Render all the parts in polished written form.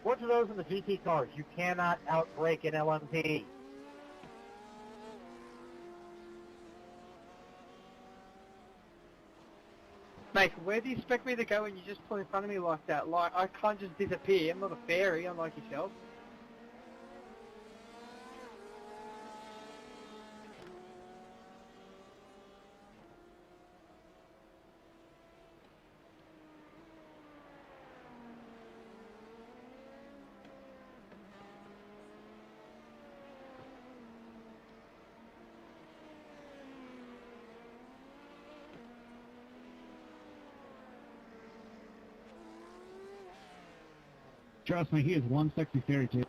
Report to those in the GT cars. You cannot outbrake an LMP. Mate, where do you expect me to go when you just pull in front of me like that? Like, I can't just disappear. I'm not a fairy, unlike yourself. Trust me, he is one sexy fairy too.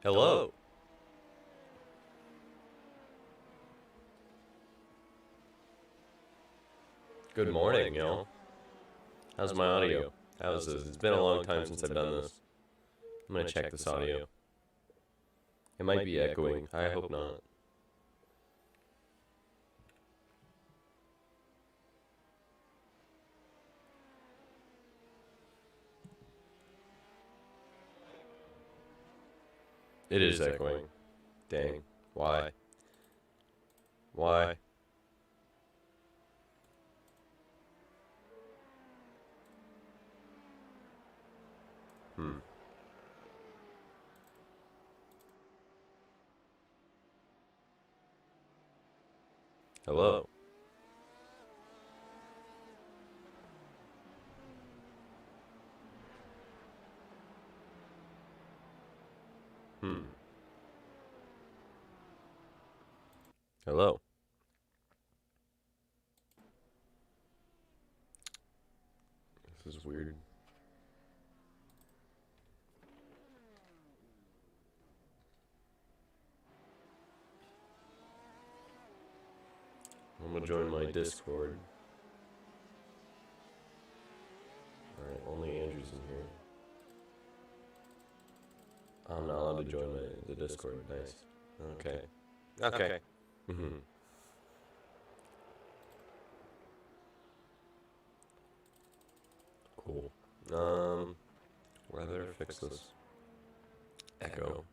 Hello. Good morning, y'all. How's my audio? How's this? It's been a long time since I've done this. I'm gonna check this audio. It might be echoing. I hope not. It is echoing. Dang. Why? Why? Hello. Hello. This is weird. I'm gonna join my Discord. Alright, only Andrew's in here. I'm not allowed to join the Discord. Nice. Okay. Okay. Cool. Whether fix this echo.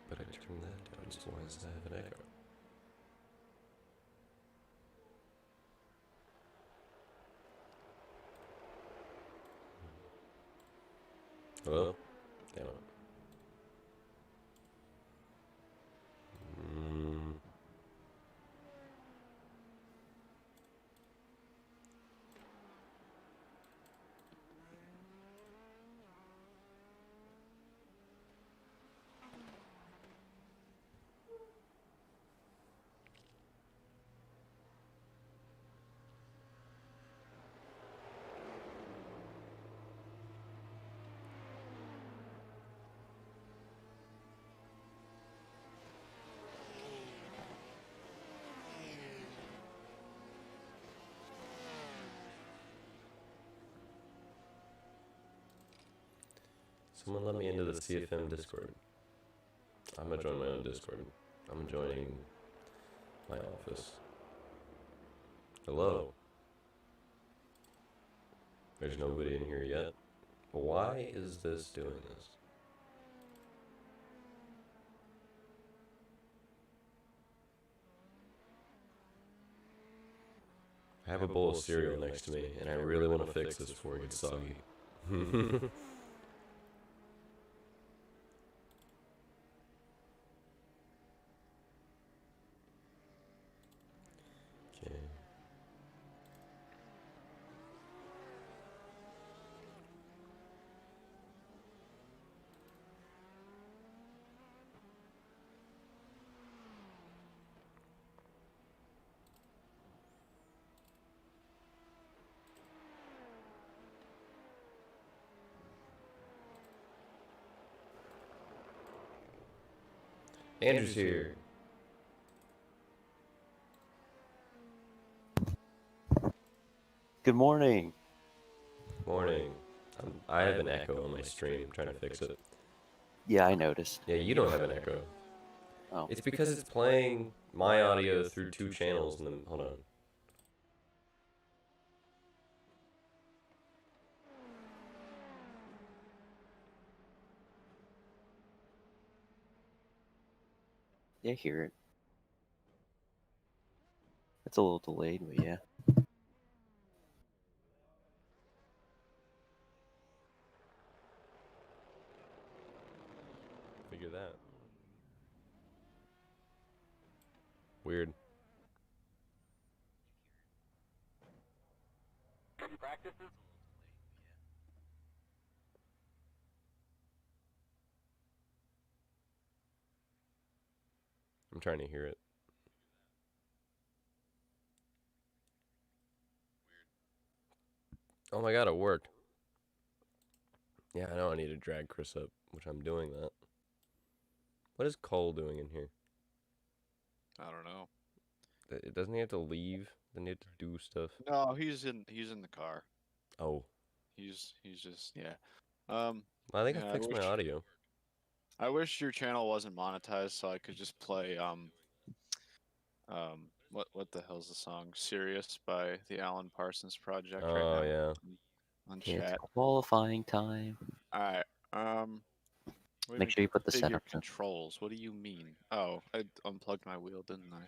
But I turned that down, so why does that have an echo? Hello? Damn it. Someone let me into the CFM Discord. I'm gonna join my own Discord. I'm joining my office. Hello. There's nobody in here yet. Why is this doing this? I have a bowl of cereal next to me, and I really want to fix this before it gets soggy. Okay. Andrew's here. Good morning. Morning. I have an echo on my stream. I'm trying to fix it. Yeah, I noticed. Yeah, you don't have an echo. Oh. It's because it's playing my audio through 2 channels and then, hold on. Yeah, I hear it. It's a little delayed, but yeah. Figure that. Weird. Practices? I'm trying to hear it. Oh my god, it worked. Yeah, I know I need to drag Chris up, which I'm doing that. What is Cole doing in here? I don't know. Doesn't he have to leave? Doesn't he have to do stuff? No, he's in the car. Oh. He's just yeah. I think Yeah, I fixed my audio. I wish your channel wasn't monetized so I could just play what the hell's the song? Serious by the Alan Parsons Project right now. Oh yeah. On It's chat. qualifying time. Alright. Make sure you put the configure setup in. controls. What do you mean? Oh, I unplugged my wheel, didn't I?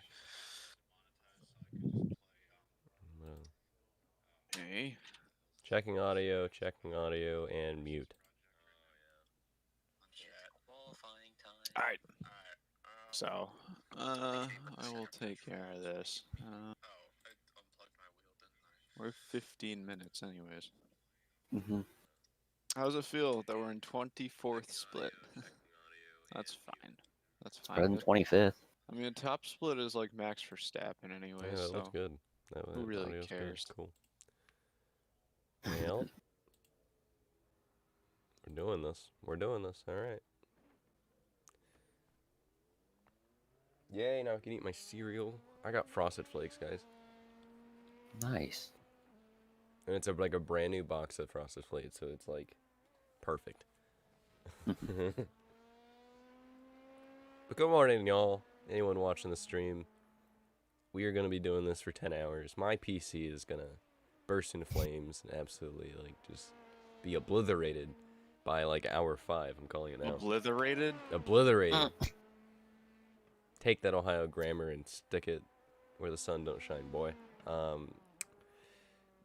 Okay. Checking audio, and mute. Alright. So, I will take care of this. We're 15 minutes anyways. Mm-hmm. How does it feel that we're in 24th split? That's fine. That's fine. Better than 25th. I mean, top split is like Max Verstappen anyways, Yeah, that so looks good. who really audio's cares? Good. Cool. Well, we're doing this. We're doing this. All right. Yay! Now I can eat my cereal. I got Frosted Flakes, guys, Nice. and it's like a brand new box of Frosted Flakes, so it's like perfect. But good morning, y'all. Anyone watching the stream? We are gonna be doing this for 10 hours. My PC is gonna burst into flames and absolutely like just be obliterated by like hour 5. I'm calling it now. Obliterated? Obliterated. Take that Ohio grammar and stick it where the sun don't shine, boy.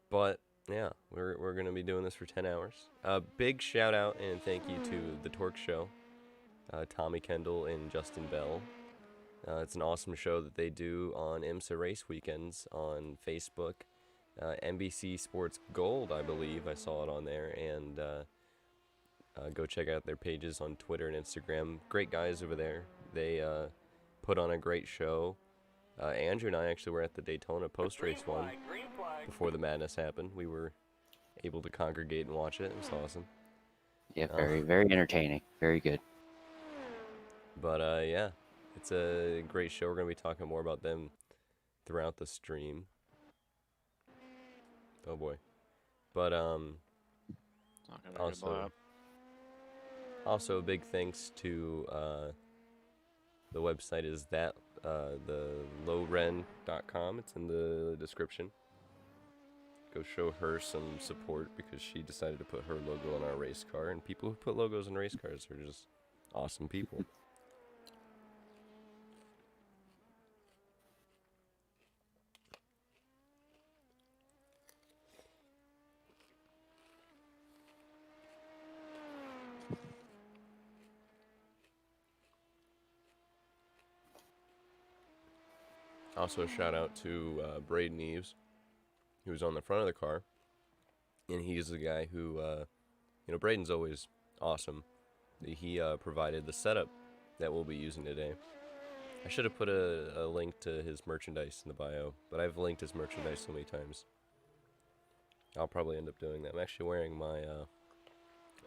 But yeah, we're gonna be doing this for 10 hours. Big shout out and thank you to the Torque Show, Tommy Kendall and Justin Bell. It's an awesome show that they do on IMSA race weekends on Facebook. NBC Sports Gold, I believe. I saw it on there. And go check out their pages on Twitter and Instagram. Great guys over there. They put on a great show. Andrew and I actually were at the Daytona post-race one before the madness happened. We were able to congregate and watch it. It was awesome. Yeah, very entertaining. Very good. But yeah, it's a great show. We're going to be talking more about them throughout the stream. Oh boy. But also a big thanks to the website is that the lowren.com. It's in the description. Go show her some support because she decided to put her logo on our race car, and people who put logos on race cars are just awesome people. Also a shout out to Braden Eves, who's on the front of the car, and he's the guy who, Braden's always awesome. He provided the setup that we'll be using today. I should have put a link to his merchandise in the bio, but I've linked his merchandise so many times. I'll probably end up doing that. I'm actually wearing my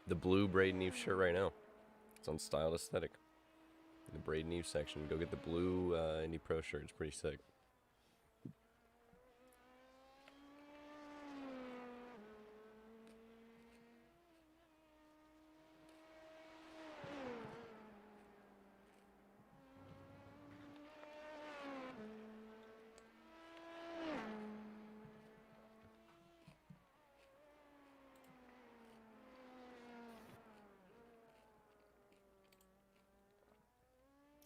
the blue Braden Eves shirt right now. It's on Styled Aesthetic. The Braden Eves section. Go get the blue Indy Pro shirt. It's pretty sick.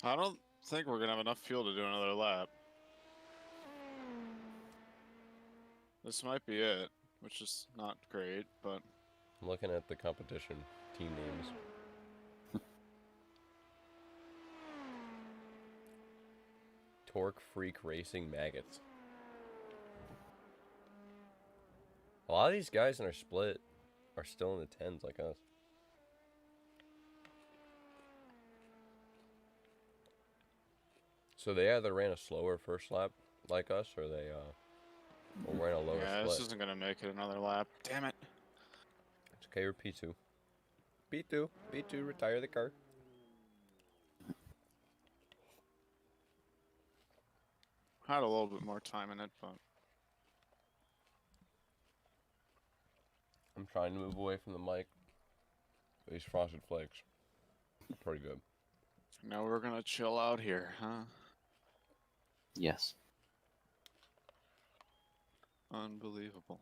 I don't think we're gonna have enough fuel to do another lap. This might be it, which is not great, but I'm looking at the competition team names. Torque Freak Racing Maggots. A lot of these guys in our split are still in the 10s like us. So they either ran a slower first lap like us, or they Well, we're in a lower Yeah, this split. isn't gonna make it another lap. Damn it. It's okay, we're P2. P2. P2, retire the car. Had a little bit more time in it, but I'm trying to move away from the mic. These frosted flakes. Pretty good. now we're gonna chill out here, huh? Yes. Unbelievable.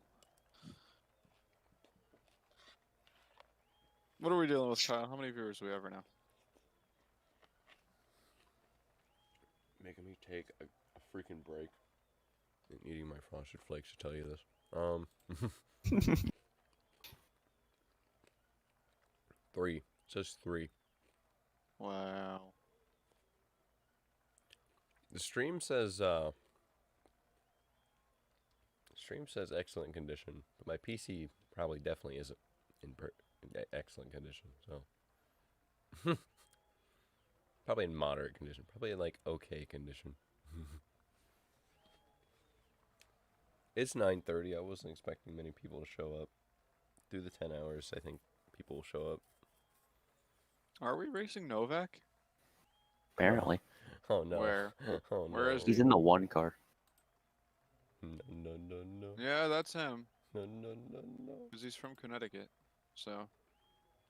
What are we dealing with, Kyle? How many viewers do we have right now? Making me take a freaking break. And eating my frosted flakes to tell you this. 3. It says 3. Wow. The stream says excellent condition, but my PC probably definitely isn't in excellent condition. So probably in moderate condition, probably in like okay condition. It's 9:30. I wasn't expecting many people to show up. Through the 10 hours, I think people will show up. Are we racing Novak? Apparently. Oh no. Where? Oh Where no. is He's in the one car. No. Yeah, that's him. No. Because he's from Connecticut. So,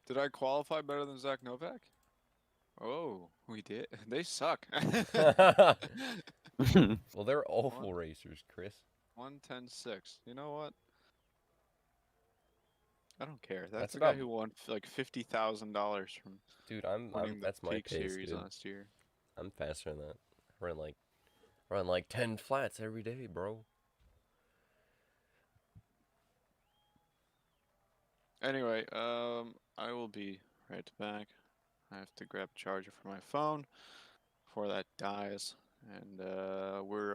did I qualify better than Zach Novak? Oh, we did. They suck. Well, they're awful racers, Chris. 1:10.6. You know what? I don't care. That's That's the guy about- who won like $50,000 from Dude, winning the that's my Peak pace, Series dude. last year. I'm faster than that. I run like 10 flats every day, bro. Anyway, I will be right back. I have to grab a charger for my phone before that dies. And we're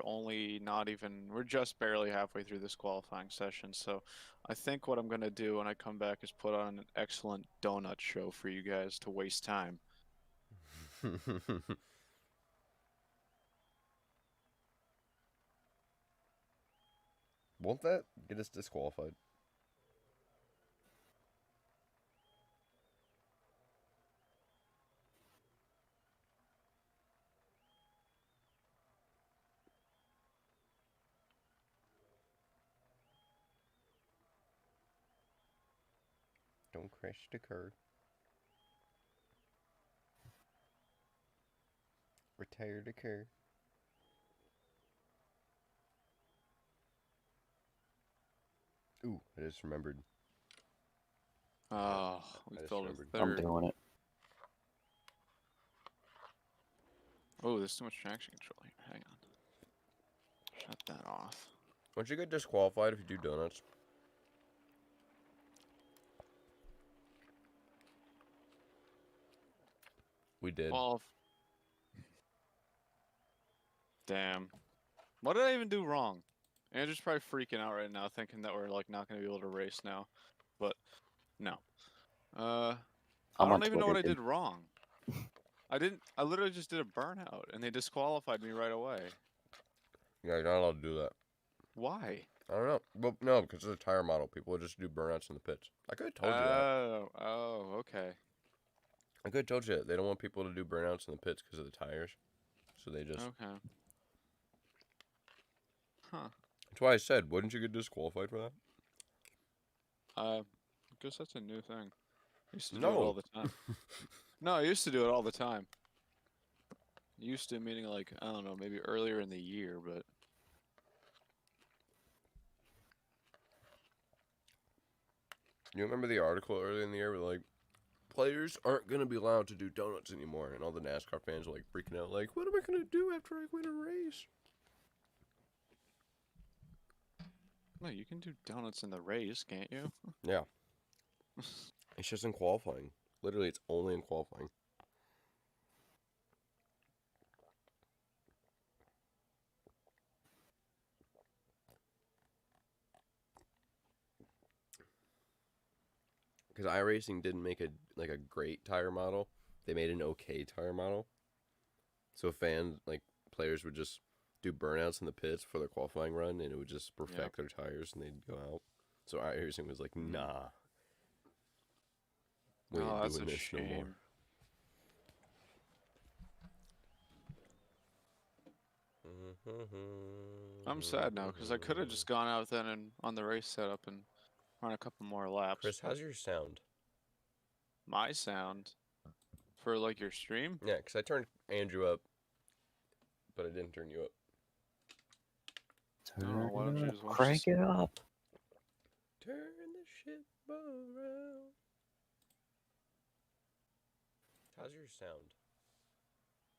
just barely halfway through this qualifying session. So I think what I'm going to do when I come back is put on an excellent donut show for you guys to waste time. Won't that get us disqualified? Don't crash the car. Retire the car. Ooh, I just remembered. Oh, we I just fell to remembered. I'm third. doing it. Oh, there's too much traction control here. Hang on. Shut that off. Won't you get disqualified if you do donuts? We did. Well, damn. What did I even do wrong? Andrew's probably freaking out right now, thinking that we're like not gonna be able to race now. But no. I I'm on don't even know what I Twitter, did wrong. I literally just did a burnout, and they disqualified me right away. Yeah, you're not allowed to do that. Why? I don't know. Well, no, because it's a tire model. People would just do burnouts in the pits. I could have told you that. Oh, okay. I could have told you that. They don't want people to do burnouts in the pits because of the tires. So they just... Okay. Huh. That's why I said, wouldn't you get disqualified for that? I guess that's a new thing. I used to do No. it all the time. No, I used to do it all the time. Used to meaning like, I don't know, maybe earlier in the year, but You remember the article earlier in the year where, like, players aren't going to be allowed to do donuts anymore, and all the NASCAR fans are, like, freaking out, like, what am I going to do after I win a race? no, you can do donuts in the race, can't you? Yeah. It's just in qualifying. Literally, it's only in qualifying. Because iRacing didn't make a great tire model. They made an okay tire model. So fans, like, players would just do burnouts in the pits for the qualifying run, and it would just perfect their tires, and they'd go out. So iRacing was like, nah, we ain't that's doing a this no more. shame. I'm sad now because I could have just gone out then and on the race setup and run a couple more laps. Chris, how's your sound? My sound for like your stream? Yeah, because I turned Andrew up, but I didn't turn you up. Oh, why don't you just watch Crank this? it up. Turn the ship around. How's your sound?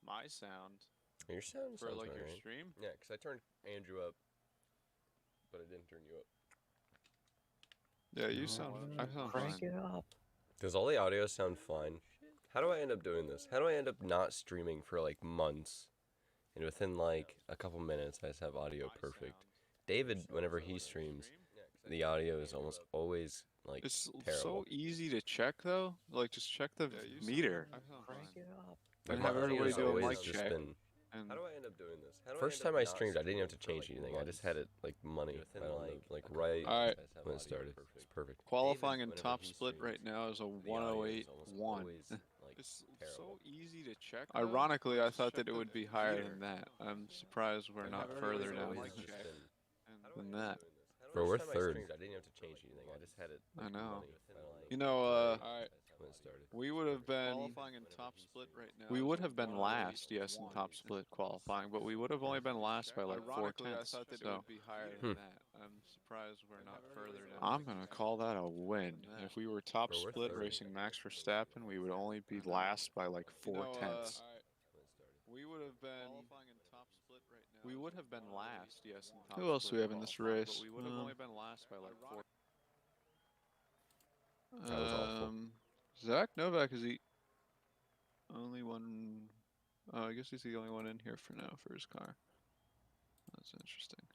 My sound Your sound for sounds like right, your right? stream? Yeah, because I turned Andrew up, but I didn't turn you up. Yeah, you sound. I sound Crank fine. it up. Does all the audio sound fine? How do I end up doing this? How do I end up not streaming for like months, and within like a couple minutes I just have audio perfect? David, whenever he streams, the audio is almost always like It's terrible. so easy to check though. Like just check the meter. Crank it up. Like, And my have audio everybody has do a always mic just check. been. And How do I end up doing this? First time I streamed, I didn't have to change anything. I just had it like money. I don't know, like right Alright. when it started. It's perfect. qualifying in David, top whenever he split right streams, now is a the audio is 108.1. almost always, like, It's terrible. so easy to check. Ironically, I thought that it would be higher than that. I'm surprised we're not further down than that. Bro, we're third. I didn't have to change anything. I just had it. I know. Money. You know, When it started. we would have been qualifying in top split right now. We would have been last, yes, in top split qualifying, but we would have only been last by like 4/10. I thought that it would be higher than that. I'm surprised we're not further down. I'm gonna call that a win. If we were top Bro, we're split third. racing Max Verstappen, we would only be last by like 4/10. We would have been qualifying in top split right now. We would have been last, yes, in top. Who else do we have in this race? But we would have only been last by like 4. That was awful. Zach Novak is the only one. Oh, I guess he's the only one in here for now for his car. That's interesting.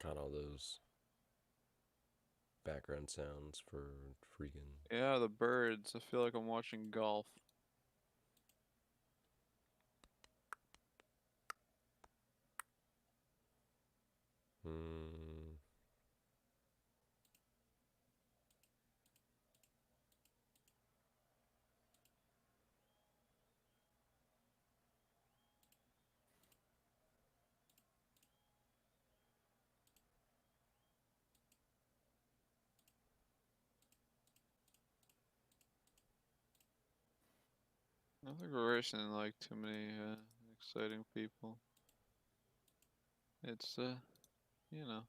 Got all those background sounds for freaking. Yeah, the birds. I feel like I'm watching golf. I don't think we're racing like too many exciting people. It's you know,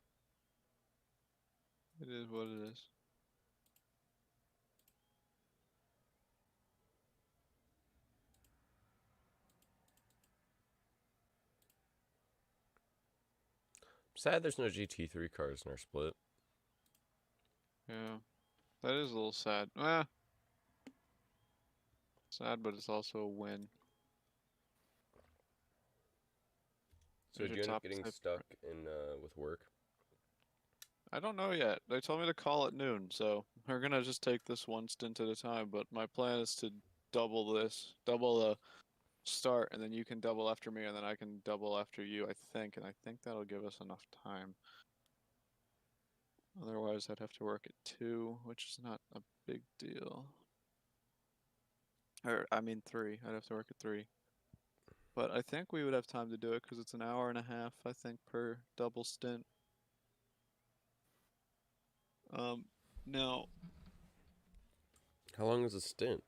it is what it is. Sad there's no GT3 cars in our split. Yeah, that is a little sad. Sad, but it's also a win. So There's did your you end up top getting tip. stuck in with work? I don't know yet. They told me to call at noon, so we're gonna just take this one stint at a time. But my plan is to double the start, and then you can double after me, and then I can double after you, I think. And I think that'll give us enough time. Otherwise, I'd have to work at 2, which is not a big deal. Or, I mean 3. I'd have to work at 3. But I think we would have time to do it because it's an hour and a half, I think, per double stint. Now, How long is a stint?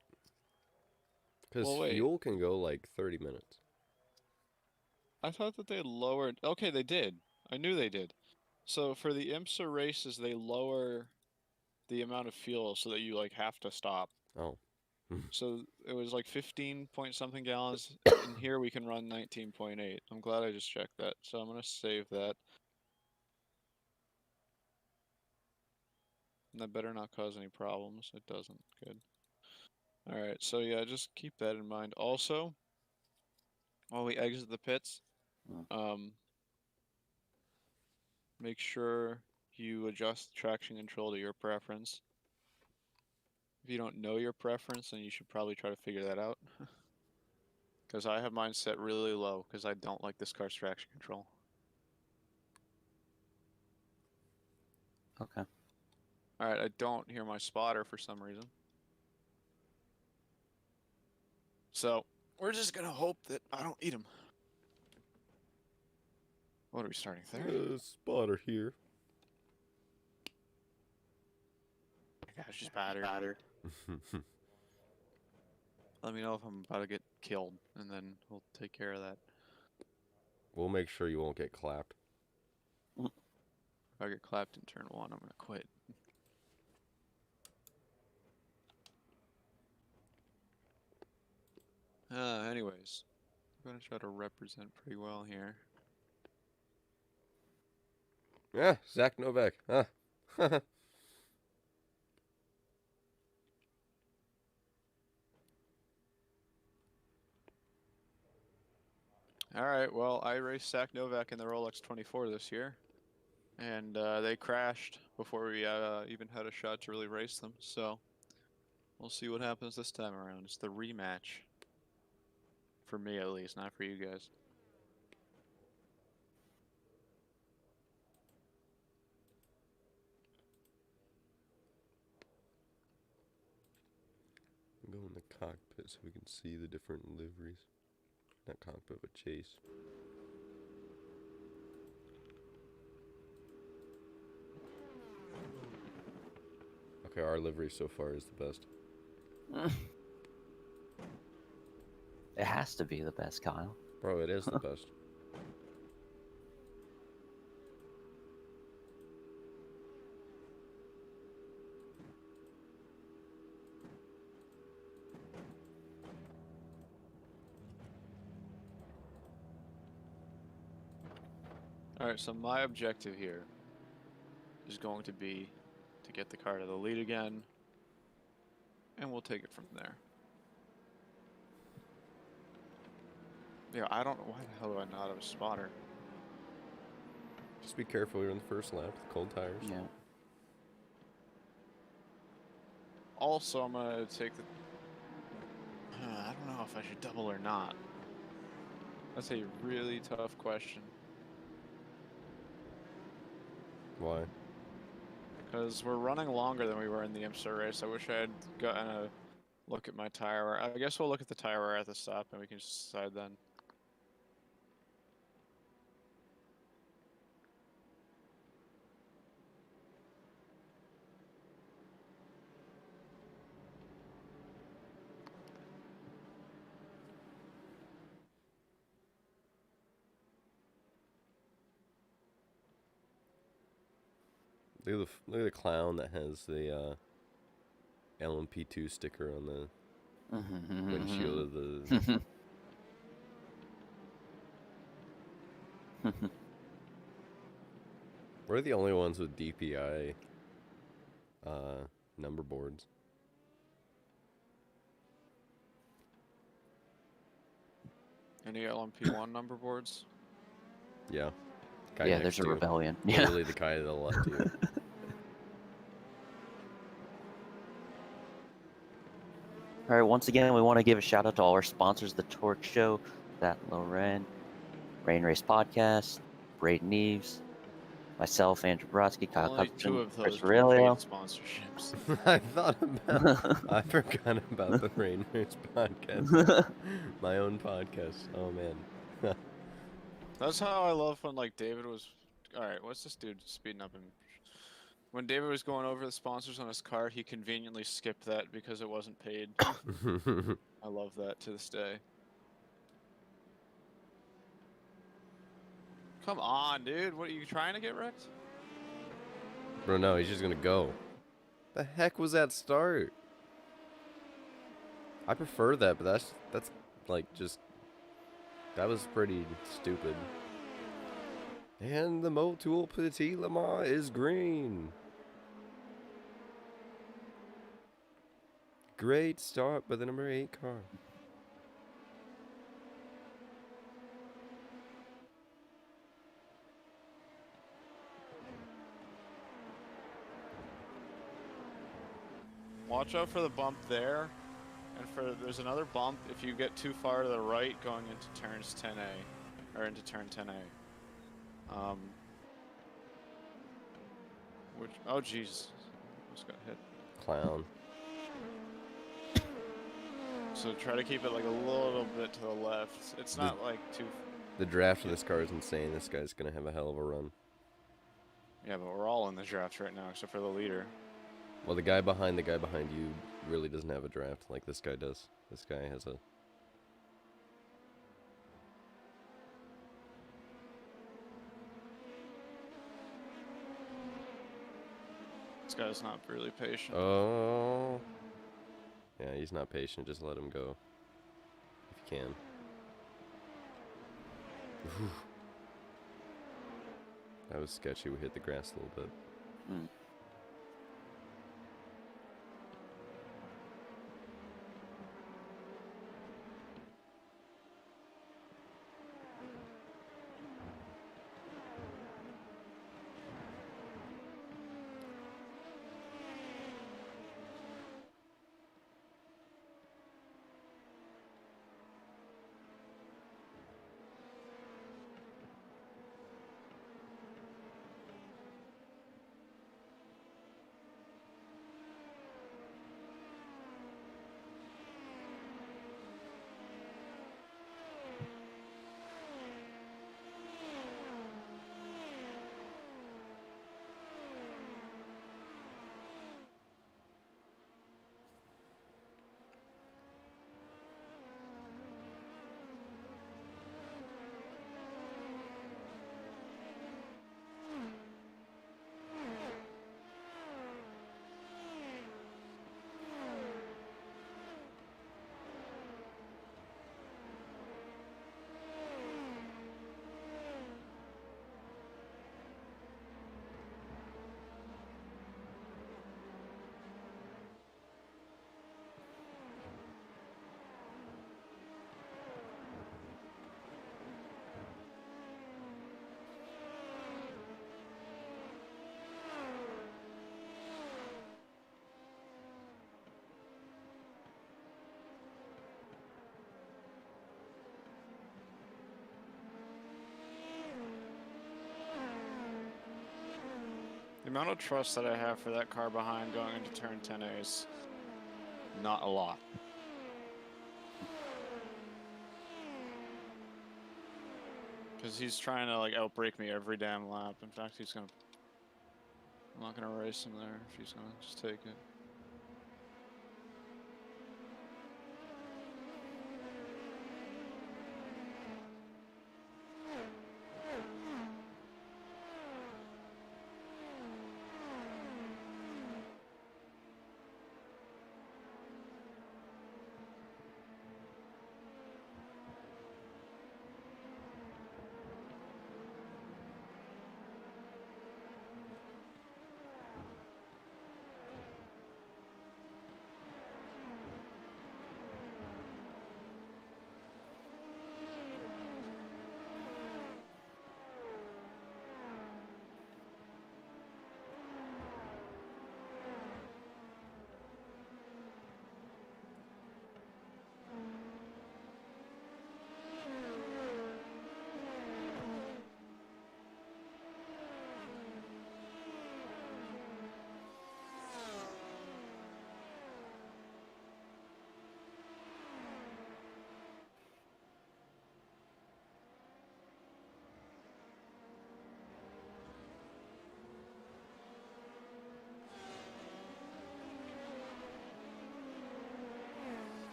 Because Well, wait. fuel can go like 30 minutes. I thought that they lowered. Okay, they did. I knew they did. So for the IMSA races, they lower the amount of fuel so that you like have to stop. Oh. So it was like 15 point something gallons. And here we can run 19.8. I'm glad I just checked that. So I'm gonna save that. And that better not cause any problems. It doesn't. Good. All right. So yeah, just keep that in mind. Also, while we exit the pits, make sure you adjust traction control to your preference. If you don't know your preference, then you should probably try to figure that out. Because I have mine set really low because I don't like this car's traction control. Okay. Alright, I don't hear my spotter for some reason. So, we're just gonna hope that I don't eat him. What are we starting? Third? Spotter here. Gosh, just batter. Let me know if I'm about to get killed, and then we'll take care of that. We'll make sure you won't get clapped. If I get clapped in turn 1, I'm gonna quit. Anyways, I'm gonna try to represent pretty well here. Yeah, Zach Novak. Huh. Alright, well, I raced Zach Novak in the Rolex 24 this year. And they crashed before we even had a shot to really race them. So, we'll see what happens this time around. It's the rematch. For me, at least, not for you guys. Go in the cockpit so we can see the different liveries. Not cockpit, but chase. Okay, our livery so far is the best. It has to be the best, Kyle. Bro, it is the best. Alright, so my objective here is going to be to get the car to the lead again, and we'll take it from there. Yeah, I don't know why the hell do I not have a spotter. Just be careful, you're in the first lap with cold tires. Yeah. Also, I'm gonna take the... I don't know if I should double or not. That's a really tough question. Why? Because we're running longer than we were in the IMSA race. I wish I had gotten a look at my tire wear. I guess we'll look at the tire wear at the stop and we can just decide then. Look at the clown that has the LMP2 sticker on the windshield of the... We're the only ones with DPI number boards. Any LMP1 number boards? Yeah. Guy Yeah, next there's a to you. rebellion. Yeah. Literally the guy to the left of you. All right, once again, we want to give a shout out to all our sponsors, The Torque Show, That Loren, Rain Race Podcast, Braden Eves, myself, Andrew Brodsky, Kyle Only Cutson, two of Chris those were Aurelio. paid sponsorships. I forgot about the Rain Race podcast. My own podcast. Oh, man. That's how I love when, like, David was... Alright, what's this dude speeding up? When David was going over the sponsors on his car, he conveniently skipped that because it wasn't paid. I love that to this day. Come on, dude. What, are you trying to get wrecked? Bro, no, he's just gonna go. The heck was that start? I prefer that, but that's like just... That was pretty stupid. And the Motul Petit Le Mans is green. Great start by the number 8 car. Watch out for the bump there, and there's another bump if you get too far to the right going into turns 10A, or into turn 10A. Oh jeez, almost got hit. Clown. So try to keep it like a little bit to the left. It's not like too. The draft of this car is insane. This guy's gonna have a hell of a run. Yeah, but we're all in the draft right now, except for the leader. Well, the guy behind you really doesn't have a draft like this guy does. This guy has a... This guy's not really patient. Oh. Yeah, he's not patient. Just let him go. If you can. Oof. That was sketchy. We hit the grass a little bit. Hmm. The amount of trust that I have for that car behind going into turn 10A is not a lot. Because he's trying to like outbrake me every damn lap. In fact, I'm not gonna race him there if he's gonna just take it.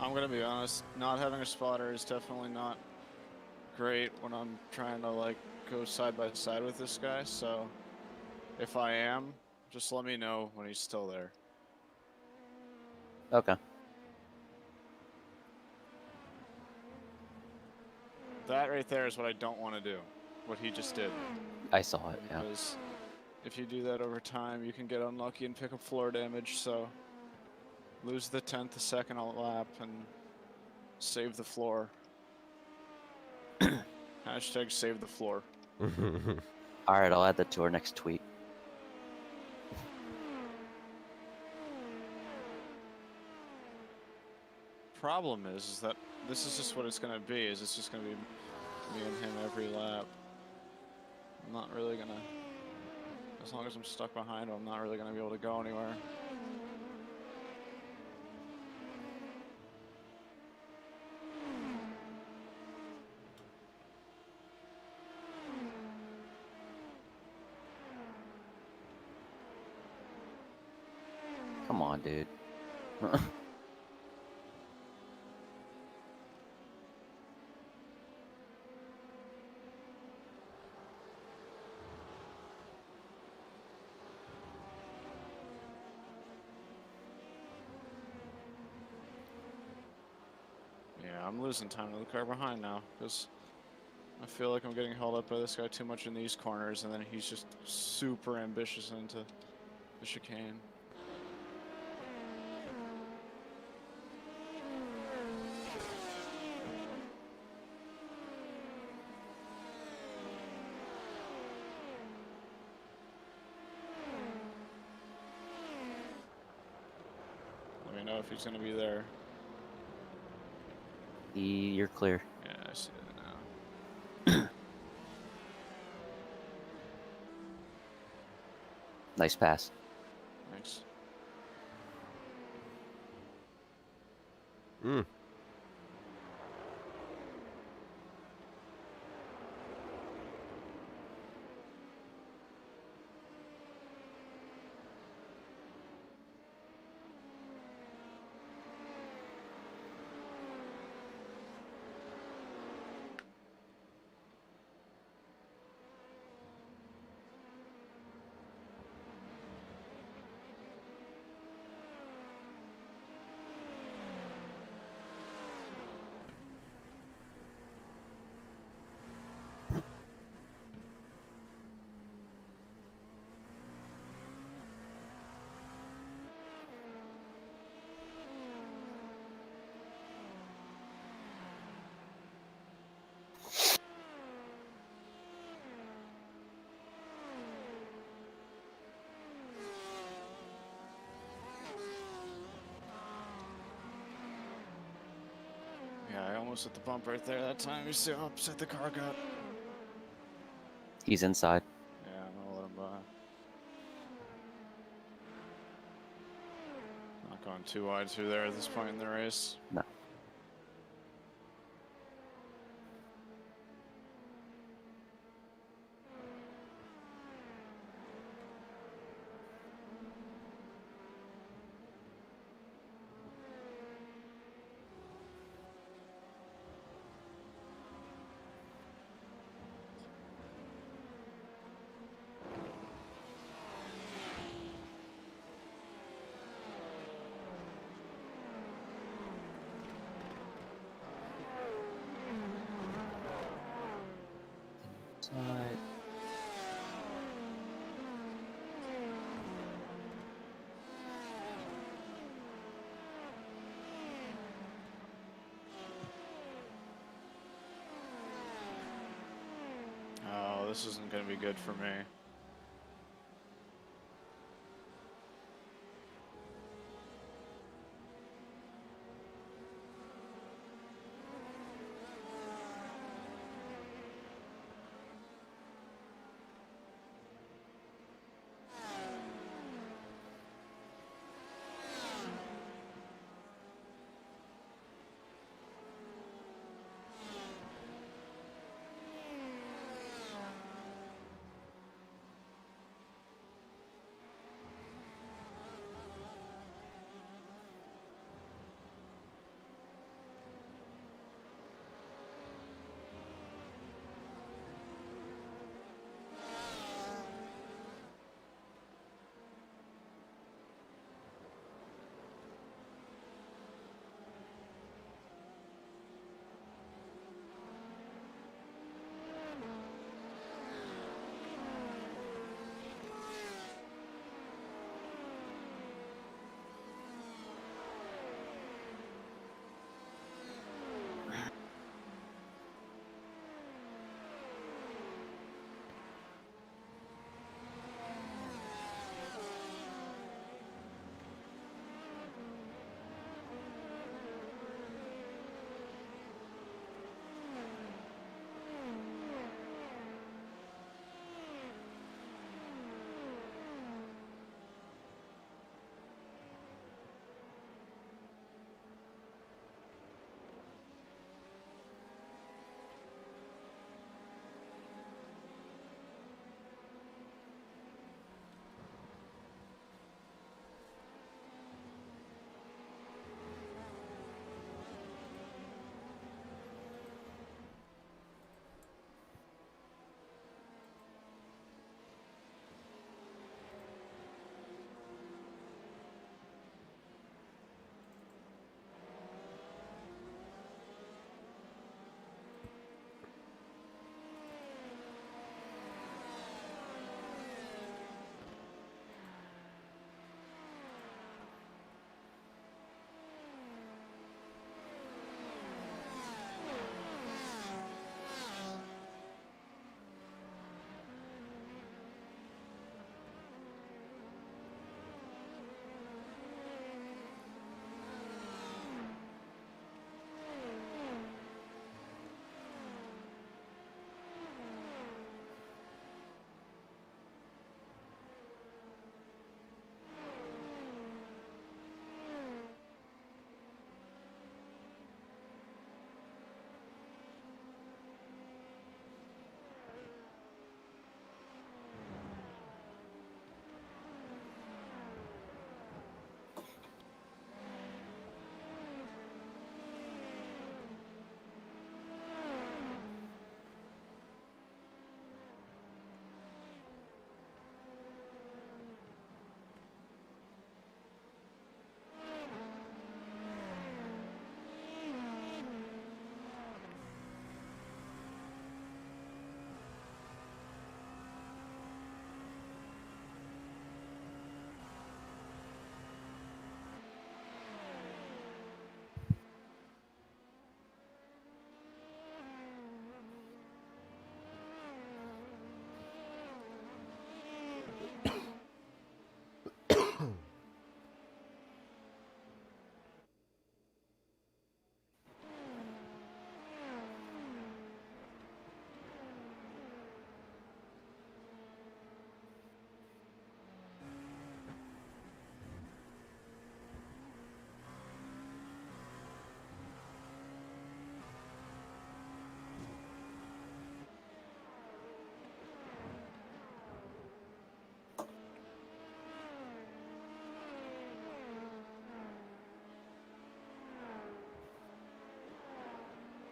I'm gonna be honest, not having a spotter is definitely not great when I'm trying to like go side by side with this guy, so if I am, just let me know when he's still there. Okay. That right there is what I don't want to do, what he just did. I saw it, yeah. Because if you do that over time, you can get unlucky and pick up floor damage, so lose the 10th, the second lap, and Save the floor. Hashtag save the floor. All right, I'll add that to our next tweet. Problem is that this is just what it's gonna be. Is it's just gonna be me and him every lap. I'm not really gonna. As long as I'm stuck behind him, I'm not really gonna be able to go anywhere. Come on, dude. Yeah, I'm losing time to the car behind now because I feel like I'm getting held up by this guy too much in these corners, and then he's just super ambitious into the chicane. Let me know if he's gonna be there. You're clear. Yeah, I see it now. Nice pass. Thanks. Mm. Yeah, I almost hit the bump right there that time. You see how upset the car got? He's inside. Yeah, I'm gonna let him by. Not going too wide through there at this point in the race. No. Inside. Oh, this isn't gonna be good for me.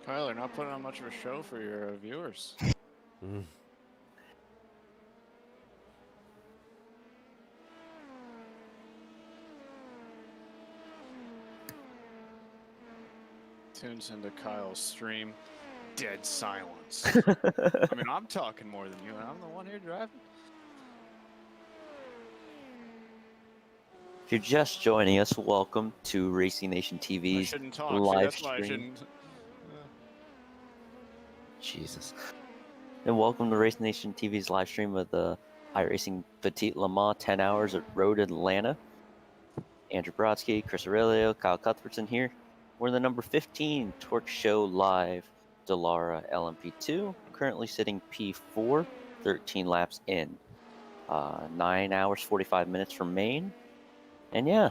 Kyle, they're not putting on much of a show for your viewers. Mm. Tunes into Kyle's stream. Dead silence. I mean, I'm talking more than you, and I'm the one here driving. If you're just joining us, welcome to Racing Nation I TV's shouldn't talk. See, live that's why I stream. shouldn't. Jesus. And welcome to Racing Nation TV's live stream of the iRacing Petit Le Mans 10 hours at Road Atlanta. Andrew Brodsky, Chris Aurelio, Kyle Cuthbertson here. We're in the number 15 Torque Show Live Delara LMP2. Currently sitting P4, 13 laps in. 9 hours, 45 minutes from main. And yeah.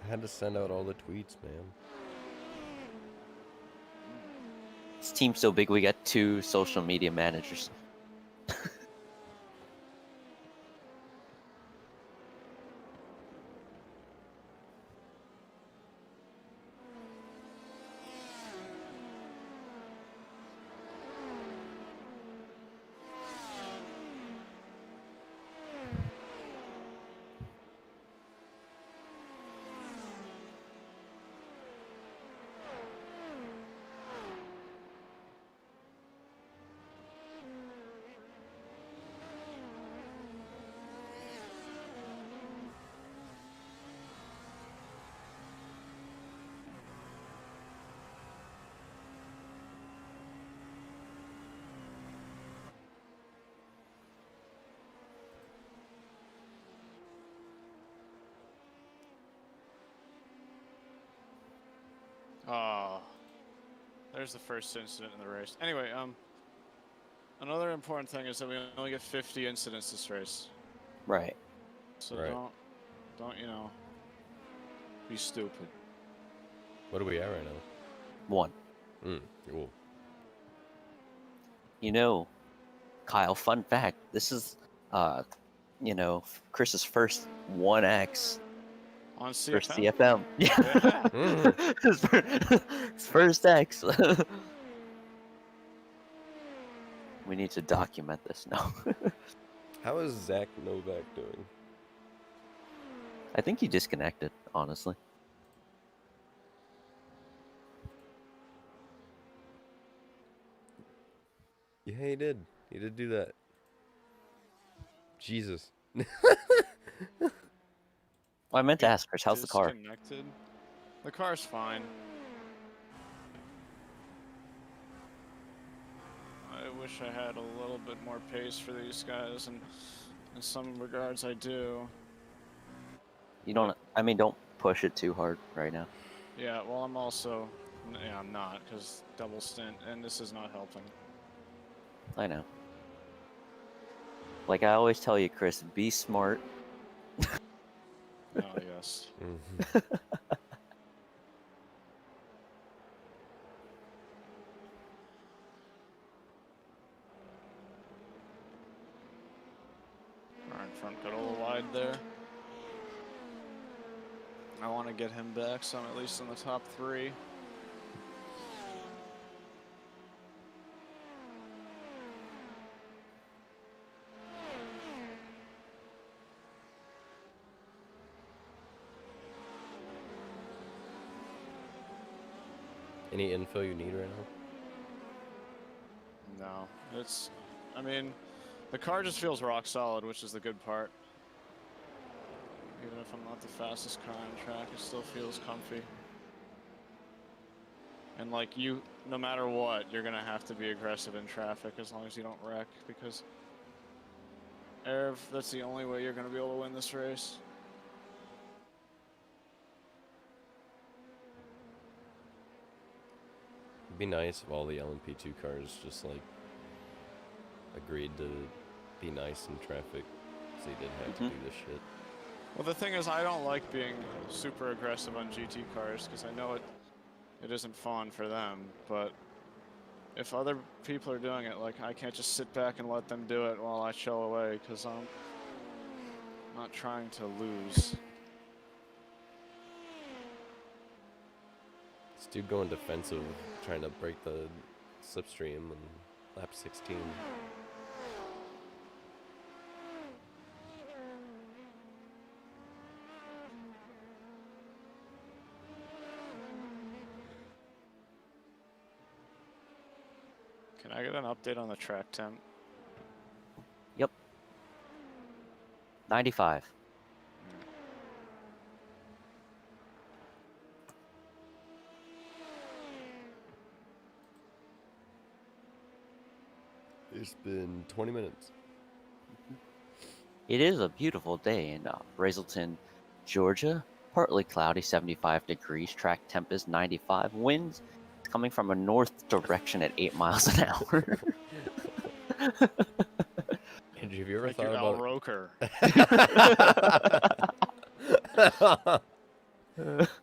I had to send out all the tweets, man. This team's so big we got 2 social media managers. Oh, there's the first incident in the race. Anyway, another important thing is that we only get 50 incidents this race. Right. So Right. don't you know, be stupid. What are we at right now? 1. Cool. You know, Kyle, fun fact, this is, Chris's first 1X On for CFM. CFM. Yeah. His first X. We need to document this now. How is Zach Novak doing? I think he disconnected, honestly. Yeah, he did. He did do that. Jesus. Well, I meant to ask Chris, how's the car? Disconnected. The car's fine. I wish I had a little bit more pace for these guys, and in some regards I do. You don't, don't push it too hard right now. Yeah, well, I'm not, because double stint, and this is not helping. I know. Like I always tell you, Chris, be smart. Oh, yes. Our in front got a little wide there. I want to get him back, so I'm at least in the top 3. Any info you need right now? No, the car just feels rock solid, which is the good part. Even if I'm not the fastest car on track, it still feels comfy. And like no matter what, you're gonna have to be aggressive in traffic as long as you don't wreck, because that's the only way you're gonna be able to win this race. It'd be nice if all the LMP2 cars just like agreed to be nice in traffic, so you didn't have to do this shit. Well, the thing is, I don't like being super aggressive on GT cars because I know it isn't fun for them. But if other people are doing it, like I can't just sit back and let them do it while I chill away because I'm not trying to lose. dude going defensive, trying to break the slipstream on lap 16. Can I get an update on the track temp? Yep. 95. It's been 20 minutes. It is a beautiful day in Brazelton, Georgia. Partly cloudy, 75 degrees. Track temp is 95. Winds coming from a north direction at 8 miles an hour. Andrew, have you ever Like thought you're about Al Roker.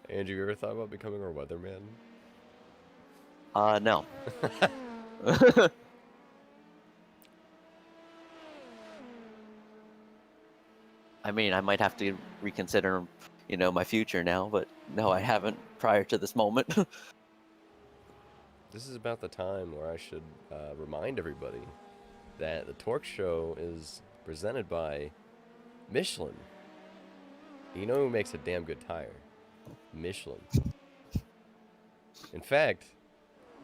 Andrew, you ever thought about becoming our weatherman? No. I mean, I might have to reconsider, my future now, but no, I haven't prior to this moment. This is about the time where I should remind everybody that the Torque Show is presented by Michilen. You know who makes a damn good tire? Michilen. In fact,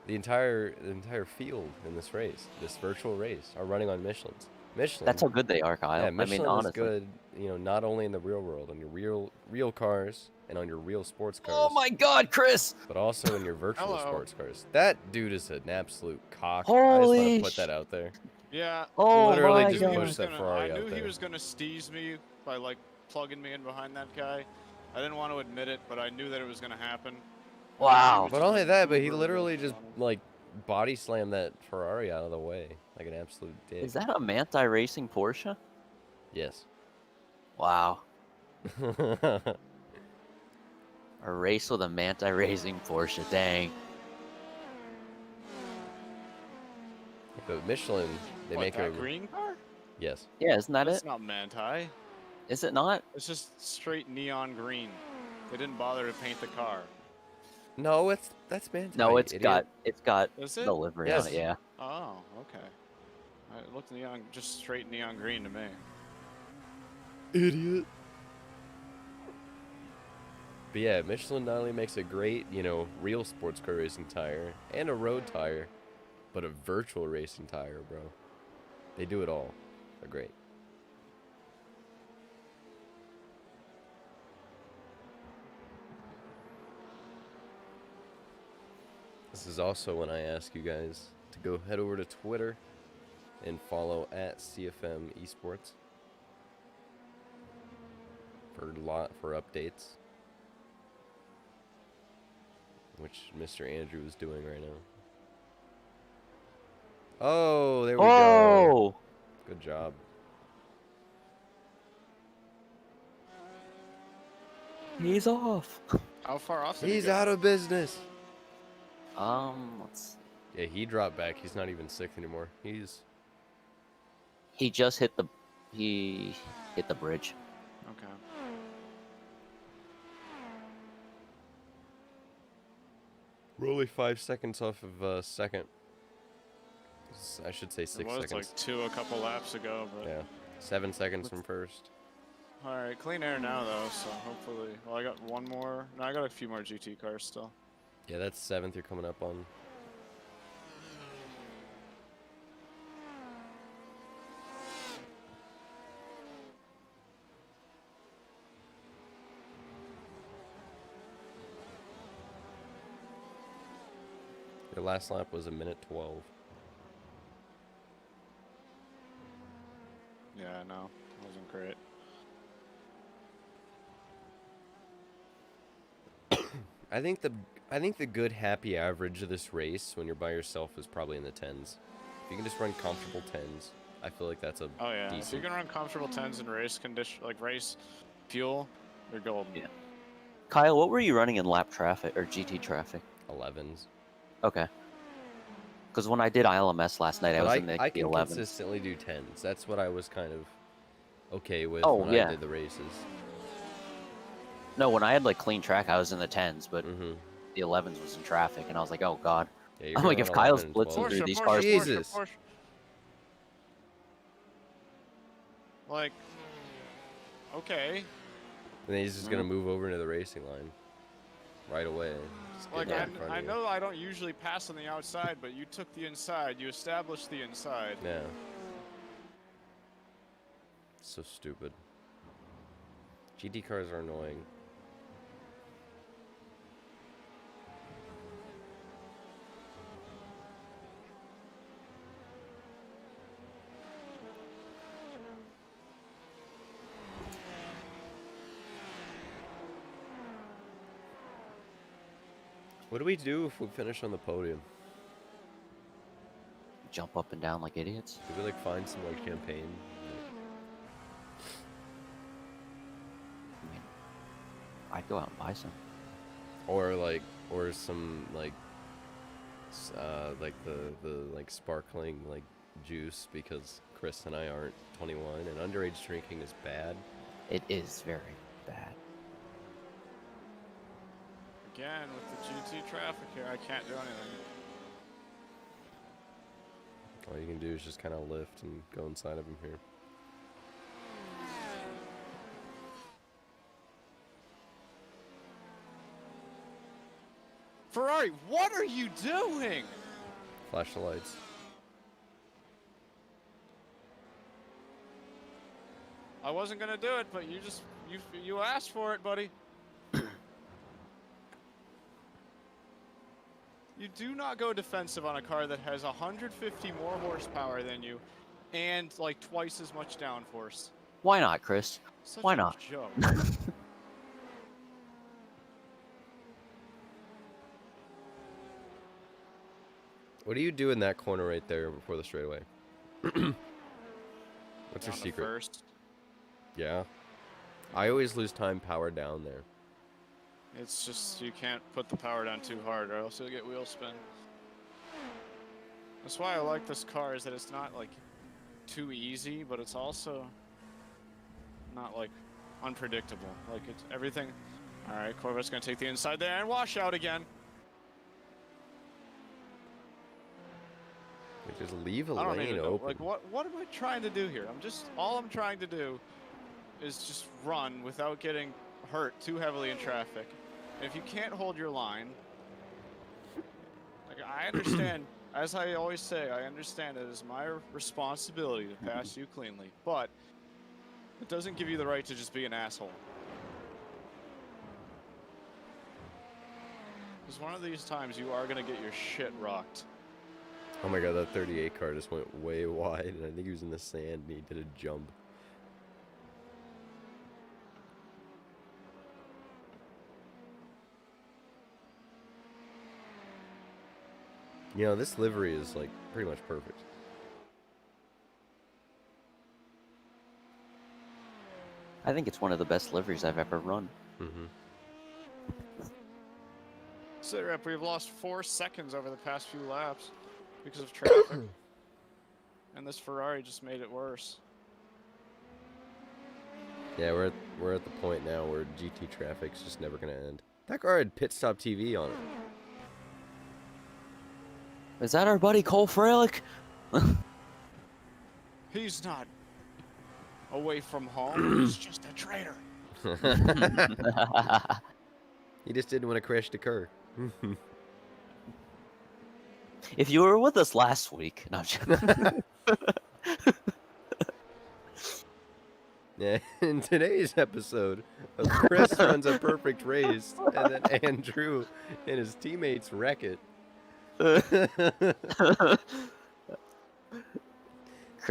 the entire field in this race, this virtual race, are running on Michelin's. Michelin. That's how good they are, Kyle. Yeah, Michelin honestly. is good. Not only in the real world, on your real cars and on your real sports cars. Oh my God, Chris! But also in your virtual Hello. sports cars. That dude is an absolute cock. I Holy just want to put that out there. Yeah. Oh Literally my just God. pushed that Ferrari I out knew he there. was gonna steeze me by like plugging me in behind that guy. I didn't want to admit it, but I knew that it was gonna happen. Wow. But only that, but he literally just like body slammed that Ferrari out of the way like an absolute dick. Is that a Manti Racing Porsche? Yes. Wow. A race with a Manti Racing Porsche, dang. But Michelin, they make that a green car? yes. Yeah, isn't that That's it? not Manti. Is it not? It's just straight neon green. They didn't bother to paint the car. No, that's Manti. No, it's idiot. got Is it? the livery Yes. on it, yeah. Oh, okay. It looked neon, just straight neon green to me. Idiot. But yeah, Michelin not only makes a great, real sports car racing tire and a road tire, but a virtual racing tire, bro. They do it all. They're great. This is also when I ask you guys to go head over to Twitter and follow at CFM Esports for updates, which Mr. Andrew is doing right now. Oh, there we go. Oh! Good job. He's off. How far off did he He's go? out of business. Let's see. Yeah, he dropped back. He's not even sixth anymore. He just hit the bridge. Okay. We're only 5 seconds off of second. I should say 6 It was seconds. like 2 a couple laps ago, but... Yeah, 7 seconds from first. Alright, clean air now though, so hopefully... Well, I got one more... No, I got a few more GT cars still. Yeah, that's 7th you're coming up on. Your last lap was 1:12. Yeah, I know. It wasn't great. I think the good happy average of this race when you're by yourself is probably in the 10s. If you can just run comfortable 10s, I feel like that's a Oh yeah, if decent. you can run comfortable 10s in race condition, like race fuel, you're golden. Yeah. Kyle, what were you running in lap traffic or GT traffic? 11s. Okay. Because when I did ILMS last night, I But was in the I can 11s. consistently do 10s. That's what I was kind of okay with Oh, when yeah. I did the races. No, when I had like clean track, I was in the 10s, but Mm-hmm. the 11s was in traffic, and I was like, oh god. Yeah, you're I'm going like, if on Kyle's 11 and blitzing 12. through Porsche, these Porsche, cars, Porsche, Jesus. Porsche. Like, okay. And then he's just gonna move over into the racing line right away. Just get Like, right in front I of you. know I don't usually pass on the outside, but you took the inside. You established the inside. Yeah. So stupid. GT cars are annoying. What do we do if we finish on the podium? jump up and down like idiots. Do we like find some like champagne? I mean, I'd go out and buy some. Or like, or some like the like sparkling like juice, because Chris and I aren't 21 and underage drinking is bad. It is very bad. Again, with the GT traffic here, I can't do anything. All you can do is just kind of lift and go inside of him here. Ferrari, what are you doing? Flash the lights. I wasn't gonna do it, but you asked for it, buddy. You do not go defensive on a car that has 150 more horsepower than you, and like twice as much downforce. Why not, Chris? Such Why a not? joke. What do you do in that corner right there before the straightaway? What's your Down to secret? First. Yeah. I always lose time power down there. It's just you can't put the power down too hard, or else you'll get wheel spin. That's why I like this car, is that it's not like too easy, but it's also not like unpredictable. Like it's everything. All right, Corvette's gonna take the inside there and wash out again. Like, just leave a I don't lane even know. open. Like what am I trying to do here? All I'm trying to do is just run without getting hurt too heavily in traffic. And if you can't hold your line, like I understand, as I always say, I understand it is my responsibility to pass you cleanly, but it doesn't give you the right to just be an asshole. Because one of these times you are gonna get your shit rocked. Oh my god, that 38 car just went way wide, and I think he was in the sand and he did a jump. You know, this livery is like pretty much perfect. I think it's one of the best liveries I've ever run. Mm-hmm. Sit rep, we've lost 4 seconds over the past few laps because of traffic. And this Ferrari just made it worse. Yeah, we're at the point now where GT traffic's just never gonna end. That car had pit stop TV on it. Is that our buddy Cole Frelick? He's not away from home, he's just a traitor. He just didn't want to crash the car. If you were with us last week, no, I'm joking. Yeah, in today's episode of Chris runs a perfect race, and then Andrew and his teammates wreck it. Chris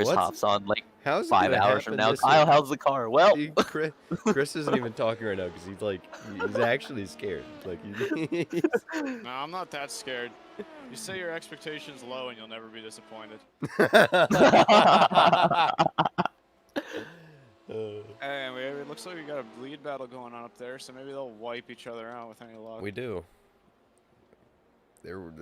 What's- hops on like How's it 5 gonna hours from happen now. this Kyle, way? how's the car? Well, Chris isn't even talking right now because he's actually scared. Like No, I'm not that scared. You say your expectations low and you'll never be disappointed. Anyway, it looks like we got a lead battle going on up there, so maybe they'll wipe each other out with any luck. we do. They're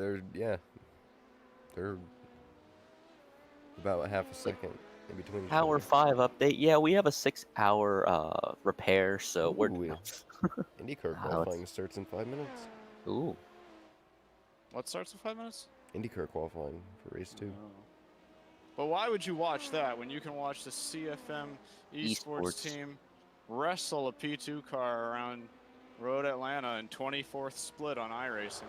about half a second in between. each Hour other. 5 update. Yeah, we have a 6-hour repair, so we're. Ooh, IndyCar Ah, qualifying starts in 5 minutes. Ooh, What starts in 5 minutes? IndyCar qualifying for race 2. But why would you watch that when you can watch the CFM eSports Esports. team wrestle a P2 car around Road Atlanta in 24th split on iRacing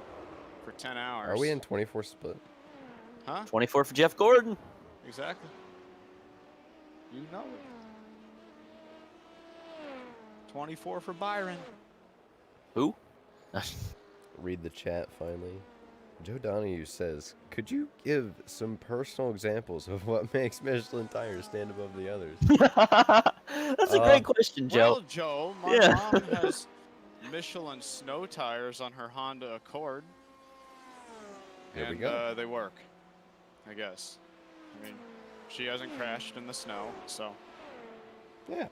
for 10 hours? Are we in 24 split? Huh? 24 for Jeff Gordon. Exactly. You know it. 24 for Byron. Who? Read the chat finally. Joe Donahue says, could you give some personal examples of what makes Michelin tires stand above the others? That's a great question, Joe. Well, Joe, my Yeah. mom has Michelin snow tires on her Honda Accord. There we and go. They work, I guess. I mean, she hasn't crashed in the snow, so. Yeah.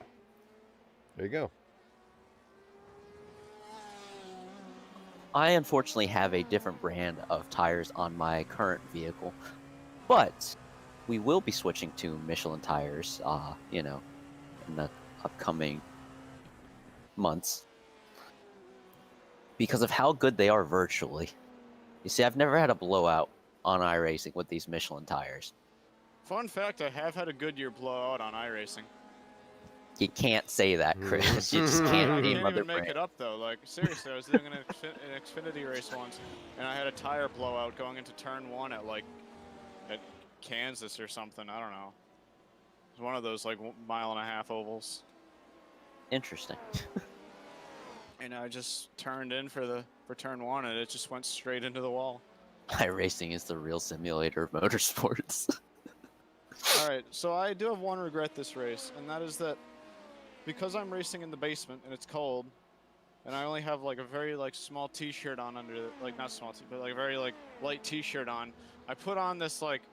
There you go. I unfortunately have a different brand of tires on my current vehicle, but we will be switching to Michelin tires, in the upcoming months because of how good they are virtually. You see, I've never had a blowout on iRacing with these Michelin tires. Fun fact, I have had a Goodyear blowout on iRacing. You can't say that, Chris. You just I can't can't name other even make brands. it up, though. Like, seriously, I was doing an Xfinity race once, and I had a tire blowout going into turn 1 at Kansas or something. I don't know. It was one of those, like, mile-and-a-half ovals. Interesting. And I just turned in for turn 1, and it just went straight into the wall. iRacing is the real simulator of motorsports. All right, so I do have one regret this race, and that is that because I'm racing in the basement and it's cold, and I only have like a very like small T-shirt on under the, like not small T, but like a very like light T-shirt on. I put on this like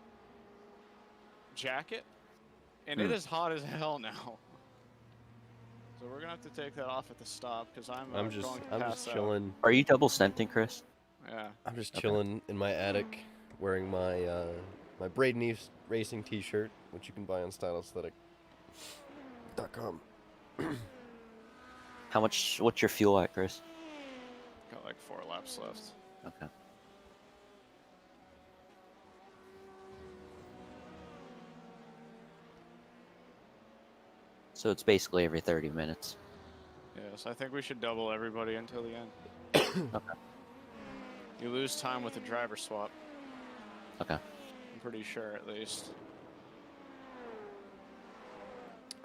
jacket, and it is hot as hell now. So we're gonna have to take that off at the stop because I'm going to pass out. chilling. Are you double stinting, Chris? Yeah. I'm just chilling in my attic, wearing my my Braden Eves Racing T-shirt, which you can buy on StyleAesthetic.com. What's your fuel at, Chris? Got like 4 laps left. Okay. So it's basically every 30 minutes. Yes, I think we should double everybody until the end. Okay. You lose time with the driver swap. Okay. I'm pretty sure, at least.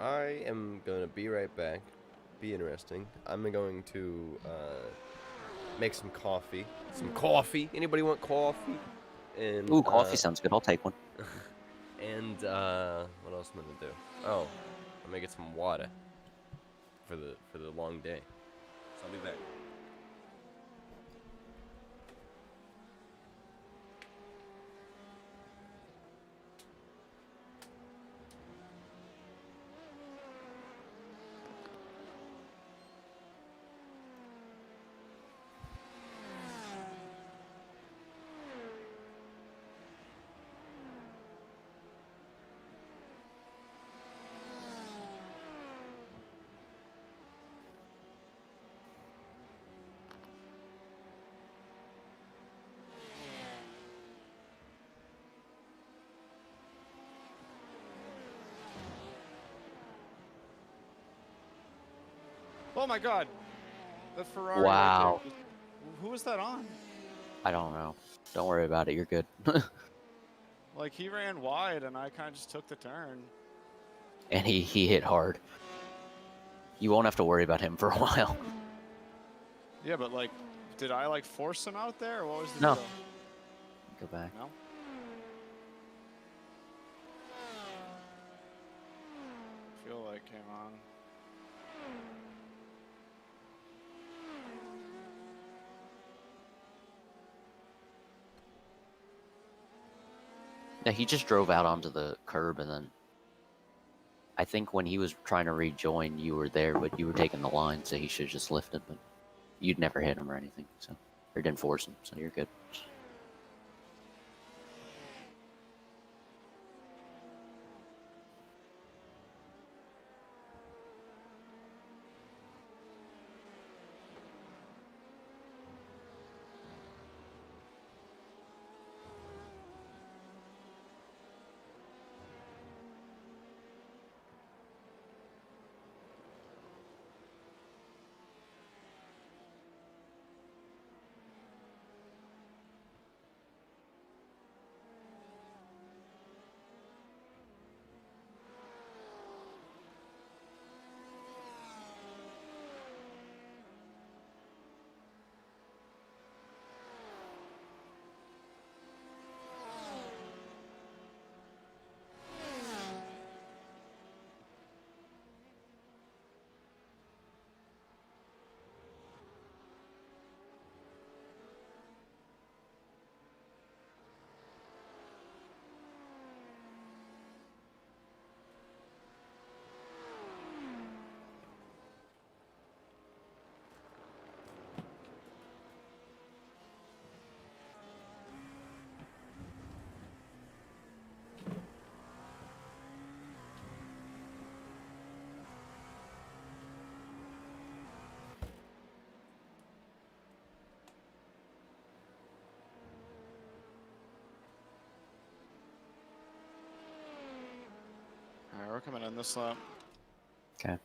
I am gonna be right back. Be interesting. I'm going to make some coffee. Anybody want coffee? And Ooh, coffee sounds good. I'll take one. And what else am I gonna do? Oh, I'm gonna get some water for the long day. So I'll be back. Oh my god! The Ferrari. Wow. Right there. Who was that on? I don't know. Don't worry about it. You're good. Like, he ran wide, and I kind of just took the turn. And he hit hard. You won't have to worry about him for a while. Yeah, but, like, did I, like, force him out there, or what was the No. deal? Go back. No? Fuel light came on. Yeah, he just drove out onto the curb, and then I think when he was trying to rejoin, you were there, but you were taking the line, so he should have just lifted, but you'd never hit him or anything, so or didn't force him, so you're good. in this lap. Okay.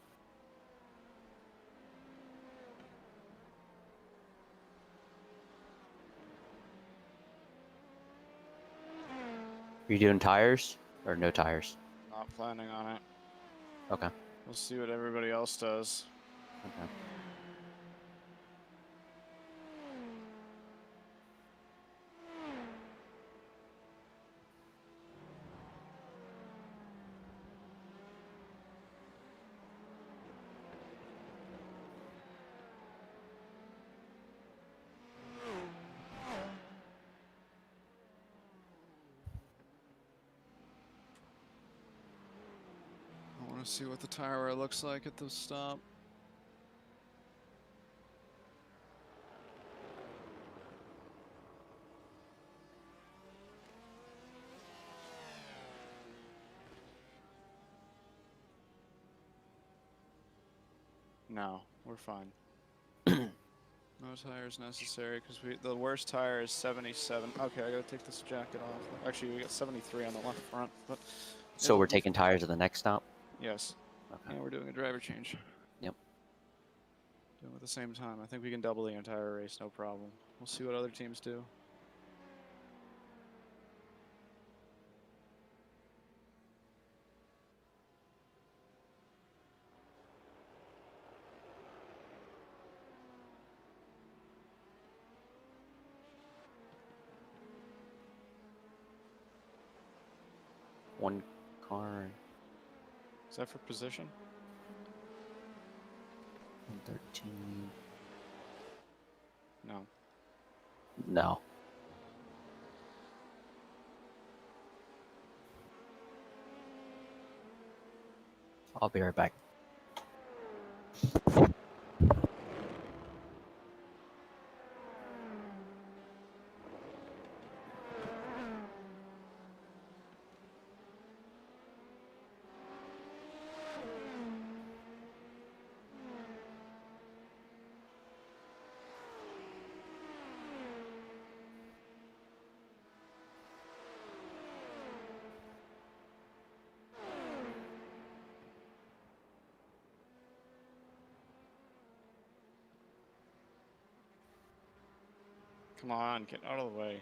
Are you doing tires or no tires? Not planning on it. Okay. We'll see what everybody else does. Okay. I want to see what the tire wear looks like at the stop. No, we're fine. No tires necessary because the worst tire is 77. Okay, I gotta take this jacket off. Actually, we got 73 on the left front, but So it'll we're be taking tires at the next stop? yes. Okay. And we're doing a driver change. Yep. Do them at the same time. I think we can double the entire race, no problem. We'll see what other teams do. One car, Is that for position? 113. No. No. I'll be right back. Come on, get out of the way.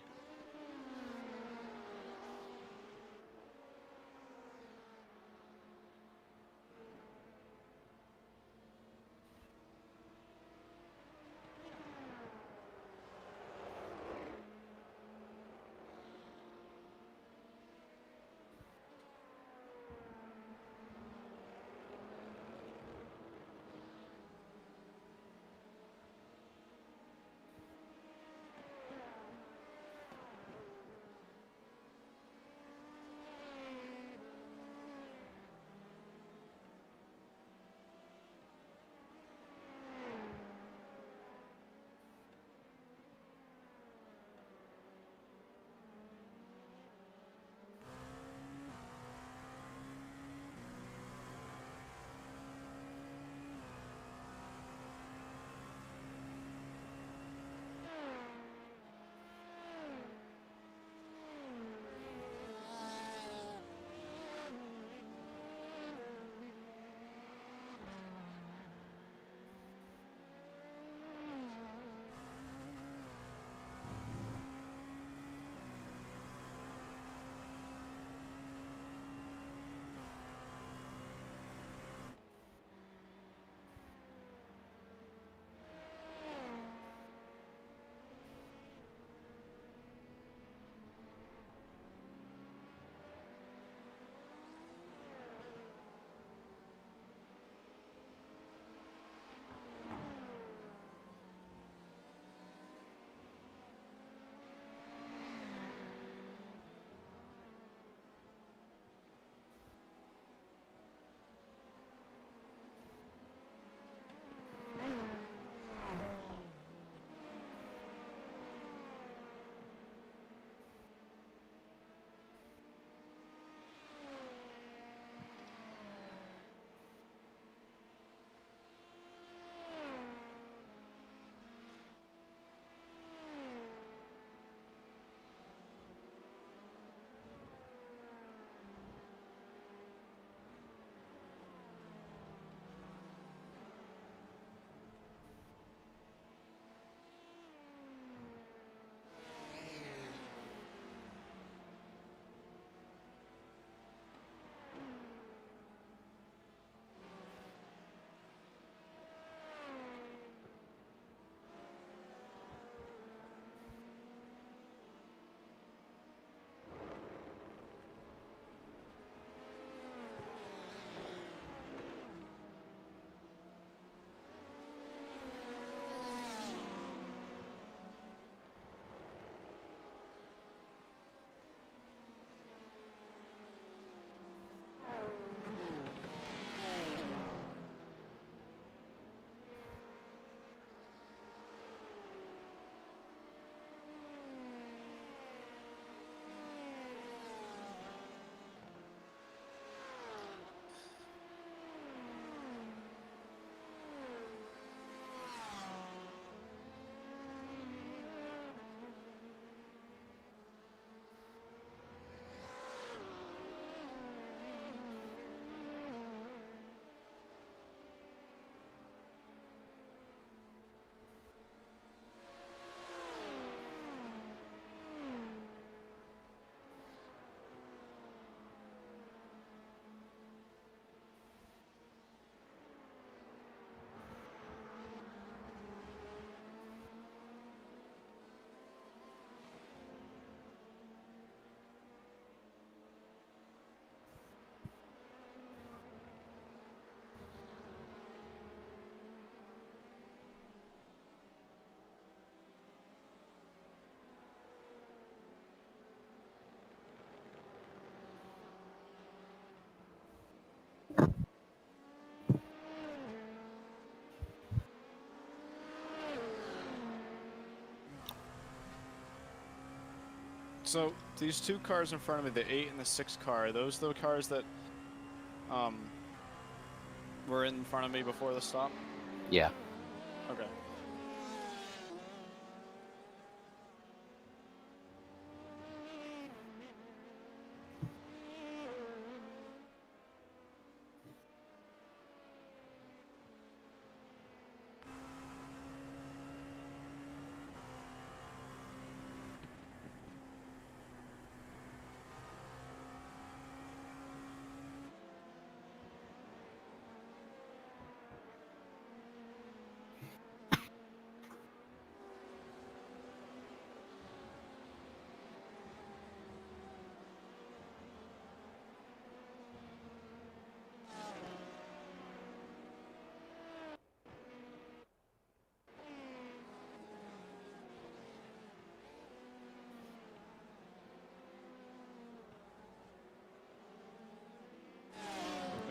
So these two cars in front of me, the 8 and the 6 car, are those the cars that were in front of me before the stop? Yeah. Okay.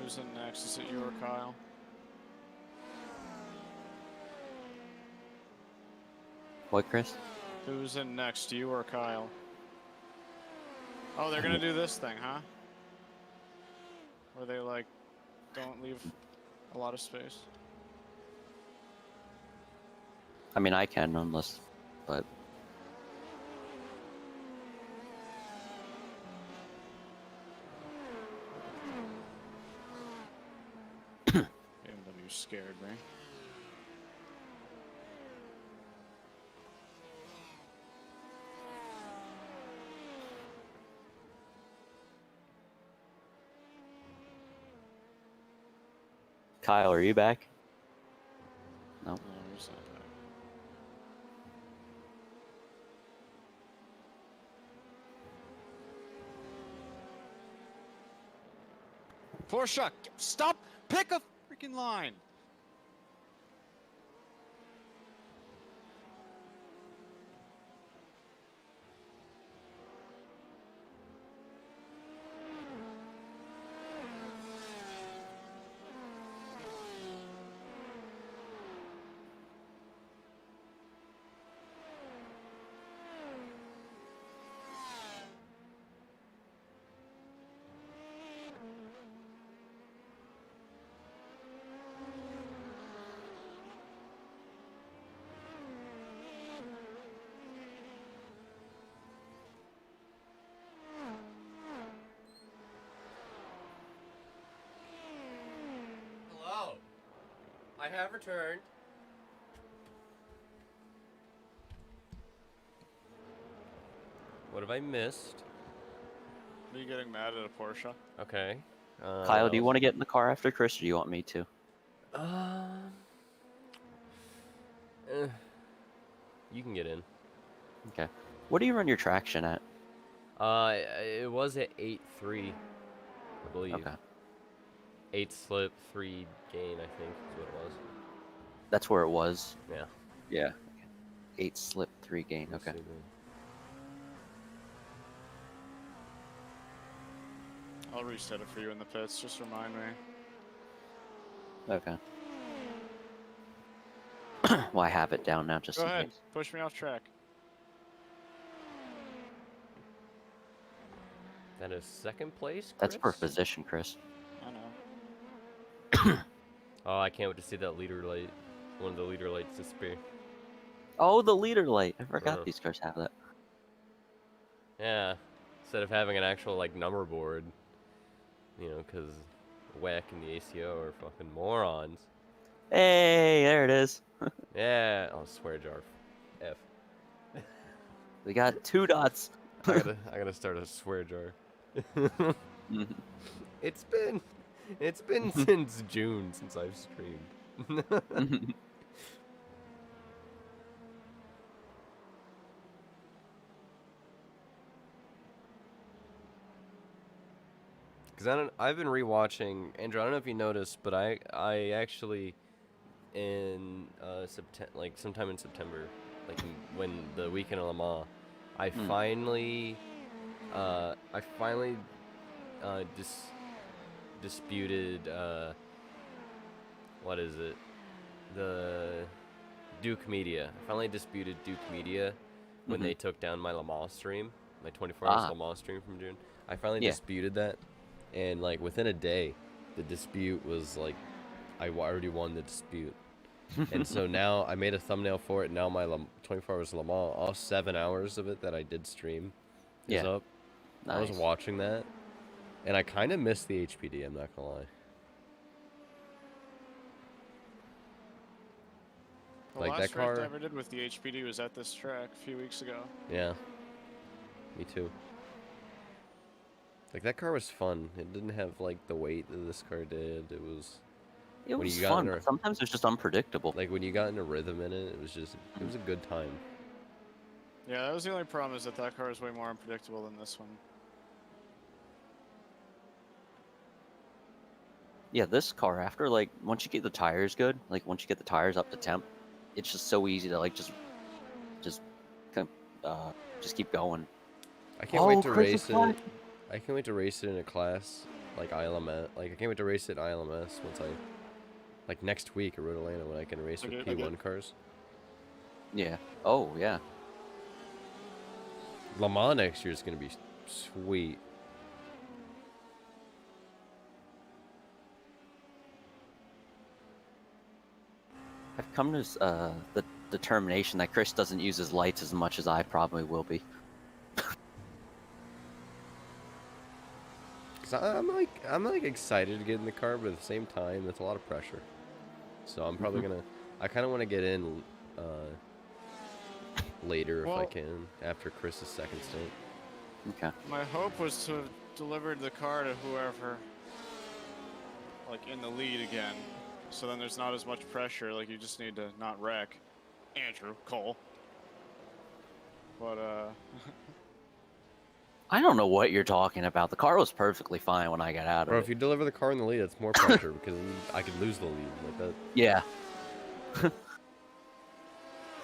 Who's in next? Is it you or Kyle? What, Chris? Who's in next, you or Kyle? Oh, they're gonna do this thing, huh? Where they, like, don't leave a lot of space. I mean, I can, unless, but BMW scared me. Kyle, are you back? No. Oh, he's not back. Porsche, stop! Pick a freaking line! Hello. I have returned. What have I missed? Are you getting mad at a Porsche? Okay. Kyle, do you want to get in the car after Chris, or do you want me to? You can get in. Okay. What do you run your traction at? It was at 8.3, I believe. Okay. 8 slip, 3 gain, I think is what it was. That's where it was. Yeah. Yeah. 8 slip, 3 gain. Let's Okay. see then. I'll reset it for you in the pits, just remind me. Okay. Well, I have it down now, just Go in ahead, case. push me off track. That is second place, That's for Chris? position, Chris. I know. Oh, I can't wait to see that leader light. One of the leader lights disappear. Oh, the leader light. I forgot Uh-huh. these cars have that. Yeah. Instead of having an actual, like, number board. You know, because WEC and the ACO are fucking morons. Hey, there it is. Yeah. Oh, swear jar. F. We got 2 dots. I gotta start a swear jar. Mhm. It's been since June since I've streamed. Because I've been rewatching, Andrew, I don't know if you noticed, but I actually, in September, like sometime in September, like when the weekend of Le Mans, I finally disputed, what is it? The Duke Media. I finally disputed Duke Media when they took down my Le Mans stream. my 24 hours Ah. Le Mans stream from June. I finally Yeah. disputed that, and like within a day, the dispute was like, I already won the dispute. And so now I made a thumbnail for it. Now my 24 hours Le Mans, all 7 hours of it that I did stream, is Yeah. up. I was Nice. watching that, and I kind of missed the HPD. I'm not gonna lie. The Like, last that race car- I ever did with the HPD was at this track a few weeks ago. Yeah, me too. Like, that car was fun. It didn't have like the weight that this car did. It was It when was you got fun, in a- but sometimes it was just unpredictable. like when you got in a rhythm in it. It was a good time. Yeah, that was the only problem, is that that car is way more unpredictable than this one. Yeah, this car, after, like, once you get the tires good, like, once you get the tires up to temp, it's just so easy to, like, just keep going. I can't wait to Chris race is it. flying. I can't wait to race it in a class like ILMS. Like, I can't wait to race it in ILMS once I, like, next week at Road Atlanta when I can race with Okay, P1 cars. Yeah. Oh, yeah. Le Mans next year is gonna be sweet. I've come to the determination that Chris doesn't use his lights as much as I probably will be. Cause I'm like excited to get in the car, but at the same time, that's a lot of pressure. So I'm probably gonna. I kind of want to get in later if I Well- can, after Chris's second stint. Okay. My hope was to have delivered the car to whoever, like, in the lead again. So then there's not as much pressure, like, you just need to not wreck. Andrew, Cole. But, I don't know what you're talking about. The car was perfectly fine when I got out Bro, of if it. you deliver the car in the lead, that's more pressure because then I could lose the lead like that. Yeah. well,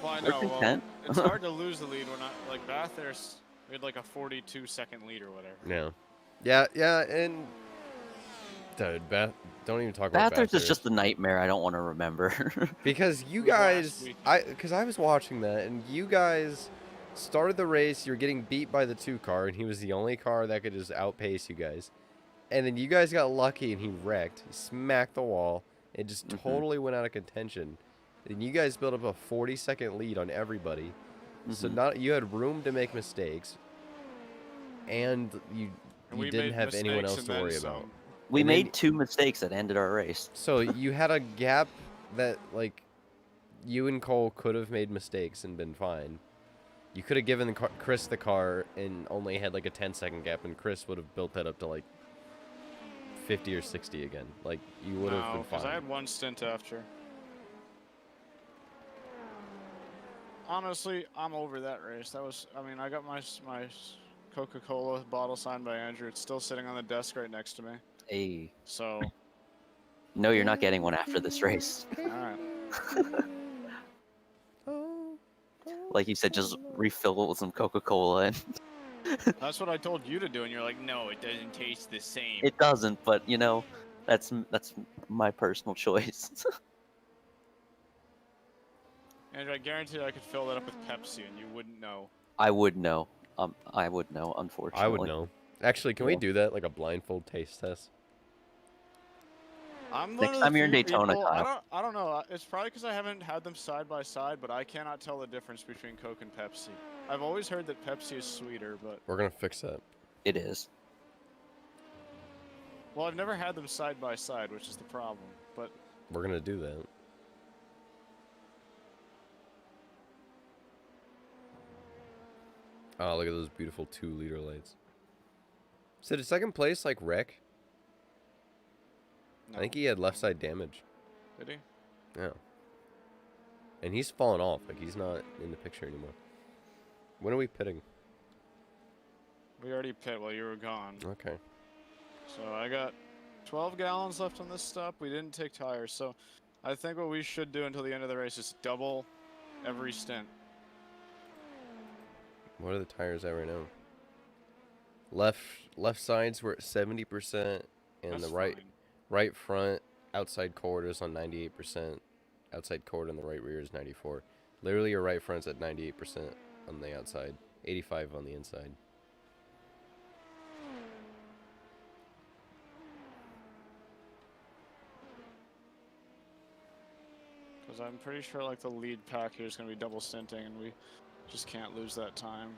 I We're know, well, content. it's hard to lose the lead when I, like, Bathurst, we had like a 42-second lead or whatever. Yeah, and dude, don't even talk about Bathurst is just a nightmare I don't want to remember. because you It was last guys, week. because I was watching that, and you guys started the race. You were getting beat by the 2 car, and he was the only car that could just outpace you guys. And then you guys got lucky, and he wrecked. He smacked the wall. It just totally went out of contention. And you guys built up a 40-second lead on everybody. So you had room to make mistakes, and you We didn't made have anyone mistakes else and to then worry some. about. We And then- made 2 mistakes that ended our race. So you had a gap that, like, you and Cole could have made mistakes and been fine. You could have given Chris the car and only had like a 10-second gap, and Chris would have built that up to like 50 or 60 again. Like, you would have No, been because fine. I had one stint after. Honestly, I'm over that race. That was, I mean, I got my Coca-Cola bottle signed by Andrew. It's still sitting on the desk right next to me. Hey. So, No, you're not getting one after this race. alright. Like you said, just refill it with some Coca-Cola, and That's what I told you to do, and you're like, no, it doesn't taste the same. it doesn't. But you know, that's my personal choice. Andrew, I guarantee I could fill that up with Pepsi, and you wouldn't know. I would know. I would know. Unfortunately, I would know. Actually, can we Yeah. do that, like a blindfold taste test? I'm Next one of the time you're in few Daytona, people- Kyle. I don't know. It's probably because I haven't had them side by side, but I cannot tell the difference between Coke and Pepsi. I've always heard that Pepsi is sweeter, but We're gonna fix that. It is. well, I've never had them side by side, which is the problem. But We're gonna do that. Oh, look at those beautiful 2-liter lights. So did second place like wreck? no. I think he had left side damage. Did he? Yeah. And he's fallen off. Like, he's not in the picture anymore. When are we pitting? We already pit while you were gone. Okay. So I got 12 gallons left on this stop. We didn't take tires, so I think what we should do until the end of the race is double every stint. What are the tires at right now? Left sides were at 70%, and That's the right fine. right front outside quarters on 98%. Outside quarter on the right rear is 94. Literally, your right front's at 98% on the outside, 85 on the inside. Because I'm pretty sure like the lead pack here is going to be double stinting, and we just can't lose that time.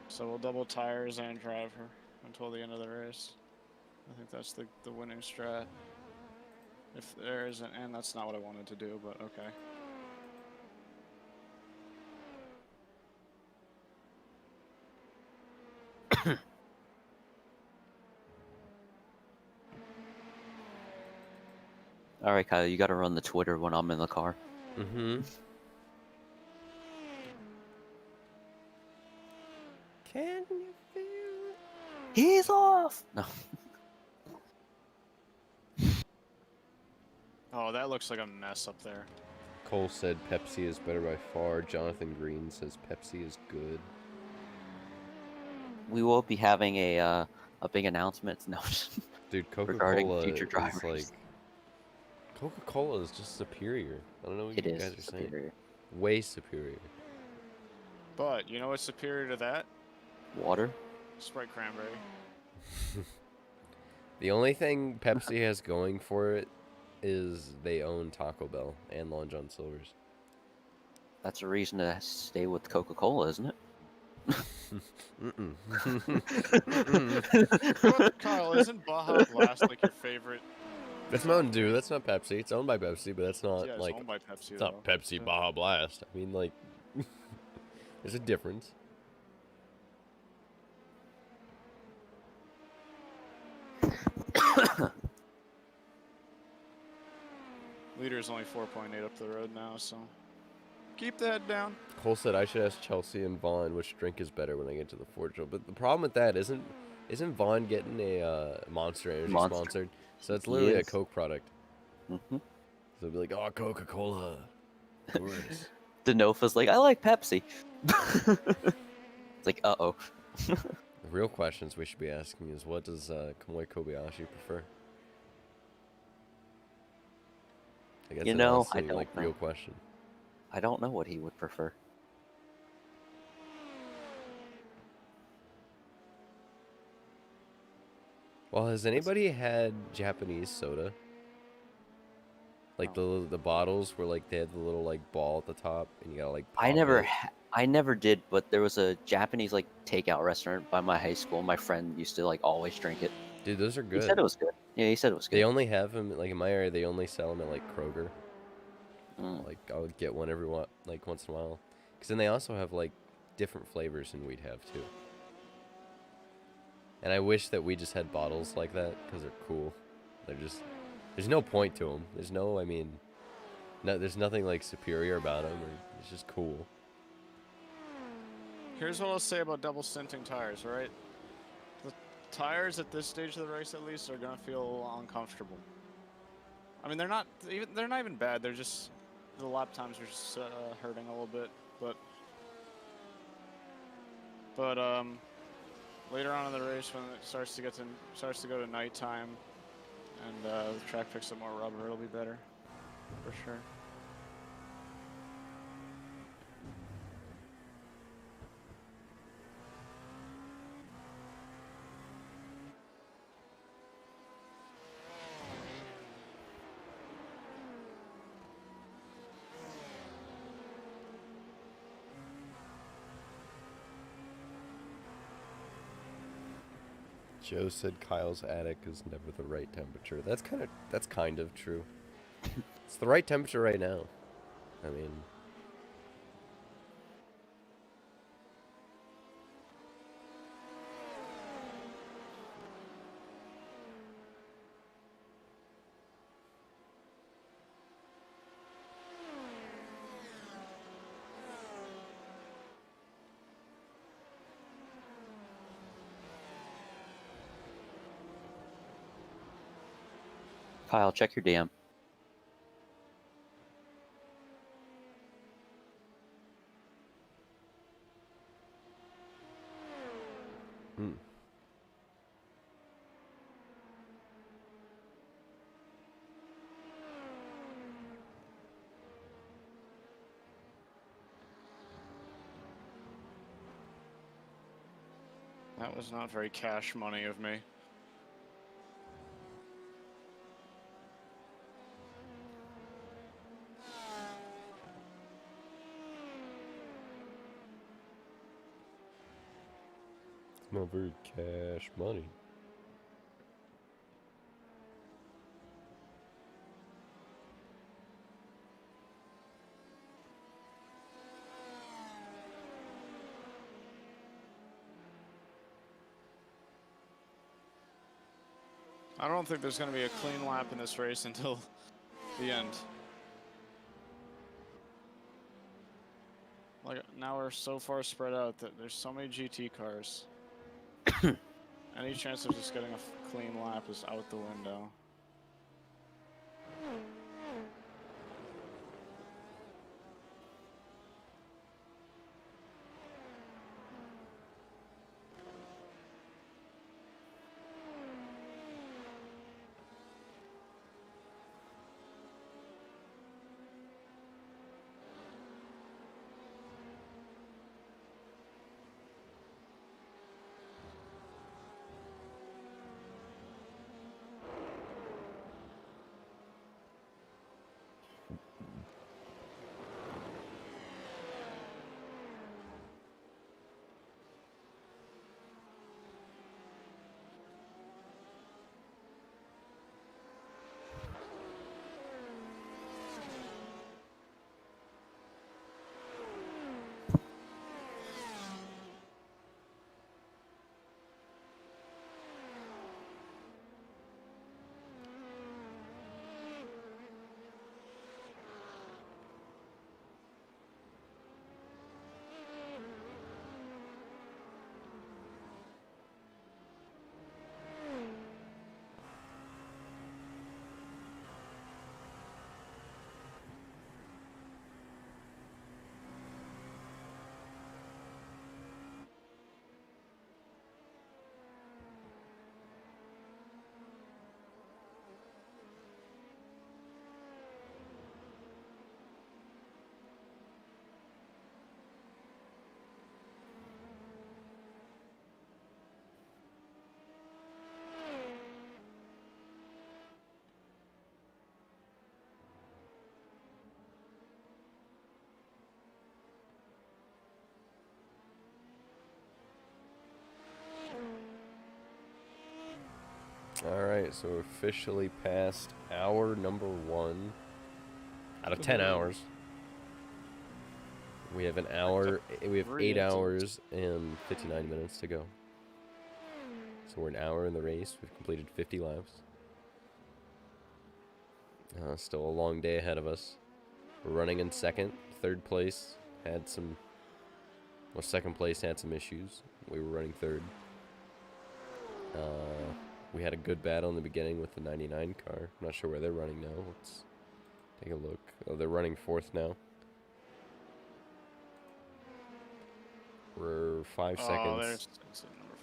So we'll double tires and drive her until the end of the race. I think that's the winning strat. If there isn't, and that's not what I wanted to do, but okay. All right, Kyle, you got to run the Twitter when I'm in the car. Mm-hmm. Can you feel it? He's off. No. Oh, that looks like a mess up there. Cole said Pepsi is better by far. Jonathan Green says Pepsi is good. We will be having a big announcement. No. Dude, Regarding Coca-Cola future is drivers. like... Coca-Cola is just superior. I don't know what It you is guys are saying. superior. Way superior. But you know what's superior to that? Water. Sprite cranberry. The only thing Pepsi has going for it is they own Taco Bell and Long John Silver's. That's a reason to stay with Coca-Cola, isn't it? Mm-mm. What, Kyle, isn't Baja Blast like your favorite? That's Mountain Dew. That's not Pepsi. It's owned by Pepsi, but that's not Yeah, it's like owned by Pepsi. it's not though. Pepsi Yeah. Baja Blast. I mean, like, there's a difference. Leader is only 4.8 up the road now, so keep the head down. Cole said I should ask Chelsea and Vaughn which drink is better when I get to the Ford show. But the problem with that isn't Vaughn getting a Monster Energy sponsored? So it's literally a Yes. Coke product. Mm-hmm. So it'd be like, oh, Coca-Cola. Worse. Denofa's like, I like Pepsi. It's like, uh-oh. The real questions we should be asking is, what does Kamui Kobayashi prefer? I guess You that's know, the I don't like real know. question. I don't know what he would prefer. Well, has anybody had Japanese soda? Like the bottles where like they had the little like ball at the top and you gotta like pop it. I never did, but there was a Japanese like takeout restaurant by my high school. My friend used to like always drink it. Dude, those are He good. said it was good. Yeah, he said it was good. They only have them like in my area. They only sell them at like Kroger. Mm. Like I'll get one every like once in a while. Cause then they also have like different flavors than we'd have too. And I wish that we just had bottles like that because they're cool. They're just there's no point to them. There's no there's nothing like superior about them. It's just cool. Here's what I'll say about double stinting tires, right? The tires at this stage of the race, at least, are gonna feel uncomfortable. I mean, they're not even bad. They're just the lap times are just hurting a little bit, but later on in the race, when it starts to go to nighttime, and the track picks up more rubber, it'll be better, for sure. Joe said Kyle's attic is never the right temperature. That's kind of true. It's the right temperature right now. I mean, Kyle, check your DM. That was not very cash money of me. Smell very cash money. I don't think there's going to be a clean lap in this race until the end. Like, now we're so far spread out that there's so many GT cars. Any chance of just getting a clean lap is out the window. Alright, so we're officially past hour number 1 out of 10 hours. We have an hour, we have 8 hours and 59 minutes to go. So we're an hour in the race. We've completed 50 laps. Still a long day ahead of us. We're running in second. Third place had some, well, second place had some issues. We were running third. We had a good battle in the beginning with the 99 car. I'm not sure where they're running now. Let's take a look. Oh, they're running fourth now. We're 5 seconds. There's number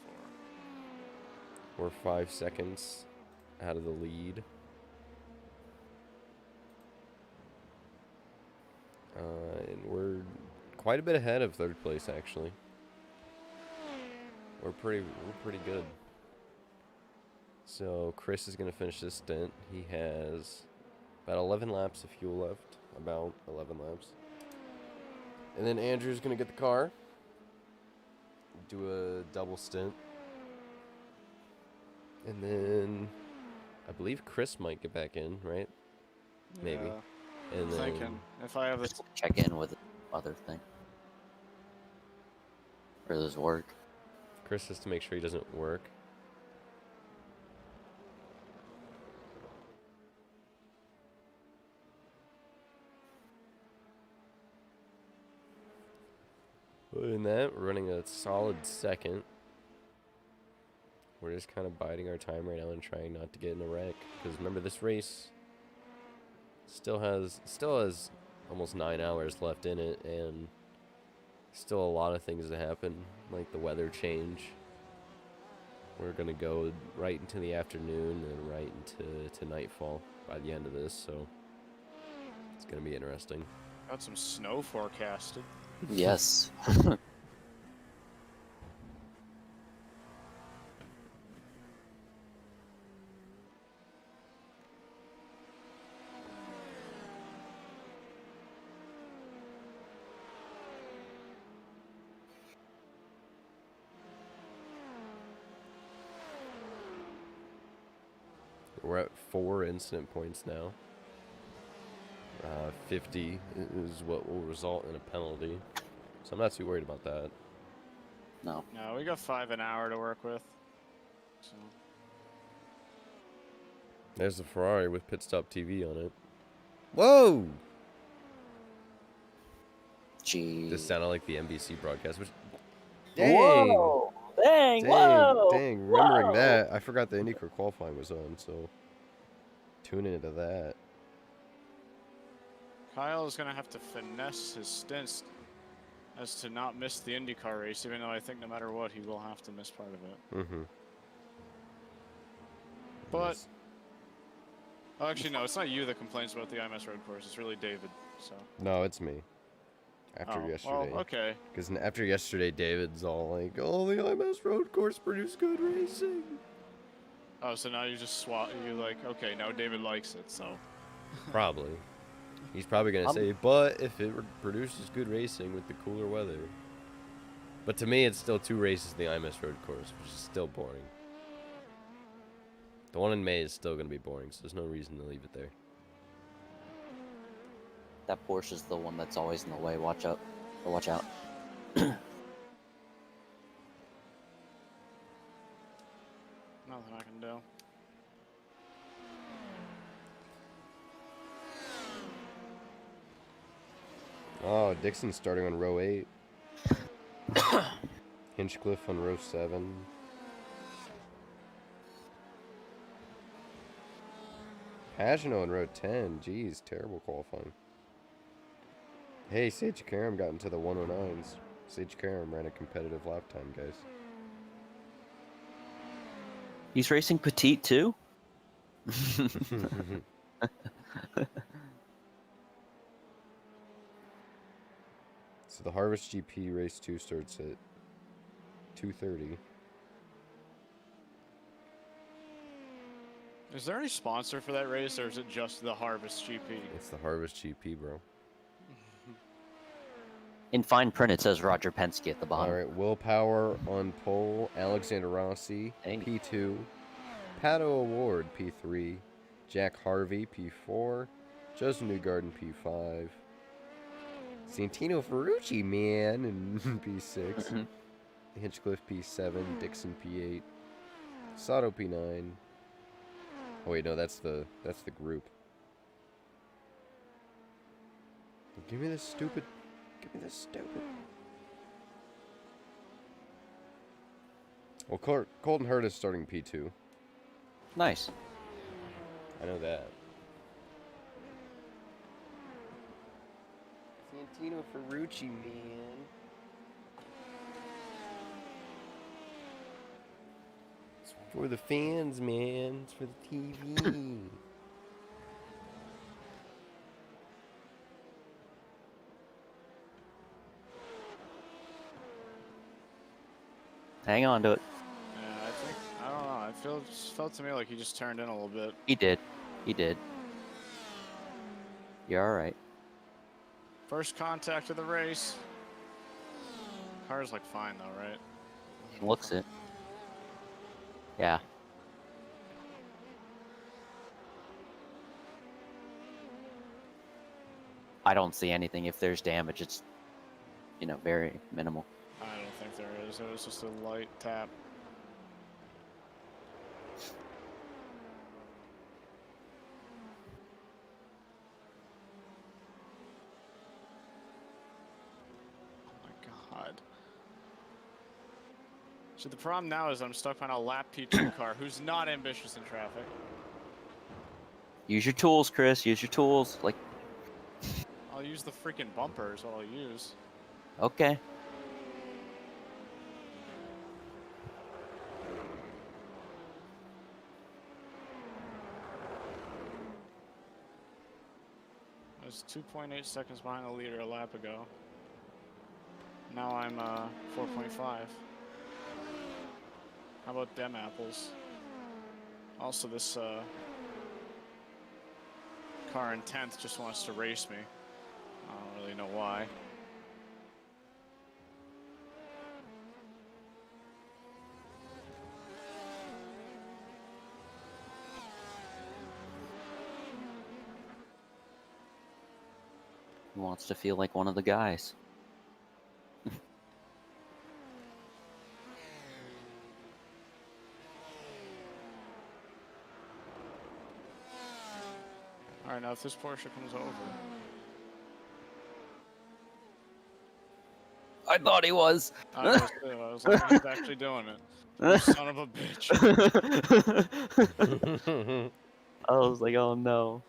4. We're 5 seconds out of the lead. And we're quite a bit ahead of third place, actually. We're pretty good. So Chris is going to finish this stint. He has about 11 laps of fuel left. About 11 laps. And then Andrew's going to get the car. Do a double stint. And then I believe Chris might get back in, right? Maybe. Yeah, And I'm then thinking if I have this. Just check in with the other thing. Or does it work? Chris has to make sure he doesn't work. Other than that, we're running a solid second. We're just kind of biding our time right now and trying not to get in a wreck. Because remember, this race still has almost 9 hours left in it, and still a lot of things to happen, like the weather change. We're gonna go right into the afternoon and right into nightfall by the end of this, so it's gonna be interesting. Got some snow forecasted. Yes. We're at 4 incident points now. 50 is what will result in a penalty. So I'm not too worried about that. No. No, we got 5 an hour to work with. So. There's the Ferrari with Pit Stop TV on it. Whoa! Jeez. This sounded like the NBC broadcast, which... Dang! Whoa! Dang! Dang, Whoa! dang. Remembering Whoa! that, I forgot the IndyCar qualifying was on, so... Tune into that. Kyle is going to have to finesse his stints as to not miss the IndyCar race, even though I think no matter what, he will have to miss part of it. Mm-hmm. But... Oh, actually, no, it's not you that complains about the IMS road course. It's really David, so... No, it's me. After oh, yesterday. well, okay. Because after yesterday, David's all like, oh, the IMS road course produced good racing. Oh, so now you just swap... You're like, okay, now David likes it, so... Probably. He's probably going to say, but if it produces good racing with the cooler weather. But to me, it's still 2 races in the IMS road course, which is still boring. The one in May is still going to be boring, so there's no reason to leave it there. That Porsche is the one that's always in the way. Watch out. Or watch out. Nothing I can do. Oh, Dixon's starting on row 8. Hinchcliffe on row 7. Pagano on row 10. Jeez, terrible qualifying. Hey, Sage Karam got into the 109s. Sage Karam ran a competitive lap time, guys. He's racing Petit too? So the Harvest GP race 2 starts at 2:30. Is there any sponsor for that race, or is it just the Harvest GP? It's the Harvest GP, bro. In fine print, it says Roger Penske at the bottom. All right, Willpower on pole. Alexander Rossi, Dang. P2. Pato Award, P3. Jack Harvey, P4. Joseph Newgarden, P5. Santino Ferrucci, man, in P6. Hinchcliffe, P7. Dixon, P8. Sato, P9. Oh wait, no, that's the group. Give me this stupid. Give me this stupid. Well, Colton Hurd is starting P2. Nice. I know that. Santino Ferrucci, man. It's for the fans, man. It's for the TV. Hang on to it. Yeah, I don't know. It felt to me like he just turned in a little bit. He did. He did. You're alright. First contact of the race. Car's like fine though, right? Looks it. Yeah. I don't see anything. If there's damage, it's, very minimal. I don't think there is. It was just a light tap. Oh my god. So the problem now is I'm stuck on a lap P2 car who's not ambitious in traffic. Use your tools, Chris. Use your tools. I'll use the freaking bumper is what I'll use. Okay. I was 2.8 seconds behind the leader a lap ago. Now I'm 4.5. How about them apples? Also, this car in 10th just wants to race me. I don't really know why. wants to feel like one of the guys. Alright, now if this Porsche comes over. I thought he was. I was too. I was like, he's actually doing it. You son of a bitch. I was like, oh no.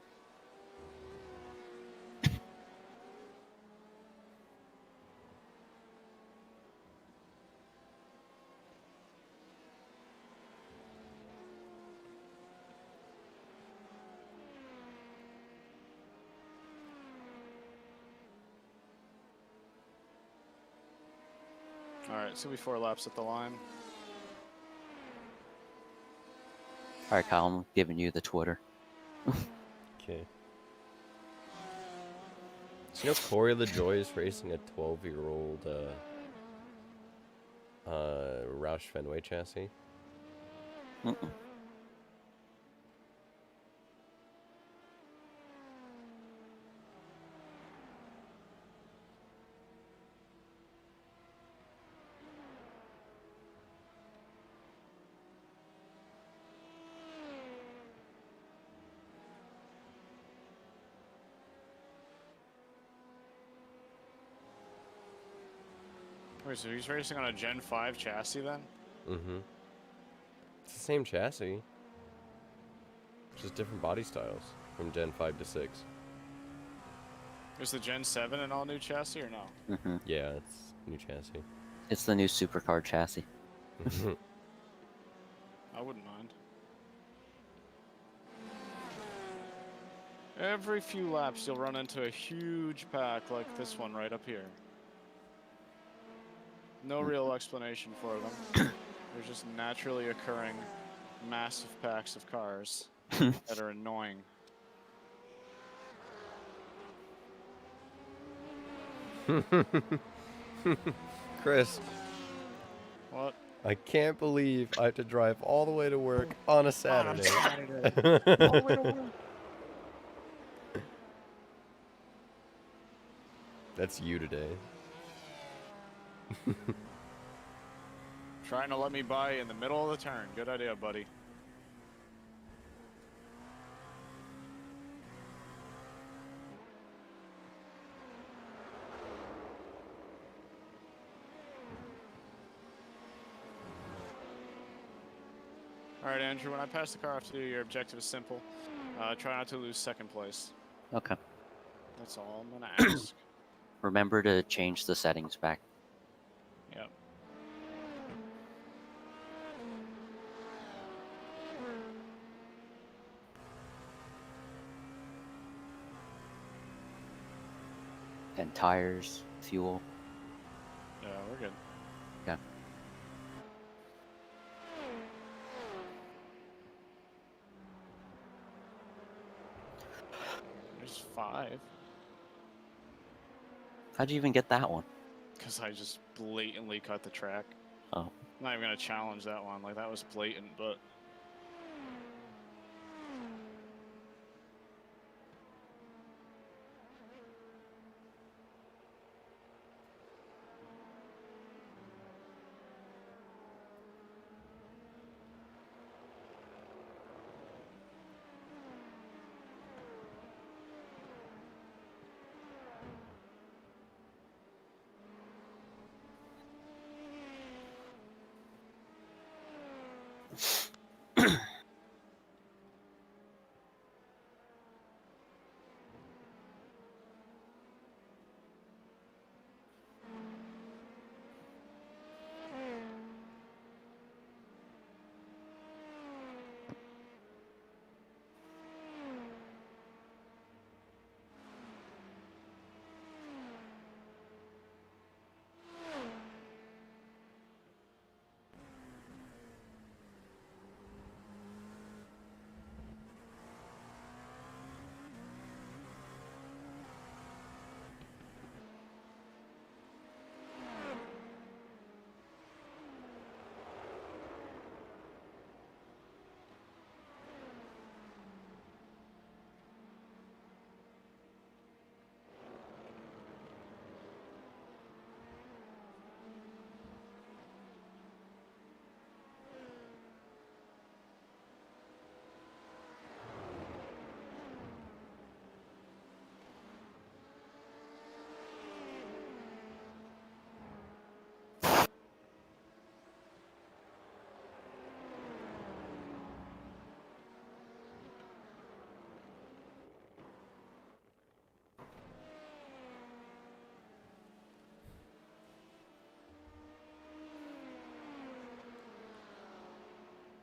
Alright, so we 4 laps at the line. Alright, Kyle, I'm giving you the Twitter. Okay. So you know Corey LaJoy is racing a 12-year-old Roush Fenway chassis? Mm-mm. Wait, so he's racing on a Gen 5 chassis then? Mm-hmm. It's the same chassis. Just different body styles from Gen 5 to 6. Is the Gen 7 an all-new chassis or no? Mm-hmm. Yeah, it's new chassis. It's the new supercar chassis. I wouldn't mind. Every few laps you'll run into a huge pack like this one right up here. No real explanation for them. They're just naturally occurring massive packs of cars that are annoying. Chris, What? I can't believe I have to drive all the way to work on a Saturday. All the way to work. That's you today. Trying to let me by in the middle of the turn. Good idea, buddy. Alright, Andrew, when I pass the car off to you, your objective is simple. Try not to lose second place. Okay. That's all I'm gonna ask. Remember to change the settings back. Yep. And tires, fuel. Yeah, we're good. Okay. There's 5. How'd you even get that one? Because I just blatantly cut the track. Oh. I'm not even gonna challenge that one. Like, that was blatant, but...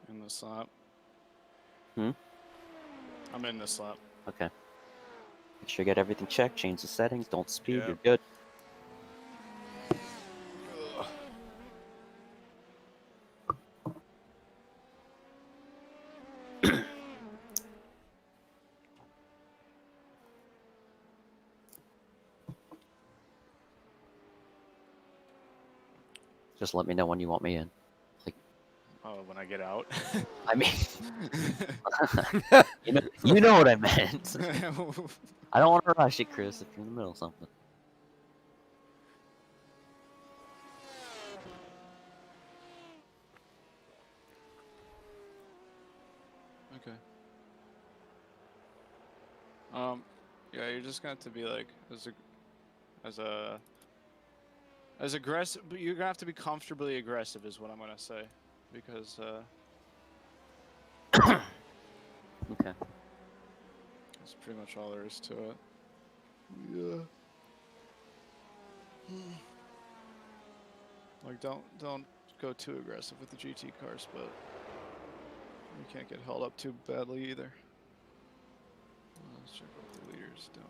In this lap. Hmm? I'm in this lap. Okay. Make sure you get everything checked. Change the settings. Don't speed. Yeah. You're good. Just let me know when you want me in. Oh, when I get out. I mean, you know what I meant. I don't want to rush it, Chris, if you're in the middle of something. Okay. Yeah, you're just gonna have to be like as aggressive, but you're gonna have to be comfortably aggressive, is what I'm gonna say, because Okay. that's pretty much all there is to it. Yeah. Like, don't go too aggressive with the GT cars, but you can't get held up too badly either. Let's check what the leader's doing.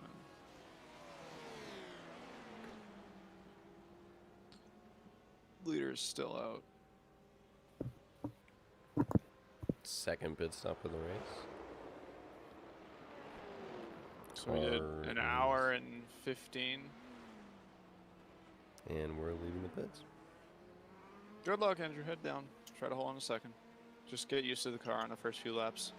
Leader's still out. Second pit stop of the race. So we did an hour and 15. And we're leaving the pits. Good luck, Andrew. Head down. Try to hold on a second. Just get used to the car on the first few laps.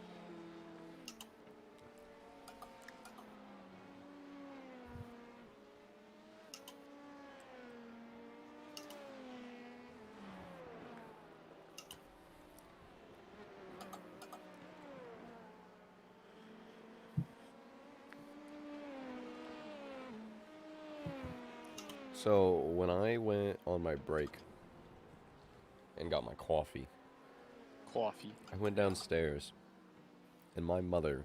So when I went on my break and got my coffee, I went downstairs and my mother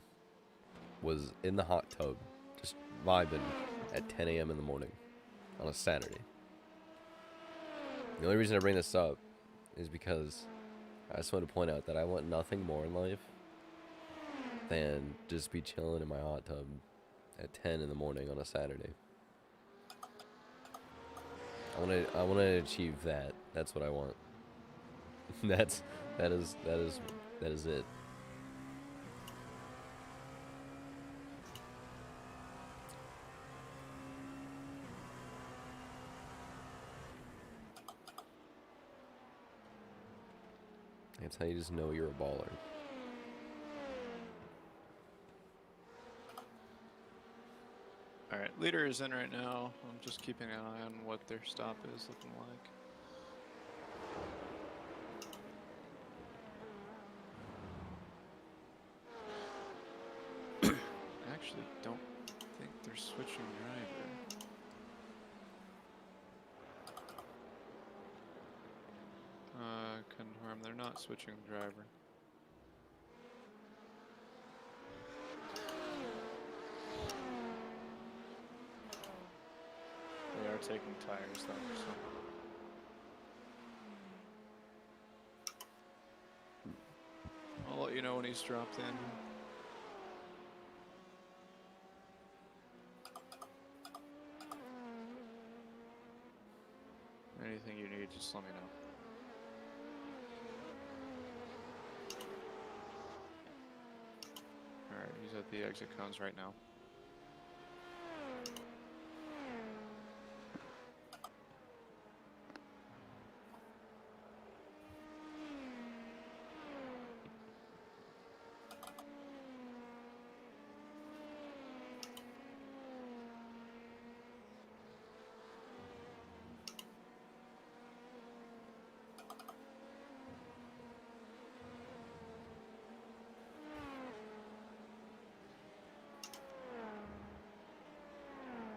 was in the hot tub just vibing at 10 a.m. in the morning on a Saturday. The only reason I bring this up is because I just want to point out that I want nothing more in life than just be chilling in my hot tub at 10 in the morning on a Saturday. I want to achieve that. That's what I want. that is it. That's how you just know you're a baller. Alright, leader is in right now. I'm just keeping an eye on what their stop is looking like. I actually don't think they're switching driver. Confirm they're not switching driver. They are taking tires though, so. I'll let you know when he's dropped in. Anything you need, just let me know. Alright, he's at the exit cones right now.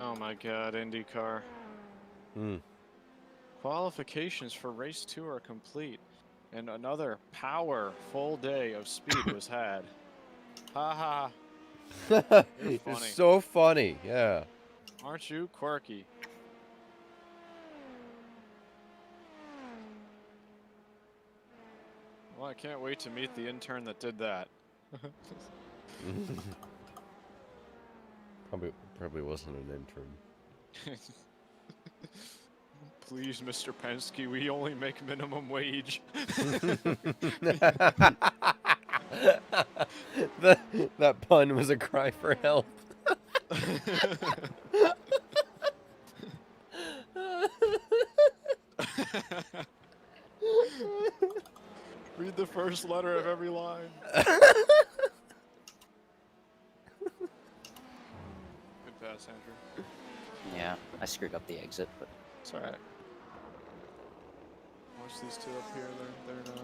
Oh my god, IndyCar. Qualifications for race 2 are complete, and another powerful day of speed was had. Ha ha. You're funny. It's so funny, yeah. Aren't you quirky? Well, I can't wait to meet the intern that did that. Probably wasn't an intern. Please, Mr. Penske, we only make minimum wage. That pun was a cry for help. Read the first letter of every line. Good pass, Andrew. Yeah, I screwed up the exit, but It's alright. Watch these two up here. They're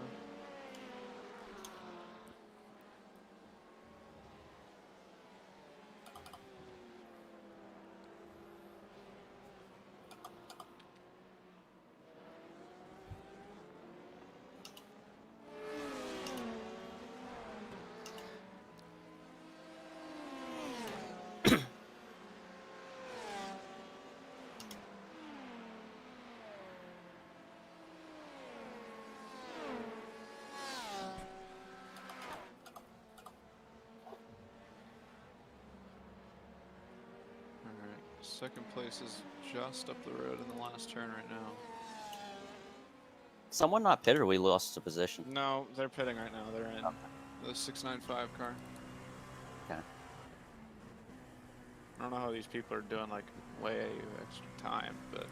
Alright, second place is just up the road in the last turn right now. someone not pitted or we lost the position. No, they're pitting right now. They're in the 695 car. Okay. I don't know how these people are doing like way extra time, but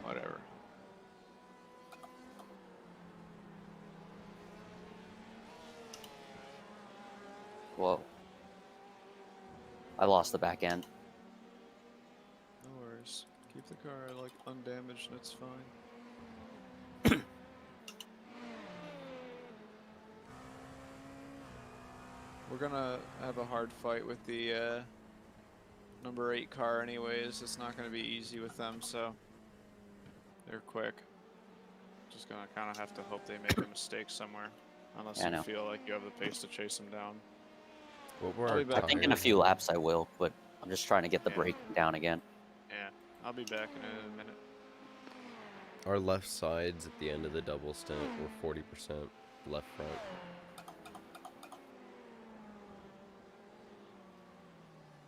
whatever. Whoa. I lost the back end. No worries. Keep the car like undamaged and it's fine. We're gonna have a hard fight with the number 8 car anyways. It's not gonna be easy with them, so they're quick. Just gonna kind of have to hope they make a mistake somewhere, unless Yeah, I you know. feel like you have the pace to chase them down. What were I'll our be back I think in a tires? few laps I will, but I'm just trying to get the Yeah. braking down again. Yeah, I'll be back in a minute. Our left sides at the end of the double stint were 40% left front.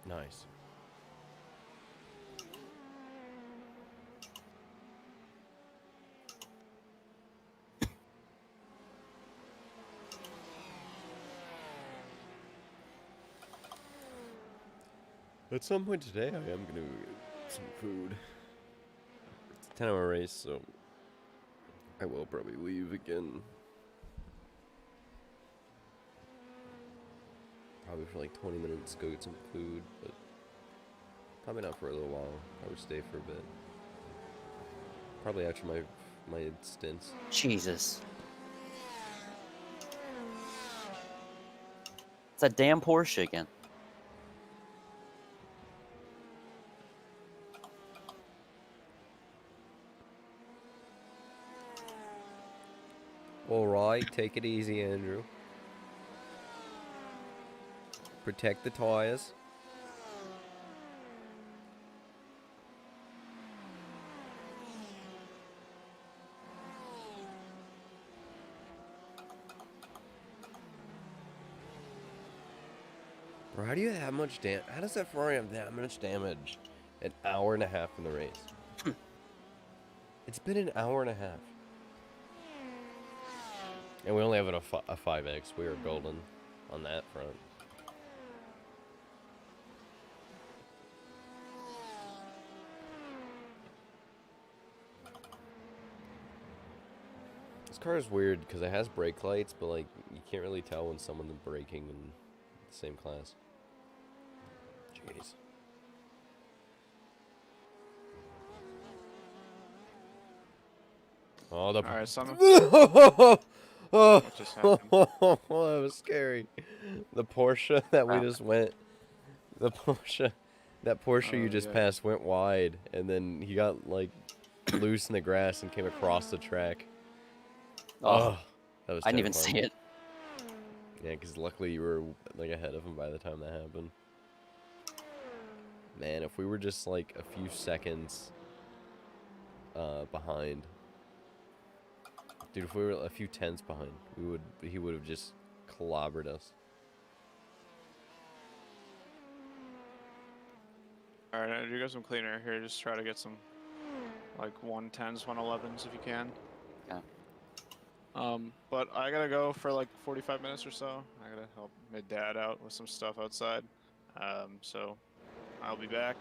Nice. At some point today, I am going to get some food. It's a 10-hour race, so I will probably leave again. Probably for like 20 minutes, go get some food, but probably not for a little while. Probably stay for a bit. Probably after my stints. Jesus. It's that damn Porsche again. Alright, take it easy, Andrew. Protect the tires. Bro, how do you have that much damage? How does that Ferrari have that much damage? An hour and a half in the race. It's been an hour and a half. And we only have a 5X. We are golden on that front. This car is weird because it has brake lights, but like you can't really tell when someone's braking in the same class. Jeez. Oh, the. Alright, son. Oh, What just happened? that was scary. The Porsche that we Wow. just went. The Porsche. That Porsche you Oh, just yeah. passed went wide, and then he got like loose in the grass and came across the track. Oh, That was I didn't even see terrifying. it. Yeah, because luckily you were like ahead of him by the time that happened. Man, if we were just like a few seconds behind, Dude, if we were a few tenths behind, he would have just clobbered us. Alright, you got some clean air here. Just try to get some, like, 110s, 111s if you can. Yeah. But I gotta go for like 45 minutes or so. I gotta help my dad out with some stuff outside. So I'll be back.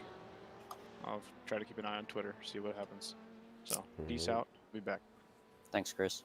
I'll try to keep an eye on Twitter, see what happens. So peace out. Be back. Thanks, Chris.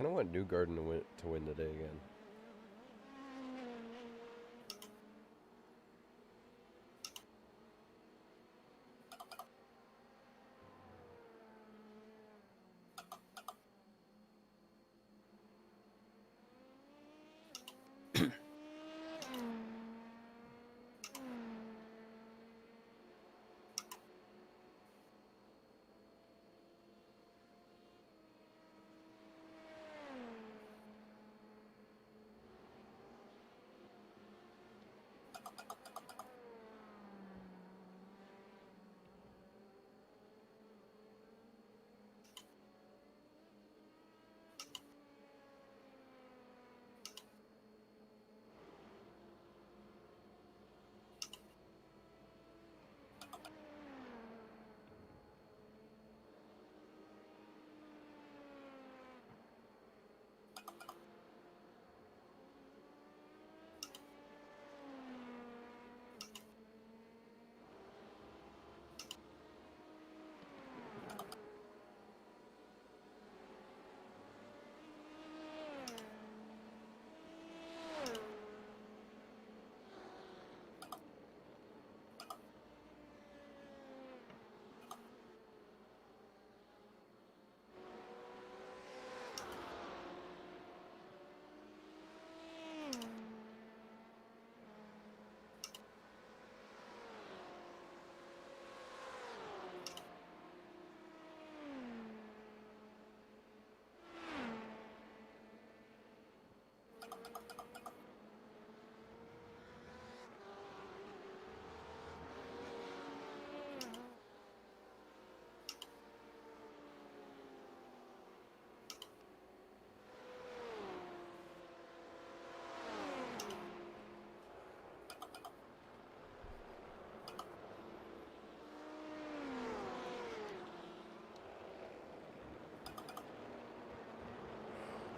kind of want Newgarden to win today again.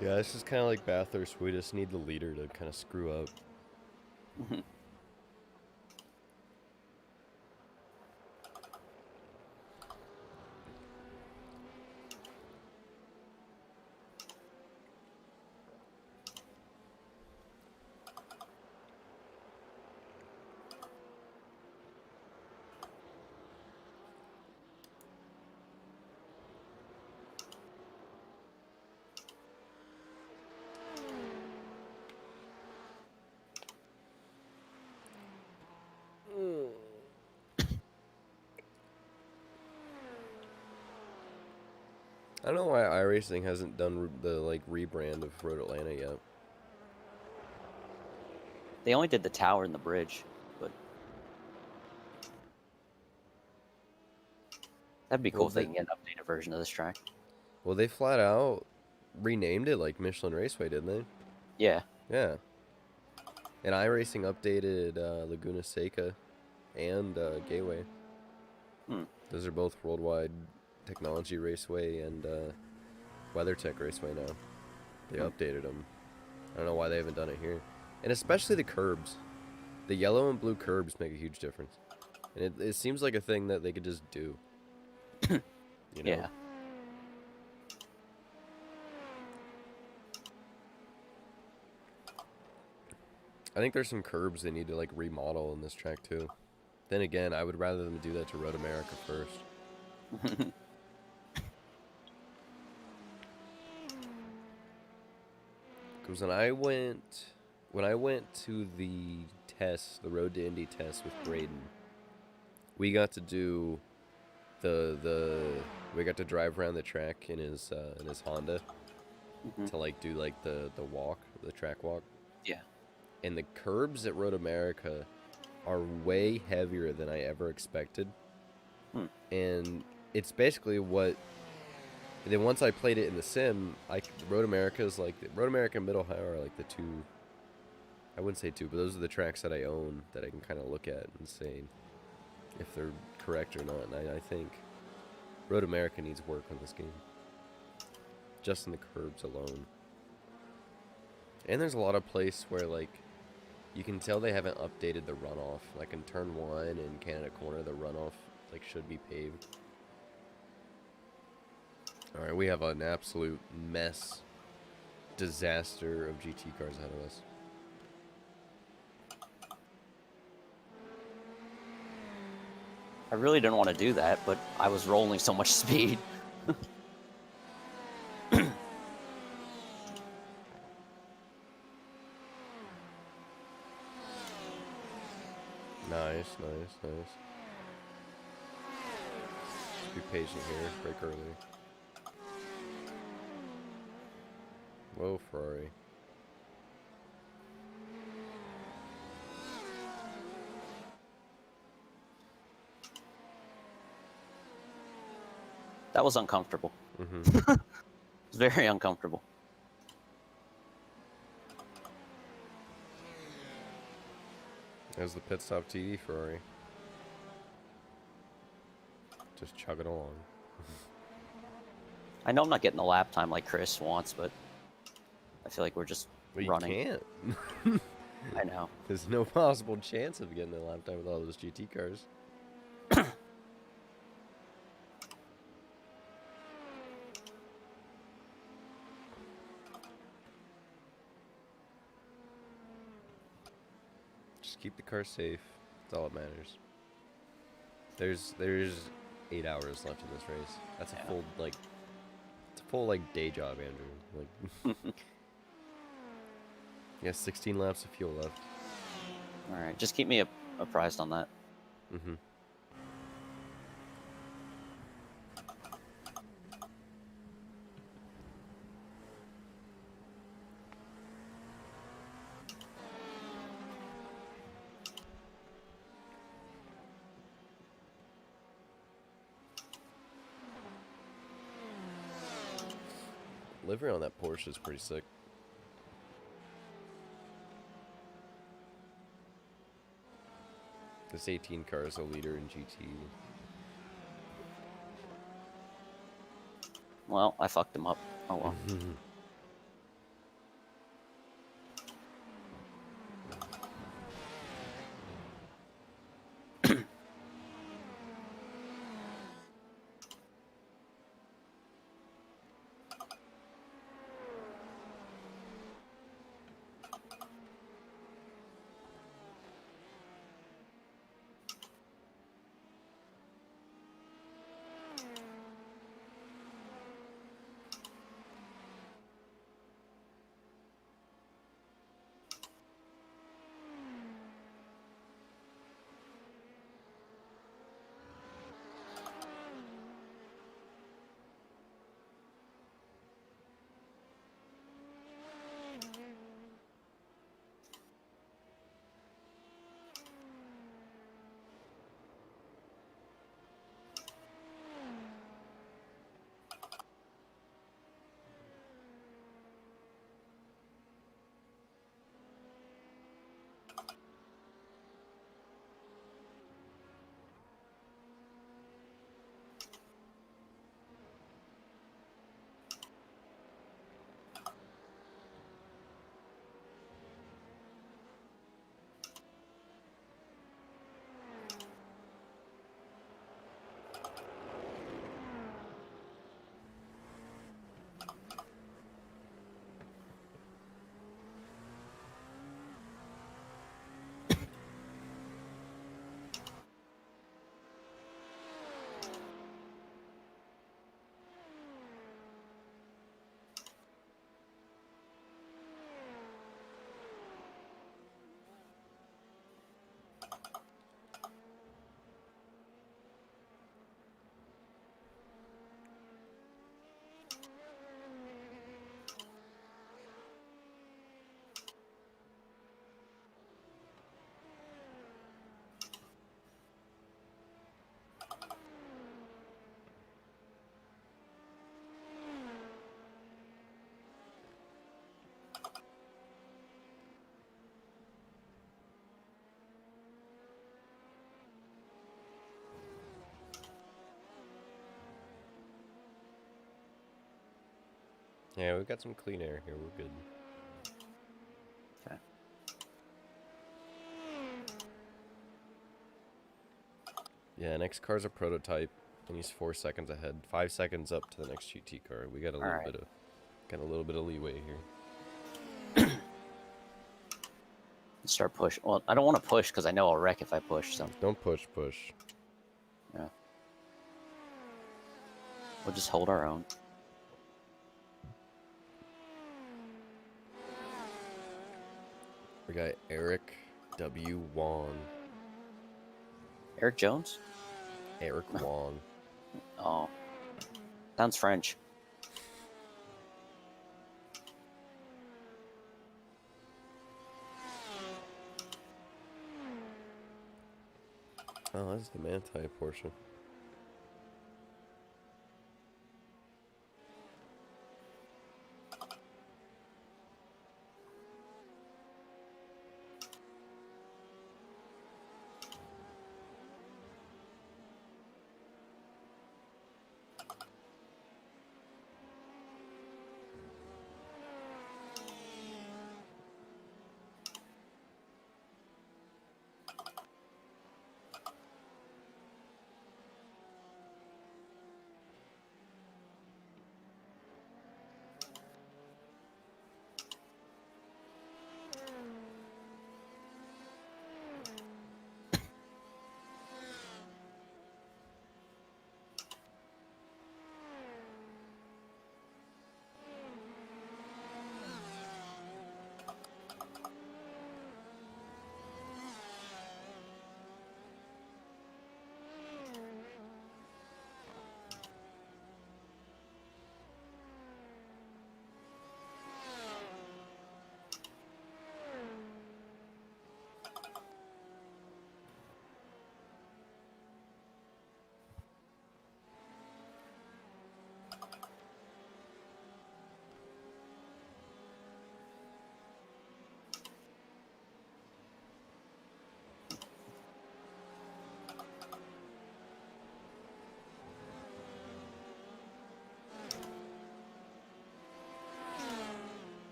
Yeah, this is kind of like Bathurst. We just need the leader to kind of screw up. I don't know why iRacing hasn't done the rebrand of Road Atlanta yet. They only did the tower and the bridge, but that'd be cool Well, if they can get an updated version of this track. Well, they flat out renamed it like Michelin Raceway, didn't they? Yeah. Yeah. And iRacing updated Laguna Seca and Gateway. Those are both Worldwide Technology Raceway and WeatherTech Raceway now. They updated them. I don't know why they haven't done it here. And especially the curbs. The yellow and blue curbs make a huge difference. And it seems like a thing that they could just do. You know? Yeah. I think there's some curbs they need to remodel in this track too. Then again, I would rather them do that to Road America first. Because when I went to the test, the Road to Indy test with Braden, we got to do we got to drive around the track in his Honda to do the walk, the track walk. Yeah. And the curbs at Road America are way heavier than I ever expected. And it's basically what. And then once I played it in the sim, Road America's Road America and Middle Ohio are the two. I wouldn't say two, but those are the tracks that I own that I can kind of look at and say if they're correct or not. And I think Road America needs work on this game, just in the curbs alone. And there's a lot of place where you can tell they haven't updated the runoff. Like in turn 1 in Canada Corner, the runoff should be paved. All right, we have an absolute mess disaster of GT cars ahead of us. I really didn't want to do that, but I was rolling so much speed. Nice, nice, nice. Just be patient here. Break early. Whoa, Ferrari. That was uncomfortable. Mm-hmm. It was very uncomfortable. There's the pit stop TD Ferrari. Just chugging along. I know I'm not getting the lap time like Chris wants, but I feel like we're just Well, you running. can't. I know. There's no possible chance of getting a lap time with all those GT cars. Just keep the car safe. That's all that matters. There's 8 hours left in this race. That's a full day job, Andrew. Like, yeah, 16 laps of fuel left. All right, just keep me apprised on that. Mm-hmm. Livery on that Porsche is pretty sick. This 18 car is a leader in GT. Well, I fucked him up. Oh well. Yeah, we've got some clean air here. We're good. Okay. Yeah, next car's a prototype, and he's 4 seconds ahead. 5 seconds up to the next GT car. We got a little bit of leeway here. Start push. Well, I don't want to push because I know I'll wreck if I push. So Don't push. yeah, we'll just hold our own. We got Eric W. Wong. Eric Jones? Eric Wong. Oh, sounds French. Oh, that's the Manti portion.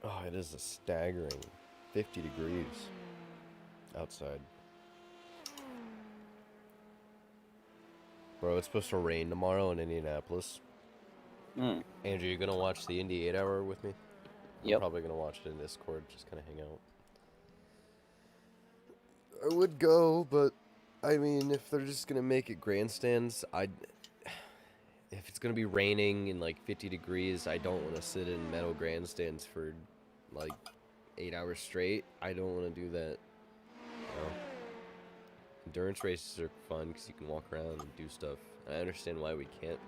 Oh, it is a staggering 50 degrees outside. Bro, it's supposed to rain tomorrow in Indianapolis. Mm. Andrew, you gonna watch the Indy 8-hour with me? I'm Yep. probably gonna watch it in Discord, just kind of hang out. I would go, but I mean, if they're just gonna make it grandstands, if it's gonna be raining in like 50 degrees, I don't want to sit in metal grandstands for like 8 hours straight. I don't want to do that. You know? Endurance races are fun because you can walk around and do stuff. And I understand why we can't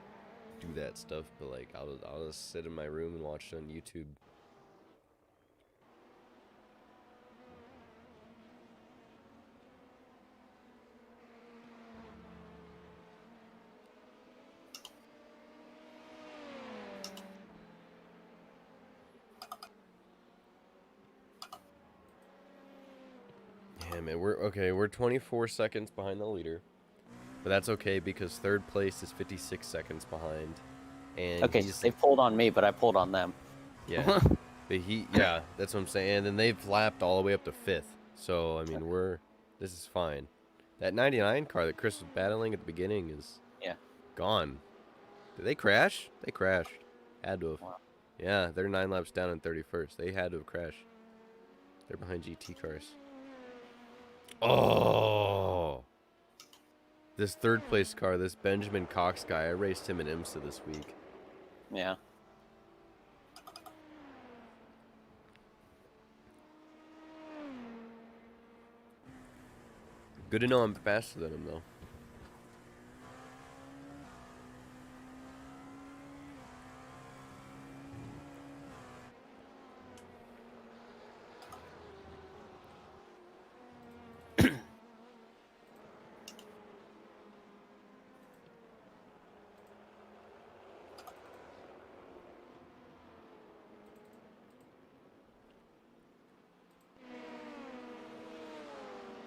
do that stuff, but like I'll just sit in my room and watch it on YouTube. Yeah, man, we're 24 seconds behind the leader. But that's okay because third place is 56 seconds behind. And Okay, so they pulled on me, but I pulled on them. Yeah. But yeah, that's what I'm saying. And then they've lapped all the way up to 5th. So, I mean, this is fine. That 99 car that Chris was battling at the beginning is gone. Did they crash? They crashed. Had to have. Wow. Yeah, they're 9 laps down in 31st. They had to have crashed. They're behind GT cars. Oh! This third place car, this Benjamin Cox guy, I raced him in IMSA this week. Yeah. Good to know I'm faster than him, though.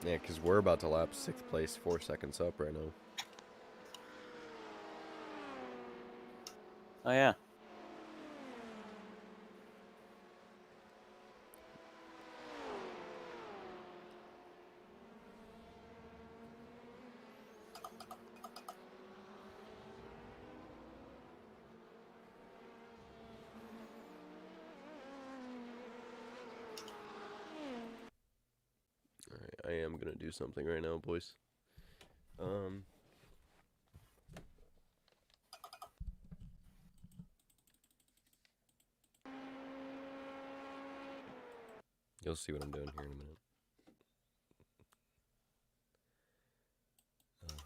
Yeah, because we're about to lap 6th place, 4 seconds up right now. Oh yeah. Alright, I am going to do something right now, boys. You'll see what I'm doing here in a minute.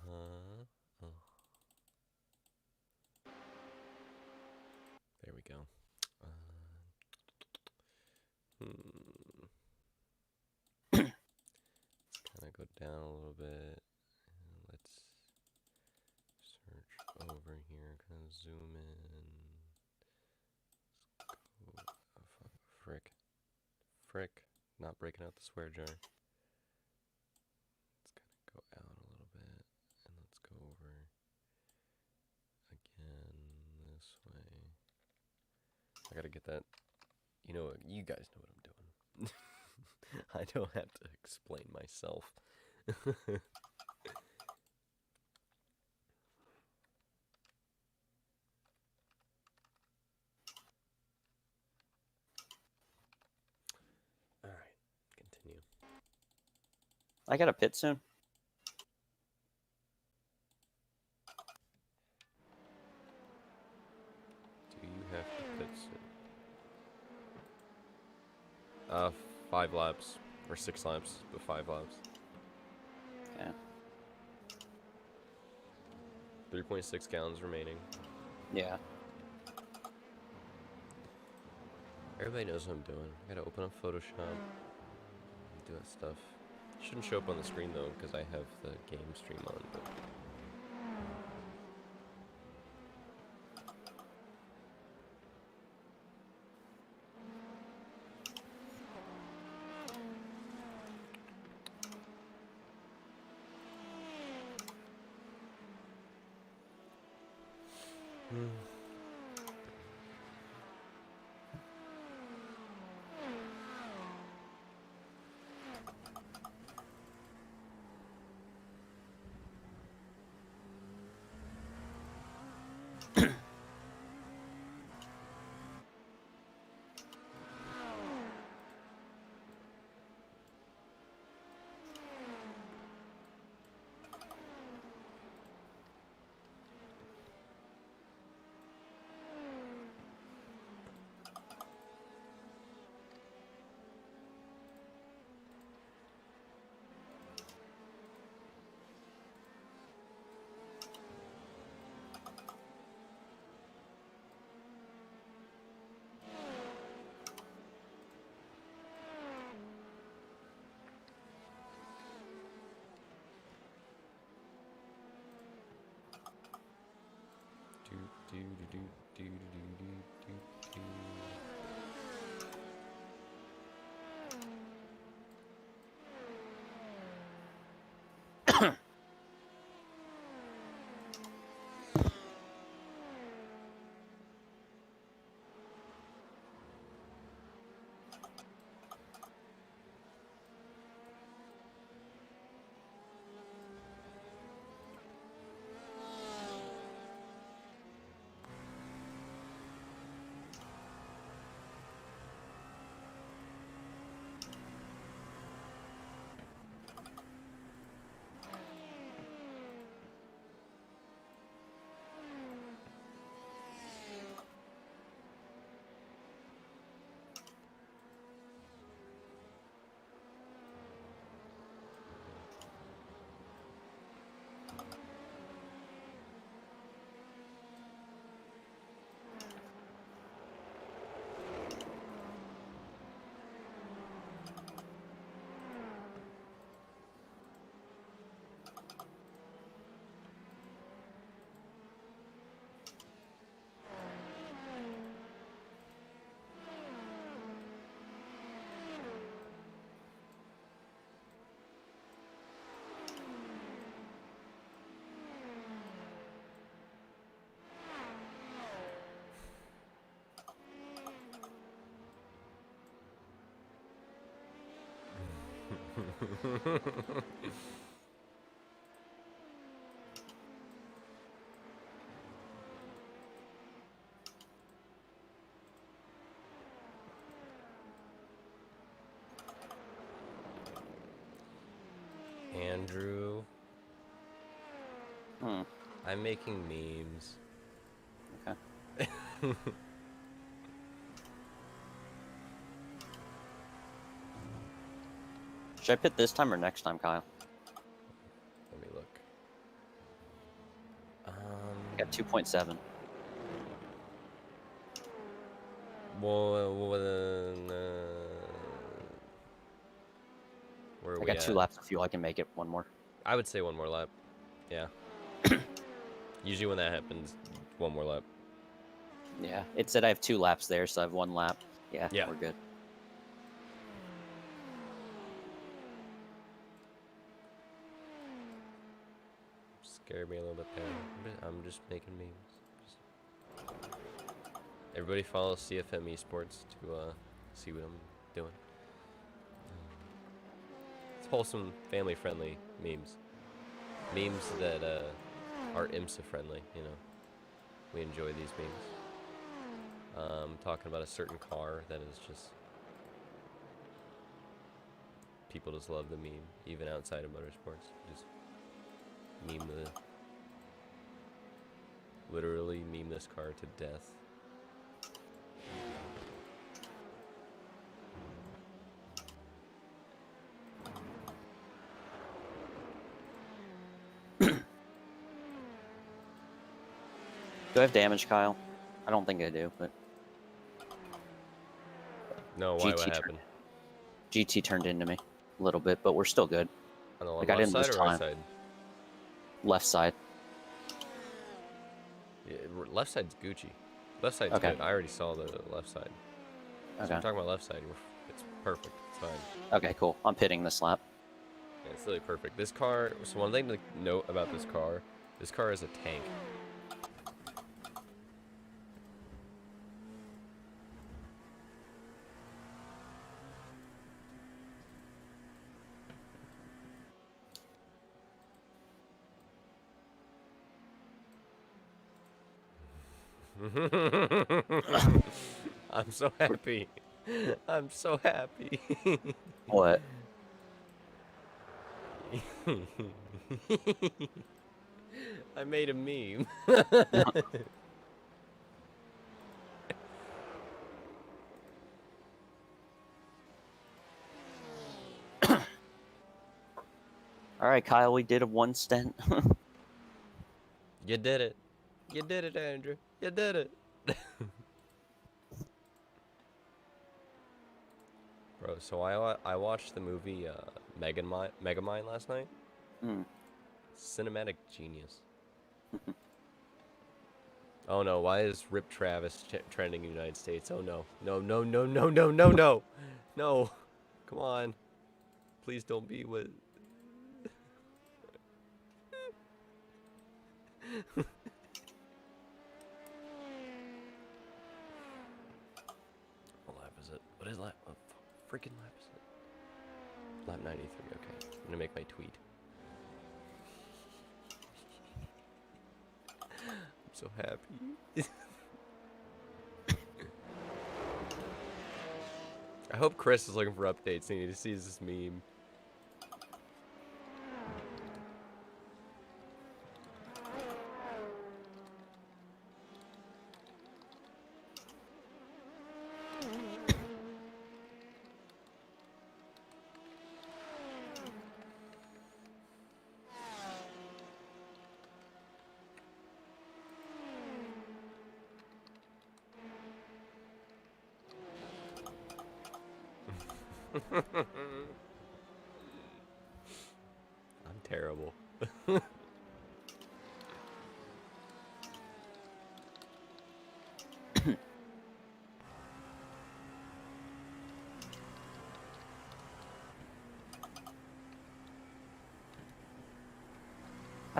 Oh. There we go. Let's kind of go down a little bit. Let's search over here, kind of zoom in. Let's go, oh, fuck, frick, not breaking out the swear jar. Let's kind of go out a little bit, and let's go over again this way. I gotta get that. You know, you guys know what I'm doing. I don't have to explain myself. Alright, continue. I got a pit soon. Do you have to pit soon? 5 laps. Or 6 laps, but 5 laps. Okay. 3.6 gallons remaining. Yeah. Everybody knows what I'm doing. I gotta open up Photoshop. Do that stuff. Shouldn't show up on the screen though, because I have the game stream on. But Andrew. Hmm. I'm making memes. Okay. Should I pit this time or next time, Kyle? Let me look. I got 2.7. Well, where are I we got 2 at? laps of fuel. I can make it one more. I would say one more lap. Yeah. Usually when that happens, one more lap. Yeah, it said I have 2 laps there, so I have 1 lap. Yeah, Yeah. we're good. Scared me a little bit there. I'm just making memes. Everybody follow CFM eSports to see what I'm doing. It's wholesome, family-friendly memes. Memes that are IMSA friendly, you know. We enjoy these memes. Talking about a certain car that is just... People just love the meme, even outside of motorsports. Just meme the... Literally meme this car to death. Do I have damage, Kyle? I don't think I do, but No, why? GT What happened? GT turned into me a little bit, but we're still good. On the Like, I left didn't side lose or right time. side? Left side. Yeah, left side's Gucci. Left side's Okay. good. I already saw the left side. So Okay. we're talking about left side. It's perfect. It's fine. Okay, cool. I'm pitting this lap. Yeah, it's literally perfect. This car. So one thing to note about this car is a tank. I'm so happy. I'm so happy. What? I made a meme. All right, Kyle, we did a 1 stint. You did it. You did it, Andrew. You did it. Bro, so I watched the movie Megamind last night. Hmm. Cinematic genius. Oh no, why is Rip Travis trending in the United States? Oh no. No, no, no, no, no, no, no. No. Come on. Please don't be with... What lap is it? What is lap? What freaking lap is it? Lap 93, okay. I'm gonna make my tweet. I'm so happy. I hope Chris is looking for updates and he sees this meme. I'm terrible. I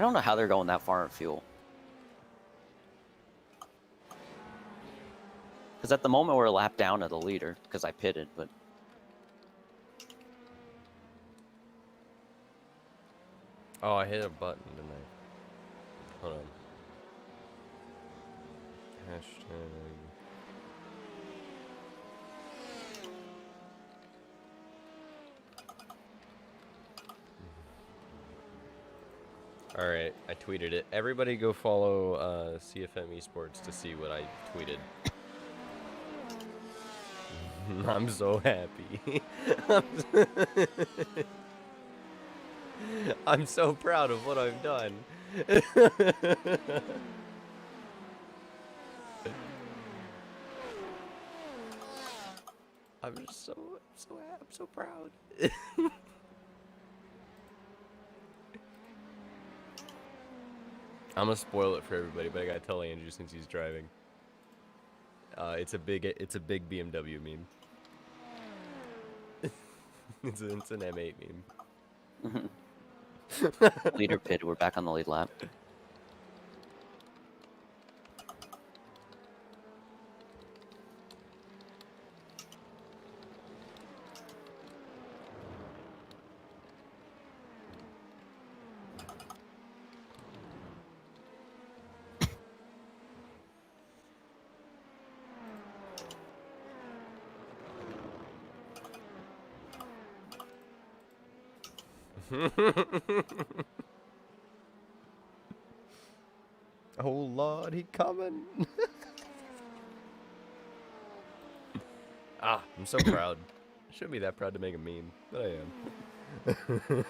don't know how they're going that far in fuel. Because at the moment we're a lap down at the leader, because I pitted, but... Oh, I hit a button, didn't I? Hold on. Hashtag. Alright, I tweeted it. Everybody go follow CFM eSports to see what I tweeted. I'm so happy. I'm so proud of what I've done. I'm so proud. I'm gonna spoil it for everybody, but I gotta tell Andrew since he's driving. It's a big BMW meme. it's an M8 meme. Leader pit, we're back on the lead lap. Oh Lord, he coming. I'm so proud. Shouldn't be that proud to make a meme, but I am.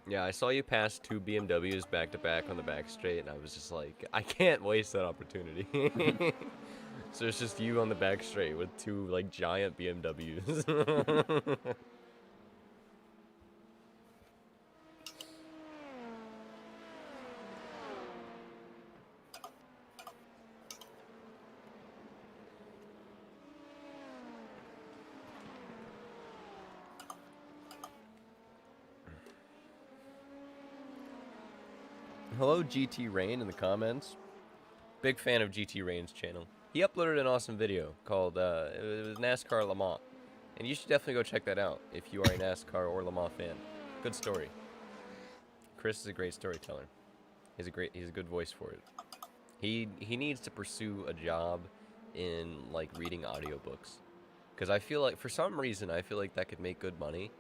Yeah, I saw you pass 2 BMWs back to back on the back straight, and I was just like, I can't waste that opportunity. So it's just you on the back straight with 2 like giant BMWs. Hello, GT Rain in the comments. Big fan of GT Rain's channel. He uploaded an awesome video called it was NASCAR Le Mans, and you should definitely go check that out if you are a NASCAR or Le Mans fan. Good story. Chris is a great storyteller. He's a good voice for it. He needs to pursue a job in like reading audiobooks, because I feel like for some reason I feel like that could make good money,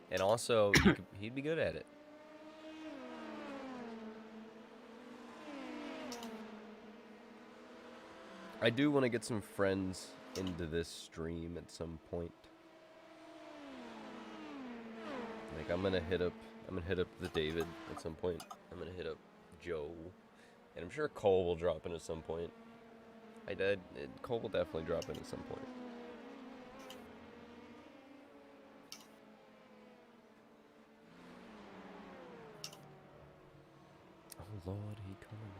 and also he'd be good at it. I do want to get some friends into this stream at some point. Like I'm gonna hit up the David at some point. I'm gonna hit up Joe, and I'm sure Cole will drop in at some point. Cole will definitely drop in at some point. Oh Lord, he coming.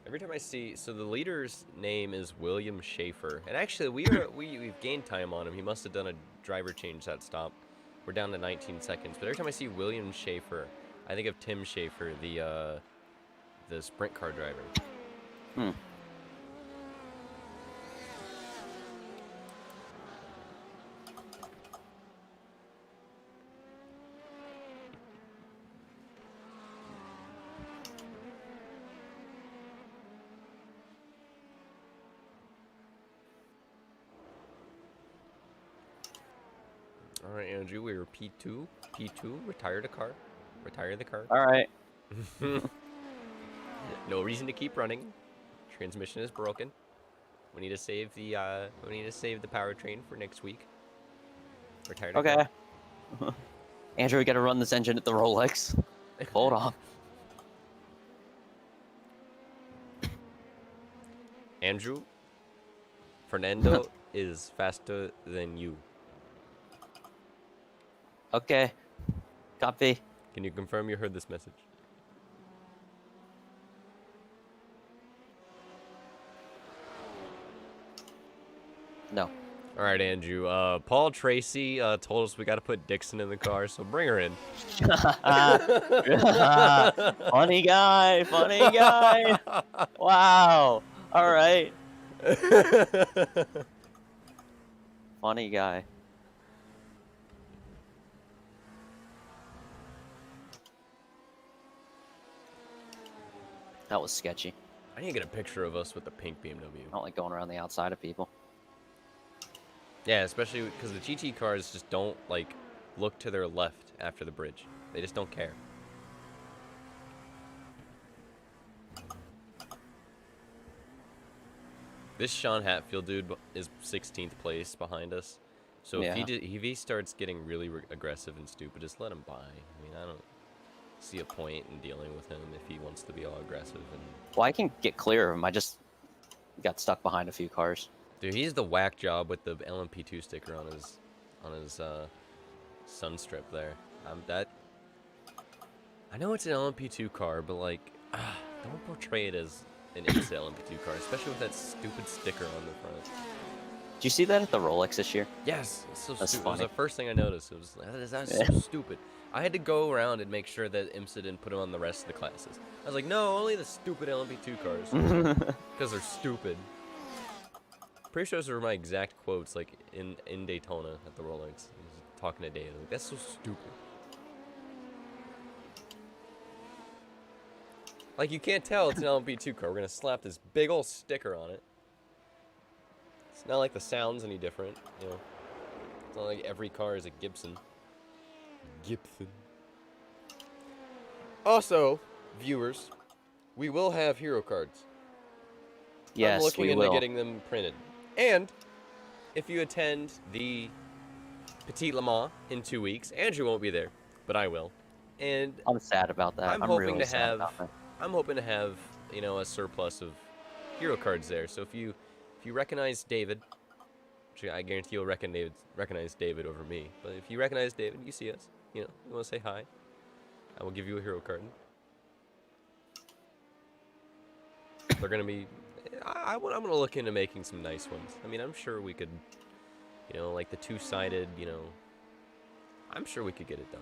Every time I see, so the leader's name is William Schaefer, and actually we've gained time on him. He must have done a driver change that stop. We're down to 19 seconds, but every time I see William Schaefer, I think of Tim Schaefer, the sprint car driver. Hmm. Alright, Andrew, we were P2. Retire the car. Retire the car. Alright. No reason to keep running. Transmission is broken. We need to save the powertrain for next week. Retire the car. Okay. Andrew, we gotta run this engine at the Rolex. Hold on. Andrew, Fernando is faster than you. Okay. Copy. Can you confirm you heard this message? No. All right, Andrew. Paul Tracy told us we got to put Dixon in the car, so bring her in. Funny guy. Funny guy. Wow. All right. Funny guy. That was sketchy. I need to get a picture of us with the pink BMW. I don't like going around the outside of people. Yeah, especially because the GT cars just don't, like, look to their left after the bridge. They just don't care. This Sean Hatfield dude is 16th place behind us. So Yeah. if he starts getting really aggressive and stupid, just let him by. I mean, I don't see a point in dealing with him if he wants to be all aggressive. And Well, I can get clear of him. I just got stuck behind a few cars. dude, he's the whack job with the LMP2 sticker on his sun strip there. I know it's an LMP2 car, but like, don't portray it as an IMSA LMP2 car, especially with that stupid sticker on the front. Did you see that at the Rolex this year? Yes, it's so That's stupid. It was funny. the first thing I noticed. It was that's Yeah. so stupid. I had to go around and make sure that IMSA didn't put them on the rest of the classes. I was like, no, only the stupid LMP2 cars, because they're stupid. Pretty sure those were my exact quotes, like in Daytona at the Rolex. I was talking to Dave, like, that's so stupid. Like, you can't tell it's an LMP2 car. We're gonna slap this big old sticker on it. It's not like the sound's any different, you know. It's not like every car is a Gibson. Also, viewers, we will have hero cards. Yes, I'm looking we into will. getting them printed. And if you attend the Petit Le Mans in 2 weeks, Andrew won't be there, but I will. And I'm sad about that. I'm I'm hoping really to sad have about that. I'm hoping to have, you know, a surplus of hero cards there. So if you recognize David, which I guarantee you'll recognize David over me. But if you recognize David, you see us, you know, you want to say hi, I will give you a hero card. They're gonna be. I'm gonna look into making some nice ones. I mean, I'm sure we could, you know, like the two-sided, you know. I'm sure we could get it done.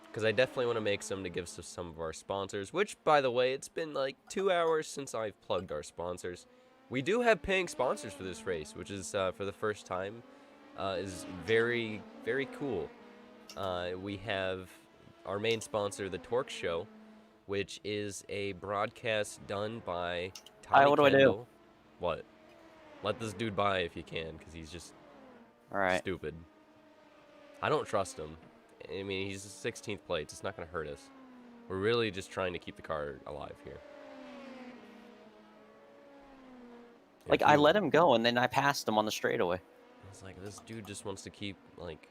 Because I definitely want to make some to give to some of our sponsors, which, by the way, it's been like 2 hours since I've plugged our sponsors. We do have paying sponsors for this race, which is, for the first time, is very, very cool. We have our main sponsor, The Torque Show, which is a broadcast done by Tommy what do I do? Kendall. What? Let this dude by if you can, because he's just All right. stupid. I don't trust him. I mean, he's 16th place. It's not going to hurt us. We're really just trying to keep the car alive here. Like, I let him go, and then I passed him on the straightaway. It's like, this dude just wants to keep, like,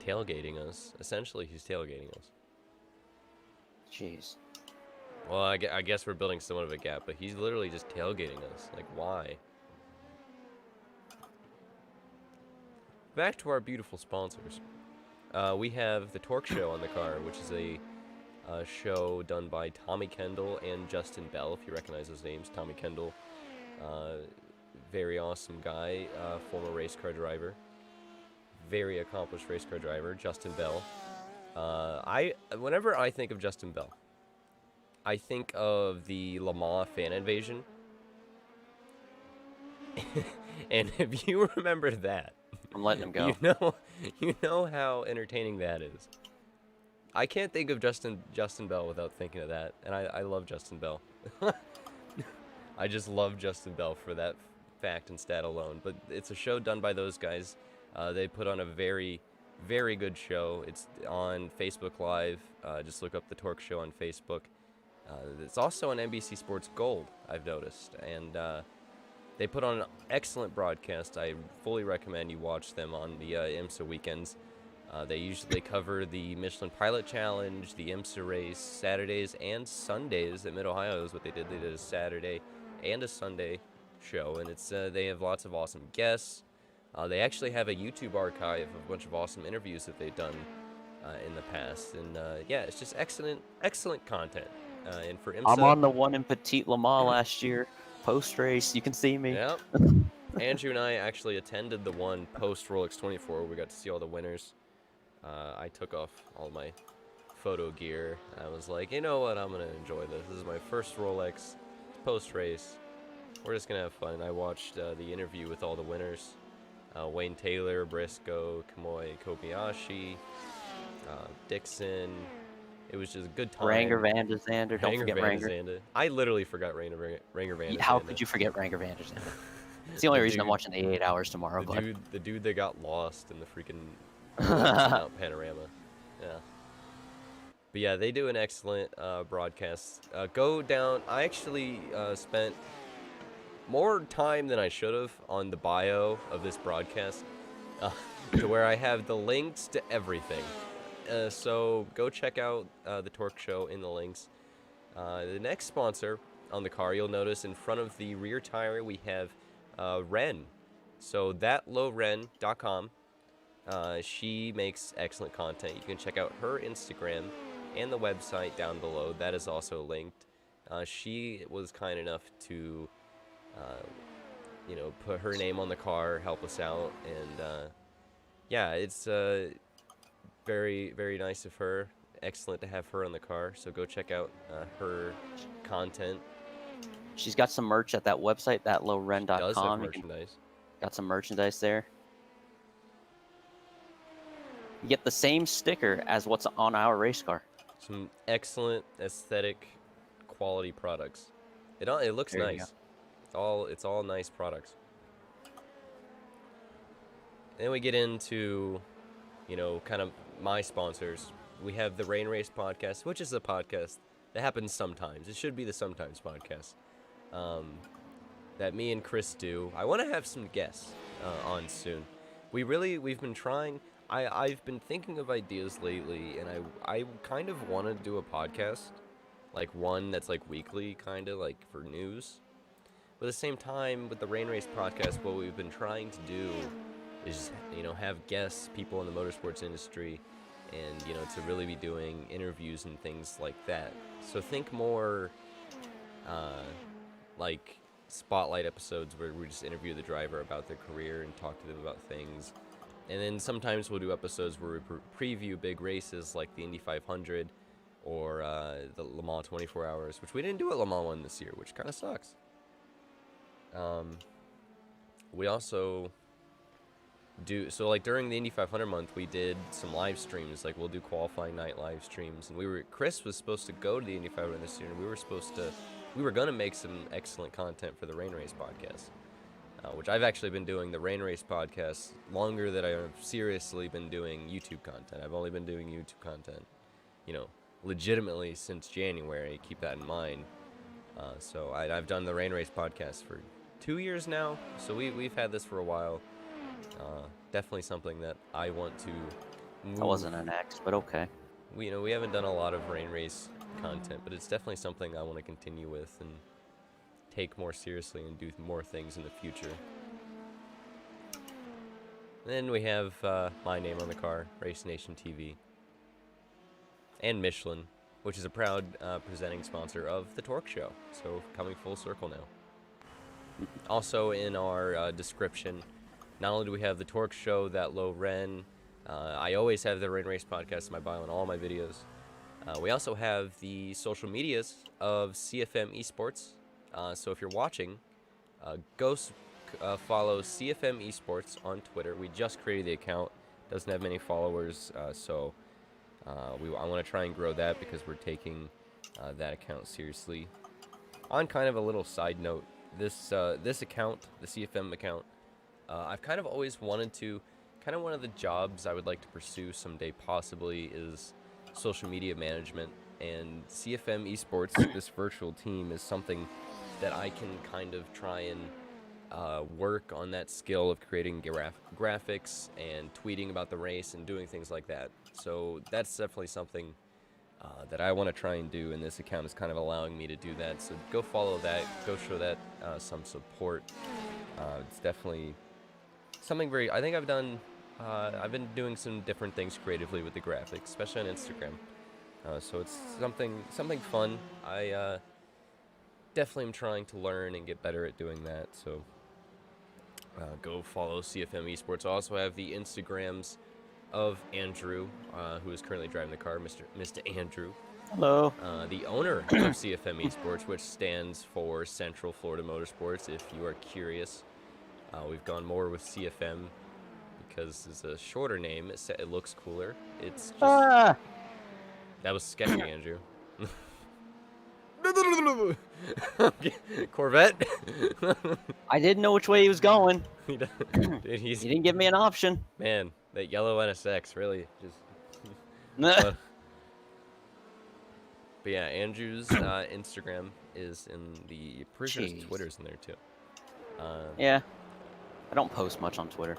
tailgating us. Essentially, he's tailgating us. Jeez. Well, I guess we're building somewhat of a gap, but he's literally just tailgating us. Like, why? Back to our beautiful sponsors. We have the Torque Show on the car, which is a show done by Tommy Kendall and Justin Bell, if you recognize those names. Tommy Kendall, very awesome guy, former race car driver, very accomplished race car driver. Justin Bell. Whenever I think of Justin Bell, I think of the Le Mans fan invasion. And if you remember that, I'm letting him go. you know how entertaining that is. I can't think of Justin Bell without thinking of that, and I love Justin Bell. I just love Justin Bell for that fact and stat alone. But it's a show done by those guys. They put on a very, very good show. It's on Facebook Live. Just look up the Torque Show on Facebook. It's also on NBC Sports Gold, I've noticed, and they put on an excellent broadcast. I fully recommend you watch them on the IMSA weekends. They cover the Michelin Pilot Challenge, the IMSA race, Saturdays and Sundays at Mid-Ohio is what they did. They did a Saturday and a Sunday show, and it's they have lots of awesome guests. They actually have a YouTube archive of a bunch of awesome interviews that they've done in the past, and yeah, it's just excellent content. And for IMSA, I'm on the one in Petit Le Mans last year, post-race. You can see me. Yep. Andrew and I actually attended the one post Rolex 24. We got to see all the winners. I took off all my photo gear. I was like, you know what, I'm going to enjoy this. This is my first Rolex post-race. We're just going to have fun. I watched the interview with all the winners. Wayne Taylor, Briscoe, Kamui Kobayashi, Dixon. It was just a good time. Ranger Van de Zander. Don't forget Ranger. Zanda. I literally forgot Ranger Van de Zanda. How could you forget Ranger Van de Zander? It's the only reason I'm watching the 88 Hours tomorrow. The dude that got lost in the freaking Mount Panorama. Yeah. But yeah, they do an excellent broadcast. Go down. I actually spent more time than I should have on the bio of this broadcast, to where I have the links to everything. So go check out the Torque Show in the links. The next sponsor on the car, you'll notice in front of the rear tire we have Ren. So thatlowren.com. She makes excellent content. You can check out her Instagram and the website down below. That is also linked. She was kind enough to, you know, put her name on the car, help us out, and yeah, it's very, very nice of her. Excellent to have her on the car. So go check out her content. She's got some merch at that website, thatlowren.com. Does have merchandise. Got some merchandise there. You get the same sticker as what's on our race car. Some excellent aesthetic quality products. It looks There you nice. It's all nice products. Then we get into, you know, kind of my sponsors. We have the Rain Race podcast, which is a podcast that happens sometimes. It should be the Sometimes podcast that me and Chris do. I want to have some guests on soon. We've been trying. I've been thinking of ideas lately, and I kind of want to do a podcast, like one that's like weekly, kind of like for news. But at the same time, with the Rain Race podcast, what we've been trying to do is, you know, have guests, people in the motorsports industry, and, you know, to really be doing interviews and things like that. So think more like spotlight episodes where we just interview the driver about their career and talk to them about things. And then sometimes we'll do episodes where we preview big races like the Indy 500 or the Le Mans 24 Hours, which we didn't do at Le Mans 1 this year, which kind of sucks. We also do, so like during the Indy 500 month, we did some live streams. Like we'll do qualifying night live streams, and Chris was supposed to go to the Indy 500 this year, and we were gonna make some excellent content for the Rain Race podcast, which I've actually been doing the Rain Race podcast longer than I've seriously been doing YouTube content. I've only been doing YouTube content, you know, legitimately since January. Keep that in mind. So I've done the Rain Race podcast for 2 years now, so we've had this for a while. Definitely something that I want to move. That wasn't an X, but okay. We haven't done a lot of Rain Race content, but it's definitely something I want to continue with and take more seriously and do more things in the future. Then we have my name on the car, Race Nation TV, and Michilen, which is a proud presenting sponsor of the Torque Show. So coming full circle now. Also in our description, not only do we have the Torque Show, that low Ren, I always have the Rain Race podcast in my bio in all my videos. We also have the social medias of CFM eSports. So if you're watching, go follow CFM eSports on Twitter. We just created the account. Doesn't have many followers, so I want to try and grow that because we're taking that account seriously. On kind of a little side note, this account, the CFM account, I've kind of always wanted to, kind of one of the jobs I would like to pursue someday possibly is social media management, and CFM eSports, this virtual team, is something that I can kind of try and work on that skill of creating graphics and tweeting about the race and doing things like that. So that's definitely something that I want to try and do, and this account is kind of allowing me to do that. So go follow that, go show that some support. It's definitely something very, I think I've been doing some different things creatively with the graphics, especially on Instagram. So it's something fun. I definitely am trying to learn and get better at doing that. So go follow CFM Esports. I also have the Instagrams of Andrew, who is currently driving the car, Mr. Andrew. Hello. The owner of CFM Esports, which stands for Central Florida Motorsports, if you are curious. We've gone more with CFM because it's a shorter name. It looks cooler. It's just... That was sketchy, Andrew. Corvette? I didn't know which way he was going. Dude, He didn't give me an option. Man, that yellow NSX really just... But yeah, Andrew's Instagram is in the... Pretty sure his Twitter's in there too. Yeah. I don't post much on Twitter.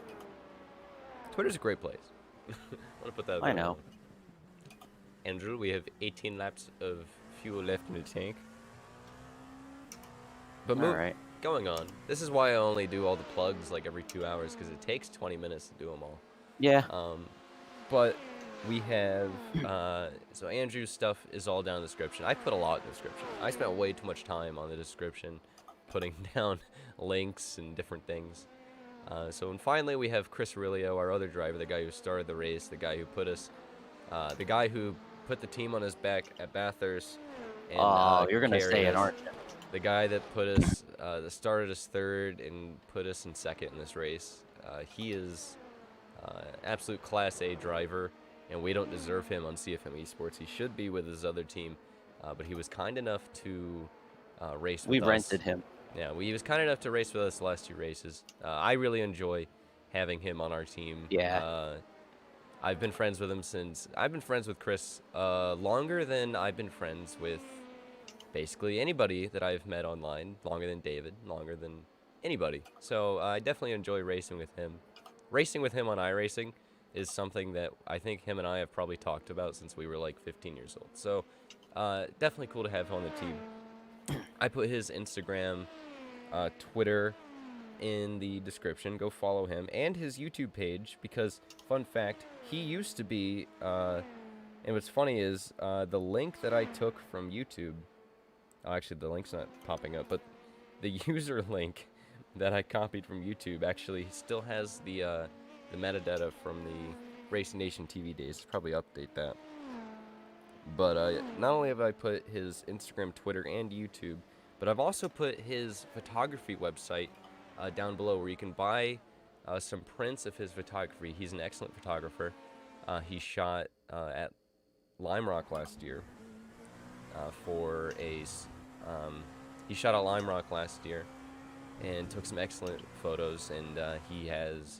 Twitter's a great place. I want to put that I know. Andrew, we have 18 laps of fuel left in the tank. But Alright. going on. This is why I only do all the plugs like every 2 hours, because it takes 20 minutes to do them all. Yeah. But we have, so Andrew's stuff is all down in the description. I put a lot in the description. I spent way too much time on the description, putting down links and different things. And finally we have Chris Aurelio, our other driver, the guy who started the race, the guy who put us, the guy who put the team on his back at Bathurst. And, you're going to say it, aren't you? The guy that put us, that started us third and put us in second in this race. He is absolute Class A driver, and we don't deserve him on CFM Esports. He should be with his other team, but he was kind enough to race with us. We rented him. Yeah, he was kind enough to race with us the last 2 races. I really enjoy having him on our team. Yeah. I've been friends with him since... I've been friends with Chris longer than I've been friends with basically anybody that I've met online. Longer than David. Longer than anybody. So I definitely enjoy racing with him. Racing with him on iRacing is something that I think him and I have probably talked about since we were like 15 years old. So definitely cool to have him on the team. I put his Instagram, Twitter in the description. Go follow him, and his YouTube page, because fun fact, he used to be and what's funny is the link that I took from YouTube, actually the link's not popping up, but the user link that I copied from YouTube actually still has the metadata from the Racing Nation TV days. Probably update that. But not only have I put his Instagram, Twitter, and YouTube, but I've also put his photography website down below, where you can buy some prints of his photography. He's an excellent photographer. He shot at Lime Rock last year he shot at Lime Rock last year and took some excellent photos, and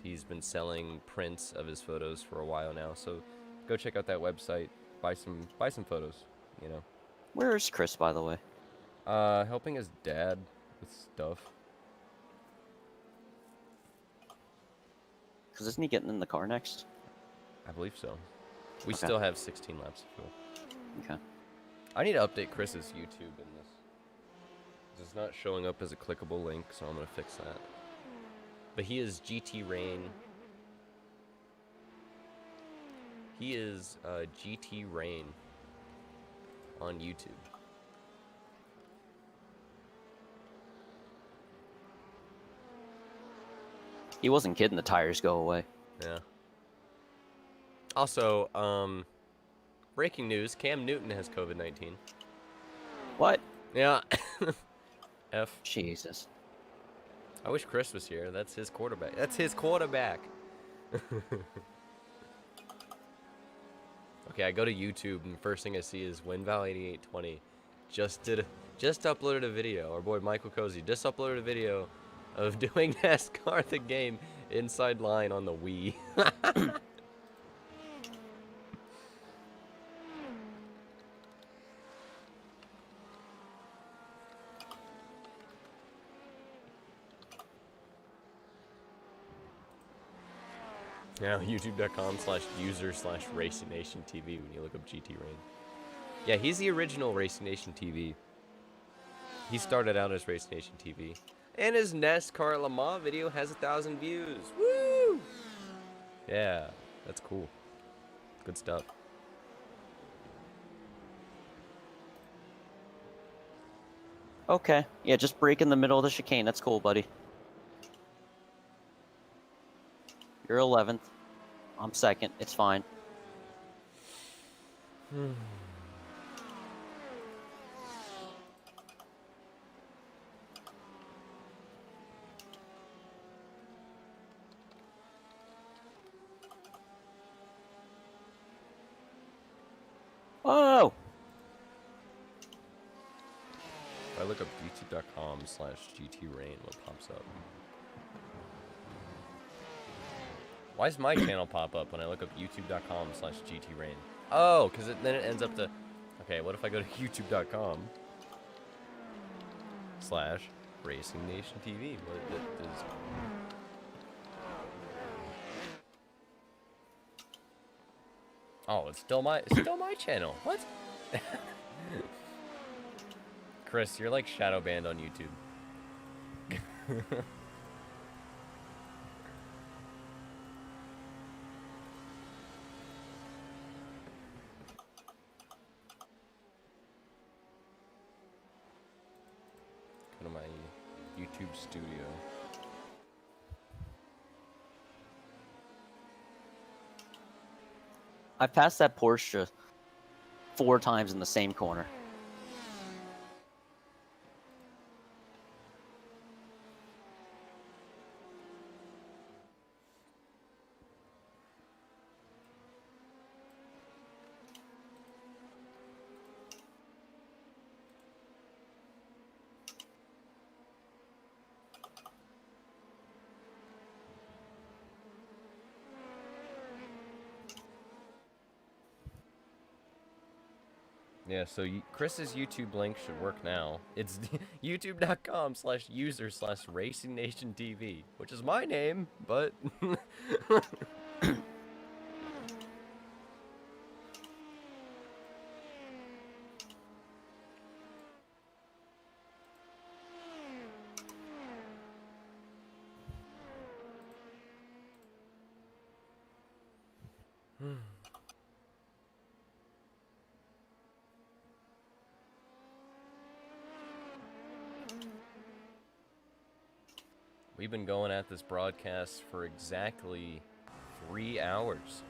he's been selling prints of his photos for a while now. So go check out that website. Buy some photos, you know. Where is Chris, by the way? Helping his dad with stuff. Because isn't he getting in the car next? I believe so. We Okay. still have 16 laps of fuel. Okay. I need to update Chris's YouTube in this. It's not showing up as a clickable link, so I'm gonna fix that. But he is GT Rain. He is GT Rain on YouTube. He wasn't kidding, the tires go away. Yeah. Also, breaking news, Cam Newton has COVID-19. What? Yeah. F. Jesus. I wish Chris was here. That's his quarterback. That's his quarterback. Okay, I go to YouTube, and first thing I see is WinVal8820 just uploaded a video. Our boy Michael Cozy just uploaded a video of doing NASCAR the game inside line on the Wii. Now, youtube.com/user/RacingNationTV when you look up GT Rain. Yeah, he's the original Racing Nation TV. He started out as Racing Nation TV. And his NASCAR Le Mans video has 1,000 views. Woo! Yeah, that's cool. Good stuff. Okay. Yeah, just break in the middle of the chicane. That's cool, buddy. You're 11th. I'm second. It's fine. Oh! If I look up youtube.com/GTRain, what pops up? Why does my channel pop up when I look up youtube.com/GTRain? Oh, because then it ends up to... Okay, what if I go to youtube.com/RacingNationTV? What does... Oh, it's still my channel. What? Chris, you're like shadow banned on YouTube. Go to my YouTube studio. I passed that Porsche 4 times in the same corner. Yeah, so Chris's YouTube link should work now. It's youtube.com/user/RacingNationTV, which is my name, but... We've been going at this broadcast for exactly 3 hours.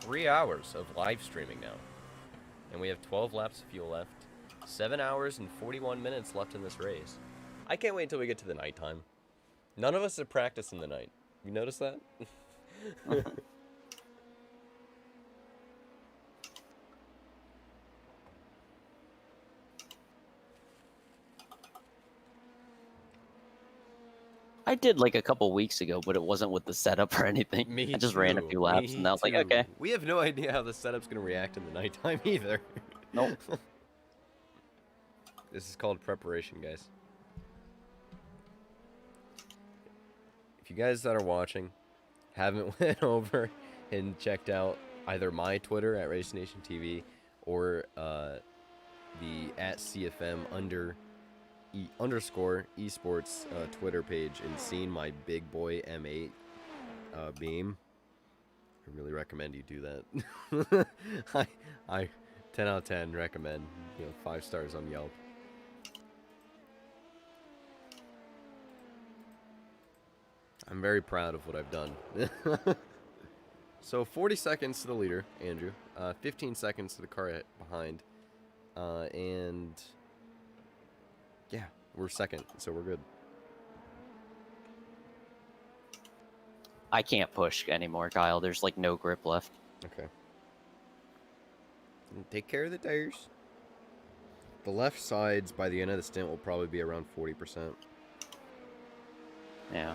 3 hours of live streaming now. And we have 12 laps of fuel left. 7 hours and 41 minutes left in this race. I can't wait until we get to the nighttime. None of us have practiced in the night. You notice that? I did like a couple weeks ago, but it wasn't with the setup or anything. Me I just ran a too. few laps, Me and I was like, too. okay. We have no idea how the setup's going to react in the nighttime either. Nope. This is called preparation, guys. If you guys that are watching haven't went over and checked out either my Twitter at RaceNationTV or the @CFM _eSports Twitter page and seen my big boy M8 beam, I really recommend you do that. I 10 out of 10 recommend. 5 stars on Yelp. I'm very proud of what I've done. So 40 seconds to the leader, Andrew. 15 seconds to the car behind. And yeah, we're second, so we're good. I can't push anymore, Kyle. There's like no grip left. Okay. And take care of the tires. The left sides by the end of the stint will probably be around 40%. Yeah.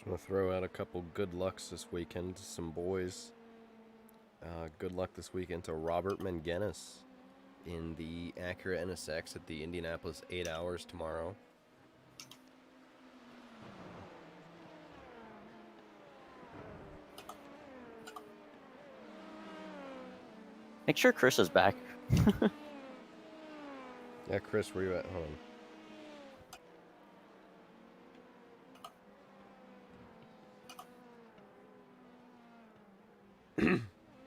Just want to throw out a couple good lucks this weekend to some boys. Good luck this weekend to Robert Mengenis in the Acura NSX at the Indianapolis 8 Hours tomorrow. Make sure Chris is back. Yeah, Chris, where you at? Hold on.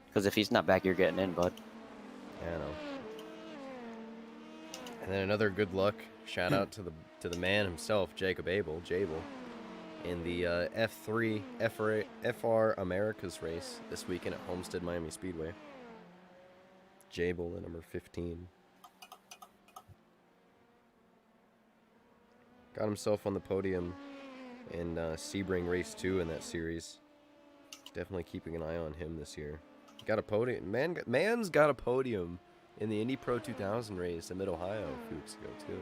Because if he's not back, you're getting in, bud. Yeah, I know. And then another good luck shout out to the man himself, Jacob Abel, Jable, in the F3 FR Americas race this weekend at Homestead Miami Speedway. Jable, the number 15. Got himself on the podium in Sebring Race 2 in that series. Definitely keeping an eye on him this year. Got a podium. Man's got a podium in the Indy Pro 2000 race in Mid-Ohio a few weeks ago, too.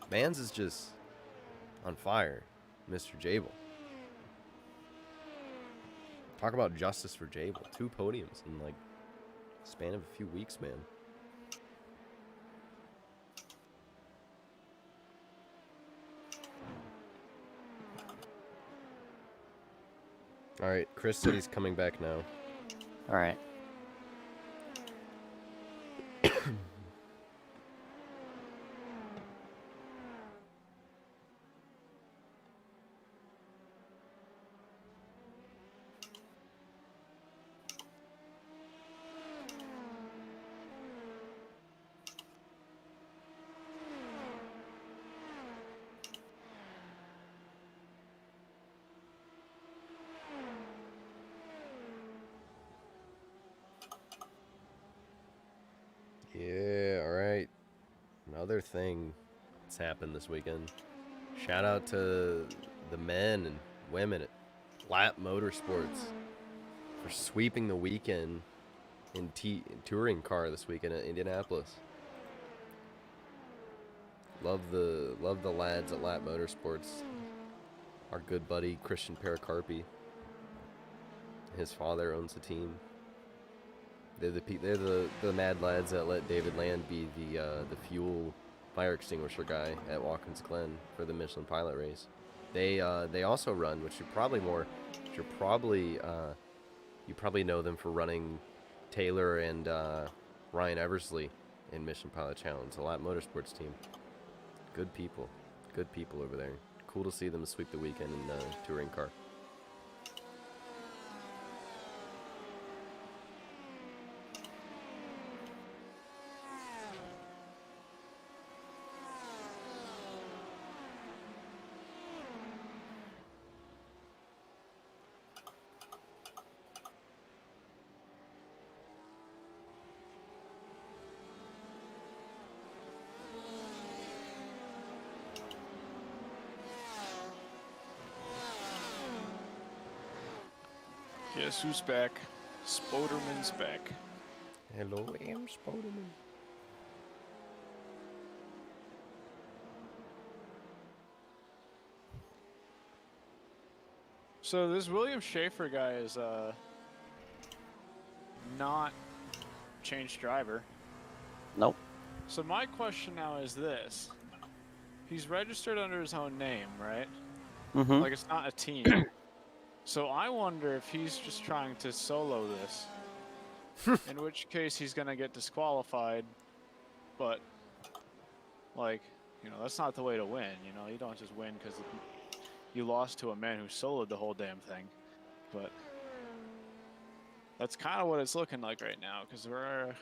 Mans is just on fire, Mr. Jable. Talk about justice for Jable. 2 podiums in, like, span of a few weeks, man. Alright, Chris said he's coming back now. Alright. Yeah, alright. Another thing that's happened this weekend. Shout out to the men and women at Lap Motorsports for sweeping the weekend in touring car this weekend at Indianapolis. Love the lads at Lap Motorsports. Our good buddy Christian Pericarpi. His father owns the team. They're the mad lads that let David Land be the fuel fire extinguisher guy at Watkins Glen for the Michelin Pilot race. They also run, which you probably know them for running Taylor and Ryan Eversley in Mission Pilot Challenge, the Lap Motorsports team. Good people over there. Cool to see them sweep the weekend in the touring car. Guess who's back? Spoderman's back. Hello, I'm Spoderman. So this William Schaefer guy is not changed driver. Nope. So my question now is this. He's registered under his own name, right? Mm-hmm. Like it's not a team. So I wonder if he's just trying to solo this. In which case he's gonna get disqualified. But like, you know, that's not the way to win, you know, you don't just win because you lost to a man who soloed the whole damn thing. But that's kind of what it's looking like right now, because we're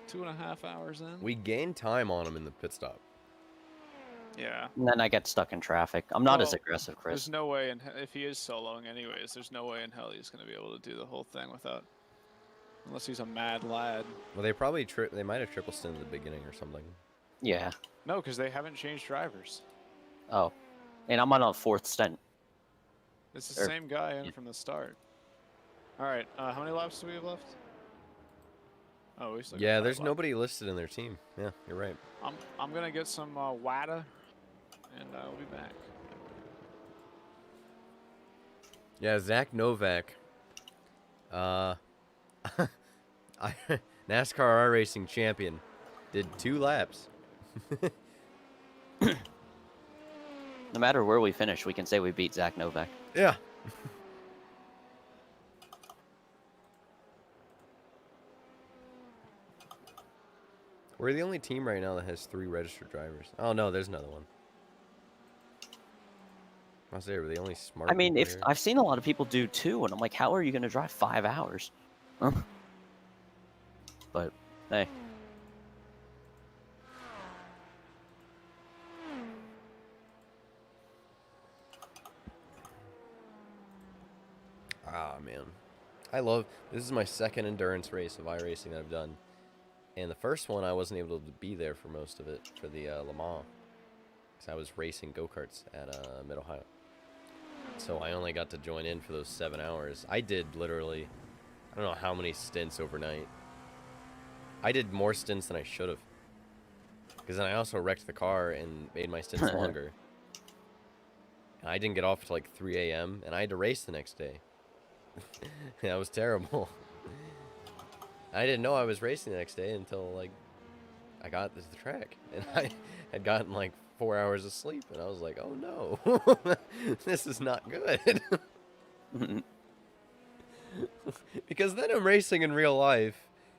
2.5 hours in. We gained time on him in the pit stop. Yeah. And then I get stuck in traffic. I'm not as aggressive, Chris. There's no way, if he is soloing anyways, there's no way in hell he's going to be able to do the whole thing without, unless he's a mad lad. Well, they probably they might have triple stinted at the beginning or something. Yeah. No, because they haven't changed drivers. Oh. And I'm on a 4th stint. It's the same guy in from the start. All right, how many laps do we have left? Oh, we still got Yeah, 5 there's laps. nobody listed in their team. Yeah, you're right. I'm gonna get some WADA, and I'll be back. Yeah, Zach Novak. NASCAR iRacing champion. Did 2 laps. No matter where we finish, we can say we beat Zach Novak. Yeah. We're the only team right now that has 3 registered drivers. Oh no, there's another one. I was there. We're the only smart. I mean, people if here. I've seen a lot of people do 2, and I'm like, how are you going to drive 5 hours? Huh? But hey, Ah man, I love. This is my second endurance race of iRacing that I've done, and the first one I wasn't able to be there for most of it for the Le Mans, because I was racing go-karts at Mid Ohio. So I only got to join in for those 7 hours. I did literally, I don't know how many stints overnight. I did more stints than I should have, because then I also wrecked the car and made my stints longer. And I didn't get off till like 3 a.m. and I had to race the next day. That was terrible. I didn't know I was racing the next day until like I got to the track, and I had gotten like 4 hours of sleep, and I was like, oh no, this is not good. Because then I'm racing in real life,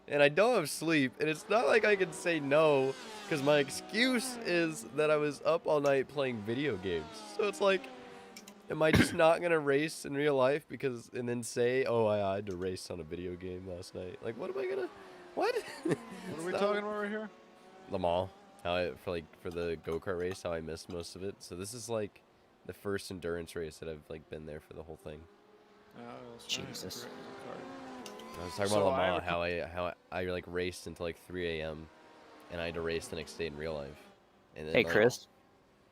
and I don't have sleep, and it's not like I can say no, because my excuse is that I was up all night playing video games. So it's like, am I just not gonna race in real life and then say, oh, I had to race on a video game last night? Like, what am I gonna, what? What are we talking about right here? Le Mans, for the go-kart race, how I missed most of it. So this is like the first endurance race that I've like been there for the whole thing. Jesus. I was talking about Le Mans, how I like raced until like 3 a.m. and I had to race the next day in real life. And then, hey like, Chris,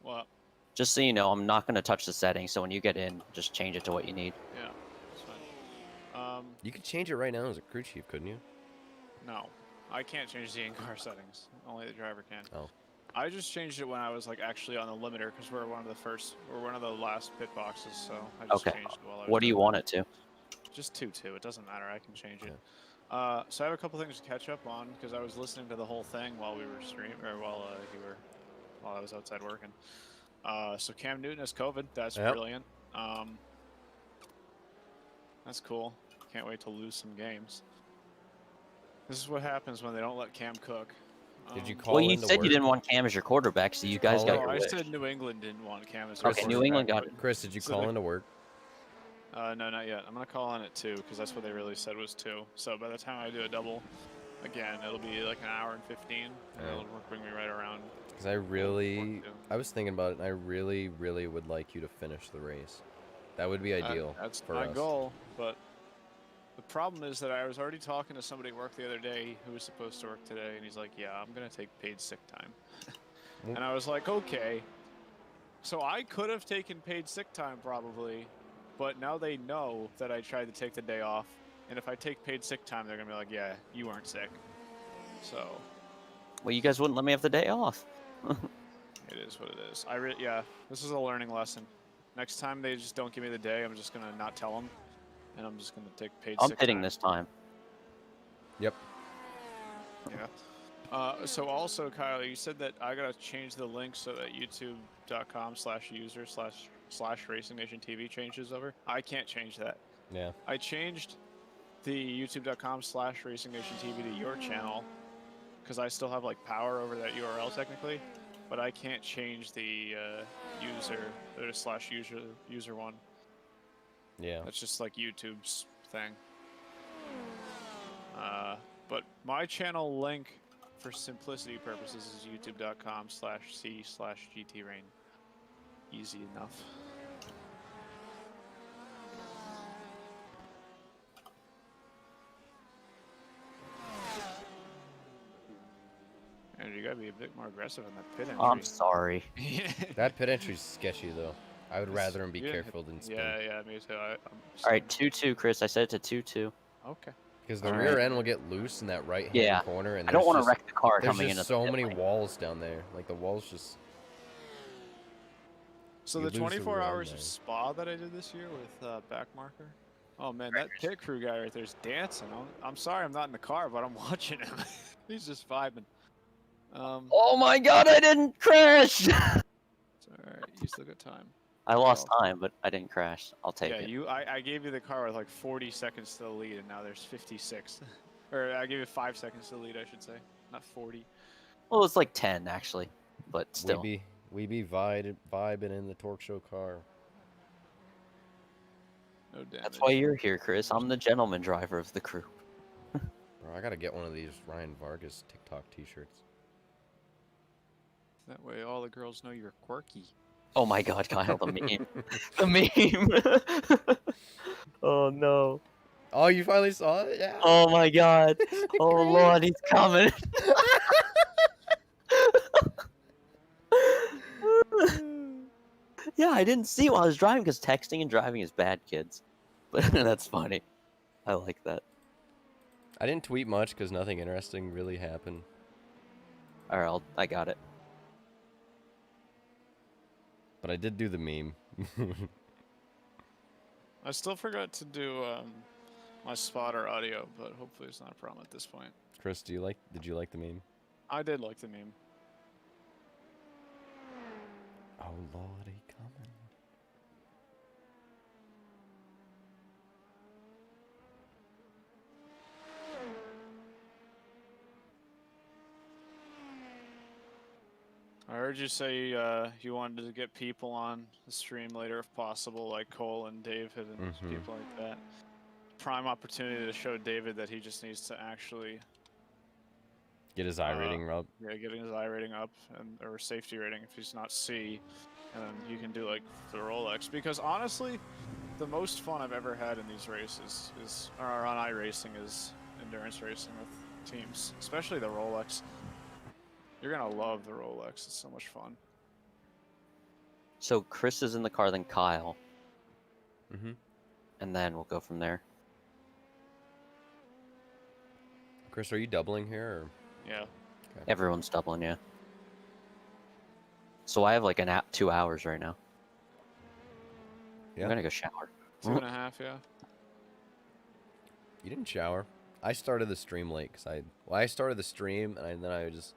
What? just so you know, I'm not going to touch the settings. So when you get in, just change it to what you need. Yeah, it's fine. you could change it right now as a crew chief, couldn't you? No, I can't change the in-car settings. Only the driver can. Oh. I just changed it when I was like actually on the limiter because we're one of the last pit boxes. So I just Okay. changed it while I was What do you doing want that. it to? Just 2-2. It doesn't matter. I can change it. Yeah. So I have a couple things to catch up on because I was listening to the whole thing while we were streaming or while I was outside working. So Cam Newton has COVID. That's brilliant. That's cool. Can't wait to lose some games. This is what happens when they don't let Cam cook. Did you call Well, you in to said work? you didn't want Cam as your quarterback, so you guys call got in? your I wish. said New England didn't want Cam as their Okay, New England got it. Chris, did you So call they- in to work? No, not yet. I'm gonna call on it 2 because that's what they really said was 2. So by the time I do a double, again, it'll be like an hour and 15, and it'll bring me right around. Because I was thinking about it, and I really, really would like you to finish the race. That would be ideal That's for my us. goal, but the problem is that I was already talking to somebody at work the other day who was supposed to work today, and he's like, yeah, I'm going to take paid sick time. And I was like, okay. So I could have taken paid sick time probably, but now they know that I tried to take the day off, and if I take paid sick time, they're going to be like, yeah, you weren't sick. So Well, you guys wouldn't let me have the day off. it is what it is. Yeah, this is a learning lesson. Next time they just don't give me the day, I'm just going to not tell them. And I'm just going to take paid I'm sick pitting time. this time. Yep. Yeah. So also, Kyle, you said that I got to change the link so that youtube.com/user/RacingNationTV changes over. I can't change that. Yeah. I changed the youtube.com/RacingNationTV to your channel because I still have like power over that URL technically, but I can't change the user or /user one. Yeah. That's just like YouTube's thing. But my channel link for simplicity purposes is youtube.com/c/GTRain. Easy enough. And you gotta be a bit more aggressive in that pit entry. I'm sorry. That pit entry's sketchy, though. I would rather him be careful than spin. Yeah, me too. All right, 2-2, Chris. I said it to 2-2. Okay. Because the All rear right. end will get loose in that right-hand Yeah. corner, and I don't want to just- wreck the car There's coming just in. so many walls down there. Like, the walls just... So You the lose the 24 run, hours though. of spa that I did this year with back marker. Oh man, that pit crew guy right there's dancing. I'm sorry I'm not in the car, but I'm watching him. He's just vibing. Oh my god, I didn't crash! It's alright, you still got time. I lost Well, time, but I didn't crash. I'll take yeah, it. I gave you the car with like 40 seconds to the lead, and now there's 56. Or I gave you 5 seconds to the lead, I should say, not 40. Well, it's like 10 actually, but still. We be vibing in the Torque Show car. No damage. That's why you're here, Chris. I'm the gentleman driver of the crew. Bro, I gotta get one of these Ryan Vargas TikTok t-shirts. That way all the girls know you're quirky. Oh my god, Kyle, the meme. The meme! Oh no. Oh, you finally saw it? Yeah. Oh my god. Oh lord, he's coming. Yeah, I didn't see it while I was driving because texting and driving is bad, kids. But that's funny. I like that. I didn't tweet much because nothing interesting really happened. Alright, I got it. But I did do the meme. I still forgot to do my spotter audio, but hopefully it's not a problem at this point. Chris, did you like the meme? I did like the meme. Oh lordy, coming. I heard you say you wanted to get people on the stream later if possible, like Cole and David and people like that. Prime opportunity to show David that he just needs to actually Get his iRating up. Yeah, getting his iRating up or safety rating if he's not C, and then you can do like the Rolex. Because honestly, the most fun I've ever had in these races or on iRacing is endurance racing with teams, especially the Rolex. You're gonna love the Rolex. It's so much fun. So Chris is in the car, then Kyle, Mm-hmm. and then we'll go from there. Chris, are you doubling here? Or? Yeah. Okay. Everyone's doubling, yeah. So I have like 2 hours right now. Yeah. I'm gonna go shower. 2.5, yeah. You didn't shower. I started the stream late because I started the stream and then I just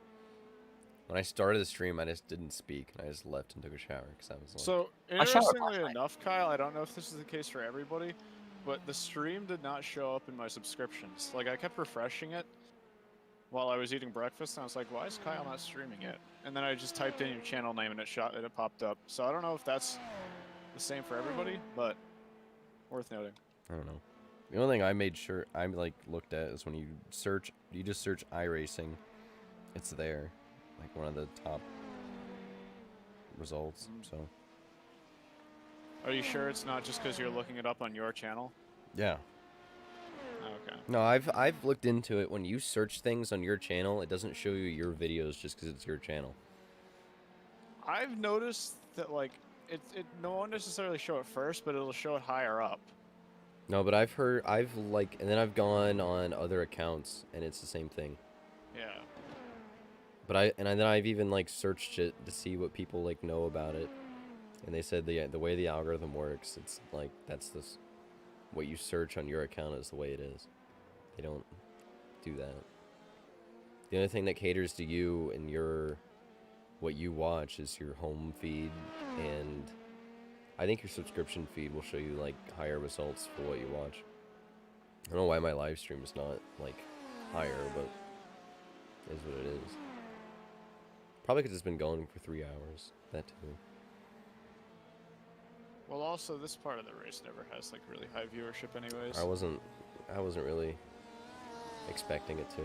when I started the stream I just didn't speak and I just left and took a shower because I was like. So showered last interestingly night. enough, Kyle, I don't know if this is the case for everybody, but the stream did not show up in my subscriptions. Like I kept refreshing it while I was eating breakfast, and I was like, why is Kyle not streaming it? And then I just typed in your channel name and it popped up. So I don't know if that's the same for everybody, but worth noting. I don't know. The only thing I made sure I looked at is when you just search iRacing, it's there, like one of the top results. So. Are you sure it's not just because you're looking it up on your channel? Yeah. Okay. No, I've looked into it. When you search things on your channel, it doesn't show you your videos just because it's your channel. I've noticed that it won't necessarily show it first, but it'll show it higher up. No, but and then I've gone on other accounts and it's the same thing. Yeah. But then I've even searched it to see what people know about it, and they said the way the algorithm works, it's what you search on your account is the way it is. They don't do that. The only thing that caters to you and what you watch is your home feed, and I think your subscription feed will show you higher results for what you watch. I don't know why my live stream is not higher, but it is what it is. Probably because it's been going for 3 hours. That too. Well, also this part of the race never has really high viewership, anyways. I wasn't really expecting it to.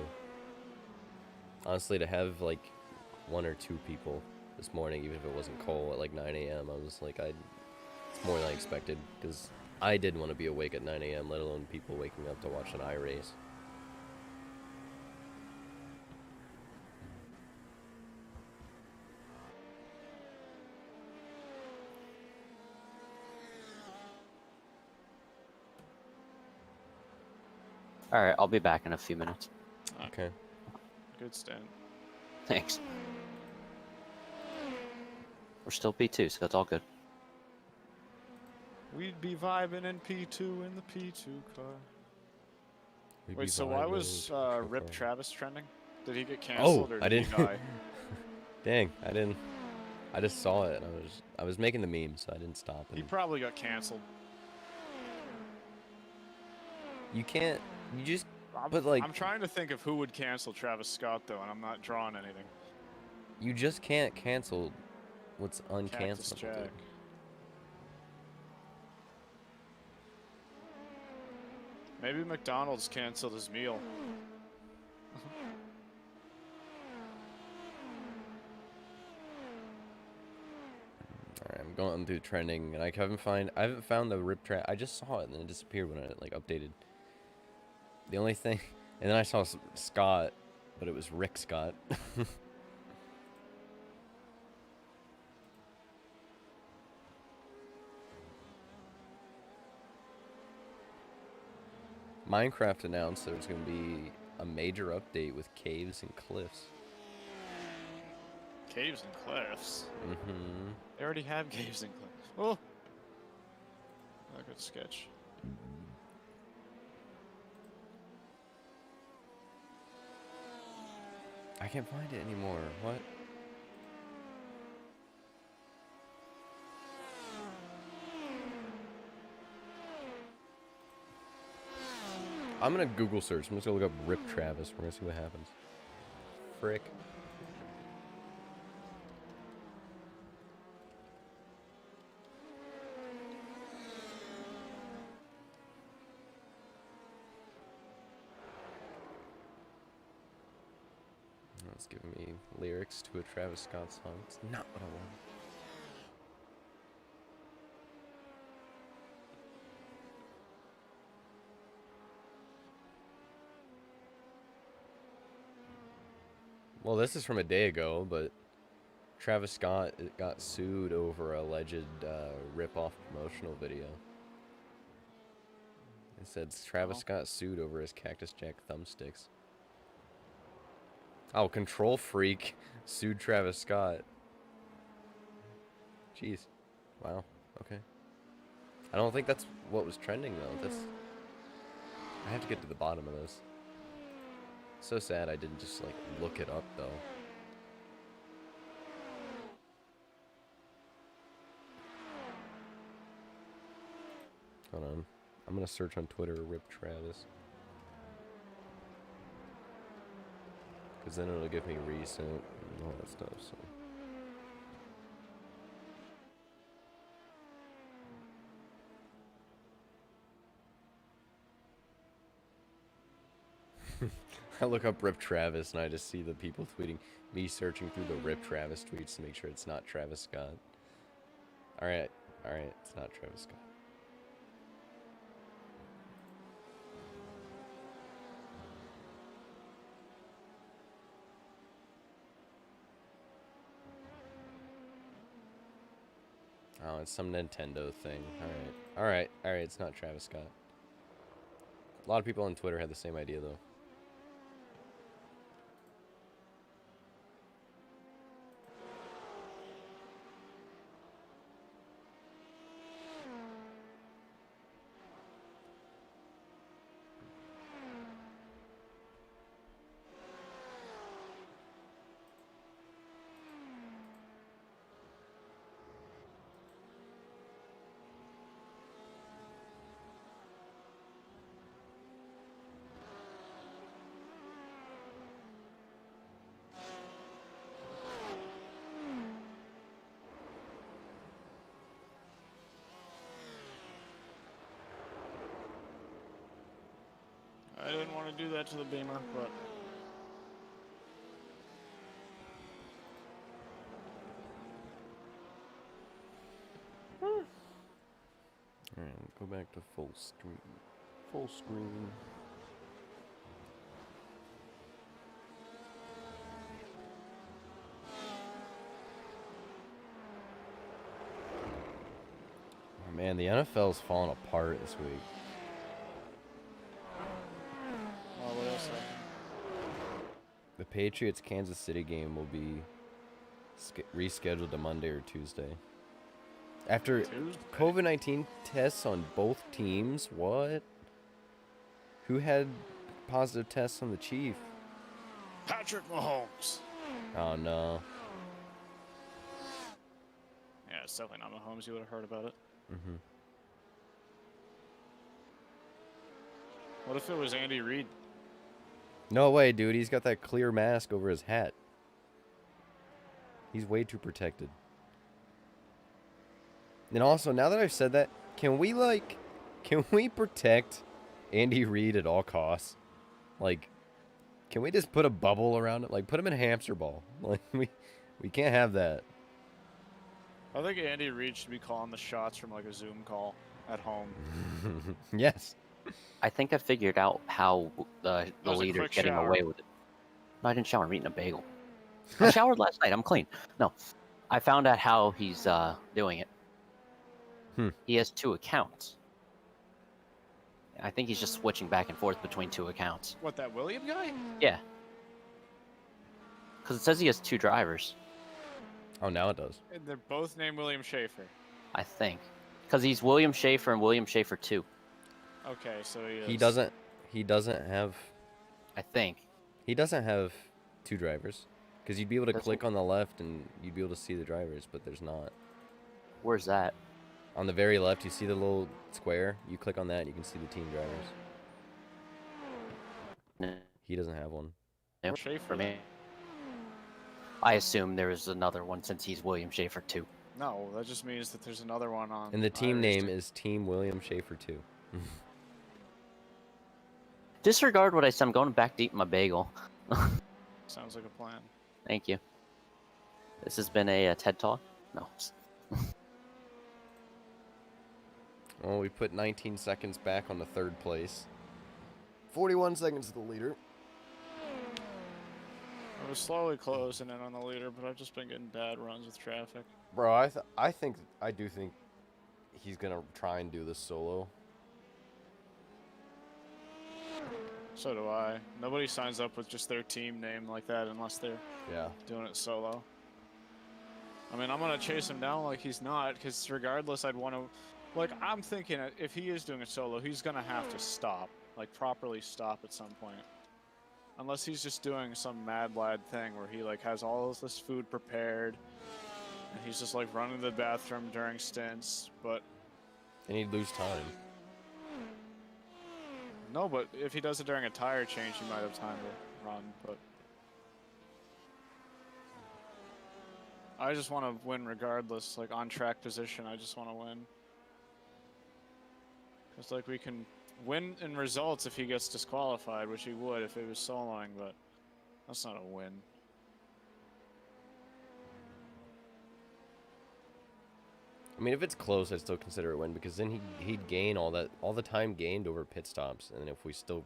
Honestly, to have 1 or 2 people this morning, even if it wasn't Cole at 9 a.m., I was it's more than I expected, because I didn't want to be awake at 9 a.m., let alone people waking up to watch an iRace. Alright, I'll be back in a few minutes. Okay. Good stand. Thanks. We're still P2, so that's all good. We'd be vibing in P2 in the P2 car. We'd be Wait, so why vibing was in the Rip car. Travis trending? Did he get canceled or I did he didn't. die? Dang, I didn't. I just saw it and I was making the meme, so I didn't stop. He And probably got canceled. you can't. You just. I'm, But like, I'm trying to think of who would cancel Travis Scott though, and I'm not drawing anything. you just can't cancel what's Cactus uncancelable, Jack. dude. Maybe McDonald's canceled his meal. Alright, I'm going through trending, and I haven't found the rip track. I just saw it, and then it disappeared when I like updated. The only thing, and then I saw Scott, but it was Rick Scott. Minecraft announced there was going to be a major update with caves and cliffs. Caves and cliffs. Mm-hmm. They already have caves and cliffs. Oh, a good sketch. I can't find it anymore. What? I'm gonna Google search. I'm just gonna look up Rip Travis. We're gonna see what happens. Frick. It's giving me lyrics to a Travis Scott song. It's not what I want. Well, this is from a day ago, but Travis Scott got sued over alleged rip-off promotional video. It said Travis Scott sued over his Cactus Jack thumbsticks. Oh, Control Freak sued Travis Scott. Jeez. Wow. Okay. I don't think that's what was trending, though. I have to get to the bottom of this. So sad I didn't just, like, look it up, though. Hold on. I'm gonna search on Twitter, Rip Travis. Because then it'll give me recent and all that stuff, so. I look up Rip Travis and I just see the people tweeting, me searching through the Rip Travis tweets to make sure it's not Travis Scott. Alright, it's not Travis Scott. Oh, it's some Nintendo thing. Alright, it's not Travis Scott. A lot of people on Twitter had the same idea, though. I didn't want to do that to the Beamer, but Alright, go back to full screen. Full screen. Oh, man, the NFL's falling apart this week. what else happened? The Patriots-Kansas City game will be rescheduled to Monday or Tuesday. After Tuesday. COVID-19 tests on both teams, what? Who had positive tests on the Chief? Patrick Mahomes. Oh no. Yeah, it's definitely not Mahomes. You would have heard about it. Mm-hmm. What if it was Andy Reid? No way, dude. He's got that clear mask over his hat. He's way too protected. And also, now that I've said that, can we protect Andy Reid at all costs? Like, can we just put a bubble around it? Like, put him in a hamster ball. Like, we can't have that. I think Andy Reid should be calling the shots from like a Zoom call at home. Yes. I think I figured out how the was a leader's quick getting shower. away with it. No, I didn't shower. I'm eating a bagel. I showered last night. I'm clean. No, I found out how he's doing it. He has 2 accounts. I think he's just switching back and forth between 2 accounts. What, that William guy? Yeah. Because it says he has 2 drivers, Oh, now it does. And they're both named William Schaefer. I think. Because he's William Schaefer and William Schaefer 2. Okay, so he is. He doesn't have I think. 2 drivers. Because you'd be able to That's click on the left and you'd be able to see the drivers, but there's not. Where's that? On the very left, you see the little square. You click on that, and you can see the team drivers. He doesn't have one. No, Schaefer. for me. I assume there is another one since he's William Schaefer 2. No, that just means that there's another one on. And the team name iRacing. is Team William Schaefer 2. Disregard what I said. I'm going back to eat my bagel. Sounds like a plan. Thank you. This has been a TED Talk. No. Well, we put 19 seconds back on the 3rd place. 41 seconds to the leader. I was slowly closing in on the leader, but I've just been getting bad runs with traffic. Bro, I do think he's gonna try and do this solo. So do I. Nobody signs up with just their team name like that unless they're doing it solo. I mean, I'm gonna chase him down like he's not, because regardless, I'd want to. Like, I'm thinking if he is doing it solo, he's gonna have to stop, like properly stop at some point. Unless he's just doing some mad lad thing where he like has all of this food prepared, and he's just like running to the bathroom during stints. But Then he'd lose time. no, but if he does it during a tire change, he might have time to run. But I just want to win regardless, like on track position. I just want to win. It's like we can win in results if he gets disqualified, which he would if it was soloing, but that's not a win. I mean, if it's close, I'd still consider it a win, because then he'd gain all the time gained over pit stops, and if we still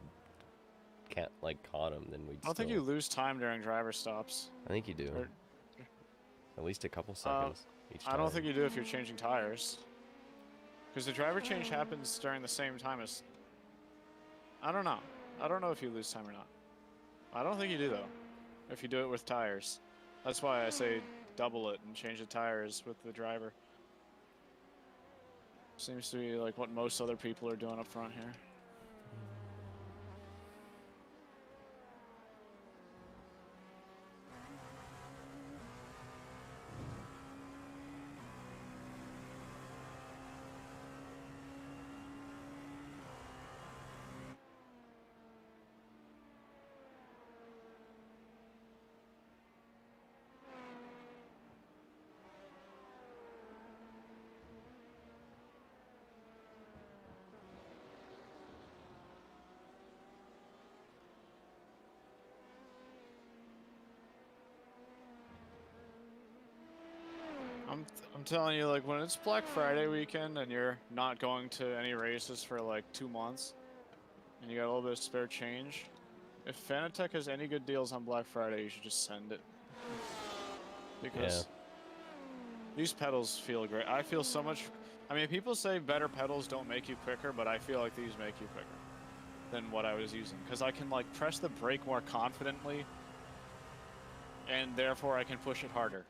can't like caught him, then we'd. I don't think you lose time during driver stops. I think you do. Or- At least a couple seconds each time. I don't think you do if you're changing tires. Because the driver change happens during the same time as... I don't know. I don't know if you lose time or not. I don't think you do, though, if you do it with tires. That's why I say double it and change the tires with the driver. Seems to be like what most other people are doing up front here. I'm telling you, like, when it's Black Friday weekend and you're not going to any races for like 2 months, and you got a little bit of spare change, if Fanatec has any good deals on Black Friday, you should just send it. Because these pedals feel great. I feel so much... I mean, people say better pedals don't make you quicker, but I feel like these make you quicker than what I was using. Because I can, like, press the brake more confidently, and therefore I can push it harder.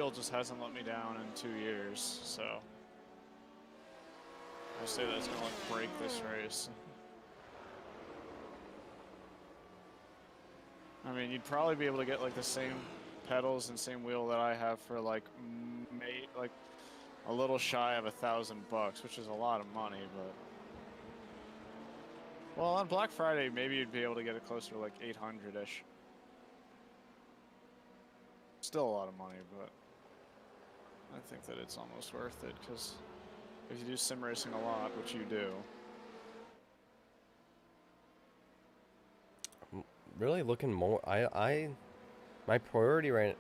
still just hasn't let me down in 2 years, so I say that's gonna like break this race. I mean, you'd probably be able to get like the same pedals and same wheel that I have for like like a little shy of $1,000, which is a lot of money, but well, on Black Friday maybe you'd be able to get it closer to like 800-ish. Still a lot of money, but I think that it's almost worth it because if you do sim racing a lot, which you do. Really looking more. My priority right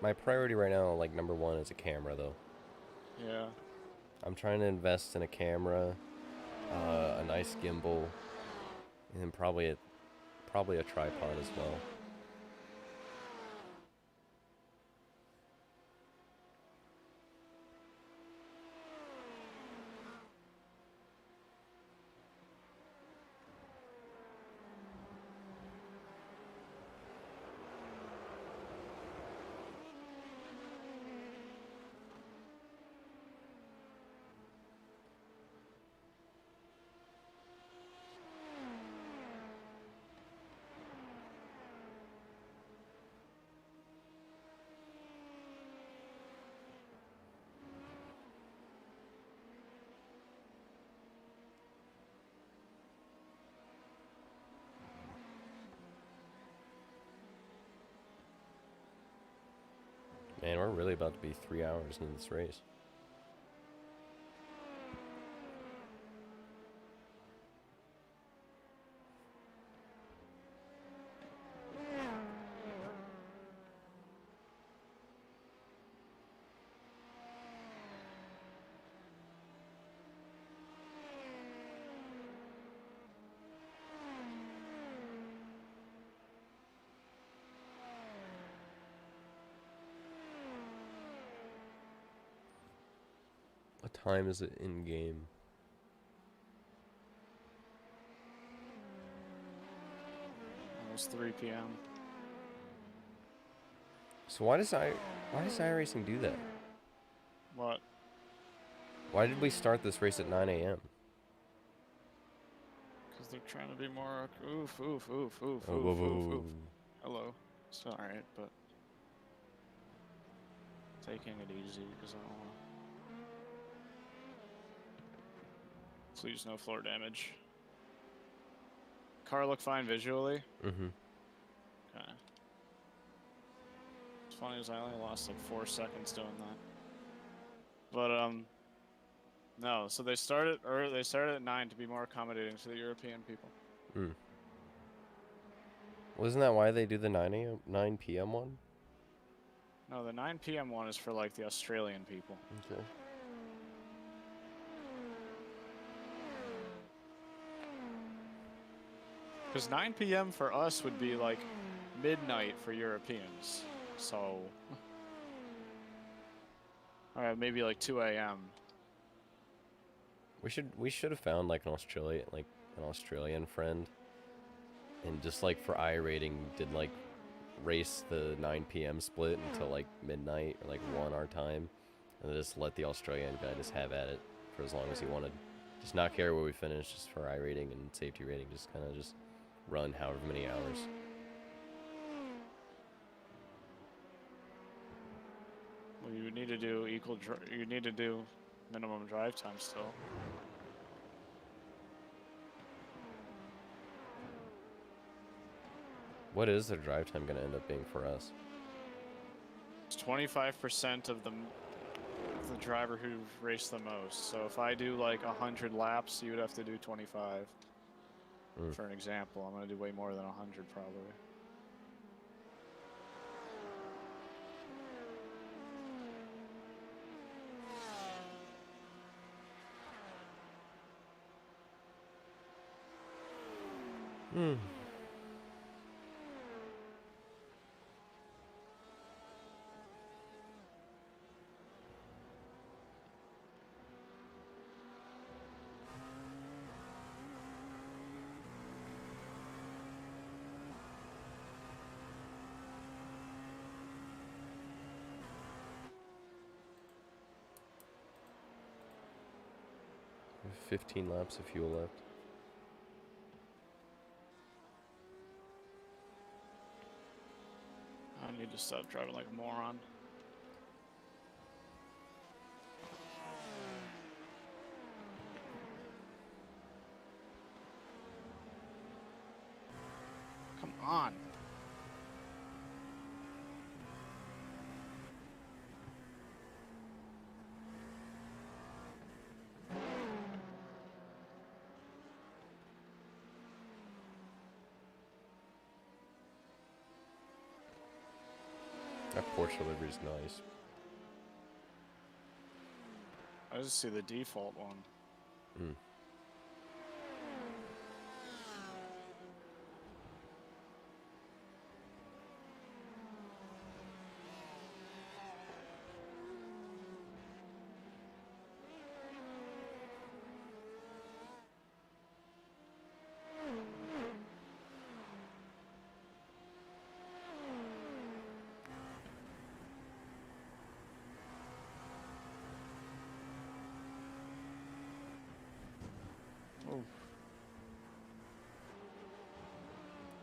now, like number one, is a camera though. Yeah. I'm trying to invest in a camera, a nice gimbal, and then probably a tripod as well. Man, we're really about to be 3 hours into this race. What time is it in game? Almost 3 p.m. So why does iRacing do that? What? Why did we start this race at 9 a.m.? Because they're trying to be more. Oof, oof, oof, oof, Oh, oof, whoa, oof, whoa, oof. Hello. It's alright, but taking it easy because I don't want to. Please, no floor damage. Car look fine visually. Mm-hmm. Okay. It's funny as I only lost like 4 seconds doing that. But no. So they started at 9 to be more accommodating to the European people. Mm. Wasn't that why they do the 9 p.m. one? No, the 9 p.m. one is for like the Australian people. Okay. Because 9 p.m. for us would be like midnight for Europeans. So, alright, maybe like 2 a.m. We should have found like an Australian friend, and just like for iRating did like race the 9 p.m. split until like midnight or like 1 our time, and then just let the Australian guy just have at it for as long as he wanted. Just not care where we finish, just for iRating and safety rating, just kind of just run however many hours. Well, you would need to do you need to do minimum drive time still. What is the drive time going to end up being for us? It's 25% of the driver who raced the most. So if I do like 100 laps, you would have to do 25. For an example, I'm going to do way more than 100 probably. 15 laps of fuel left. I need to stop driving like a moron. Come on. That Porsche livery is nice. I just see the default one. Mm.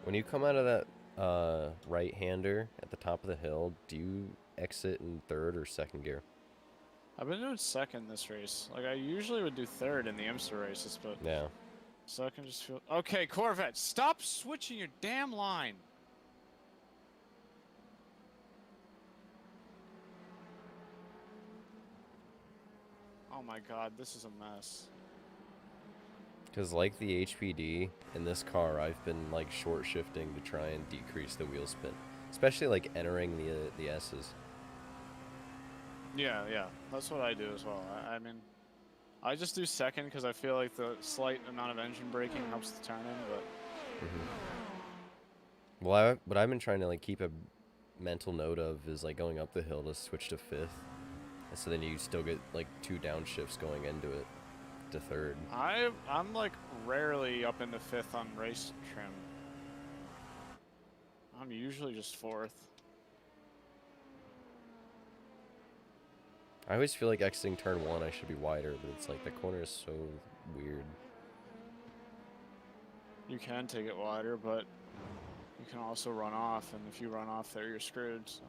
When you come out of that right-hander at the top of the hill, do you exit in third or second gear? I've been doing second this race. Like, I usually would do third in the IMSA races, but Yeah. second just feel... Okay, Corvette, stop switching your damn line! Oh my god, this is a mess. Because like the HPD, in this car, I've been like short shifting to try and decrease the wheel spin. Especially like entering the S's. Yeah, that's what I do as well. I mean, I just do second because I feel like the slight amount of engine braking helps the turn in, but... Well, what I've been trying to like keep a mental note of is like going up the hill to switch to fifth. And so then you still get like 2 downshifts going into it to third. I'm like rarely up into fifth on race trim. I'm usually just fourth. I always feel like exiting turn 1 I should be wider, but it's like the corner is so weird. You can take it wider, but you can also run off, and if you run off there, you're screwed. So.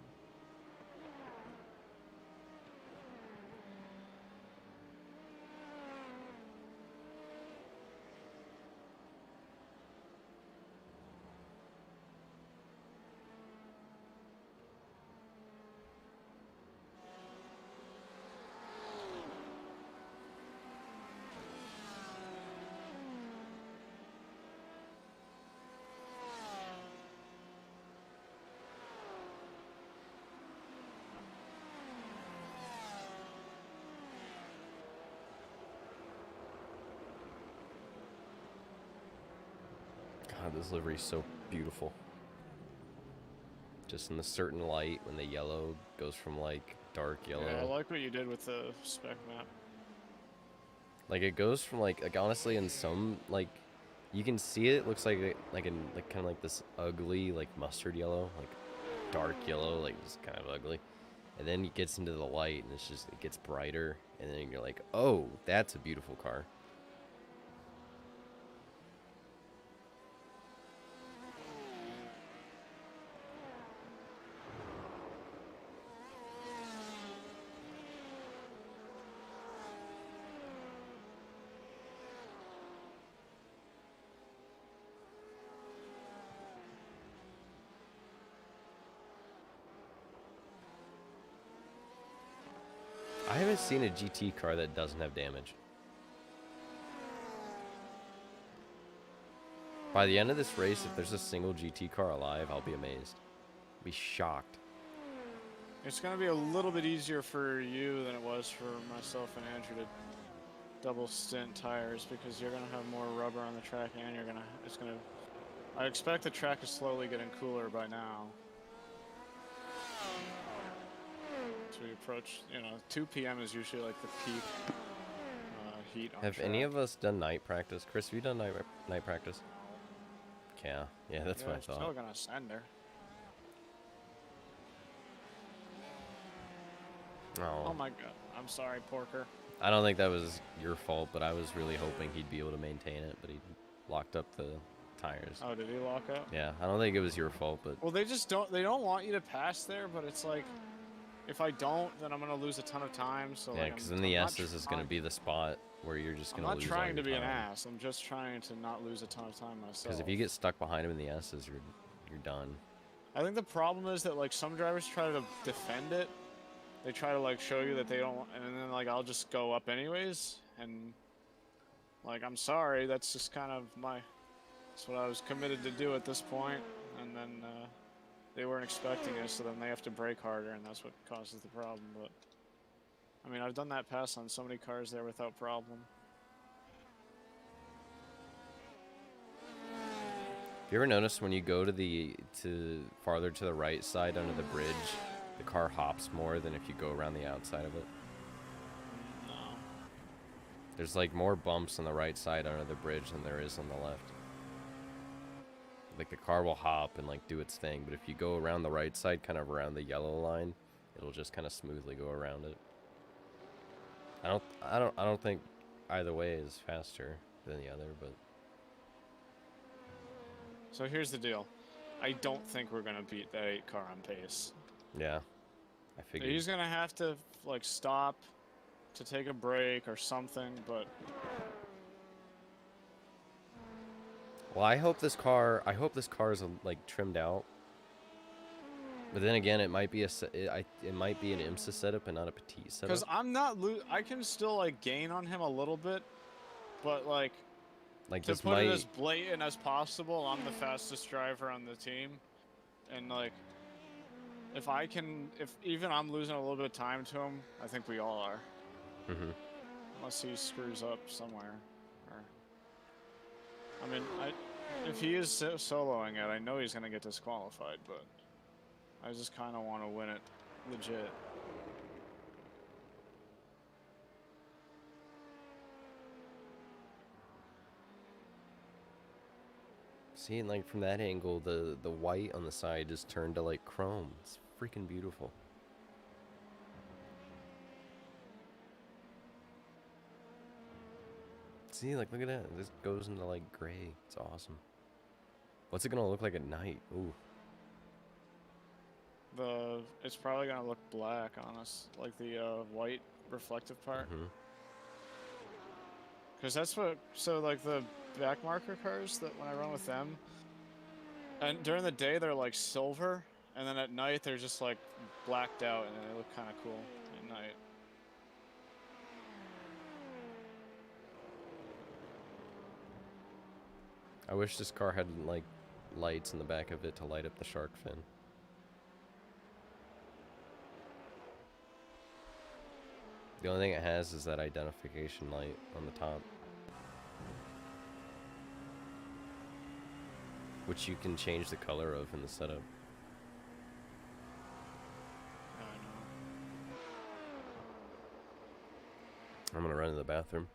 God, this livery is so beautiful. Just in the certain light when the yellow goes from like dark yellow. Yeah, I like what you did with the spec map. Like it goes from like honestly in some like you can see it looks like kind of like this ugly like mustard yellow, like dark yellow, like just kind of ugly. And then it gets into the light and it gets brighter and then you're like, "Oh, that's a beautiful car." I haven't seen a GT car that doesn't have damage. By the end of this race, if there's a single GT car alive, I'll be amazed. I'll be shocked. It's going to be a little bit easier for you than it was for myself and Andrew to double stint tires because you're going to have more rubber on the track and you're going to... I expect the track is slowly getting cooler by now. As we approach, 2 p.m. is usually like the peak heat on Have track. any of us done night practice? Chris, have you done night practice? Yeah, that's what I thought. Still gonna send her. Oh. Oh my god. I'm sorry, Porker. I don't think that was your fault, but I was really hoping he'd be able to maintain it, but he locked up the tires. Oh, did he lock up? Yeah, I don't think it was your fault, but Well, they don't want you to pass there, but it's like, if I don't, then I'm gonna lose a ton of time. So yeah, like, because then the S's is going to be the spot where you're just I'm going to not lose all trying to your be an time. ass. I'm just trying to not lose a ton of time myself. Because if you get stuck behind him in the S's, you're done. I think the problem is that like some drivers try to defend it. They try to like show you that they don't, and then like I'll just go up anyways, and like I'm sorry, that's just kind of that's what I was committed to do at this point, and then they weren't expecting it, so then they have to brake harder, and that's what causes the problem. But I mean, I've done that pass on so many cars there without problem. Have you ever noticed when you go farther to the right side under the bridge, the car hops more than if you go around the outside of it? No. There's like more bumps on the right side under the bridge than there is on the left. Like the car will hop and like do its thing, but if you go around the right side, kind of around the yellow line, it'll just kind of smoothly go around it. I don't think either way is faster than the other, but So here's the deal. I don't think we're gonna beat that 8 car on pace. yeah, I figured. He's gonna have to like stop to take a break or something, but Well, I hope this car is like trimmed out. But then again, it might be it might be an IMSA setup and not a Petit setup. because I'm not I can still like gain on him a little bit, but like to this put might it as blatant as possible, I'm the fastest driver on the team, and like if even I'm losing a little bit of time to him, I think we all are. Mhm. Unless he screws up somewhere. Or, I mean, if he is soloing it, I know he's gonna get disqualified, but I just kind of want to win it legit. See, and like from that angle, the white on the side is turned to like chrome. It's freaking beautiful. See, like look at that. This goes into like gray. It's awesome. What's it gonna look like at night? Ooh. It's probably gonna look black on us, like the white reflective part. Mhm. Because that's what, so like the back marker cars that when I run with them, and during the day they're like silver, and then at night they're just like blacked out, and they look kind of cool at night. I wish this car had like lights in the back of it to light up the shark fin. The only thing it has is that identification light on the top, which you can change the color of in the setup. I know. I'm gonna run to the bathroom.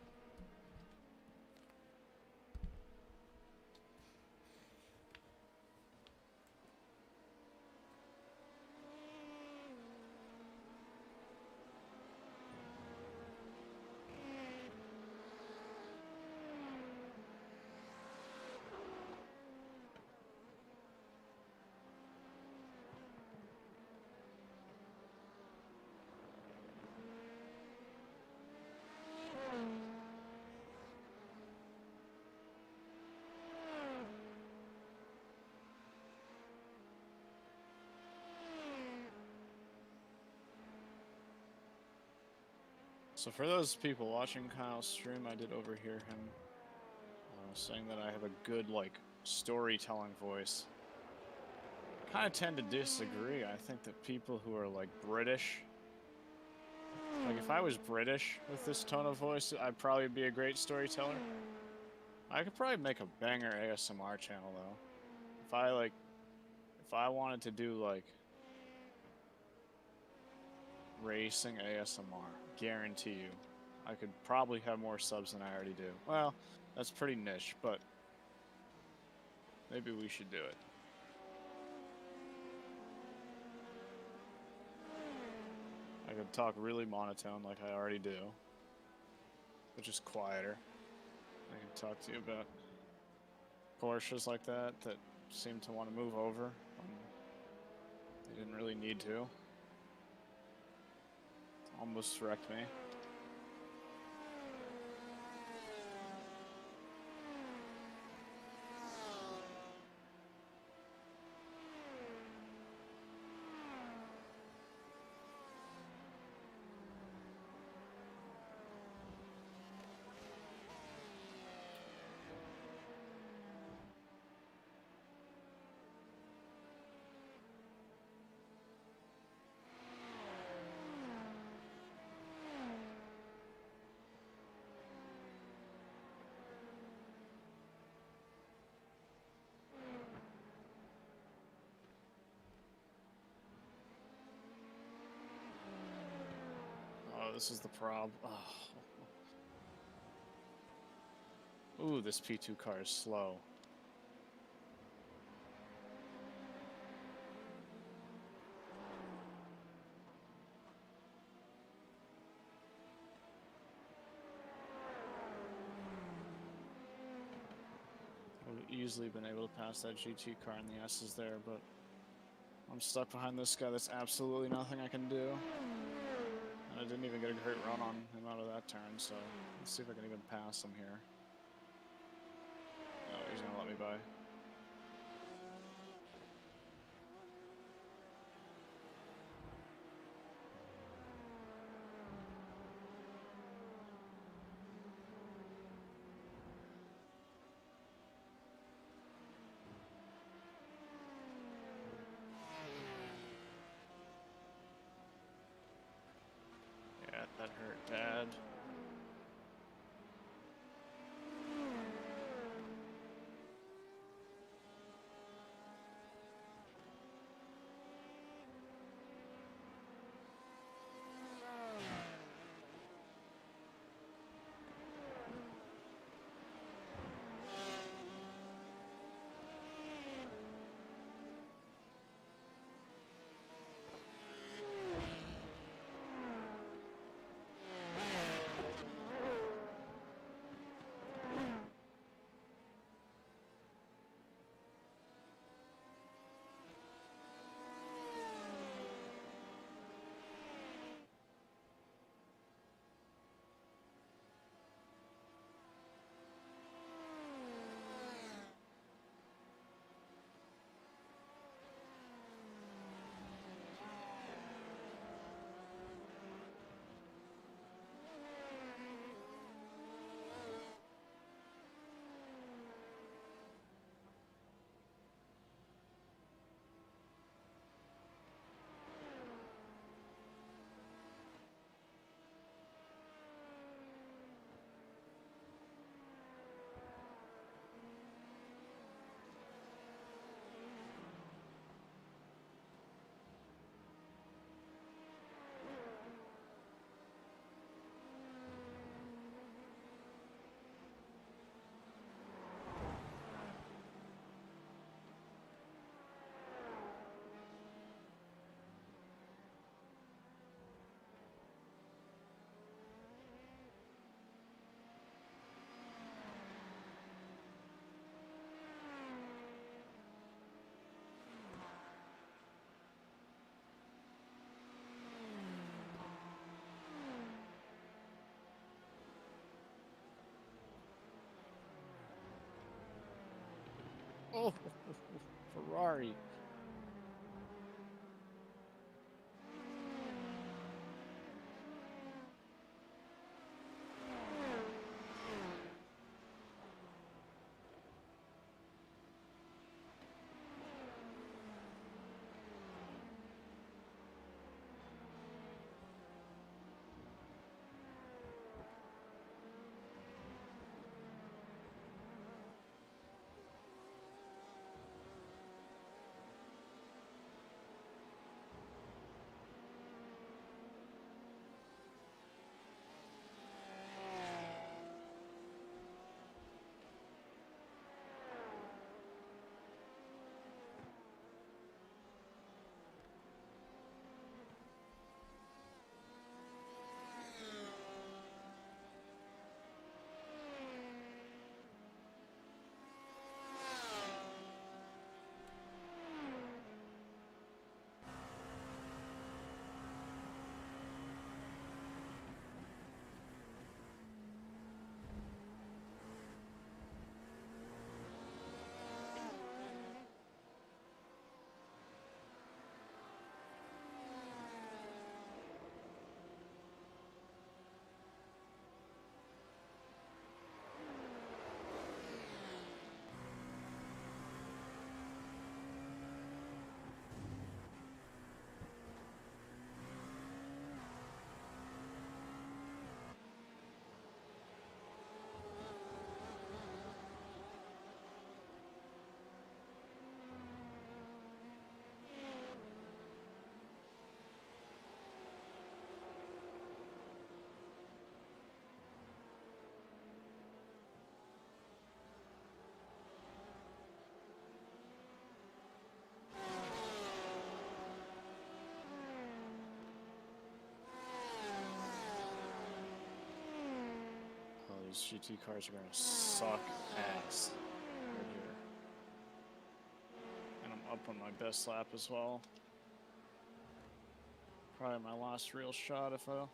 So for those people watching Kyle's stream, I did overhear him saying that I have a good, like, storytelling voice. I kind of tend to disagree. I think that people who are, like, British, like, if I was British with this tone of voice, I'd probably be a great storyteller. I could probably make a banger ASMR channel, though. If I wanted to do, like, racing ASMR, guarantee you, I could probably have more subs than I already do. Well, that's pretty niche, but maybe we should do it. I could talk really monotone like I already do. which is quieter. I can talk to you about Porsches like that seem to want to move over when they didn't really need to. Almost wrecked me. Oh, this is the problem. Oh. Ooh, this P2 car is slow. I would have easily been able to pass that GT car in the S's there, but I'm stuck behind this guy. That's absolutely nothing I can do. And I didn't even get a great run on him out of that turn, so let's see if I can even pass him here. Oh, he's gonna let me by. Yeah, that hurt bad. Oh, Ferrari. these GT cars are gonna suck ass right here. And I'm up on my best lap as well. Probably my last real shot if I...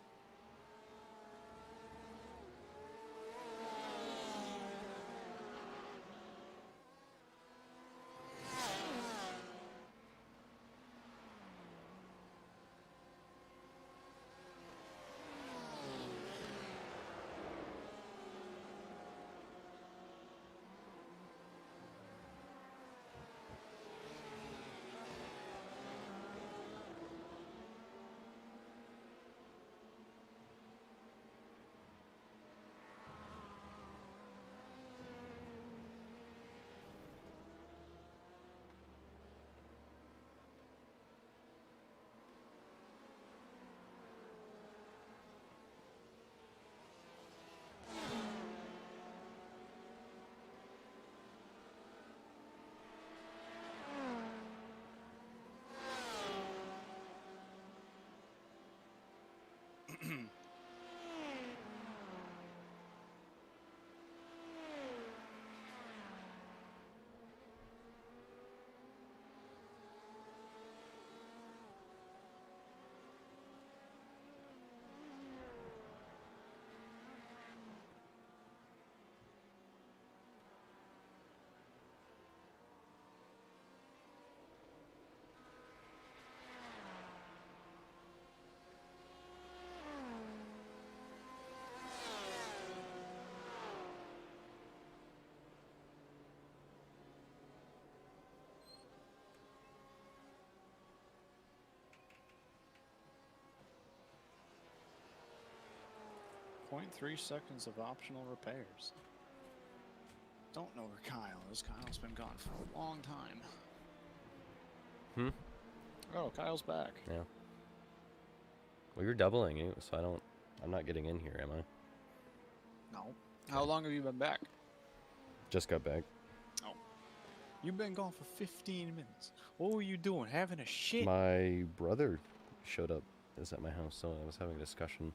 .3 seconds of optional repairs. Don't know where Kyle is. Kyle's been gone for a long time. Oh, Kyle's back. Yeah. Well, you're doubling you, so I'm not getting in here, am I? No. How long have you been back? Just got back. Oh. You've been gone for 15 minutes. What were you doing? Having a shit? My brother showed up. Is at my house, so I was having a discussion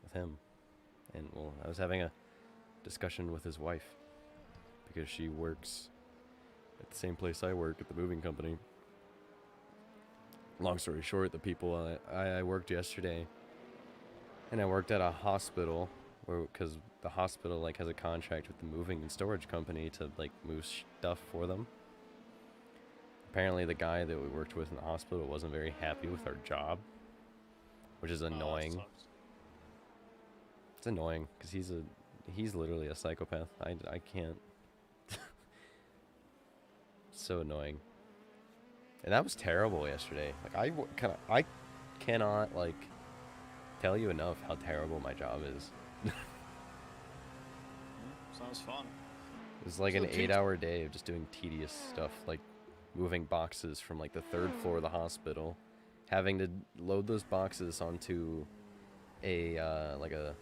with him. And, well, I was having a discussion with his wife. Because she works at the same place I work, at the moving company. Long story short, the people I worked yesterday, and I worked at a hospital, because the hospital like has a contract with the moving and storage company to like move stuff for them. Apparently, the guy that we worked with in the hospital wasn't very happy with our job, which is annoying. It's annoying because he's literally a psychopath. I can't. So annoying. And that was terrible yesterday. Like I cannot like tell you enough how terrible my job is. Sounds fun. It was like an 8-hour day of just doing tedious stuff, like moving boxes from like the 3rd floor of the hospital, having to load those boxes onto a like a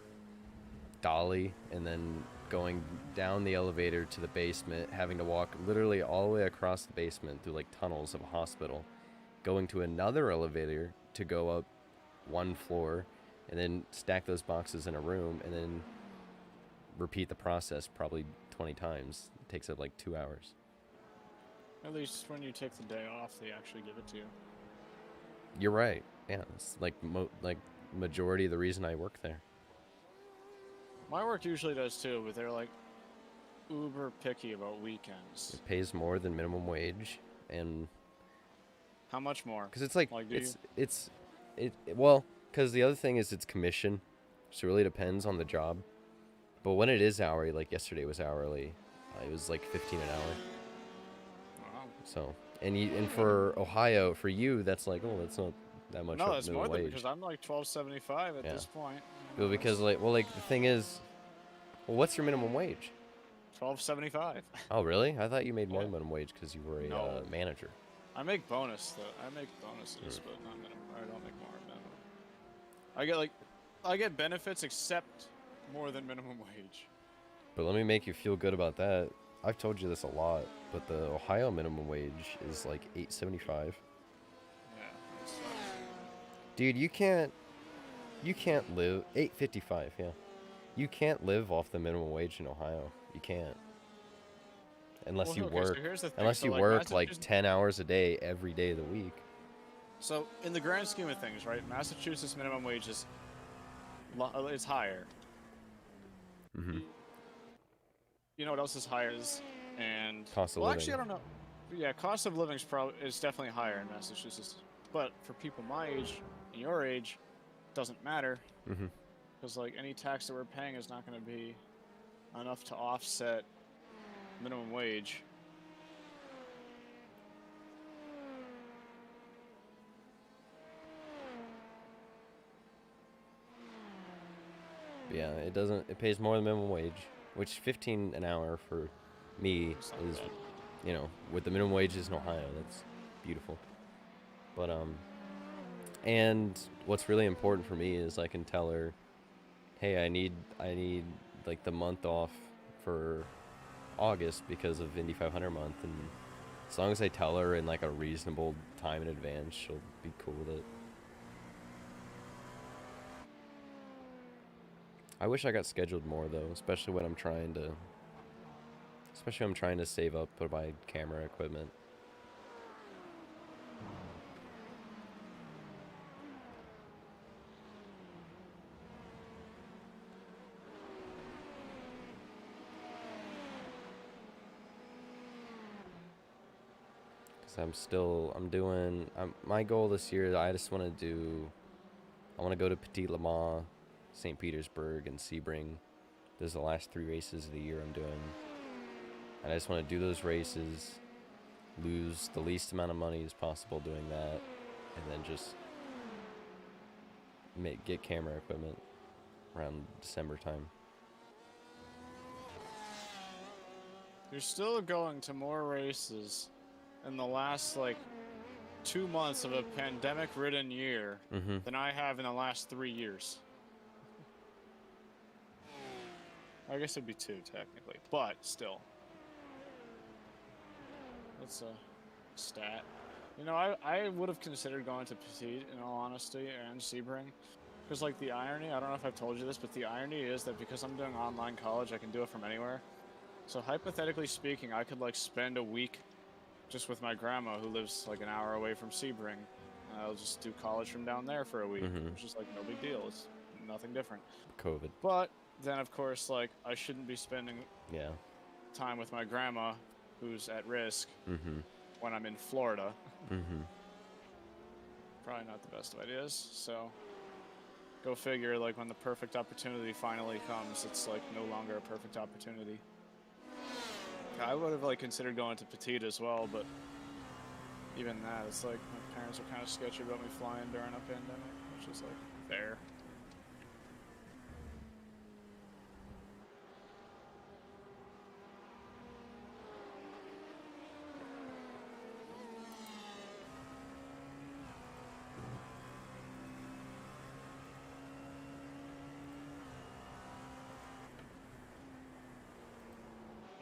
dolly, and then going down the elevator to the basement, having to walk literally all the way across the basement through like tunnels of a hospital, going to another elevator to go up 1 floor, and then stack those boxes in a room, and then repeat the process probably 20 times. It takes up like 2 hours. At least when you take the day off, they actually give it to you. You're right. Yeah, it's like majority of the reason I work there. My work usually does too, but they're like uber picky about weekends. It pays more than minimum wage, and How much more? because it's like, do well, because the other thing is it's commission, so it really depends on the job. But when it is hourly, like yesterday was hourly, it was like 15 an hour. Wow. So and for Ohio, for you, that's like, oh, that's not that much. No, that's minimum more than wage. because I'm like $12.75 at Yeah. this point. Well, because the thing is, well, what's your minimum wage? $12.75. Oh, really? I thought you made more Yeah. than minimum wage because you were a No. manager. I make bonus though. I make bonuses, but not minimum. I don't make more minimum. I get benefits except more than minimum wage. But let me make you feel good about that. I've told you this a lot, but the Ohio minimum wage is like $8.75. Yeah, that sucks. Dude, you can't live $8.55. Yeah, You can't live off the minimum wage in Ohio. You can't. Unless Well, you okay, work. so here's the thing. Unless So, you like, work like Massachusetts- 10 hours a day every day of the week. So, in the grand scheme of things, right? Massachusetts minimum wage is it's higher. Mm-hmm. You know what else is higher is and Cost of well, living. actually, I don't know. Yeah, cost of living is definitely higher in Massachusetts. But for people my age and your age, doesn't matter Mm-hmm. because like any tax that we're paying is not going to be enough to offset minimum wage. Yeah, it doesn't. It pays more than minimum wage, which 15 an hour for me It's not is, bad. you know, with the minimum wages in Ohio, that's beautiful. But and what's really important for me is I can tell her, hey, I need like the month off for August because of Indy 500 month, and as long as I tell her in like a reasonable time in advance, she'll be cool with it. I wish I got scheduled more though, especially when I'm trying to save up to buy camera equipment. Cuz my goal this year, I want to go to Petit Le Mans, St. Petersburg, and Sebring. Those are the last 3 races of the year I'm doing. And I just want to do those races, lose the least amount of money as possible doing that, and then just get camera equipment around December time. You're still going to more races in the last like 2 months of a pandemic-ridden year Mm-hmm. than I have in the last 3 years. I guess it'd be 2 technically, but still. That's a stat. You know, I would have considered going to Petit, in all honesty, and Sebring. Because, like, the irony, I don't know if I've told you this, but the irony is that because I'm doing online college, I can do it from anywhere. So, hypothetically speaking, I could, like, spend a week just with my grandma who lives, like, an hour away from Sebring. And I'll just do college from down there for a week, Mhm. which is, like, no big deal. It's nothing different. COVID. But then, of course, like, I shouldn't be spending Yeah. time with my grandma, who's at risk, Mm-hmm. when I'm in Florida. Mm-hmm. Probably not the best of ideas, so go figure, like, when the perfect opportunity finally comes, it's, like, no longer a perfect opportunity. I would have, like, considered going to Petit as well, but even that, it's like, my parents are kind of sketchy about me flying during a pandemic, which is, like, fair.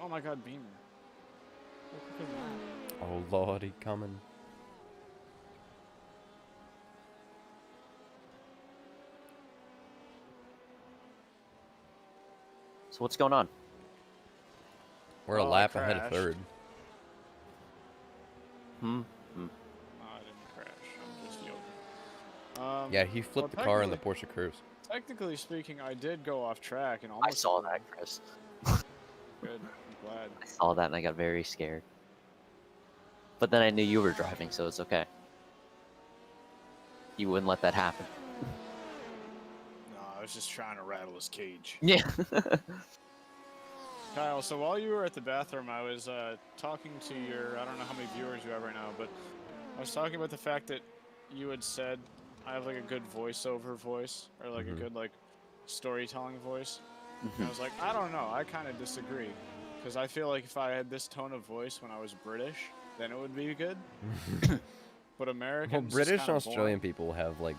Oh my god, Beamer. Look at that. Oh Lord, he coming. So what's going on? We're a Oh, I lap ahead of crashed. third. Hmm. No, I didn't crash. I'm just joking. Yeah, he flipped well, the car in the Porsche curves. Technically speaking, I did go off track and I almost. saw that, Chris. Good. I'm glad. I saw that and I got very scared. But then I knew you were driving, so it's okay. You wouldn't let that happen. No, I was just trying to rattle his cage. Yeah. Kyle, so while you were at the bathroom, I was talking to your, I don't know how many viewers you have right now, but I was talking about the fact that you had said I have like a good voiceover voice, or like Mhm. a good like storytelling voice. And Mhm. I was like, I don't know, I kind of disagree. Because I feel like if I had this tone of voice when I was British, then it would be good. But Americans Well, just British and kinda Australian boring. people have like,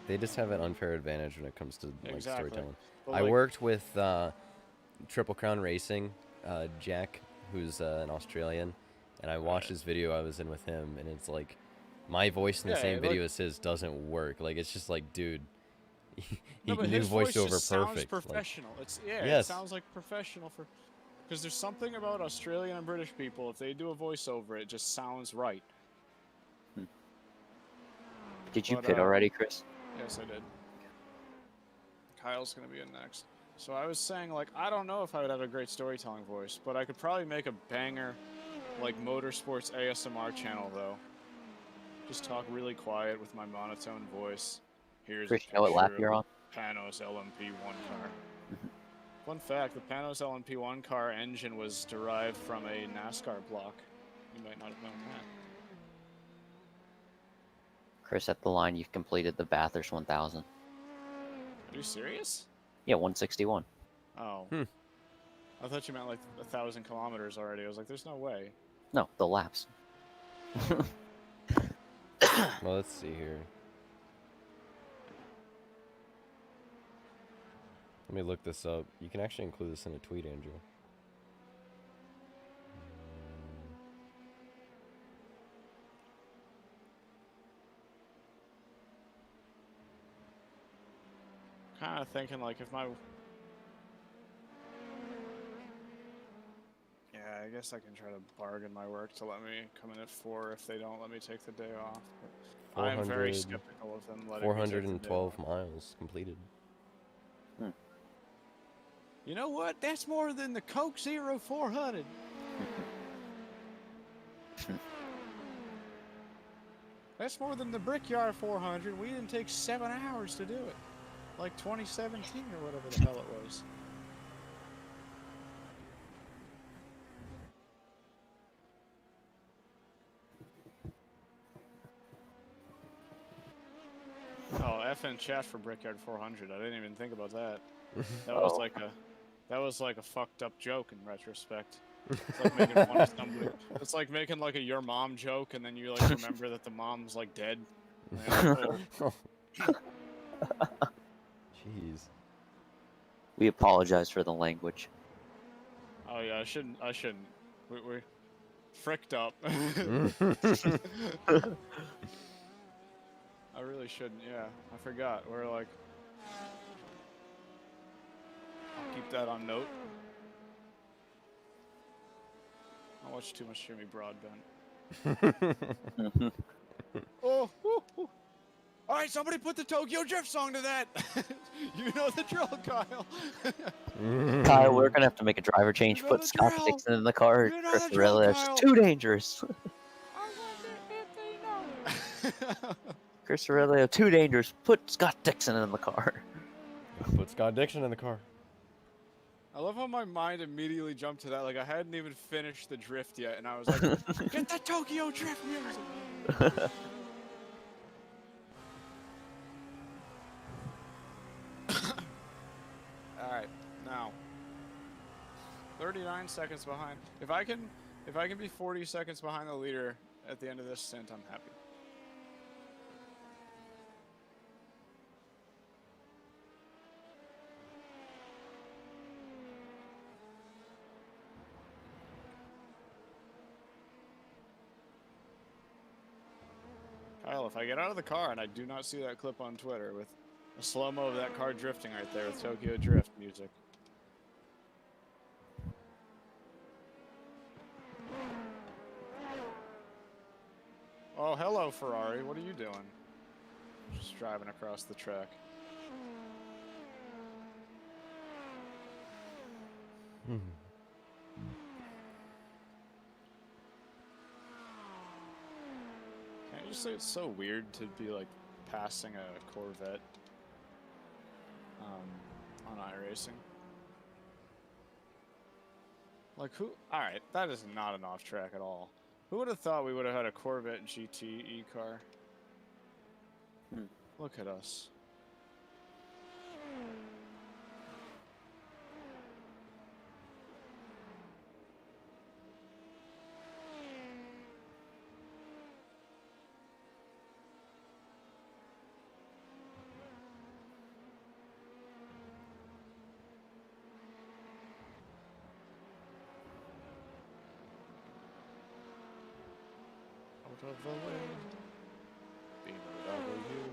they just have an unfair advantage when it comes to like Exactly. storytelling. But, I like, worked with Triple Crown Racing, Jack, who's an Australian, and I watched his video I was in with him, and it's like, my voice in the Yeah, same like- video as his doesn't work. Like, it's just like, dude, No, but knew his voice voiceover just sounds perfect. Like, professional. It's It yes. sounds like professional for. Because there's something about Australian and British people. If they do a voiceover, it just sounds right. Did you But, pit already, Chris? Yes, I did. Kyle's gonna be in next. So I was saying, like, I don't know if I would have a great storytelling voice, but I could probably make a banger, like, motorsports ASMR channel, though. Just talk really quiet with my monotone voice. Here's Chris, a you know what lap picture you're of on? the Panos LMP1 car. Fun fact, the Panos LMP1 car engine was derived from a NASCAR block. You might not have known that. Chris, at the line, you've completed the Bathurst 1000. Are you serious? Yeah, 161. Oh. I thought you meant like 1,000 kilometers already. I was like, there's no way. No, the laps. Well, let's see here. Let me look this up. You can actually include this in a tweet, Andrew. Kind of thinking like if my... Yeah, I guess I can try to bargain my work to let me come in at 4 if they don't let me take the day off. But I am very skeptical of them letting me take the day 412 off. miles completed. You know what? That's more than the Coke Zero 400. That's more than the Brickyard 400. We didn't take 7 hours to do it. Like 2017 or whatever the hell it was. Oh, F in chat for Brickyard 400. I didn't even think about that. That was like a fucked up joke in retrospect. It's like making fun of somebody. It's like making like a your mom joke and then you like remember that the mom's like dead. Like, oh. Jeez. We apologize for the language. Oh yeah, I shouldn't. We're fricked up. I really shouldn't. Yeah, I forgot. We're like, I'll keep that on note. I watch too much Jimmy Broadbent. Oh, woo, woo. All right, somebody put the Tokyo Drift song to that. You know the drill, Kyle. Kyle, we're gonna have to make a driver change. You know Put the Scott drill. Dixon in the car. You know Chris the drill, Aurelio. Kyle. It's too dangerous. Chris Aurelio, too dangerous. Put Scott Dixon in the car. Put Scott Dixon in the car. I love how my mind immediately jumped to that. Like I hadn't even finished the drift yet, and I was like, "Get the Tokyo Drift music." All right, now 39 seconds behind. If I can be 40 seconds behind the leader at the end of this stint, I'm happy. Kyle, if I get out of the car and I do not see that clip on Twitter with a slow-mo of that car drifting right there with Tokyo Drift music. Oh, hello, Ferrari. What are you doing? Just driving across the track. Can't you just say it's so weird to be like passing a Corvette on iRacing? Like who? All right, that is not an off track at all. Who would have thought we would have had a Corvette GT car? Look at us. Out of the way. Beamer W.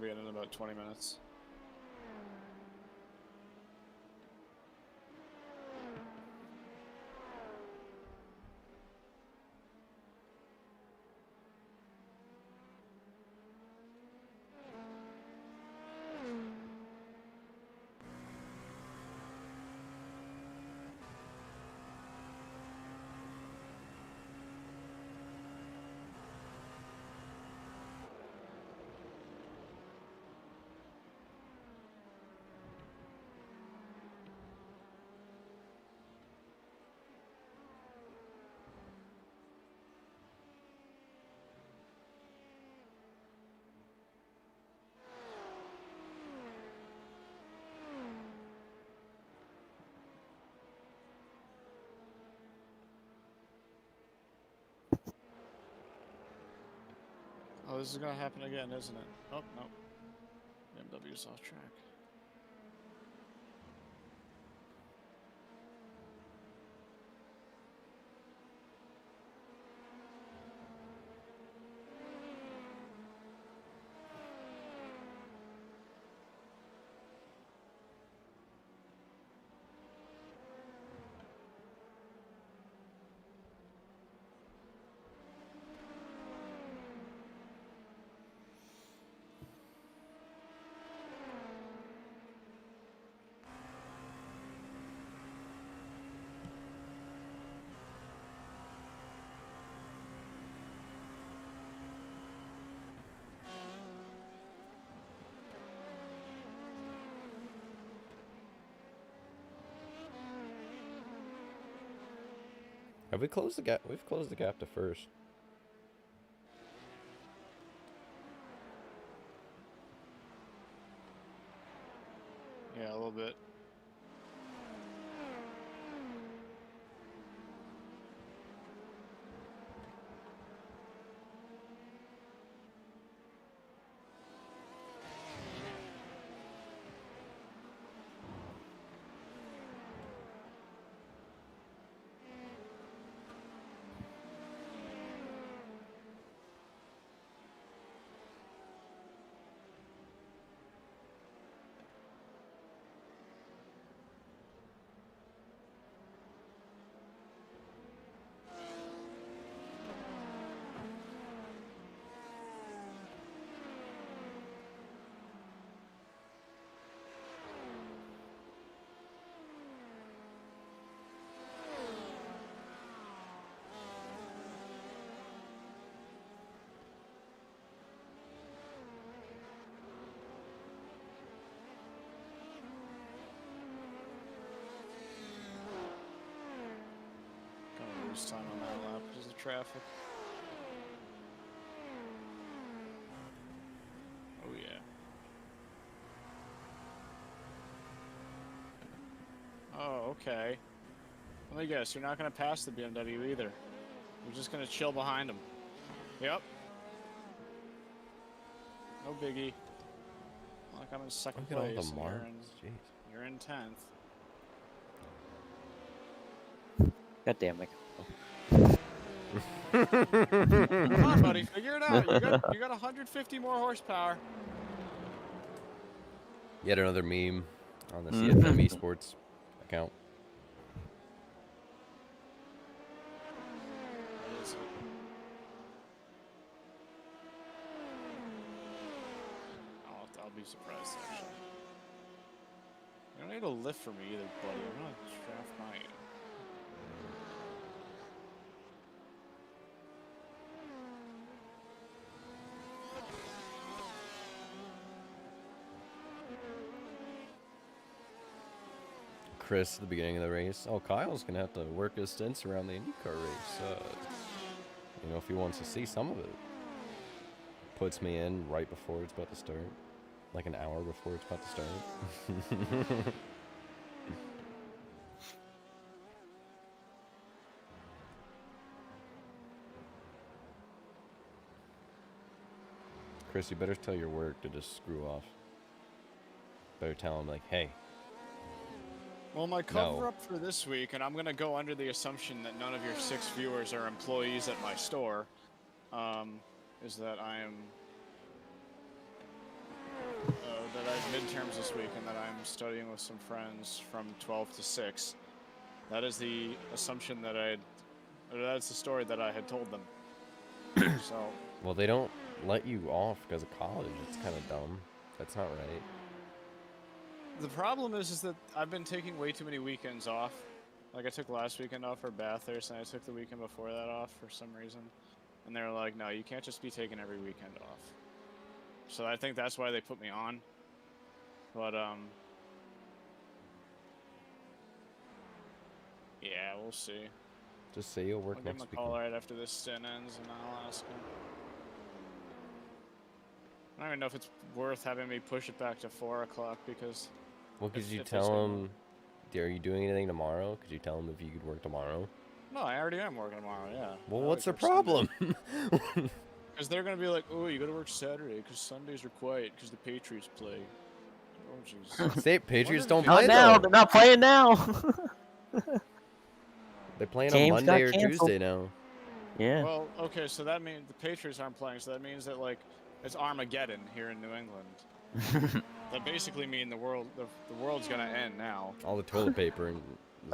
be in about 20 minutes. Oh, this is gonna happen again, isn't it? Oh, no. BMW's off track. Have we closed the gap? We've closed the gap to first. Yeah, a little bit. Gonna lose time on that lap because of traffic. Oh yeah. Oh, okay. Let me guess, you're not gonna pass the BMW either. You're just gonna chill behind him. Yep. No biggie. Like I'm in second Look at all place. the And marks. Jeez. you're in 10th. God damn it. Come on, buddy, figure it out. You got 150 more horsepower. Yet another meme on the CFM eSports account. What is it? I'll be surprised actually. You don't need a lift for me either, buddy. I'm gonna draft my. Chris at the beginning of the race. Oh, Kyle's gonna have to work his stints around the IndyCar race. You know, if he wants to see some of it. Puts me in right before it's about to start. Like an hour before it's about to start. Chris, you better tell your work to just screw off. Better tell him, like, hey. Well, my cover-up for this week, and I'm going to go under the assumption that none of your 6 viewers are employees at my store, is that I am that I have midterms this week and that I'm studying with some friends from 12 to 6. That is the assumption that that's the story that I had told them. So. Well, they don't let you off because of college. It's kind of dumb. That's not right. The problem is that I've been taking way too many weekends off. Like, I took last weekend off for Bathurst, and I took the weekend before that off for some reason. And they're like, no, you can't just be taking every weekend off. So I think that's why they put me on. But, yeah, we'll see. Just say you'll work I'll give next him a weekend. call right after this stint ends, and I'll ask him. I don't even know if it's worth having me push it back to 4 o'clock because... Well, could you tell him... Are you doing anything tomorrow? Could you tell him if you could work tomorrow? No, I already am working tomorrow, yeah. Well, what's the problem? Because they're going to be like, oh, you got to work Saturday because Sundays are quiet because the Patriots play. Oh, jeez. State Patriots don't Not play, now. though. They're not playing now. They're playing Games on Monday or got canceled. Tuesday now. Yeah. Well, okay, so that means the Patriots aren't playing, so that means that, like, it's Armageddon here in New England. That basically means the world's gonna end now. All the toilet paper and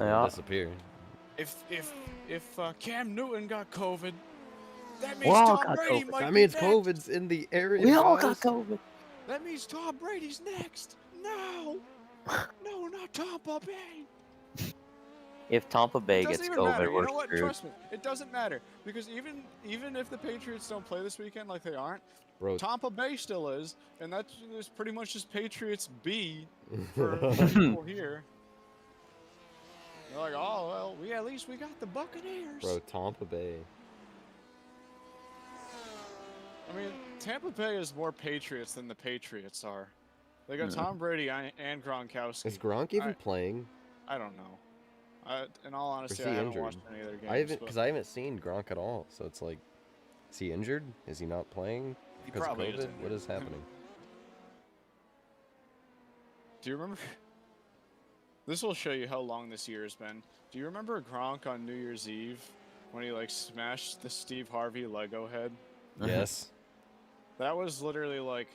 Yeah. disappear. If Cam Newton got COVID, that means We all Tom got Brady COVID. might That be means next. COVID's in the area. We all guys. got COVID. That means Tom Brady's next. No, no, not Tampa Bay. If Tampa Bay It gets doesn't even matter. COVID, You we're know what? screwed. Trust me, it doesn't matter because even if the Patriots don't play this weekend, like they aren't, Bro, Tampa Bay still is, and that's pretty much just Patriots B for people here. They're like, oh well, at least we got the Buccaneers. bro, Tampa Bay. I mean, Tampa Bay is more Patriots than the Patriots are. They got Tom Brady and Gronkowski. Is Gronk even playing? I don't know. In all honesty, he I haven't injured? watched any of their games. I haven't, but because I haven't seen Gronk at all. So it's like, is he injured? Is he not playing He because of probably is COVID? injured. What is happening? Do you remember? This will show you how long this year has been. Do you remember Gronk on New Year's Eve when he like smashed the Steve Harvey Lego head? Yes. That was literally like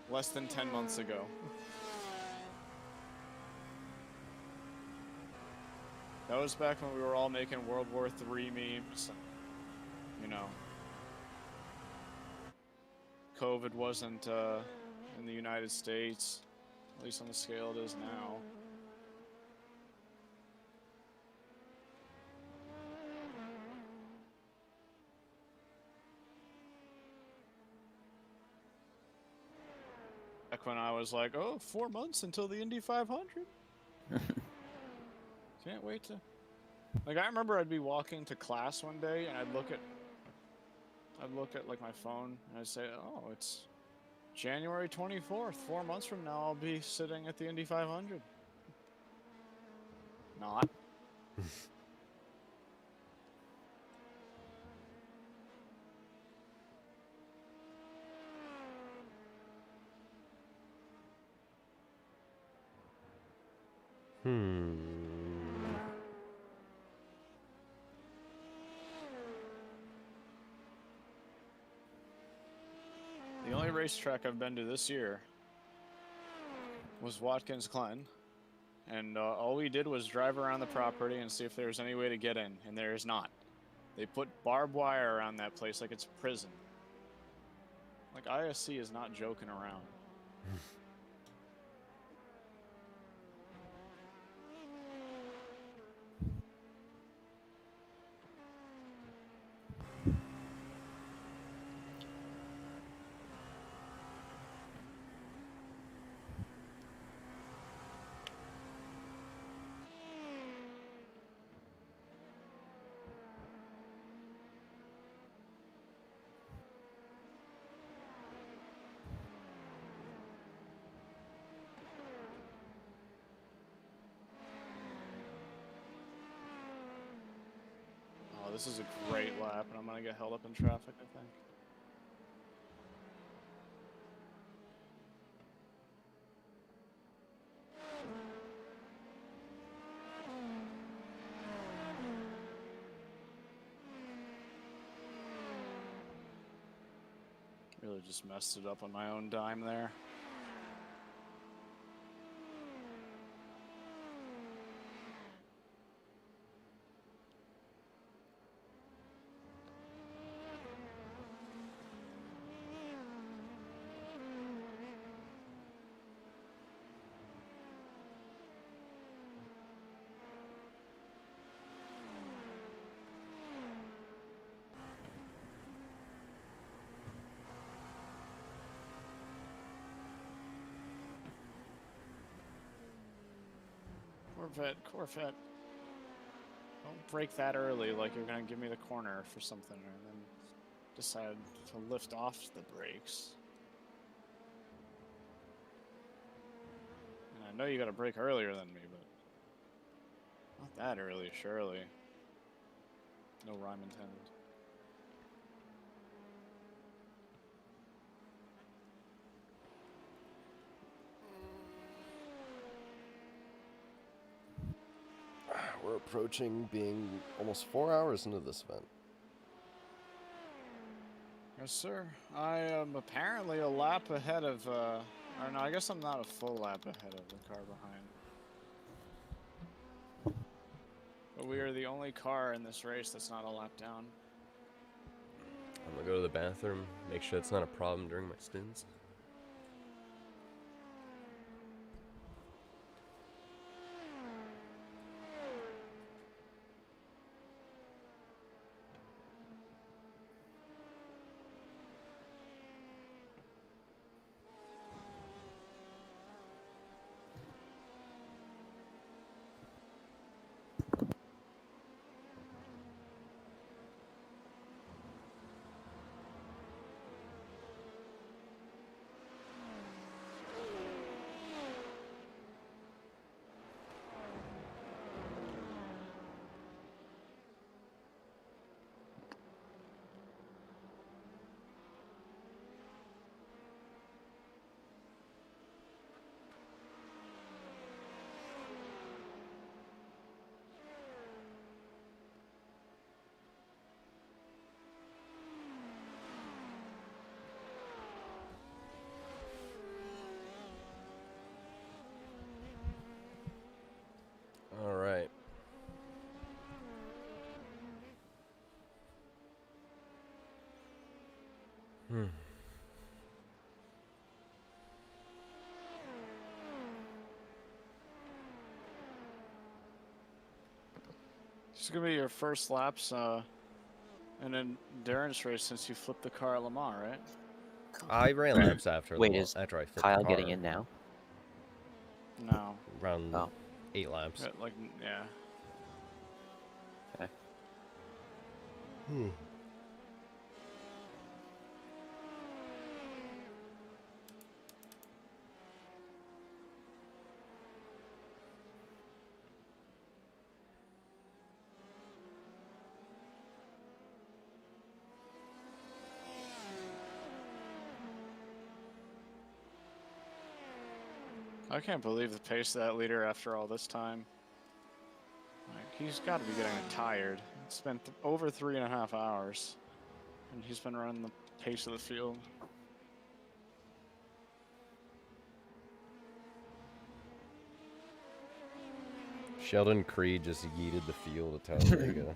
less than 10 months ago. That was back when we were all making World War III memes. You know, COVID wasn't in the United States, at least on the scale it is now. Back when I was like, oh, 4 months until the Indy 500. Can't wait to... Like, I remember I'd be walking to class one day, and I'd look at like my phone, and I'd say, oh, it's January 24th. 4 months from now, I'll be sitting at the Indy 500. Not. The only racetrack I've been to this year was Watkins Glen, and all we did was drive around the property and see if there was any way to get in, and there is not. They put barbed wire around that place like it's a prison. Like, ISC is not joking around. Oh, this is a great lap, and I'm gonna get held up in traffic, I think. Really just messed it up on my own dime there. Corvette. Don't break that early like you're gonna give me the corner for something and then decide to lift off the brakes. And I know you gotta brake earlier than me, but not that early, surely. No rhyme intended. We're approaching being almost 4 hours into this event. Yes, sir. I am apparently a lap ahead of, or no, I guess I'm not a full lap ahead of the car behind. But we are the only car in this race that's not a lap down. I'm gonna go to the bathroom, make sure it's not a problem during my stints. All right. This is gonna be your first laps in an endurance race since you flipped the car at Le Mans, right? I ran laps after Wait, is after I flipped Kyle the car. getting in now? No. Around Oh. 8 laps. Like, yeah. Okay. I can't believe the pace of that leader after all this time. Like, he's got to be getting tired. It's been over 3.5 hours, and he's been running the pace of the field. Sheldon Creed just yeeted the field at Talladega.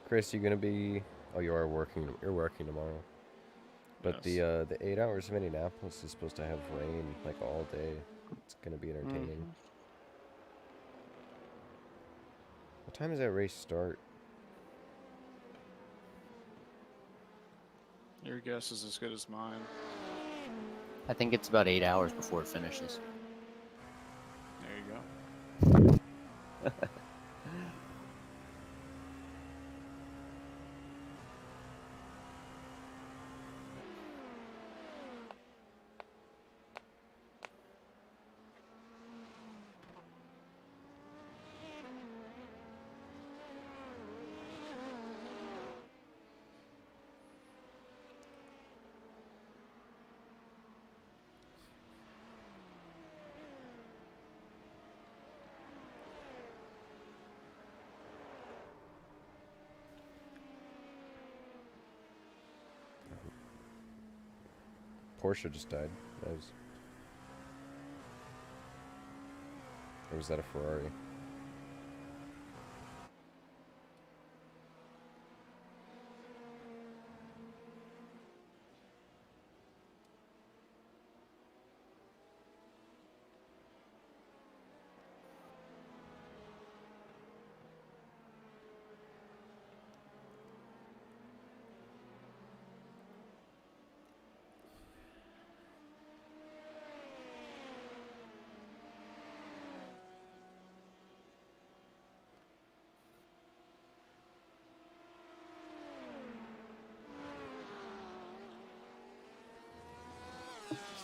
Chris, you gonna be? Oh, you are working. You're working tomorrow. But Yes. the 8 hours of Indianapolis is supposed to have rain like all day. It's gonna be entertaining. What time does that race start? Your guess is as good as mine. I think it's about 8 hours before it finishes. There you go. Porsche just died. That was... Or was that a Ferrari?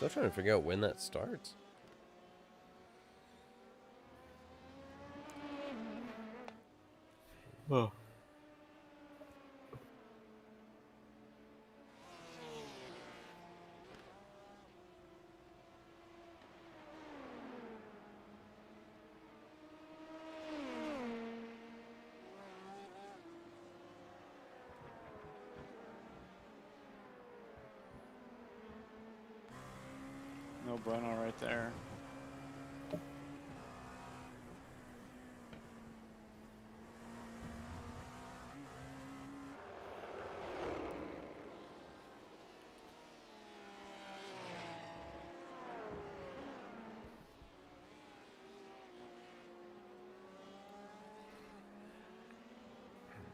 Still trying to figure out when that starts. Oh. No bueno right there.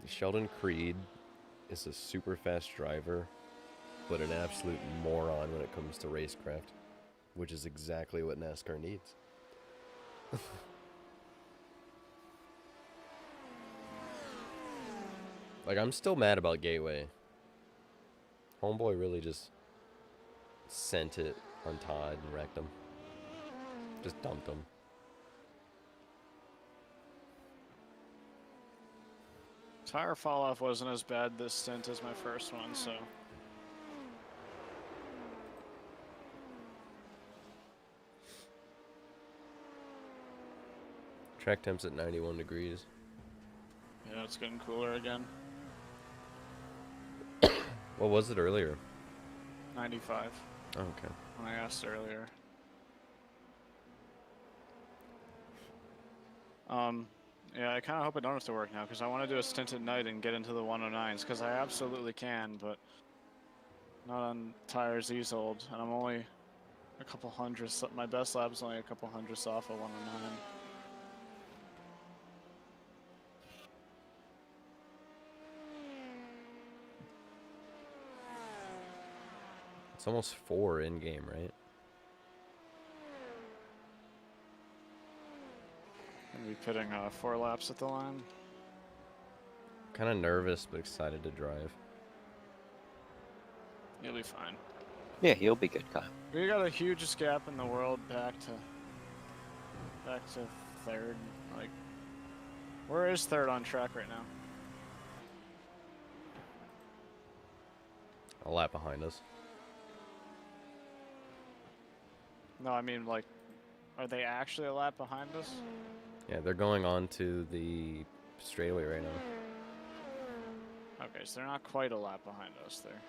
Sheldon Creed is a super fast driver, but an absolute moron when it comes to racecraft, which is exactly what NASCAR needs. Like, I'm still mad about Gateway. Homeboy really just sent it on Todd and wrecked him. Just dumped him. Tire fall off wasn't as bad this stint as my first one, so. Track temps at 91 degrees. Yeah, it's getting cooler again. What was it earlier? 95. Oh, okay. When I asked earlier. Yeah, I kind of hope I don't have to work now, because I want to do a stint at night and get into the 109s, because I absolutely can, but not on tires these old, and I'm only a couple hundredths, my best lap's only a couple hundredths off of 109. It's almost 4 in-game, right? Gonna be pitting 4 laps at the line. Kind of nervous, but excited to drive. You'll be fine. Yeah, he'll be good, Kyle. We got the hugest gap in the world back to third. Like, where is third on track right now? A lap behind us. No, I mean, like, are they actually a lap behind us? Yeah, they're going on to the straightaway right now. Okay, so they're not quite a lap behind us there.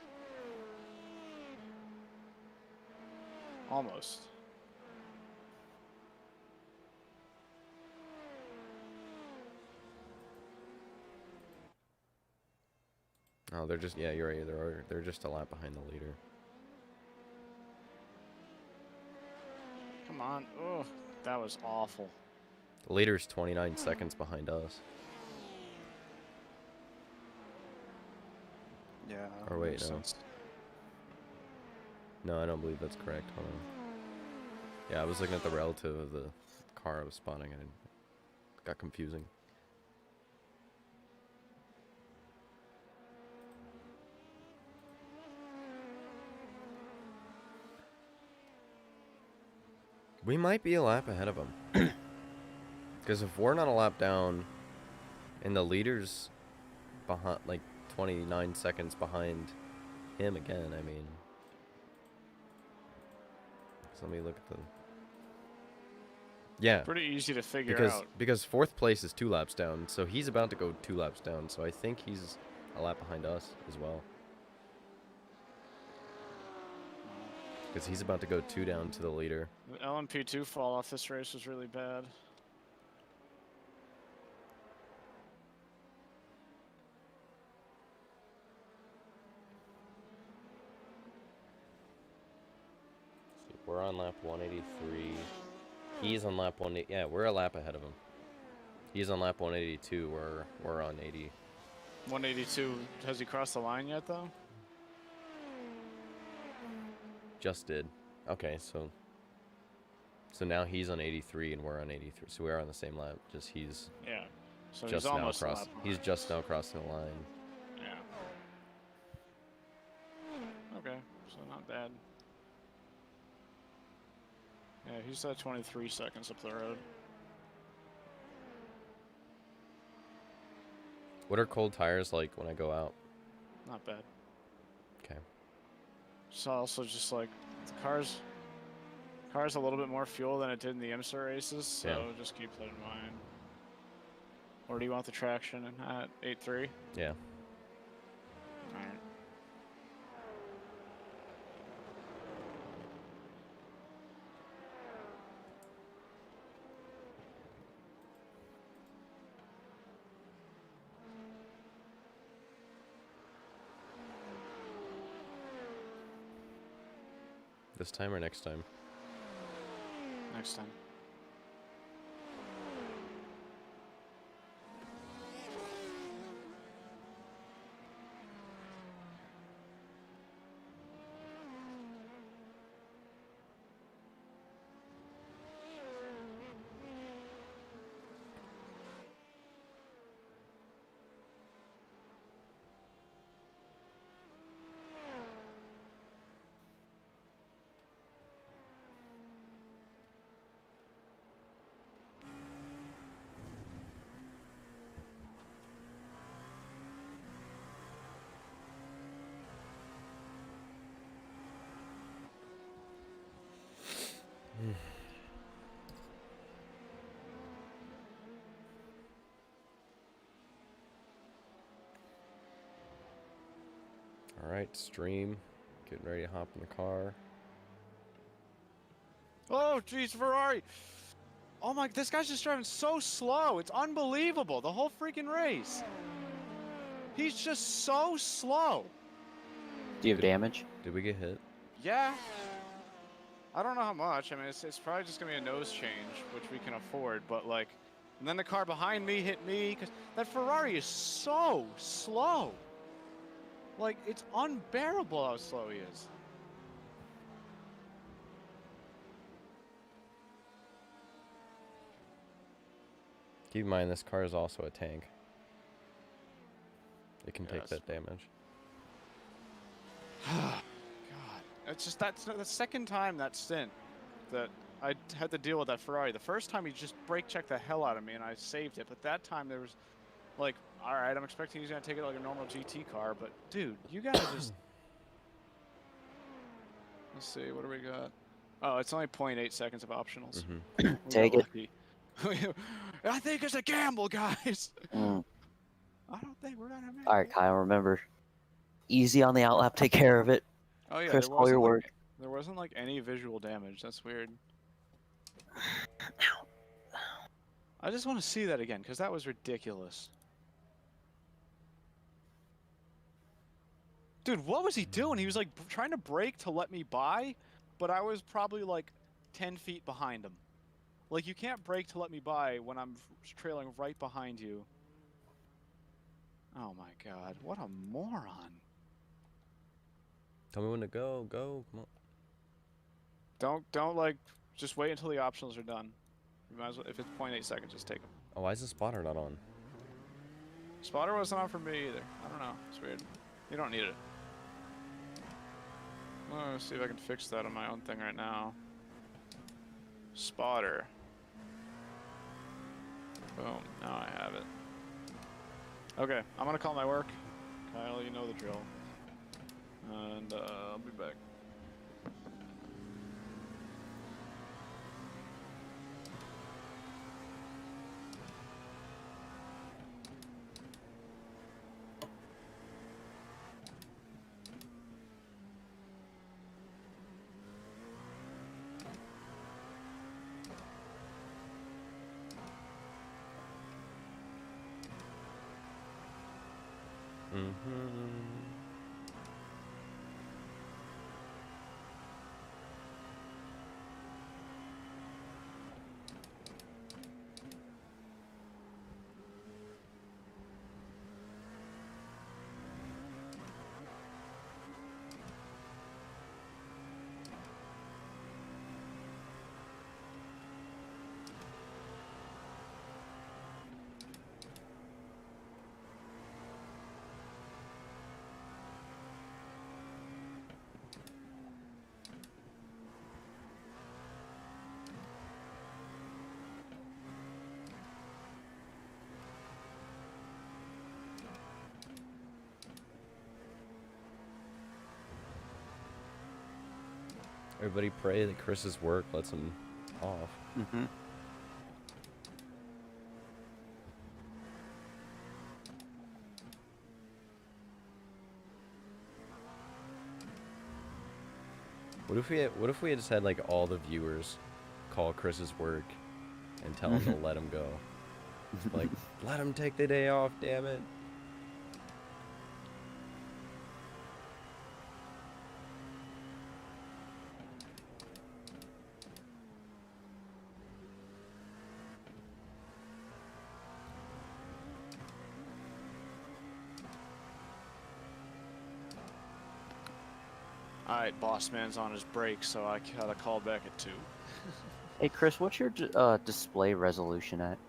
Almost. Oh, they're just, yeah, you're right. They're just a lap behind the leader. Come on. Oh, that was awful. The leader's 29 seconds behind us. Yeah. Or wait, makes no. sense. No, I don't believe that's correct. Hold on. Yeah, I was looking at the relative of the car I was spotting and it got confusing. We might be a lap ahead of him. Because if we're not a lap down and the leader's behind, like 29 seconds behind him again, I mean. So let me look at the. Yeah. Pretty easy to figure out. Because 4th place is 2 laps down, so he's about to go 2 laps down, so I think he's a lap behind us as well. Because he's about to go 2 down to the leader. The LMP2 fall off this race was really bad. We're on lap 183. He's on lap 180. Yeah, we're a lap ahead of him. He's on lap 182. We're on 80. 182. Has he crossed the line yet, though? Just did. Okay, so now he's on 83 and we're on 83. So we're on the same lap. Just he's Yeah. So just he's now almost a cross. lap He's behind just us. now crossing the line. Yeah. Okay, so not bad. Yeah, he's at 23 seconds up the road. What are cold tires like when I go out? Not bad. Okay. So also just like the car's a little bit more fuel than it did in the IMSA races, so Yeah. just keep that in mind. Or do you want the traction at 8.3? Yeah. Alright. This time or next time? Next time. Alright, stream. Getting ready to hop in the car. Oh, jeez, Ferrari! Oh my, this guy's just driving so slow. It's unbelievable. The whole freaking race. He's just so slow. Do you have damage? Did we get hit? Yeah. I don't know how much. I mean, it's probably just going to be a nose change, which we can afford, but like, and then the car behind me hit me, because that Ferrari is so slow. Like, it's unbearable how slow he is. Keep in mind, this car is also a tank. It can take Yes. that damage. God, it's just that's the second time that stint that I had to deal with that Ferrari. The first time he just brake checked the hell out of me and I saved it, but that time there was like, all right, I'm expecting he's gonna take it like a normal GT car, but dude, you gotta just. Let's see, what do we got? Oh, it's only 0.8 seconds of optionals. Mm-hmm. We Take got it. lucky. I think it's a gamble, guys. Mm. I don't think we're gonna make All right, it. Kyle, remember, easy on the outlap, take care of it. Oh yeah, Chris, there all your wasn't like, work. there wasn't like any visual damage. That's weird. I just want to see that again because that was ridiculous. Dude, what was he doing? He was like trying to brake to let me by, but I was probably like 10 feet behind him. Like, you can't brake to let me by when I'm trailing right behind you. Oh my god, what a moron. Tell me when to go. Go. Come on. Don't like, just wait until the optionals are done. You might as well, if it's 0.8 seconds, just take them. Oh, why is the spotter not on? Spotter wasn't on for me either. I don't know, it's weird. You don't need it. Let's see if I can fix that on my own thing right now. Spotter. Boom, now I have it. Okay, I'm gonna call my work. Kyle, you know the drill. And I'll be back. Mm-hmm. Everybody pray that Chris's work lets him off. Mm-hmm. What if we had just had like all the viewers call Chris's work and tell him to let him go? Like, let him take the day off, damn it. Alright, boss man's on his break, so I gotta call back at 2. Hey Chris, what's your display resolution at?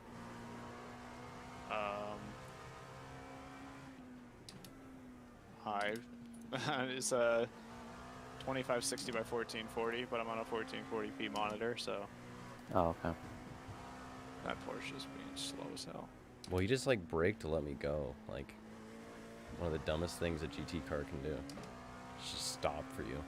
High. It's 2560 by 1440, but I'm on a 1440p monitor, so Oh, okay. that Porsche's being slow as hell. Well, you just like brake to let me go. Like, one of the dumbest things a GT car can do. Just stop for you.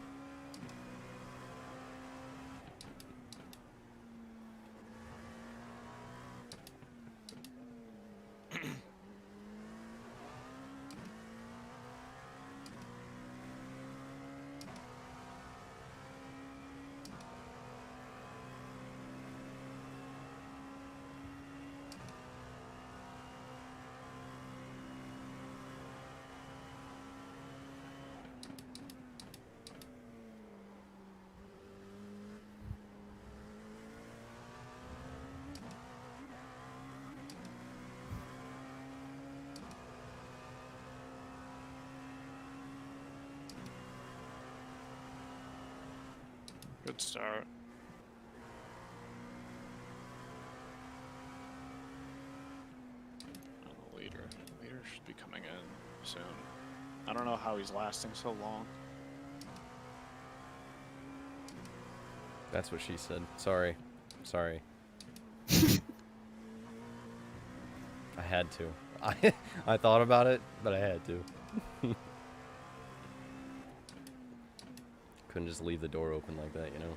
Good start. Oh, the leader. The leader should be coming in soon. I don't know how he's lasting so long. That's what she said. Sorry. Sorry. I had to. I thought about it, but I had to. Couldn't just leave the door open like that, you know?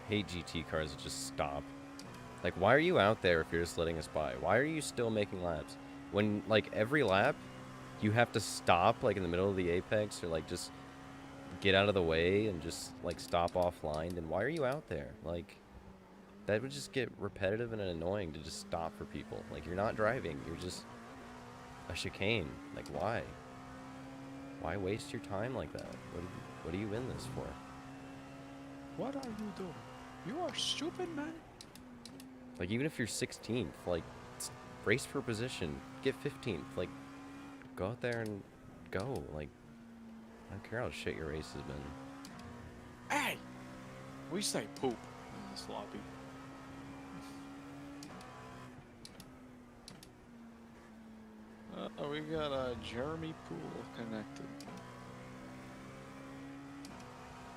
Hate GT cars that just stop. Like, why are you out there if you're just letting us by? Why are you still making laps? When, like, every lap, you have to stop, like, in the middle of the apex, or, like, just get out of the way and just, like, stop offline. Then why are you out there? Like, that would just get repetitive and annoying to just stop for people. Like, you're not driving. You're just a chicane. Like, why? Why waste your time like that? What are you in this for? What are you doing? You are stupid, man. Like, even if you're 16th, like, race for position, get 15th. Like, go out there and go. Like, I don't care how shit your race has been. Hey! We say poop in this lobby. We got a Jeremy Poole connected.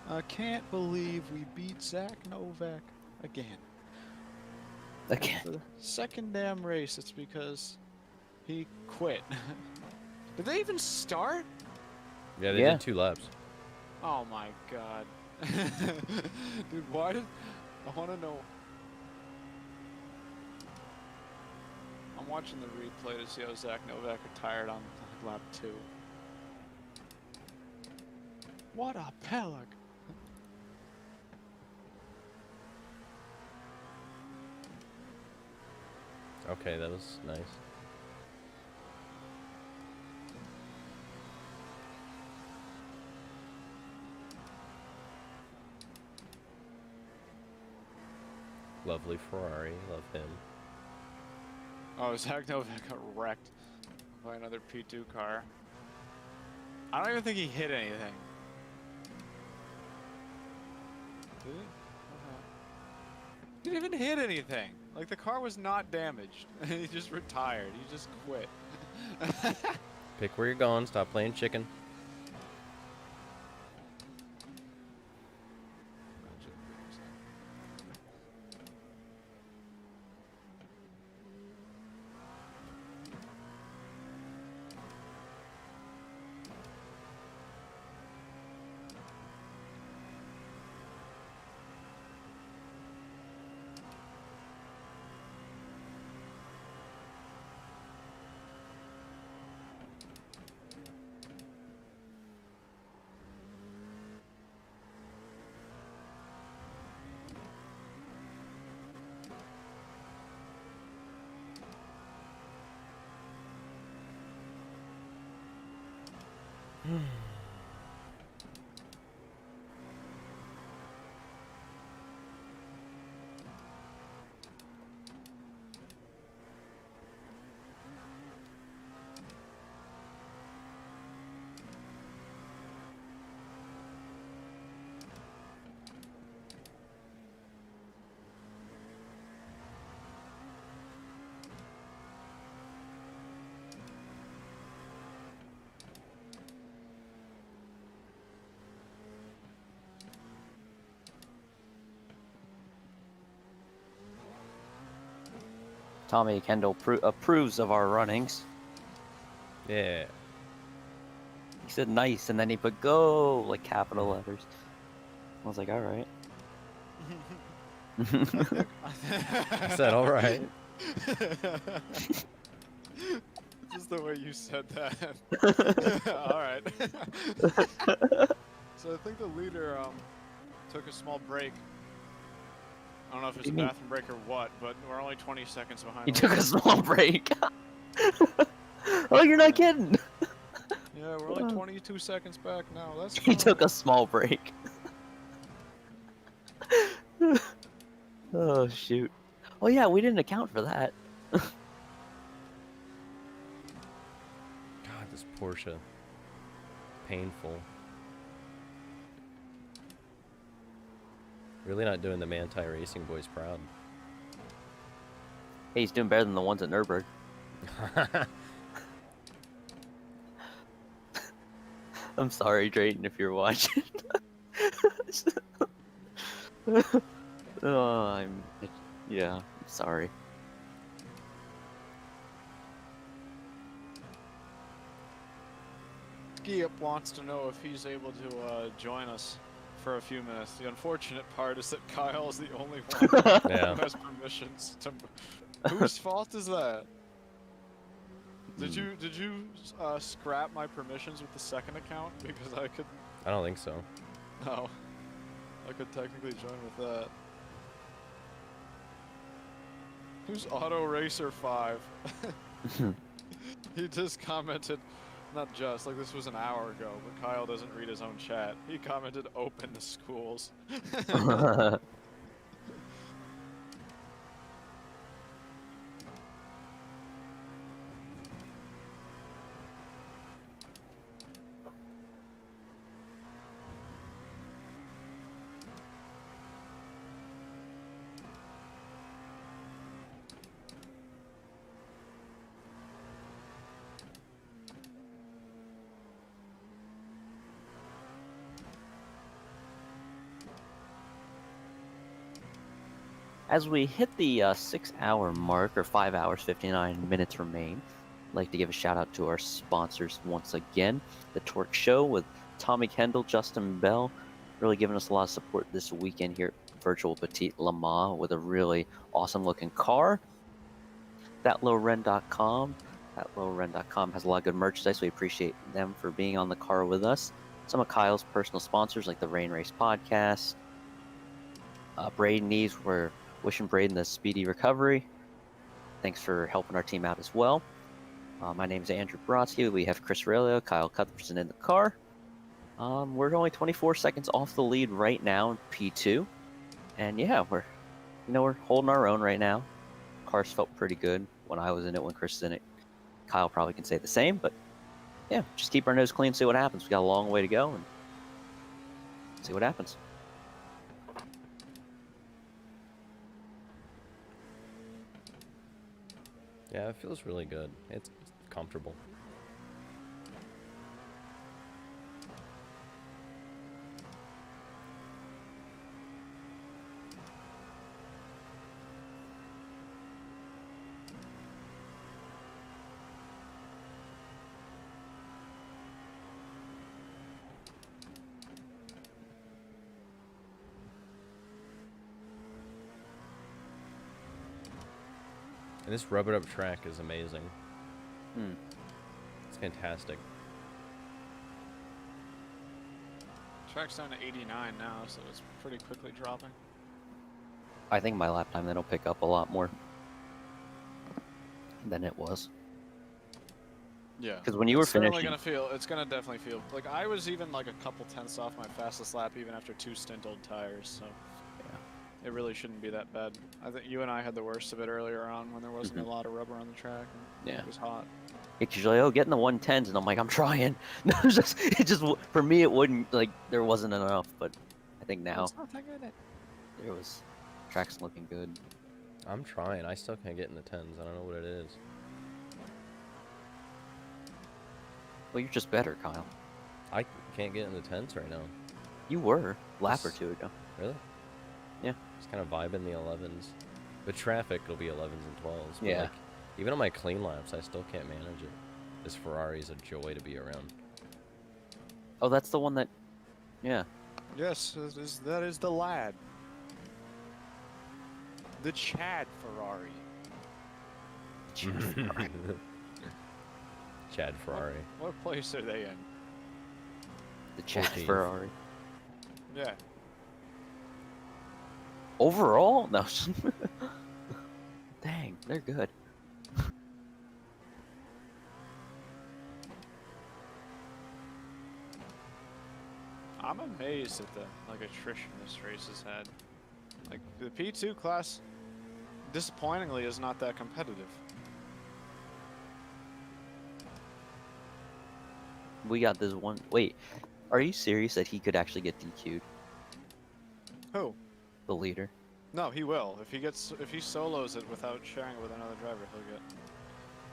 I can't believe we beat Zach Novak again. Again. For the second damn race, it's because he quit. Did they even start? Yeah, they Yeah. did 2 laps. Oh my god. Dude, why did... I want to know... I'm watching the replay to see how Zach Novak retired on lap 2. What a pelag! Okay, that was nice. Lovely Ferrari, love him. Oh, Zach Novak got wrecked by another P2 car. I don't even think he hit anything. Did he? He didn't even hit anything. Like, the car was not damaged. He just retired. He just quit. Pick where you're going, stop playing chicken. Tommy Kendall approves of our runnings. Yeah. He said nice, and then he put go, like capital letters. I was like, all right. I said alright. Just the way you said that. Alright. So I think the leader took a small break. I don't know if it's a bathroom break or what, but we're only 20 seconds behind. He took a small break. Oh, you're not kidding. Yeah, we're only 22 seconds back now. That's He fine. took a small break. Oh, shoot. Oh, yeah, we didn't account for that. God, this Porsche. Painful. Really not doing the Manti Racing boys proud. Hey, he's doing better than the ones at Nürburgring. I'm sorry, Drayton, if you're watching. Oh, yeah, I'm sorry. Skiip wants to know if he's able to join us for a few minutes. The unfortunate part is that Kyle is the only one Yeah. who has permissions to... Whose fault is that? Did you scrap my permissions with the second account? Because I could... I don't think so. No. I could technically join with that. Who's Auto Racer 5? He just commented, not just, like this was an hour ago, but Kyle doesn't read his own chat. He commented, open the schools. As we hit the 6-hour mark, or 5 hours, 59 minutes remain, I'd like to give a shout out to our sponsors once again. The Torque Show with Tommy Kendall, Justin Bell, really giving us a lot of support this weekend here at Virtual Petit Le Mans with a really awesome looking car. ThatLowRen.com. ThatLowRen.com has a lot of good merchandise. We appreciate them for being on the car with us. Some of Kyle's personal sponsors like the Rain Race Podcast. Braden Neves, we're wishing Braden the speedy recovery. Thanks for helping our team out as well. My name is Andrew Brodsky. We have Chris Aurelio, Kyle Cuthbertson in the car. We're only 24 seconds off the lead right now in P2. And yeah, we're holding our own right now. Cars felt pretty good when I was in it, when Chris is in it. Kyle probably can say the same, but yeah, just keep our nose clean, see what happens. We got a long way to go and see what happens. Yeah, it feels really good. It's comfortable. And this rubbered up track is amazing. It's fantastic. Track's down to 89 now, so it's pretty quickly dropping. I think my lap time that'll pick up a lot more than it was. Yeah. Because when you were It's finishing, gonna definitely feel like I was even like a couple tenths off my fastest lap even after 2 stint-old tires, so yeah, it really shouldn't be that bad. I think you and I had the worst of it earlier on when there wasn't a lot of rubber on the track. And Yeah. It was hot. because you're like, oh, get in the 110s, and I'm like, I'm trying. No, it just for me it wouldn't, like, there wasn't enough, but I think now there was. Track's looking good. I'm trying. I still can't get in the 10s. I don't know what it is. Well, you're just better, Kyle. I can't get in the 10s right now. You were lap or two ago. Really? Yeah. Just kind of vibing the 11s. With traffic, it'll be 11s and 12s. But Yeah. like, even on my clean laps, I still can't manage it. This Ferrari's a joy to be around. Oh, that's the one that. Yeah. Yes, that is the lad. The Chad Ferrari. Chad Ferrari. What place are they in? The Chad 14th. Ferrari. Yeah. Overall, no. Dang, they're good. I'm amazed at the attrition this race has had. Like the P2 class, disappointingly, is not that competitive. We got this one. Wait, are you serious that he could actually get DQ'd? Who? The leader. No, he will. If he solos it without sharing it with another driver, he'll get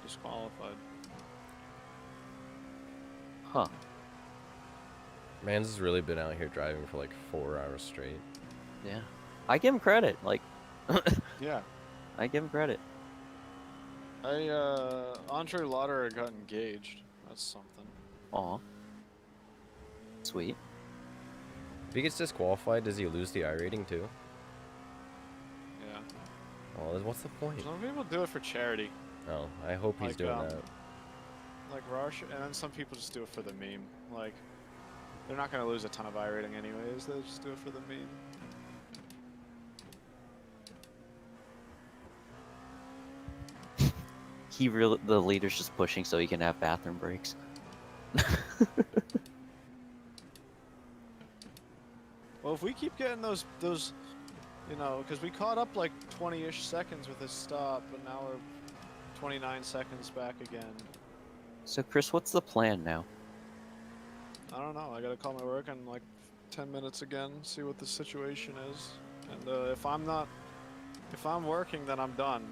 disqualified. Huh. Mans has really been out here driving for like 4 hours straight. Yeah. I give him credit. Like, Yeah. I give him credit. Andre Lauder got engaged. That's something. Aw. Sweet. If he gets disqualified, does he lose the iRating too? Yeah. Oh, what's the point? Some people do it for charity, Oh, I hope he's Like, doing that. like Rush, and then some people just do it for the meme. Like, they're not gonna lose a ton of iRating anyways. They just do it for the meme. The leader's just pushing so he can have bathroom breaks. Well, if we keep getting those, you know, because we caught up like 20-ish seconds with his stop, but now we're 29 seconds back again. So, Chris, what's the plan now? I don't know. I gotta call my work in like 10 minutes again, see what the situation is, and if I'm working, then I'm done.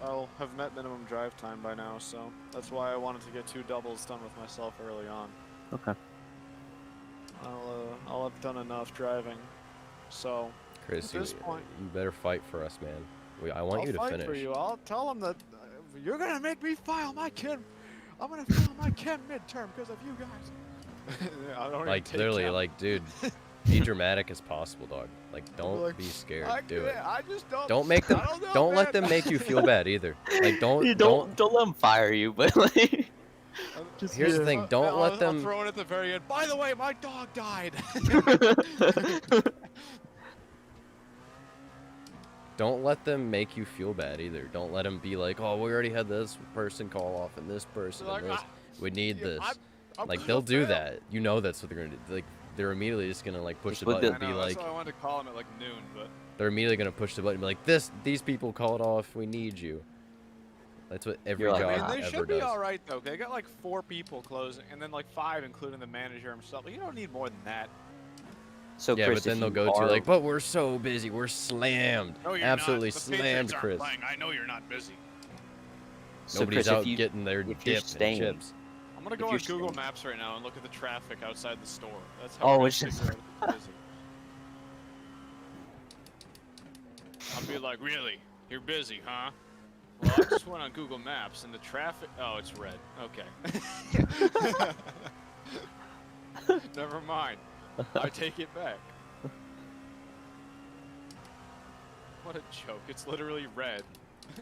I'll have met minimum drive time by now, so that's why I wanted to get 2 doubles done with myself early on. Okay. I'll have done enough driving, so Chris, at this point, you better fight for us, man. I want I'll you to fight finish. for you. I'll tell him that you're gonna make me file my kid I'm gonna fail my chem midterm because of you guys. I don't even Like take literally, chem. like dude, be dramatic as possible, dog. Like don't like, be scared. I Do it. I just don't. Don't make them. I don't know, Don't let man. them make you feel bad either. Like You don't. don't let them fire you, but like. Here's the thing. Don't let I'll them. throw it at the very end. By the way, my dog died. Don't let them make you feel bad either. Don't let them be like, oh, we already had this person call off and this person Like, and this. We need yeah, this. I'm Like gonna they'll do fail. that. You know that's what they're gonna do. Like they're immediately just gonna like push Just the put button I and be know, like, that's why I wanted to call him at like noon, but they're immediately gonna push the button and be like, these people called off. We need you. That's what every You're like, job I mean, they ever should be does. all right though. They got like 4 people closing, and then like 5 including the manager himself. You don't need more than that. So Yeah, Chris, but then if they'll you go to are- like, but we're so busy. We're slammed. No, you're Absolutely not. The slammed, Patriots aren't Chris. playing. I know you're not busy. so Nobody's Chris, out if you, getting their if dip you're and staying, chips. I'm gonna If go on you're Google staying- Maps right now and look at the traffic outside the store. That's how Oh, we're gonna it's just- figure out if it's busy. I'll be like, really? You're busy, huh? Well, I just went on Google Maps and the traffic. Oh, it's red. Okay. Never mind. I take it back. What a joke. It's literally red.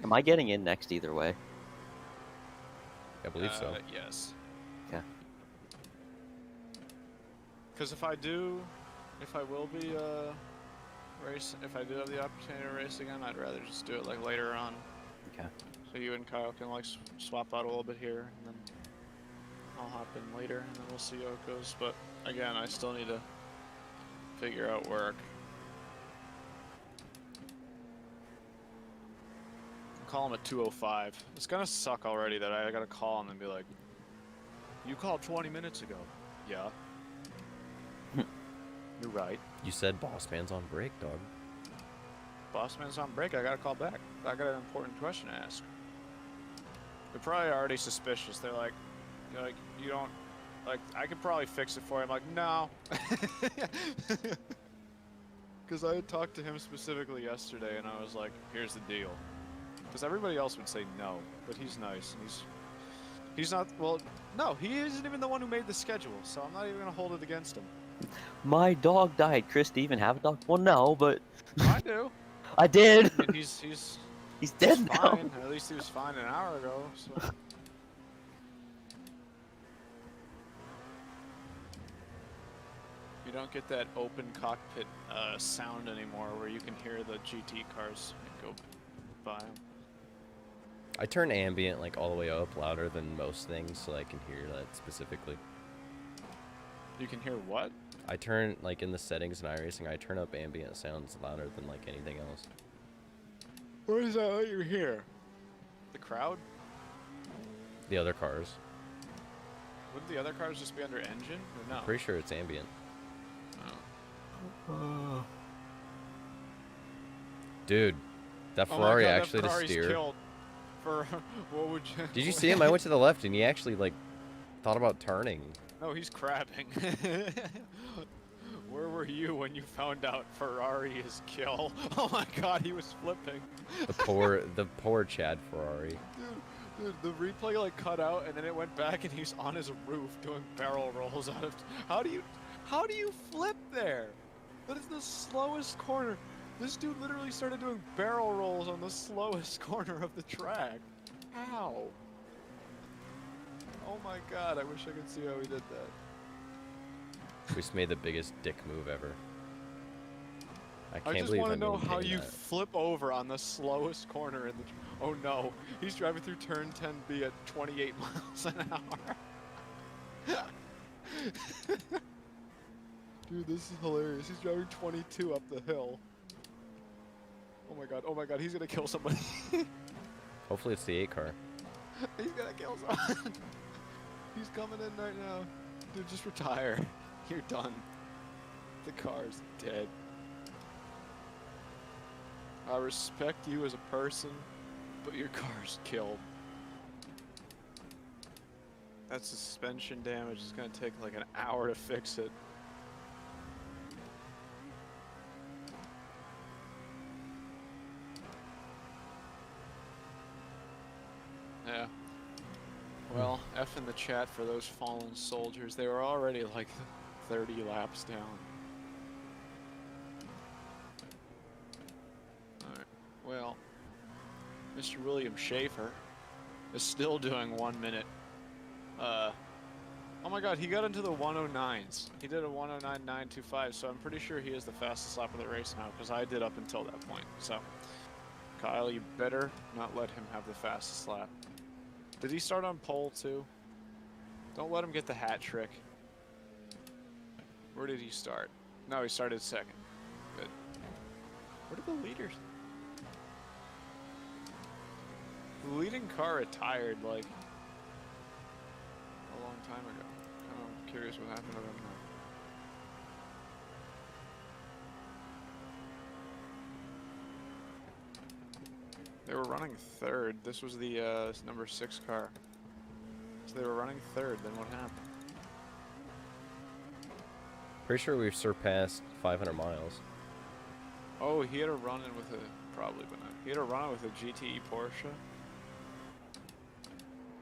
am I getting in next either way? I believe so. Yes. Okay. Because if I will be race, if I do have the opportunity to race again, I'd rather just do it like later on. Okay. So you and Kyle can like swap out a little bit here, and then I'll hop in later, and then we'll see how it goes. But again, I still need to figure out work. Call him at 2:05. It's gonna suck already that I gotta call him and be like, "You called 20 minutes ago." Yeah. You're right. You said boss man's on break, dog. Boss man's on break. I gotta call back. I got an important question to ask. They're probably already suspicious. They're like, you don't, like, I could probably fix it for you. I'm like, no. Because I had talked to him specifically yesterday, and I was like, here's the deal. Because everybody else would say no, but he's nice, and he's not, well, no, he isn't even the one who made the schedule, so I'm not even gonna hold it against him. My dog died. Chris, do you even have a dog? Well, no, but I do. I did. I mean, he's He's dead now. fine. At least he was fine an hour ago, so. You don't get that open cockpit sound anymore where you can hear the GT cars go by them. I turn ambient like all the way up louder than most things so I can hear that specifically. You can hear what? I turn, like in the settings in iRacing, I turn up ambient sounds louder than like anything else. What is that that you hear? The crowd? The other cars. Wouldn't the other cars just be under engine? Or no? Pretty sure it's ambient. Oh. Dude, that Oh my Ferrari God, that actually had a Ferrari's steer. killed. For what would you? Did you see him? I went to the left and he actually like thought about turning. No, he's crabbing. Where were you when you found out Ferrari is kill? Oh my God, he was flipping. The poor Chad Ferrari. Dude, the replay like cut out and then it went back and he's on his roof doing barrel rolls out of. How do you flip there? That is the slowest corner. This dude literally started doing barrel rolls on the slowest corner of the track. How? Oh my God, I wish I could see how he did that. We just made the biggest dick move ever. I I can't just believe want to I'm know how maintaining you that. flip over on the slowest corner in the. Oh no, he's driving through turn 10B at 28 miles an hour. Dude, this is hilarious. He's driving 22 up the hill. Oh my God, he's gonna kill somebody. Hopefully it's the 8 car. He's gonna kill someone. He's coming in right now. Dude, just retire. You're done. The car's dead. I respect you as a person, but your car's killed. That suspension damage is gonna take like an hour to fix it. Yeah. Well, the chat for those fallen soldiers. They were already like 30 laps down. Alright, well, Mr. William Schaefer is still doing 1 minute. Oh my god, he got into the 109s. He did a 109.925, so I'm pretty sure he is the fastest lap of the race now, because I did up until that point. So, Kyle, you better not let him have the fastest lap. Did he start on pole too? Don't let him get the hat trick. Where did he start? No, he started second. Good. Where did the leaders? The leading car retired like a long time ago. I'm curious what happened to them now. They were running third. This was the number 6 car. So they were running third, then what happened? Pretty sure we've surpassed 500 miles. Oh, he had a run-in with a... Probably, but not. He had a run-in with a GTE Porsche.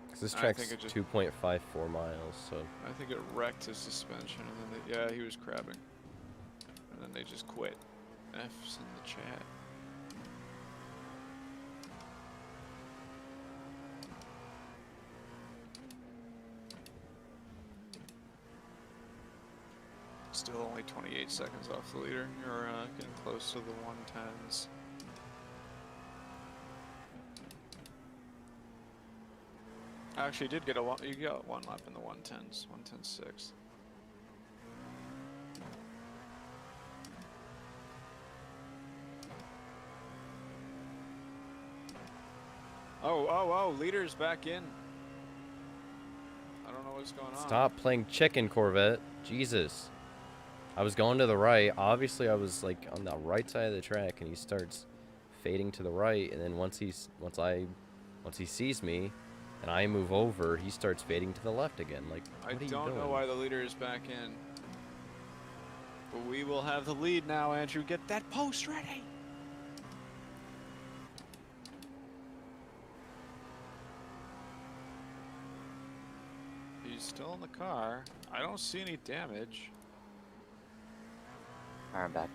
Because this track's 2.54 miles, so... I think it wrecked his suspension, and then yeah, he was crabbing. And then they just quit. F's in the chat. Still only 28 seconds off the leader. You're getting close to the 110s. Actually, you did get you got 1 lap in the 110s. 110.6. Oh, leader's back in. I don't know what's going on. Stop playing chicken, Corvette. Jesus. I was going to the right. Obviously, I was like on the right side of the track, and he starts fading to the right. And then once he sees me, and I move over, he starts fading to the left again. Like, what are you doing? I don't know why the leader is back in, but we will have the lead now. Andrew, get that post ready. He's still in the car. I don't see any damage. Alright, I'm back.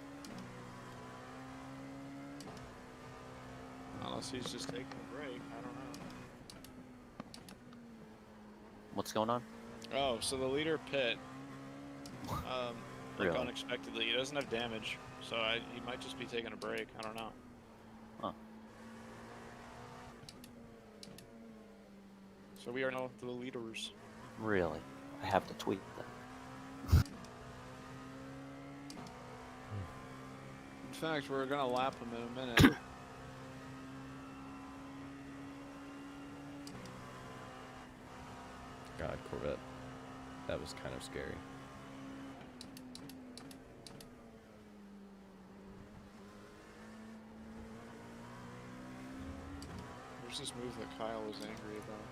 Unless he's just taking a break. I don't know. What's going on? Oh, so the leader pit. Like Really? unexpectedly. He doesn't have damage, so he might just be taking a break. I don't know. Huh. So we are now the leaders. Really? I have to tweet that. In fact, we're gonna lap him in a minute. God, Corvette. That was kind of scary. There's this move that Kyle was angry about.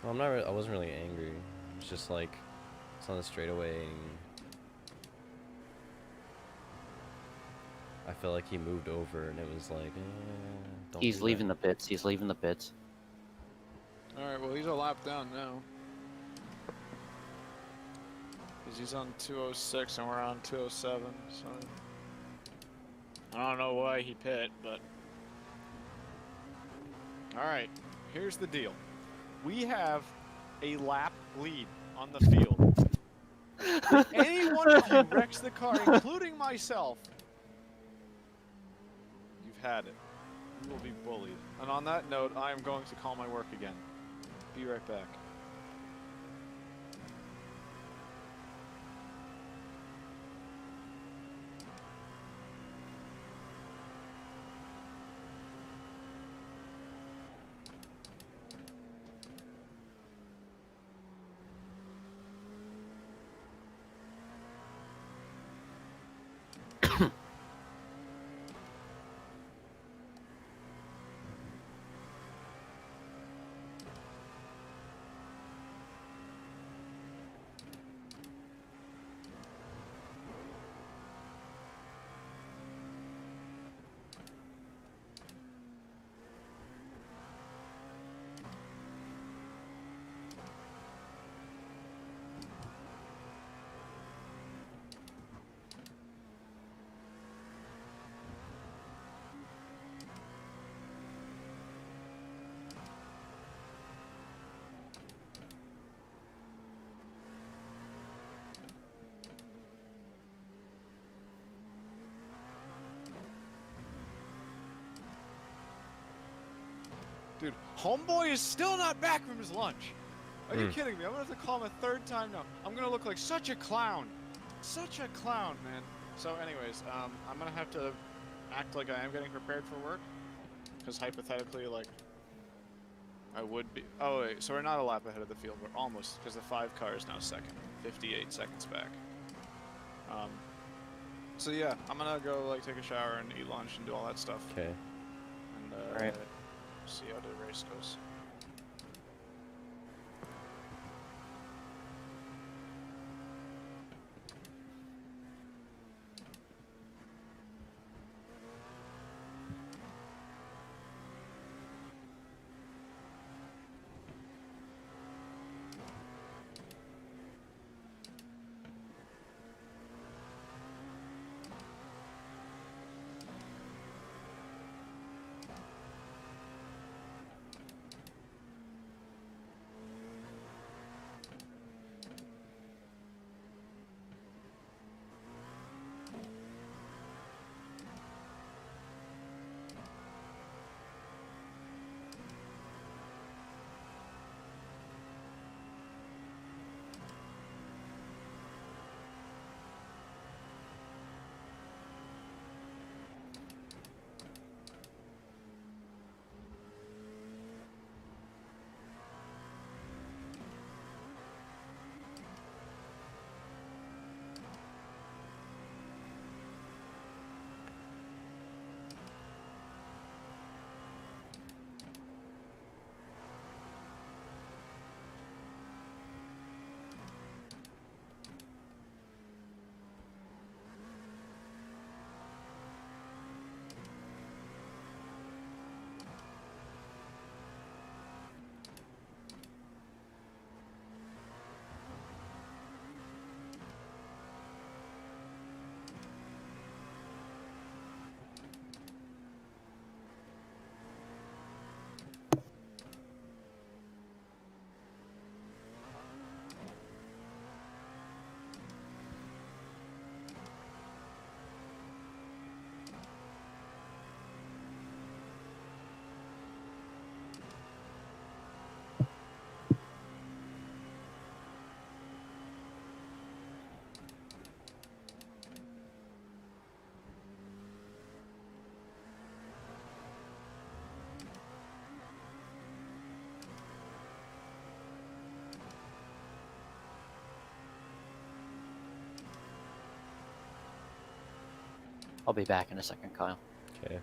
Well, I wasn't really angry. It was just like, it's on the straightaway, and I felt like he moved over, and it was like, don't He's do leaving that. the pits. He's leaving the pits. Alright, well, he's a lap down now. Because he's on 206 and we're on 207, so... I don't know why he pit, but... Alright, here's the deal. We have a lap lead on the field. If any one of you wrecks the car, including myself, you've had it. You will be bullied. And on that note, I am going to call my work again. Be right back. Dude, homeboy is still not back from his lunch. Are you Hmm. kidding me? I'm gonna have to call him a third time now. I'm gonna look like such a clown. Such a clown, man. So anyways, I'm gonna have to act like I am getting prepared for work. Because hypothetically, like, I would be... Oh, wait, so we're not a lap ahead of the field. We're almost, because the 5 car is now second. 58 seconds back. So yeah, I'm gonna go, like, take a shower and eat lunch and do all that stuff. Okay. And, Alright. see how the race goes. I'll be back in a second, Kyle. Okay.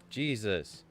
Jesus.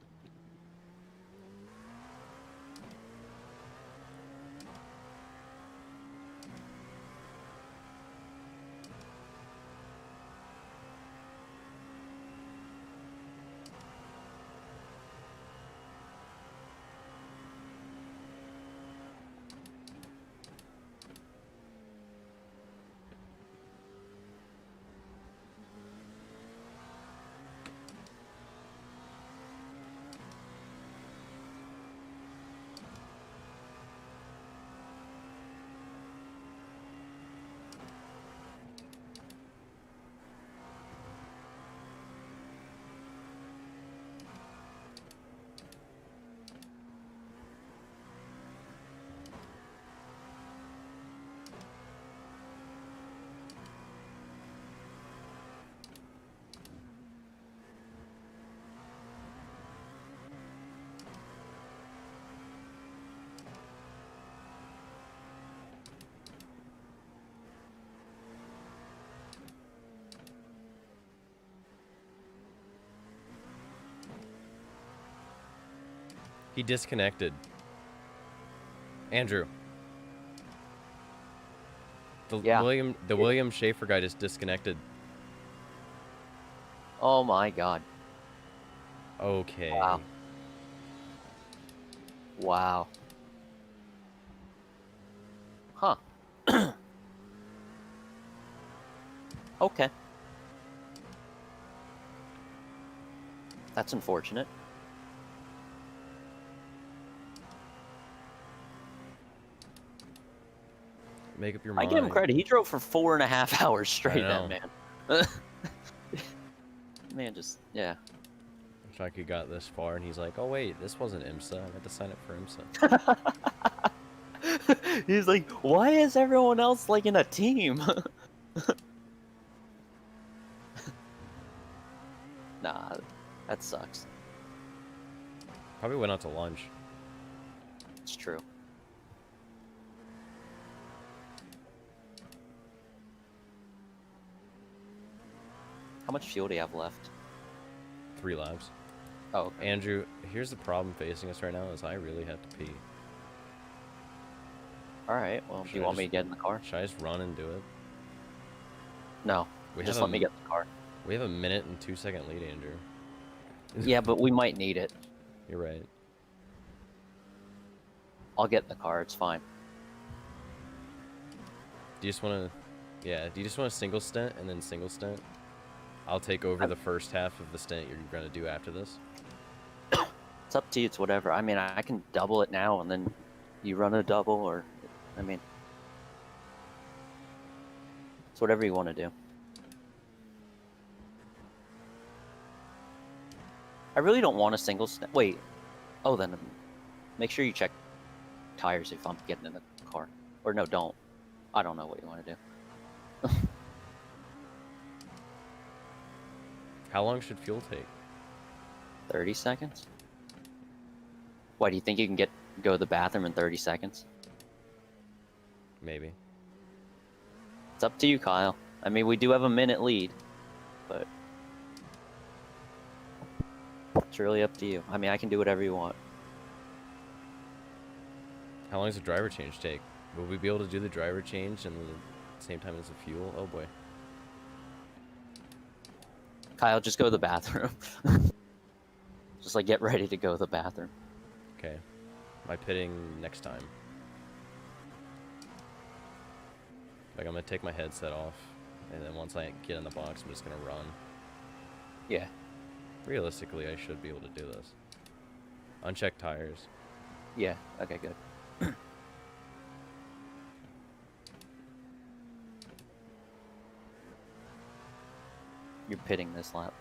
He disconnected. Andrew. The Yeah. William Schaefer guy just disconnected. Oh my god. Okay. Wow. Wow. Huh. Okay. That's unfortunate. Make up your I mind. give him credit. He drove for 4.5 hours straight, that know. man. Man, just, yeah. Wish I could got this far, and he's like, oh wait, this wasn't IMSA. I had to sign up for IMSA. He's like, why is everyone else like in a team? Nah, that sucks. Probably went out to lunch. It's true. How much fuel do you have left? 3 laps. Oh, okay. Andrew, here's the problem facing us right now is I really have to pee. Alright, well, do you want me to get in the car? Should I just run and do it? No, just let me get in the car. We have a 1 and 2 second lead, Andrew. Yeah, but we might need it. You're right. I'll get in the car, it's fine. Do you just want to... Yeah, do you just want a single stint and then single stint? I'll take over the first half of the stint you're going to do after this. It's up to you, it's whatever. I mean, I can double it now and then you run a double, or... I mean... It's whatever you want to do. I really don't want a single stint. Wait. Oh, then make sure you check tires if I'm getting in the car. Or no, don't. I don't know what you want to do. How long should fuel take? 30 seconds? Why, do you think you can go to the bathroom in 30 seconds? Maybe. It's up to you, Kyle. I mean, we do have a minute lead, but it's really up to you. I mean, I can do whatever you want. How long does the driver change take? Will we be able to do the driver change and the same time as the fuel? Oh boy. Kyle, just go to the bathroom. Just like get ready to go to the bathroom. Okay. Am I pitting next time? Like, I'm gonna take my headset off, and then once I get in the box, I'm just gonna run. Yeah. Realistically, I should be able to do this. Unchecked tires. Yeah, okay, good. You're pitting this lap.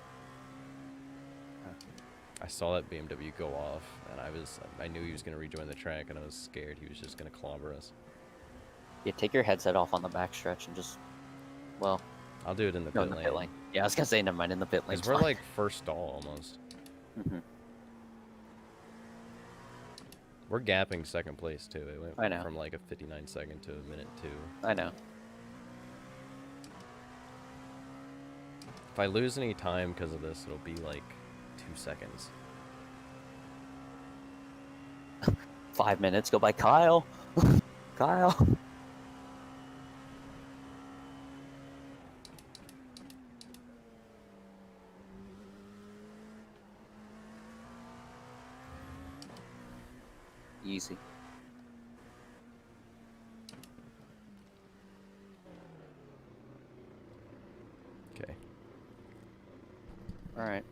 I saw that BMW go off, and I knew he was gonna rejoin the track, and I was scared he was just gonna clobber us. Yeah, take your headset off on the backstretch and just, well... I'll do it in the pit lane. Yeah, I was gonna say, never mind, in the pit lane. Because we're like first stall almost. Mm-hmm. We're gapping second place too. It went I know. from like a 59 second to a minute 2. I know. If I lose any time because of this, it'll be like 2 seconds. 5 minutes go by, Kyle. Kyle. Easy. Okay. All right.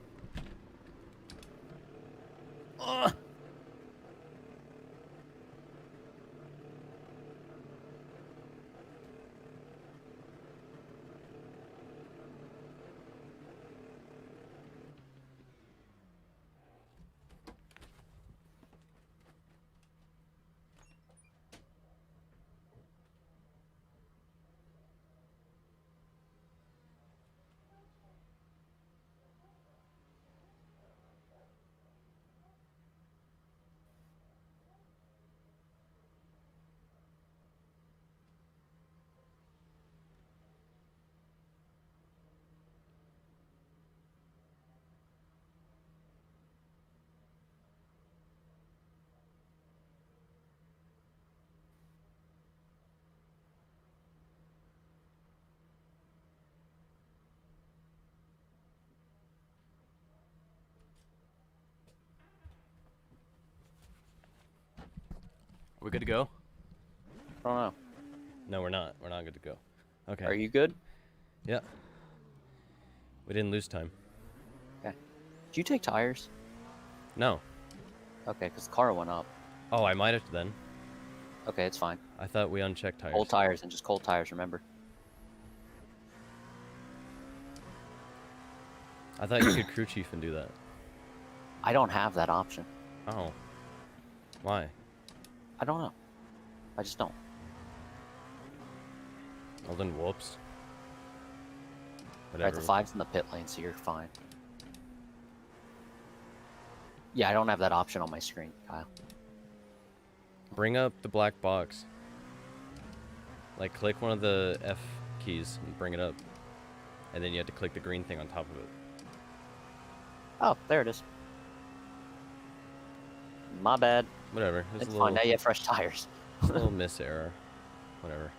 We're good to go? I don't know. No, we're not. We're not good to go. Okay. Are you good? Yeah. We didn't lose time. Okay. Did you take tires? No. Okay, because the car went up. Oh, I might have then. Okay, it's fine. I thought we unchecked tires. Cold tires and just cold tires, remember? I thought you could crew chief and do that. I don't have that option. Oh. Why? I don't know. I just don't. Well then, whoops. Alright, Whatever. the 5's in the pit lane, so you're fine. Yeah, I don't have that option on my screen, Kyle. Bring up the black box. Like, click one of the F keys and bring it up. And then you have to click the green thing on top of it. Oh, there it is. My bad. Whatever. There's It's a fine, little, now you have fresh tires. a little miss error. Whatever.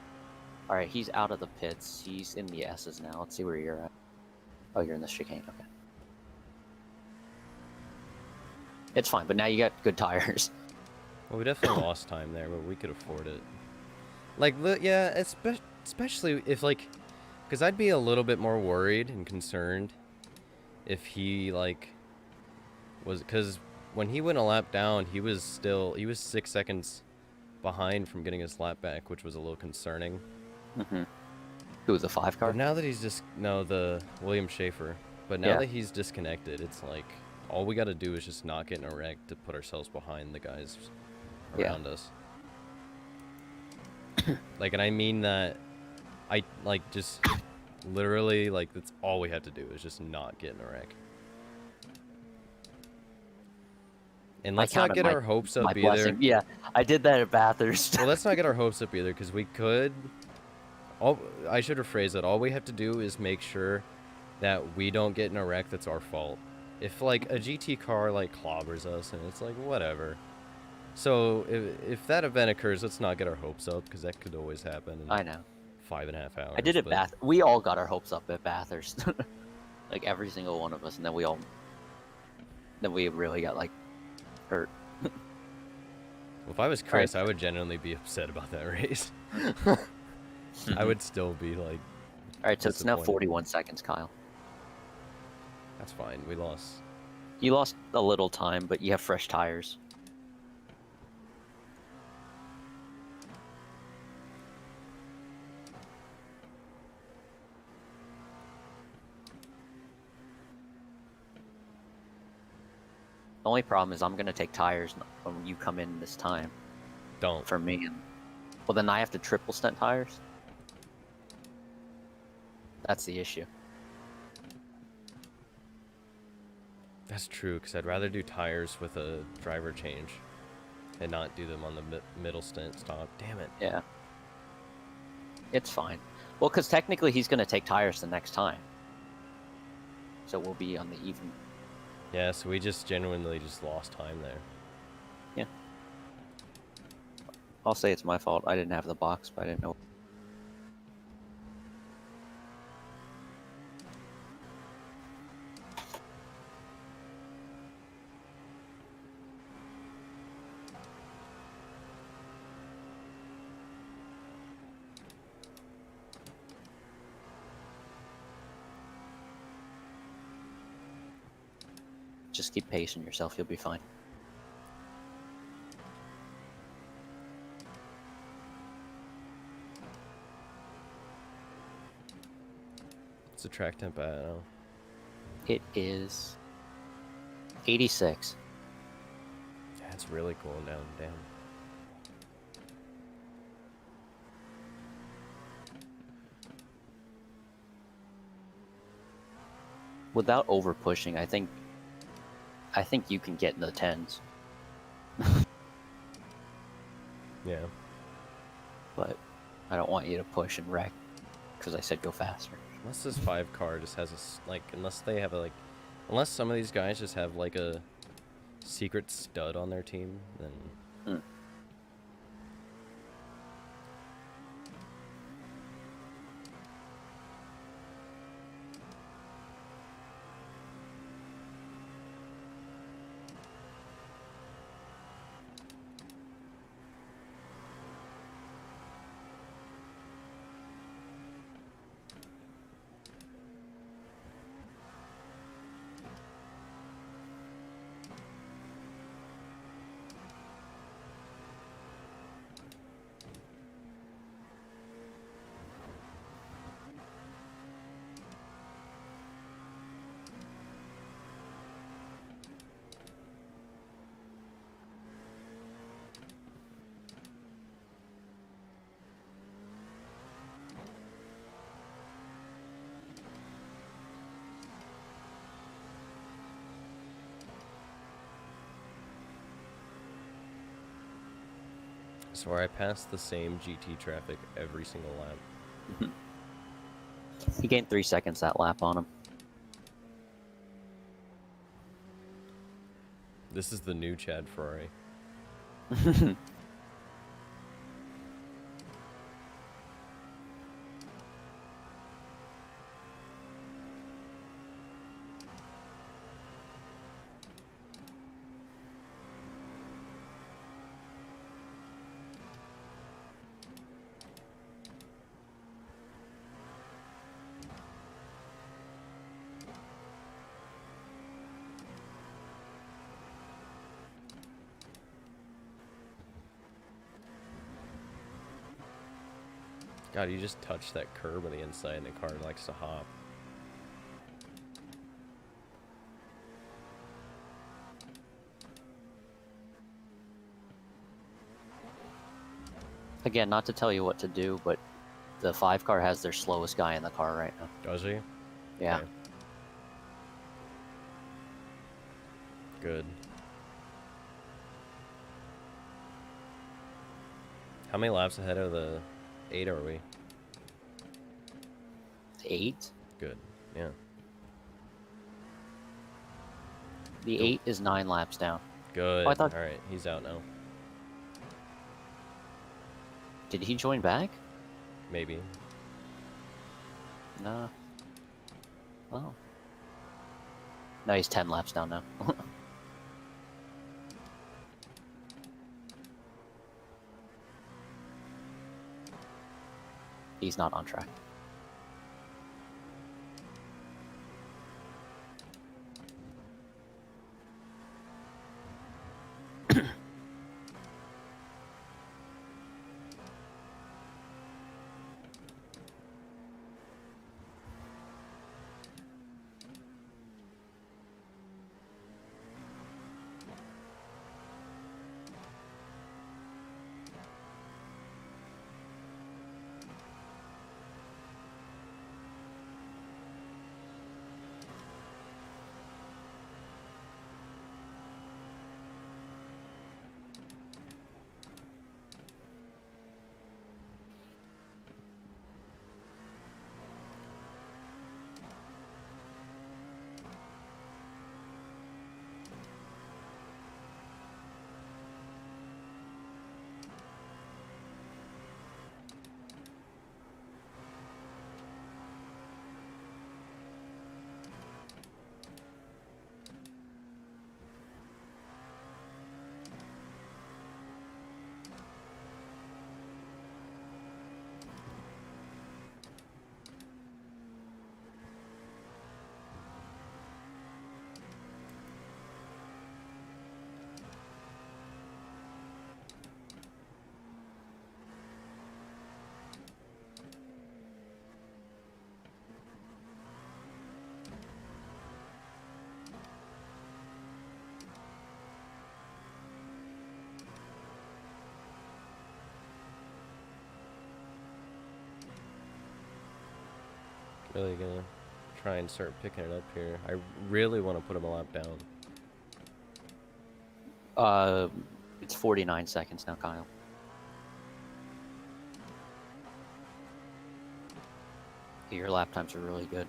Alright, he's out of the pits. He's in the S's now. Let's see where you're at. Oh, you're in the chicane. Okay. It's fine, but now you got good tires. Well, we definitely lost time there, but we could afford it. Like, yeah, especially if, like... Because I'd be a little bit more worried and concerned if he, like... was... Because when he went a lap down, he was 6 seconds behind from getting his lap back, which was a little concerning. Mm-hmm. Who, the 5 car? But now that he's just... No, the William Schaefer. But now Yeah. that he's disconnected, it's like... All we gotta do is just not get in a wreck to put ourselves behind the guys around us. Like, and I mean that... I, like, just... Literally, like, that's all we have to do is just not get in a wreck. And let's not get our hopes up either. Blessing. Yeah, I did that at Bathurst. Well, let's not get our hopes up either, because we could... I should rephrase that. All we have to do is make sure that we don't get in a wreck that's our fault. If, like, a GT car, like, clobbers us, and it's like, whatever. So, if that event occurs, let's not get our hopes up, because that could always happen in I know. 5.5 hours. I did it we all got our hopes up at Bathurst. Like, every single one of us, and then we really got, like, hurt. Well, if I was Chris, I would genuinely be upset about that race. I would still be, like... Alright, so it's now disappointed. 41 seconds, Kyle. That's fine. We lost. You lost a little time, but you have fresh tires. The only problem is I'm going to take tires when you come in this time. Don't. For me. Well, then I have to triple stent tires. That's the issue. That's true, because I'd rather do tires with a driver change and not do them on the middle stint stop. Damn it. Yeah. It's fine. Well, because technically he's going to take tires the next time. So we'll be on the even. Yeah, so we just genuinely just lost time there. Yeah. I'll say it's my fault. I didn't have the box, but I didn't know. Just keep pacing yourself, you'll be fine. What's the track temp at now? It is 86. Yeah, it's really cooling down. Damn. Without over pushing, I think you can get in the 10s. Yeah. But I don't want you to push and wreck because I said go faster. Unless this 5 car just has unless they have unless some of these guys just have like a secret stud on their team, then swear I pass the same GT traffic every single lap. He gained 3 seconds that lap on him. This is the new Chad Ferrari. God, you just touch that curb on the inside and the car likes to hop. Again, not to tell you what to do, but the 5 car has their slowest guy in the car right now. Does he? Yeah. Okay. Good. How many laps ahead of the 8 are we? 8? Good. Yeah. The 8 is 9 laps down. Good. Oh, I thought... Alright, he's out now. Did he join back? Maybe. No. Oh. No, he's 10 laps down now. He's not on track. Really gonna try and start picking it up here. I really want to put him a lap down. It's 49 seconds now, Kyle. Your lap times are really good.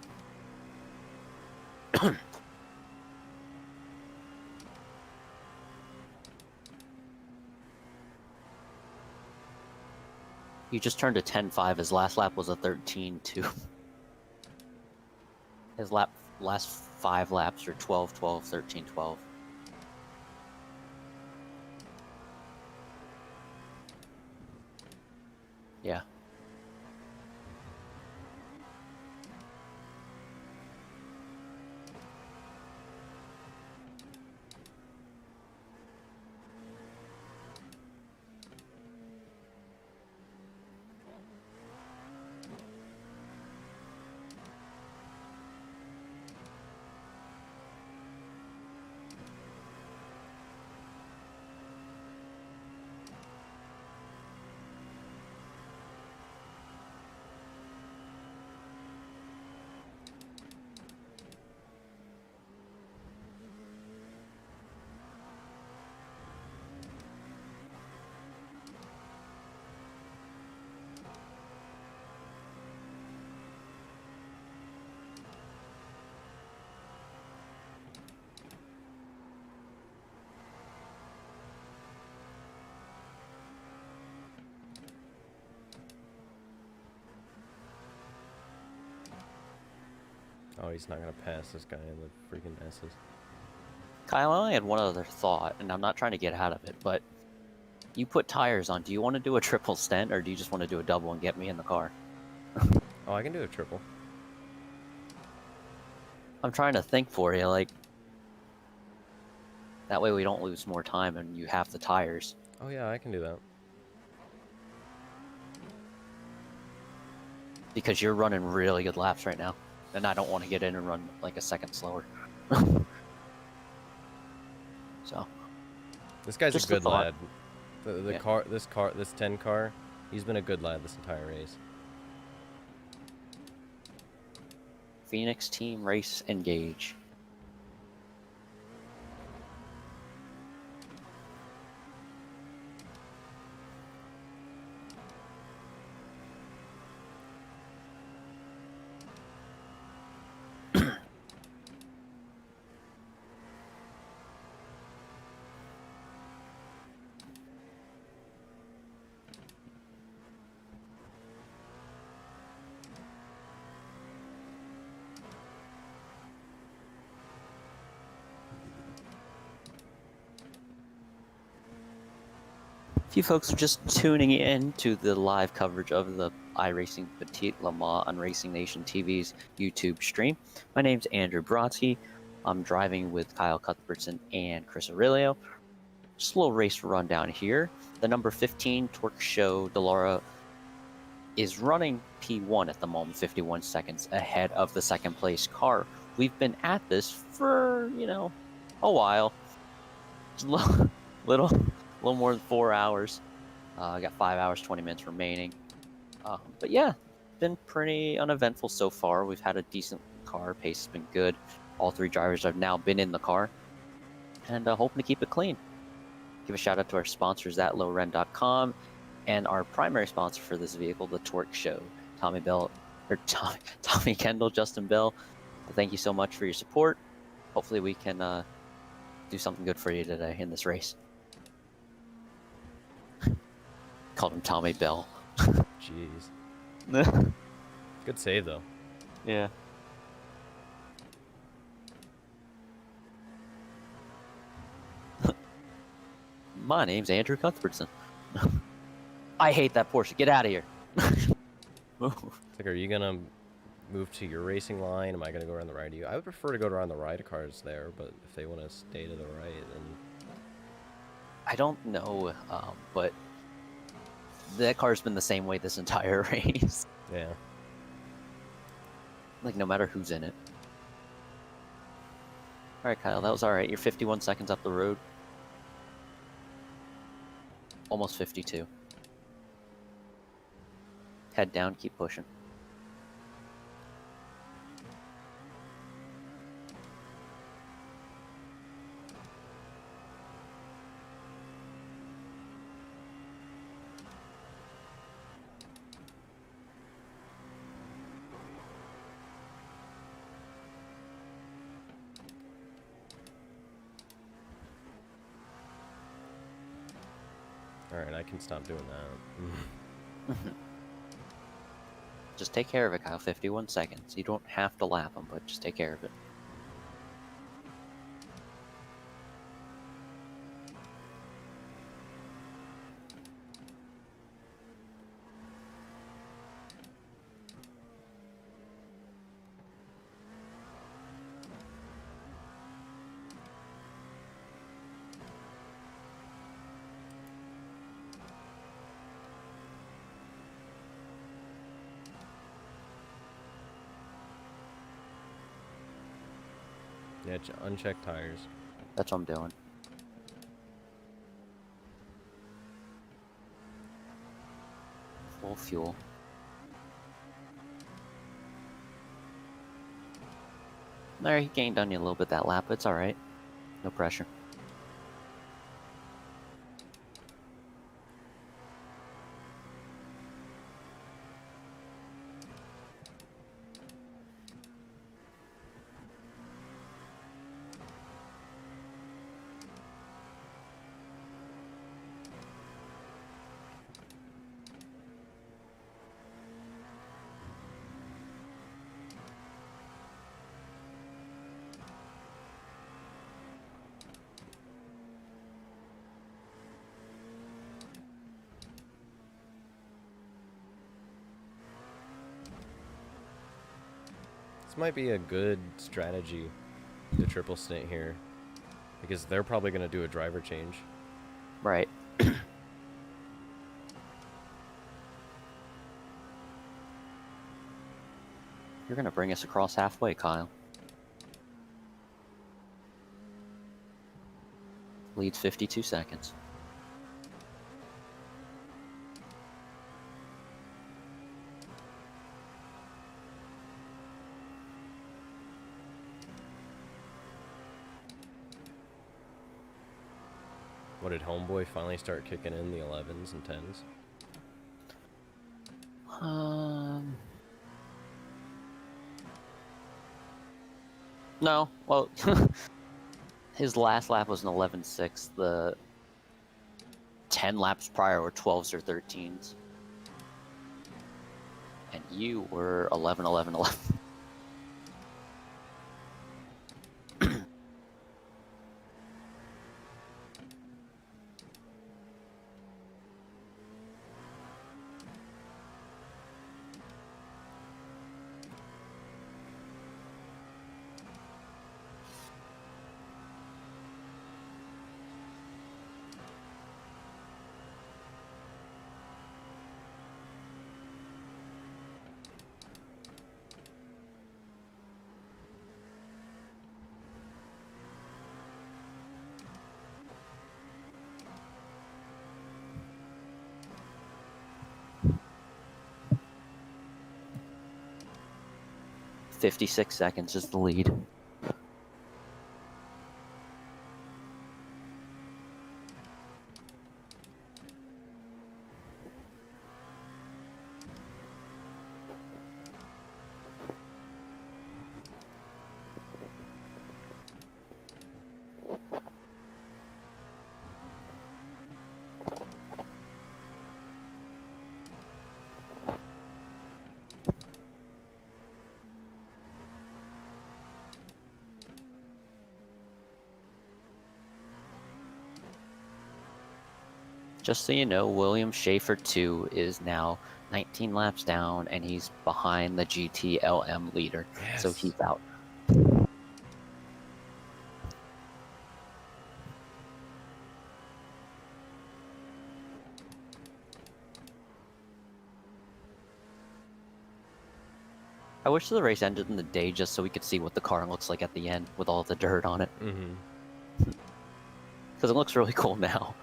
You just turned a 10.5. His last lap was a 13.2. His last 5 laps are 12.12, 13.12. Yeah. Oh, he's not gonna pass this guy in the freaking S's. Kyle, I only had one other thought, and I'm not trying to get out of it, but you put tires on. Do you want to do a triple stent, or do you just want to do a double and get me in the car? Oh, I can do a triple. I'm trying to think for you, like, that way we don't lose more time and you have the tires. Oh yeah, I can do that. Because you're running really good laps right now, and I don't want to get in and run like a second slower. So. This guy's Just a a good thought. lad. The Yeah. this 10 car, he's been a good lad this entire race. Phoenix team race engage. If you folks are just tuning in to the live coverage of the iRacing Petit Le Mans on Racing Nation TV's YouTube stream, my name's Andrew Brodsky. I'm driving with Kyle Cuthbertson and Chris Aurelio. Just a little race rundown here. The number 15 Torque Show Delara is running P1 at the moment, 51 seconds ahead of the second place car. We've been at this for, a while. Little more than 4 hours. I got 5 hours, 20 minutes remaining. But yeah, been pretty uneventful so far. We've had a decent car. Pace has been good. All three drivers have now been in the car. And hoping to keep it clean. Give a shout out to our sponsors at lowren.com and our primary sponsor for this vehicle, the Torque Show, Tommy Kendall, Justin Bell. Thank you so much for your support. Hopefully we can do something good for you today in this race. Called him Tommy Bell. Jeez. Good save though. Yeah. My name's Andrew Cuthbertson. I hate that Porsche. Get out of here. It's like, are you gonna move to your racing line? Am I gonna go around the right of you? I would prefer to go around the right of cars there, but if they want to stay to the right, then I don't know, but that car's been the same way this entire race. yeah. Like, no matter who's in it. Alright, Kyle, that was alright. You're 51 seconds up the road. Almost 52. Head down, keep pushing. Alright, I can stop doing that. Just take care of it, Kyle. 51 seconds. You don't have to lap them, but just take care of it. Yeah, uncheck tires. That's what I'm doing. Full fuel. There, he gained on you a little bit that lap, but it's alright. No pressure. This might be a good strategy to triple stint here, because they're probably going to do a driver change. Right. You're gonna bring us across halfway, Kyle. Leads 52 seconds. What, did Homeboy finally start kicking in the 11s and 10s? No. Well, his last lap was an 11.6. The 10 laps prior were 12s or 13s. And you were 11, 11, 11. .56 seconds is the lead. Just so you know, William Schaefer 2 is now 19 laps down, and he's behind the GTLM leader. Yes. So he's out. I wish the race ended in the day just so we could see what the car looks like at the end with all the dirt on it. Mm-hmm. Because it looks really cool now.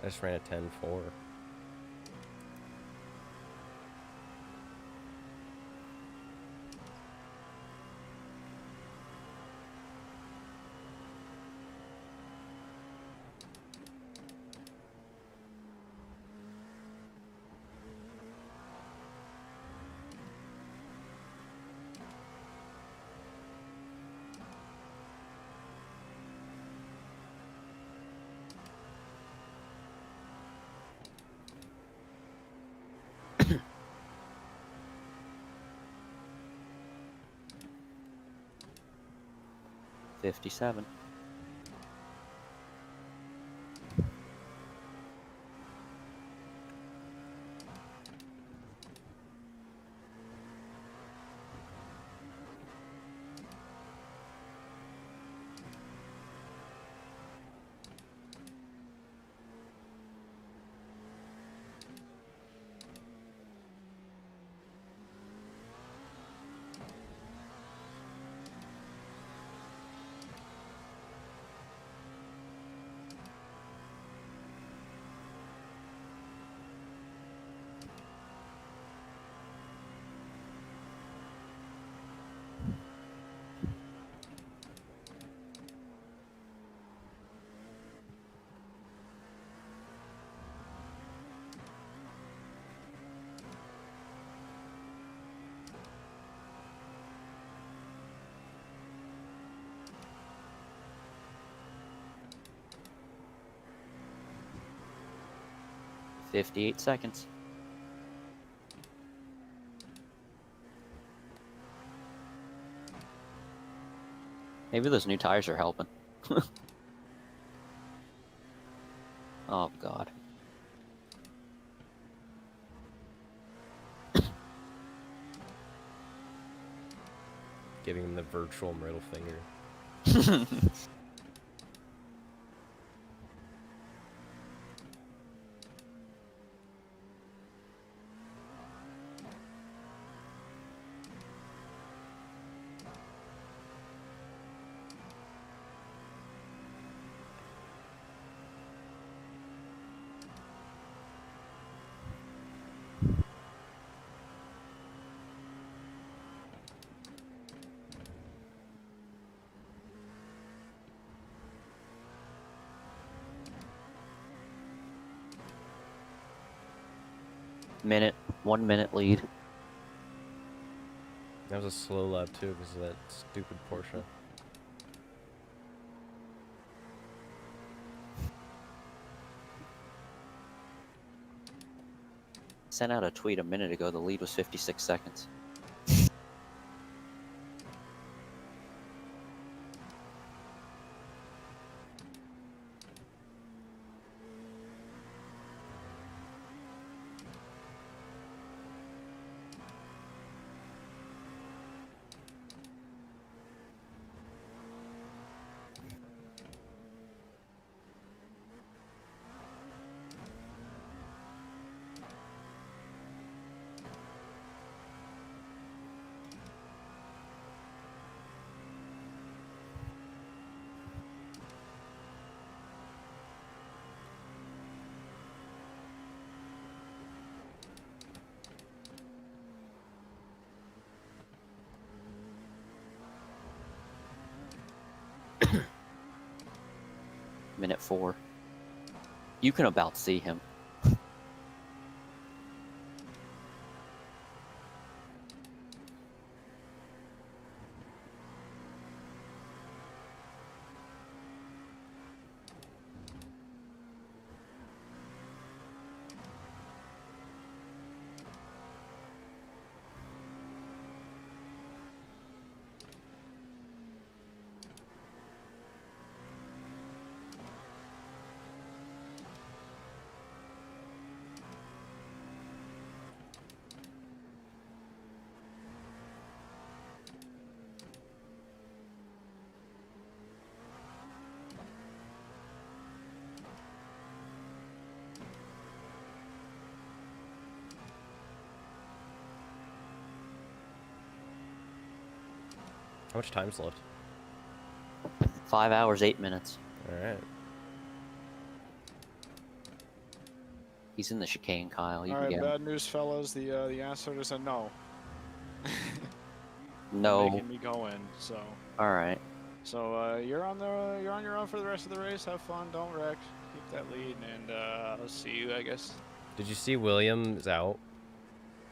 I just ran a 10.4. .57. 58 seconds. Maybe those new tires are helping. Oh, God. Giving him the virtual middle finger. Minute, 1 minute lead. That was a slow lap too because of that stupid Porsche. Sent out a tweet a minute ago. The lead was 56 seconds. Minute 4. You can about see him. How much time's left? 5 hours, 8 minutes. Alright. He's in the chicane, Kyle. You All can right, get him. bad news, fellas. The answer is a no. No. Making me go in. So Alright. you're on your own for the rest of the race. Have fun. Don't wreck. Keep that lead, and I'll see you, I guess. Did you see Williams out?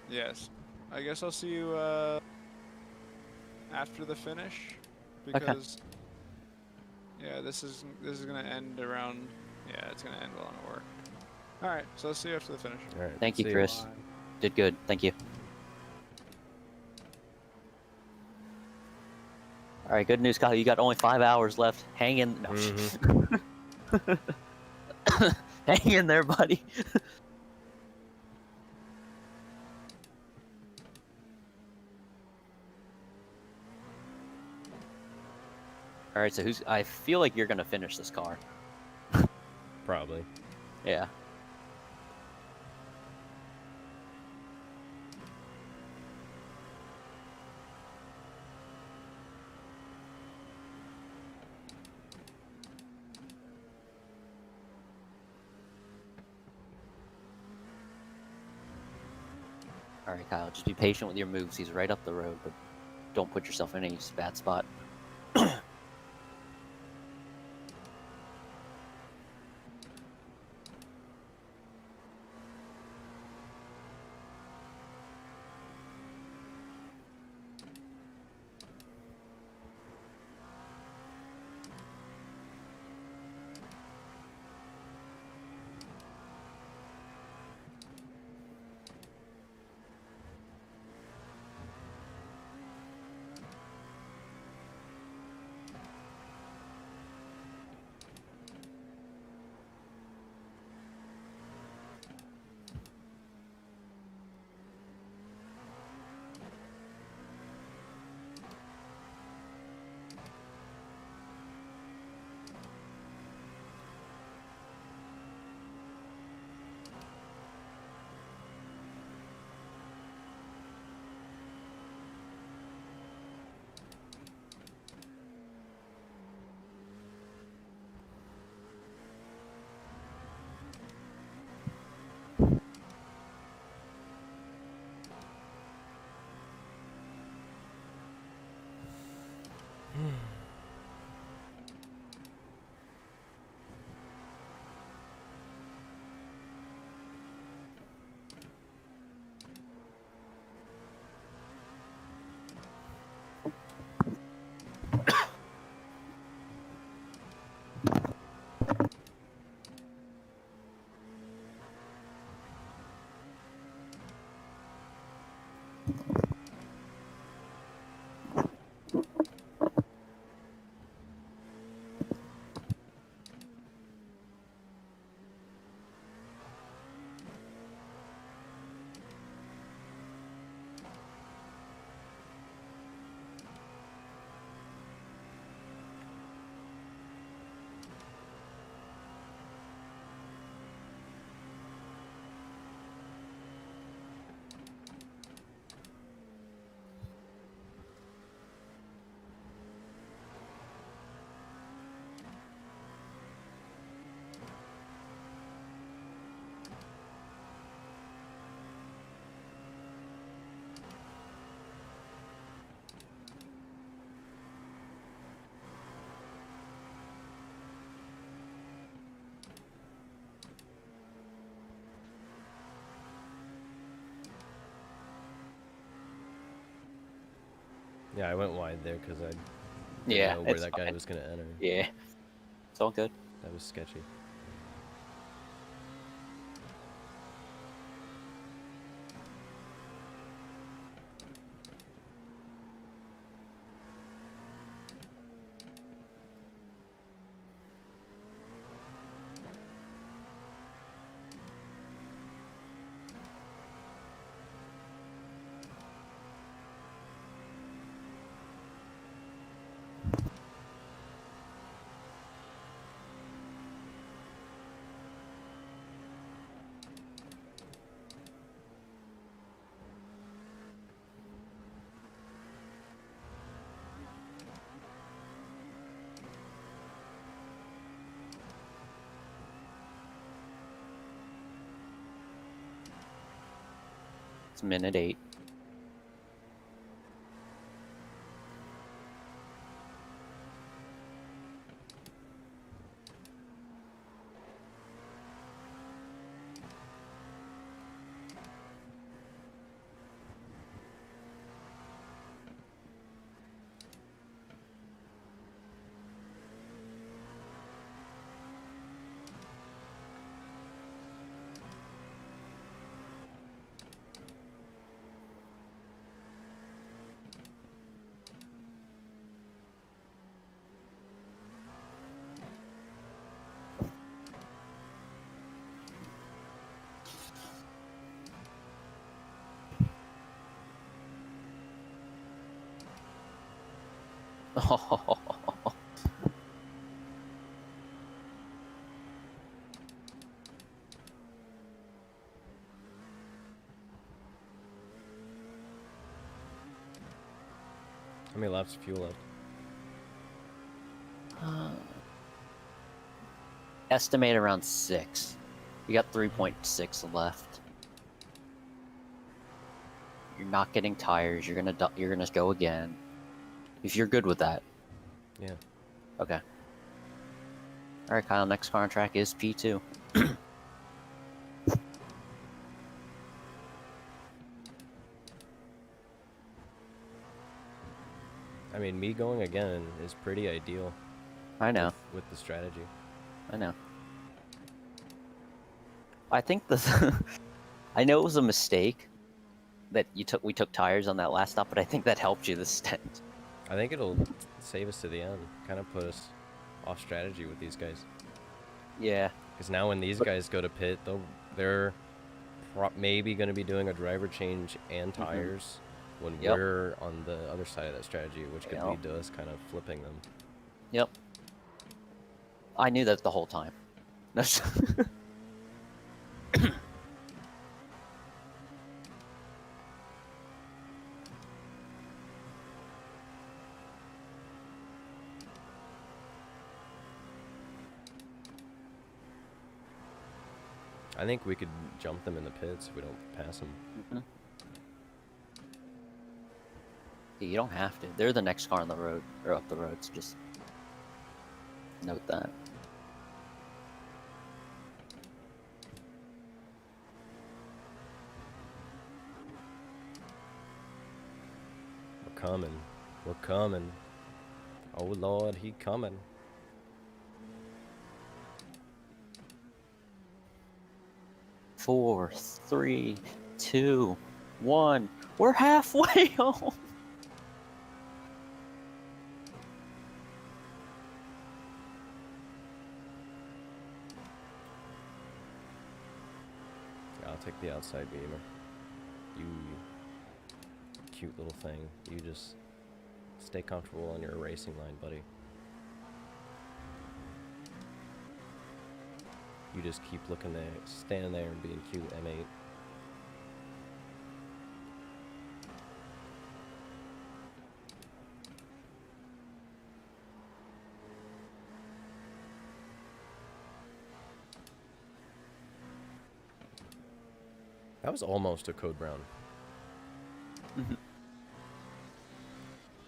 Yes. I guess I'll see you after the finish, Okay. because yeah, this is gonna end around. Yeah, it's gonna end while I'm at work. All right, so I'll see you after the finish. Alright. Thank you, see ya. Chris. Did good. Thank you. Alright, good news, Kyle. You got only 5 hours left. Hang in. No. Hang in there, buddy. Alright, so I feel like you're gonna finish this car. Probably. Yeah. Alright, Kyle, just be patient with your moves. He's right up the road, but don't put yourself in any bad spot. Yeah, I went wide there because I didn't Yeah, know where it's that guy fine. was gonna enter. Yeah, it's all good. That was sketchy. It's minute 8. How many laps of fuel left? Estimate around 6. You got 3.6 left. You're not getting tires. You're gonna go again. If you're good with that. Yeah. Okay. All right, Kyle. Next car on track is P2. I mean, me going again is pretty ideal. I know. With the strategy. I know. I think I know it was a mistake that we took tires on that last stop, but I think that helped you this stint. I think it'll save us to the end. Kind of put us off strategy with these guys. Yeah. Because now when these guys go to pit, they're maybe going to be doing a driver change and tires when we're on the other side of that strategy, which could lead to us kind of flipping them. Yep. I knew that the whole time. I think we could jump them in the pits if we don't pass them. You don't have to. They're the next car on the road, or up the road, so just note that. We're coming. We're coming. Oh Lord, he coming. Four, three, two, one. We're halfway home. I'll take the outside beamer. You cute little thing. You just stay comfortable on your racing line, buddy. You just keep looking there, standing there and being cute, M8. That was almost a code brown.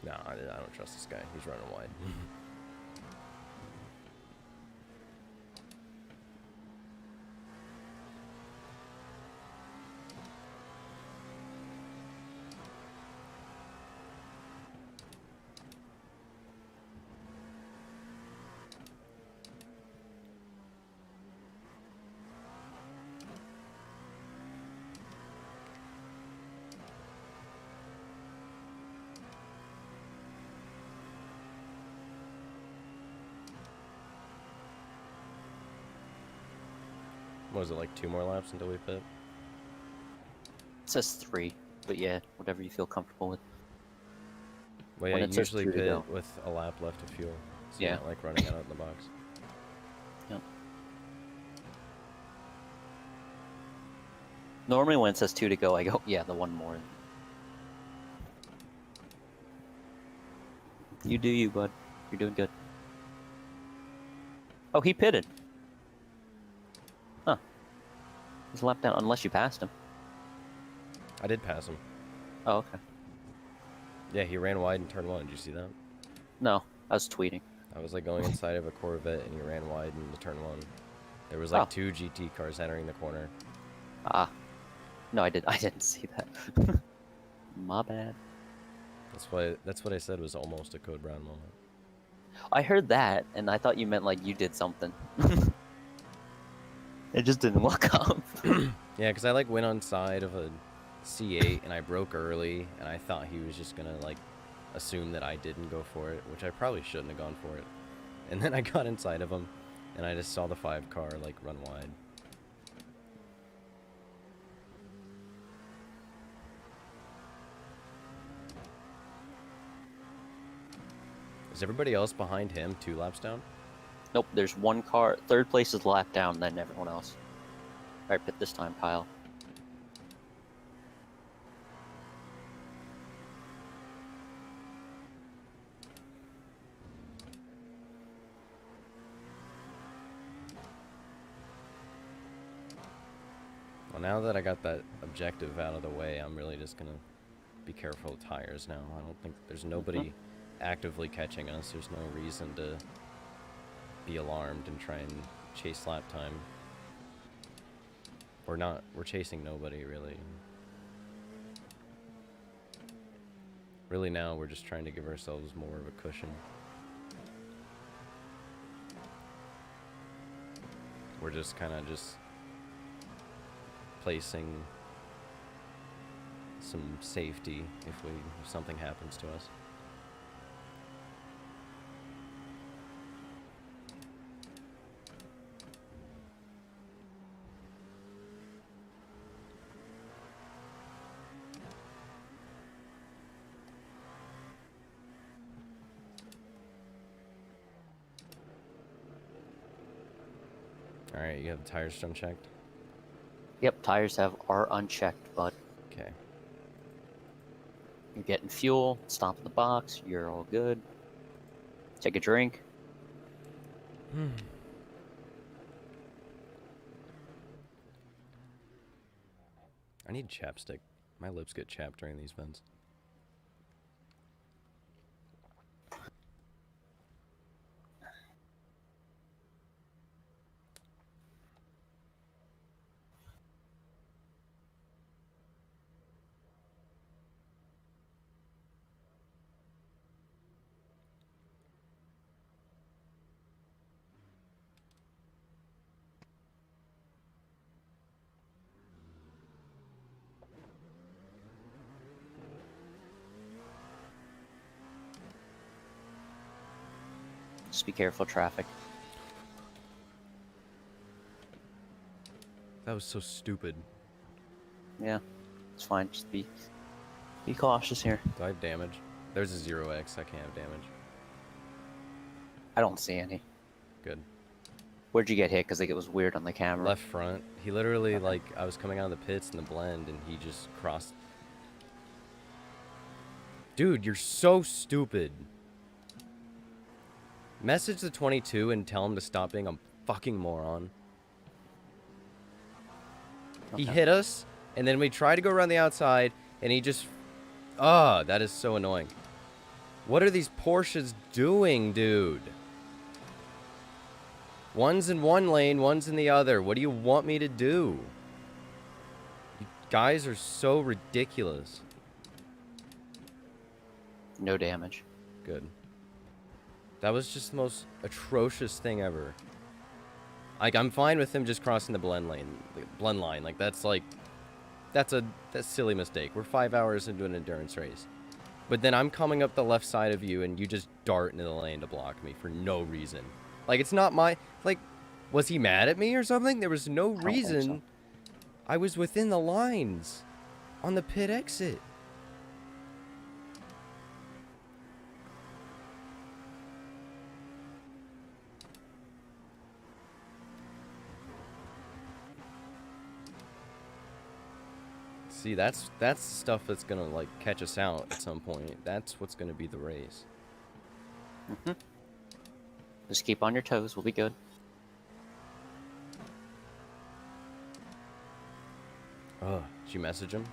No, I don't trust this guy. He's running wide. What is it, like 2 more laps until we pit? It says 3, but yeah, whatever you feel comfortable with. Well, yeah, When you it says usually 2 to pit go. with a lap left of fuel. So Yeah. you're not like running out of the box. Yep. Normally when it says 2 to go, I go, yeah, the one more. You do you, bud. You're doing good. Oh, he pitted. Huh. He's a lap down, unless you passed him. I did pass him. Oh, okay. Yeah, he ran wide in turn 1. Did you see that? No, I was tweeting. I was like going inside of a Corvette and he ran wide in the turn 1. There was like 2 GT cars entering the corner. Ah. No, I didn't see that. My bad. That's what I said was almost a code brown moment. I heard that, and I thought you meant like you did something. It just didn't look up. Yeah, because I like went on side of a C8 and I broke early and I thought he was just gonna like assume that I didn't go for it, which I probably shouldn't have gone for it. And then I got inside of him and I just saw the 5 car like run wide. Is everybody else behind him 2 laps down? Nope, there's one car. Third place is lap down, then everyone else. Alright, pit this time, Kyle. Well, now that I got that objective out of the way, I'm really just gonna be careful with tires now. I don't think there's nobody actively catching us. There's no reason to be alarmed and try and chase lap time. We're chasing nobody, really. Really now, we're just trying to give ourselves more of a cushion. We're just kind of just placing some safety if something happens to us. Alright, you have the tires unchecked? Yep, tires are unchecked, but Okay. you're getting fuel, stop in the box, you're all good. Take a drink. I need chapstick. My lips get chapped during these vents. Just be careful, traffic. That was so stupid. Yeah, it's fine. Just be cautious here. Do I have damage? There's a 0x. I can't have damage. I don't see any. Good. Where'd you get hit? Because like it was weird on the camera. Left front. He literally, like, I was coming out of the pits in the blend, and he just crossed. Dude, you're so stupid. Message the 22 and tell him to stop being a fucking moron. He hit us, and then we tried to go around the outside, and he just... that is so annoying. What are these Porsches doing, dude? One's in one lane, one's in the other. What do you want me to do? You guys are so ridiculous. No damage. Good. That was just the most atrocious thing ever. Like, I'm fine with him just crossing the blend line. Like, that's a silly mistake. We're 5 hours into an endurance race. But then I'm coming up the left side of you, and you just dart into the lane to block me for no reason. Like, it's not my... Like, was he mad at me or something? There was no reason. I was within the lines on the pit exit. See, that's the stuff that's gonna, like, catch us out at some point. That's what's gonna be the race. Just keep on your toes. We'll be good. Oh, did you message him?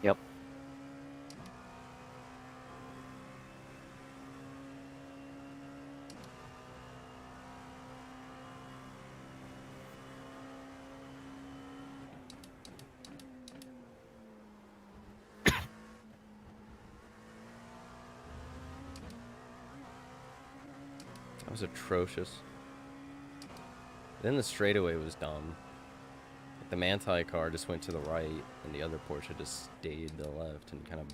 Yep. That was atrocious. Then the straightaway was dumb. The Manti car just went to the right, and the other Porsche just stayed to the left and kind of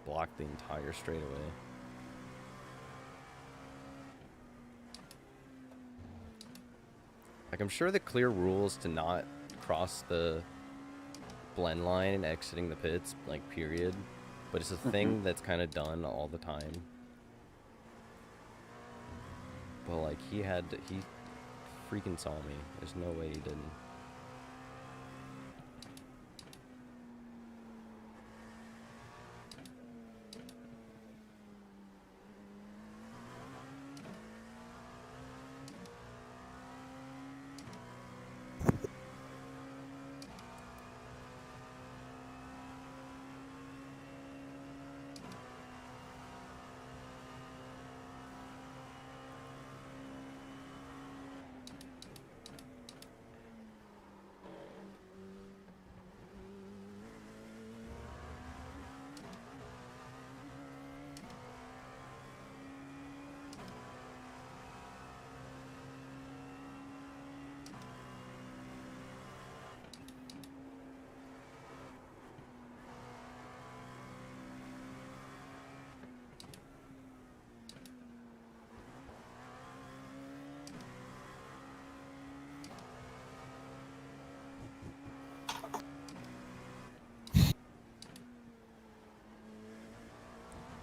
blocked the entire straightaway. Like, I'm sure the clear rule is to not cross the blend line and exiting the pits, like, period. But it's a thing that's kind of done all the time. But, like, he freaking saw me. There's no way he didn't.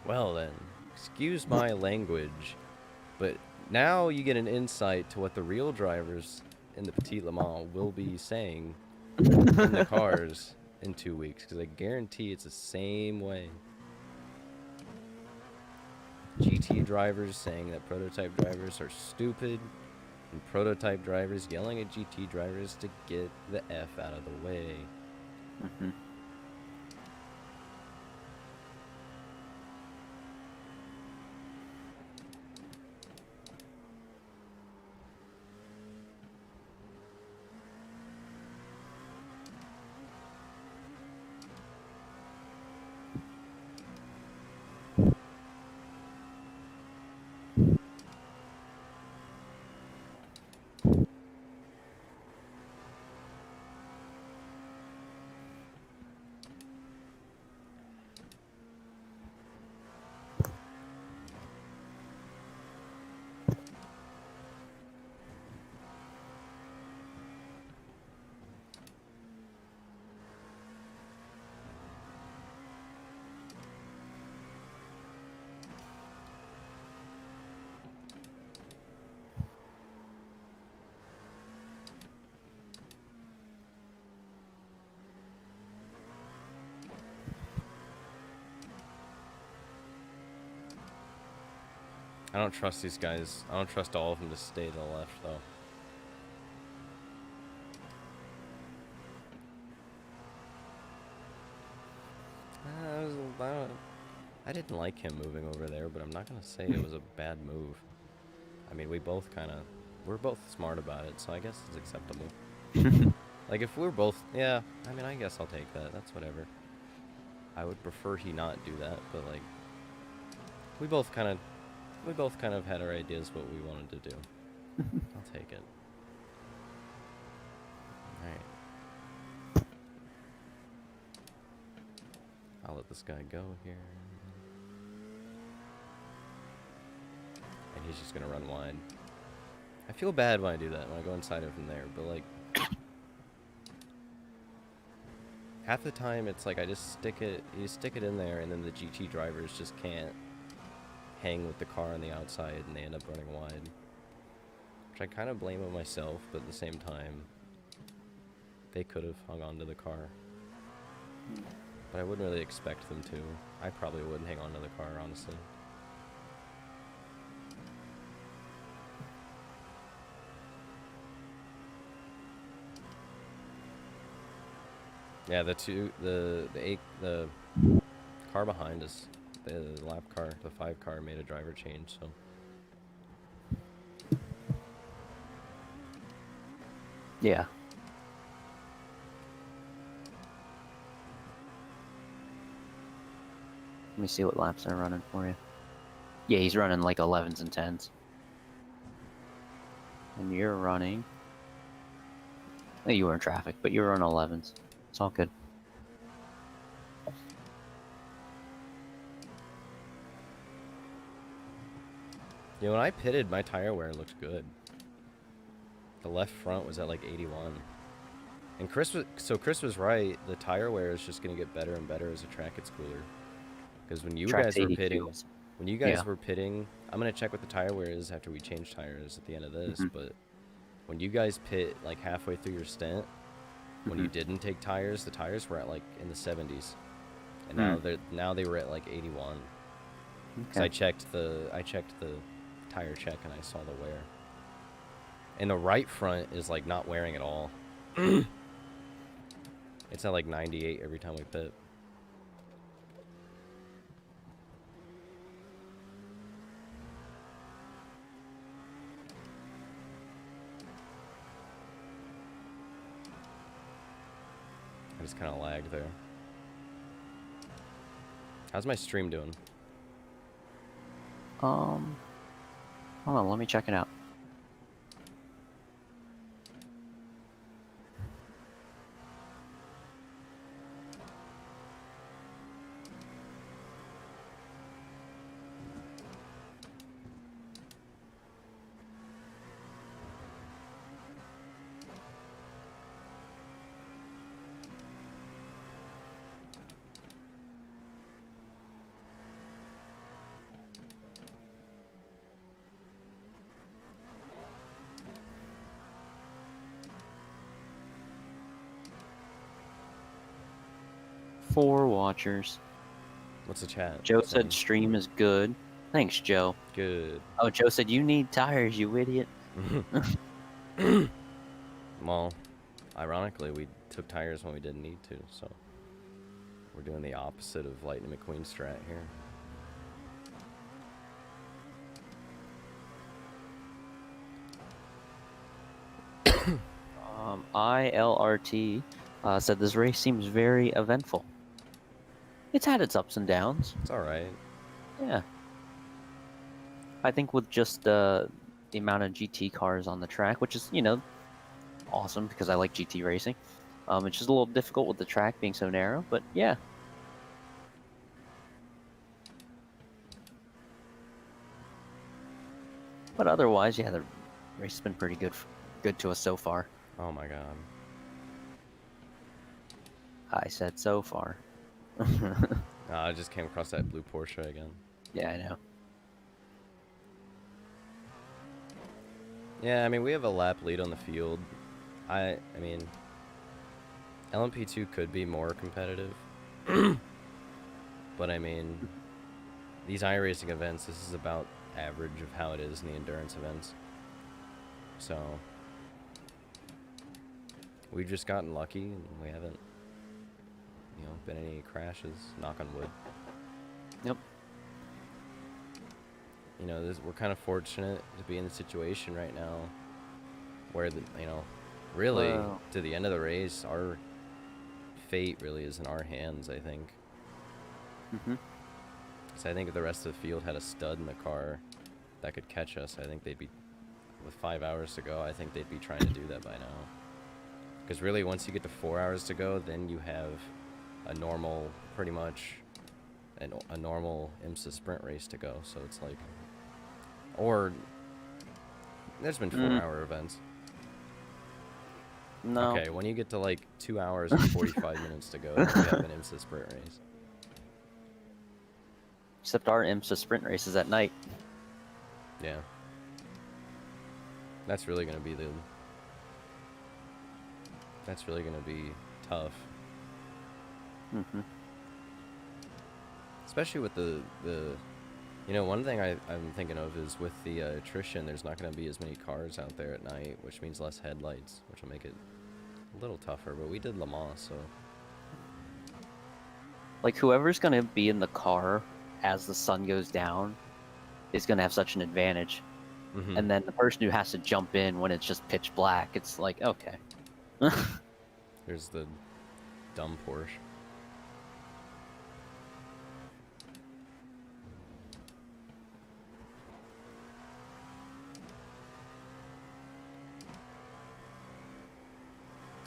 Well then, excuse my language, but now you get an insight to what the real drivers in the Petit Le Mans will be saying in the cars in 2 weeks, because I guarantee it's the same way. GT drivers saying that prototype drivers are stupid, and prototype drivers yelling at GT drivers to get the F out of the way. I don't trust these guys. I don't trust all of them to stay to the left, though. I didn't like him moving over there, but I'm not going to say it was a bad move. I mean, we're both smart about it, so I guess it's acceptable. Like, if we're both, yeah, I mean, I guess I'll take that. That's whatever. I would prefer he not do that, but, like, we both kind of had our ideas what we wanted to do. I'll take it. Alright. I'll let this guy go here. And he's just gonna run wide. I feel bad when I do that, when I go inside of him there, but like... half the time it's like I just you stick it in there and then the GT drivers just can't hang with the car on the outside and they end up running wide. Which I kind of blame on myself, but at the same time, they could have hung on to the car. But I wouldn't really expect them to. I probably wouldn't hang on to the car, honestly. Yeah, the car behind us, the lap car, the 5 car made a driver change, so. Yeah. Let me see what laps they're running for you. Yeah, he's running like 11s and 10s. And you're running... well, you were in traffic, but you were on 11s. It's all good. Yeah, when I pitted, my tire wear looked good. The left front was at like 81. And Chris was right. The tire wear is just going to get better and better as the track gets cooler. Because when you guys were pitting, I'm going to check what the tire wear is after we change tires at the end of this, but when you guys pit like halfway through your stint, when you didn't take tires, the tires were at like in the 70s. And now they were at like 81. Because I checked the tire check and I saw the wear. And the right front is like not wearing at all. It's at like 98 every time we pit. I just kind of lagged there. How's my stream doing? Hold on, let me check it out. Four watchers. What's the chat? Joe said stream is good. Thanks, Joe. Good. Oh, Joe said you need tires, you idiot. Well, ironically, we took tires when we didn't need to, so we're doing the opposite of Lightning McQueen strat here. ILRT said this race seems very eventful. It's had its ups and downs. It's alright. Yeah. I think with just the amount of GT cars on the track, which is, you know, awesome because I like GT racing. It's just a little difficult with the track being so narrow, but yeah. But otherwise, yeah, the race has been pretty good to us so far. Oh my god. I said so far. I just came across that blue Porsche again. Yeah, I know. Yeah, I mean, we have a lap lead on the field. I mean, LMP2 could be more competitive. But I mean, these iRacing events, this is about average of how it is in the endurance events. So we've just gotten lucky, and we haven't, been any crashes. Knock on wood. Yep. We're kind of fortunate to be in the situation right now where really Wow. to the end of the race, our fate really is in our hands, I think. Mhm. Because I think if the rest of the field had a stud in the car that could catch us, I think they'd be, with 5 hours to go, I think they'd be trying to do that by now. Because really, once you get to 4 hours to go, then you have a normal, pretty much, a normal IMSA sprint race to go. So it's like, or there's been 4-hour events. No. Okay, when you get to like 2 hours and 45 minutes to go, then you have an IMSA sprint race. Except our IMSA sprint race is at night. Yeah. That's really gonna be tough. Mhm. Especially with the one thing I'm thinking of is with the attrition, there's not going to be as many cars out there at night, which means less headlights, which will make it a little tougher. But we did Le Mans, so Like, whoever's gonna be in the car as the sun goes down is gonna have such an advantage. mhm. And then the person who has to jump in when it's just pitch black, it's like, okay. There's the dumb Porsche.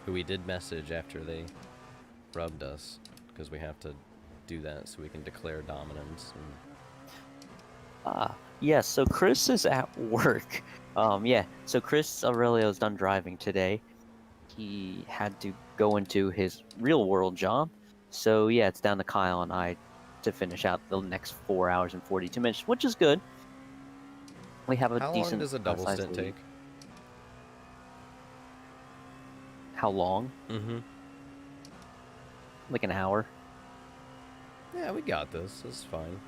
Who we did message after they rubbed us, because we have to do that so we can declare dominance. And Yeah, so Chris is at work. Yeah, so Chris Aurelio's done driving today. He had to go into his real world job. So yeah, it's down to Kyle and I to finish out the next 4 hours and 42 minutes, which is good. We have a how decent long does a double sized stint lead. take? How long? Mm-hmm. Like an hour? Yeah, we got this. This is fine.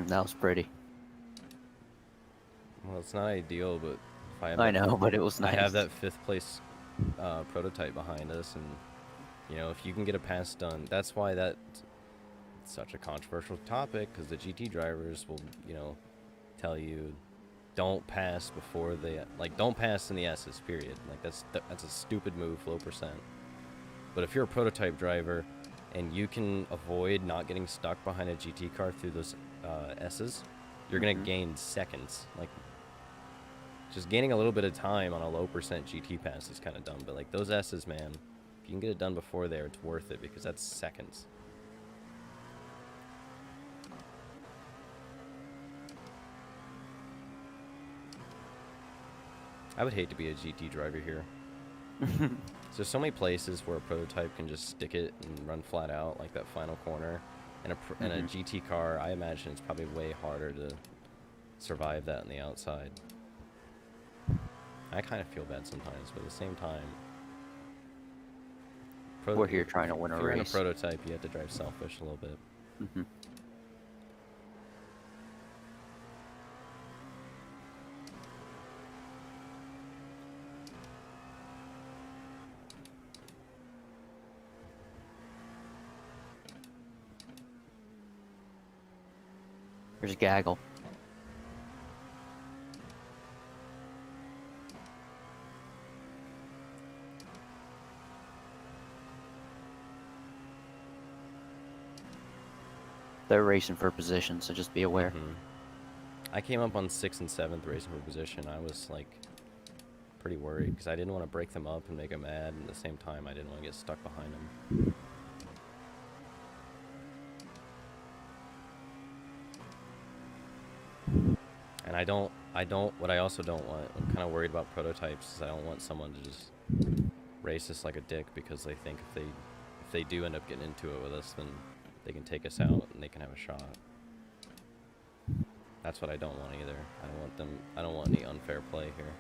That was pretty. Well, it's not ideal, but if I have I know, but it was nice. I have that 5th place prototype behind us, and if you can get a pass done, that's why that's such a controversial topic, because the GT drivers will tell you don't pass before they don't pass in the S's, period. Like that's a stupid move, low percent. But if you're a prototype driver and you can avoid not getting stuck behind a GT car through those S's, you're gonna gain seconds. Like, just gaining a little bit of time on a low percent GT pass is kind of dumb, but like those S's, man, if you can get it done before there, it's worth it, because that's seconds. I would hate to be a GT driver here. There's so many places where a prototype can just stick it and run flat out, like that final corner. And a GT car, I imagine it's probably way harder to survive that on the outside. I kind of feel bad sometimes, but at the same time, We're here trying to win a if you're in a race. prototype, you have to drive selfish a little bit. There's Gaggle. They're racing for position, so just be aware. I came up on 6th and 7th racing for position. I was like pretty worried because I didn't want to break them up and make them mad, and at the same time I didn't want to get stuck behind them. what I also don't want, I'm kind of worried about prototypes, is I don't want someone to just race us like a dick because they think if they do end up getting into it with us, then they can take us out and they can have a shot. That's what I don't want either. I don't want any unfair play here.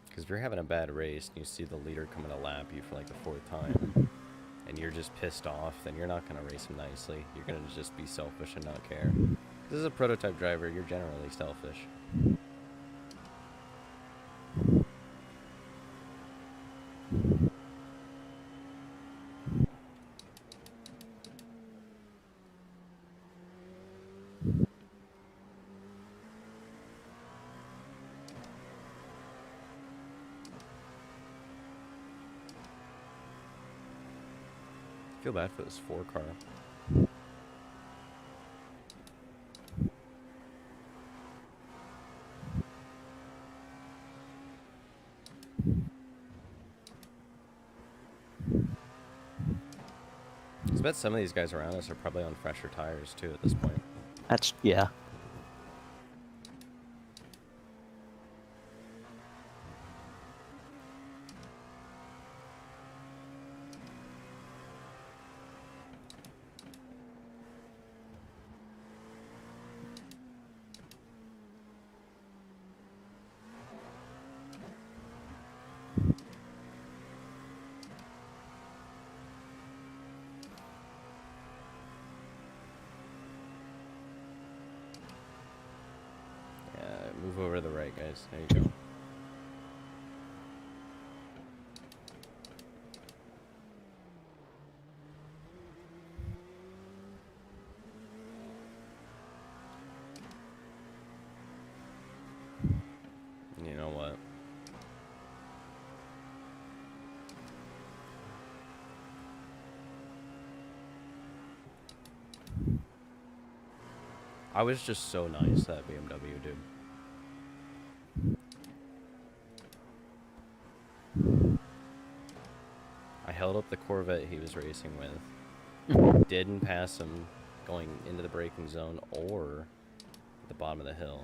Because if you're having a bad race and you see the leader coming to lap you for like the 4th time, and you're just pissed off, then you're not going to race him nicely. You're going to just be selfish and not care. This is a prototype driver, you're generally selfish. I feel bad for this 4 car. I bet some of these guys around us are probably on fresher tires too at this point. That's, yeah. Move over to the right, guys. There you go. You know what? I was just so nice, that BMW dude. I held up the Corvette he was racing with. Didn't pass him going into the braking zone or the bottom of the hill.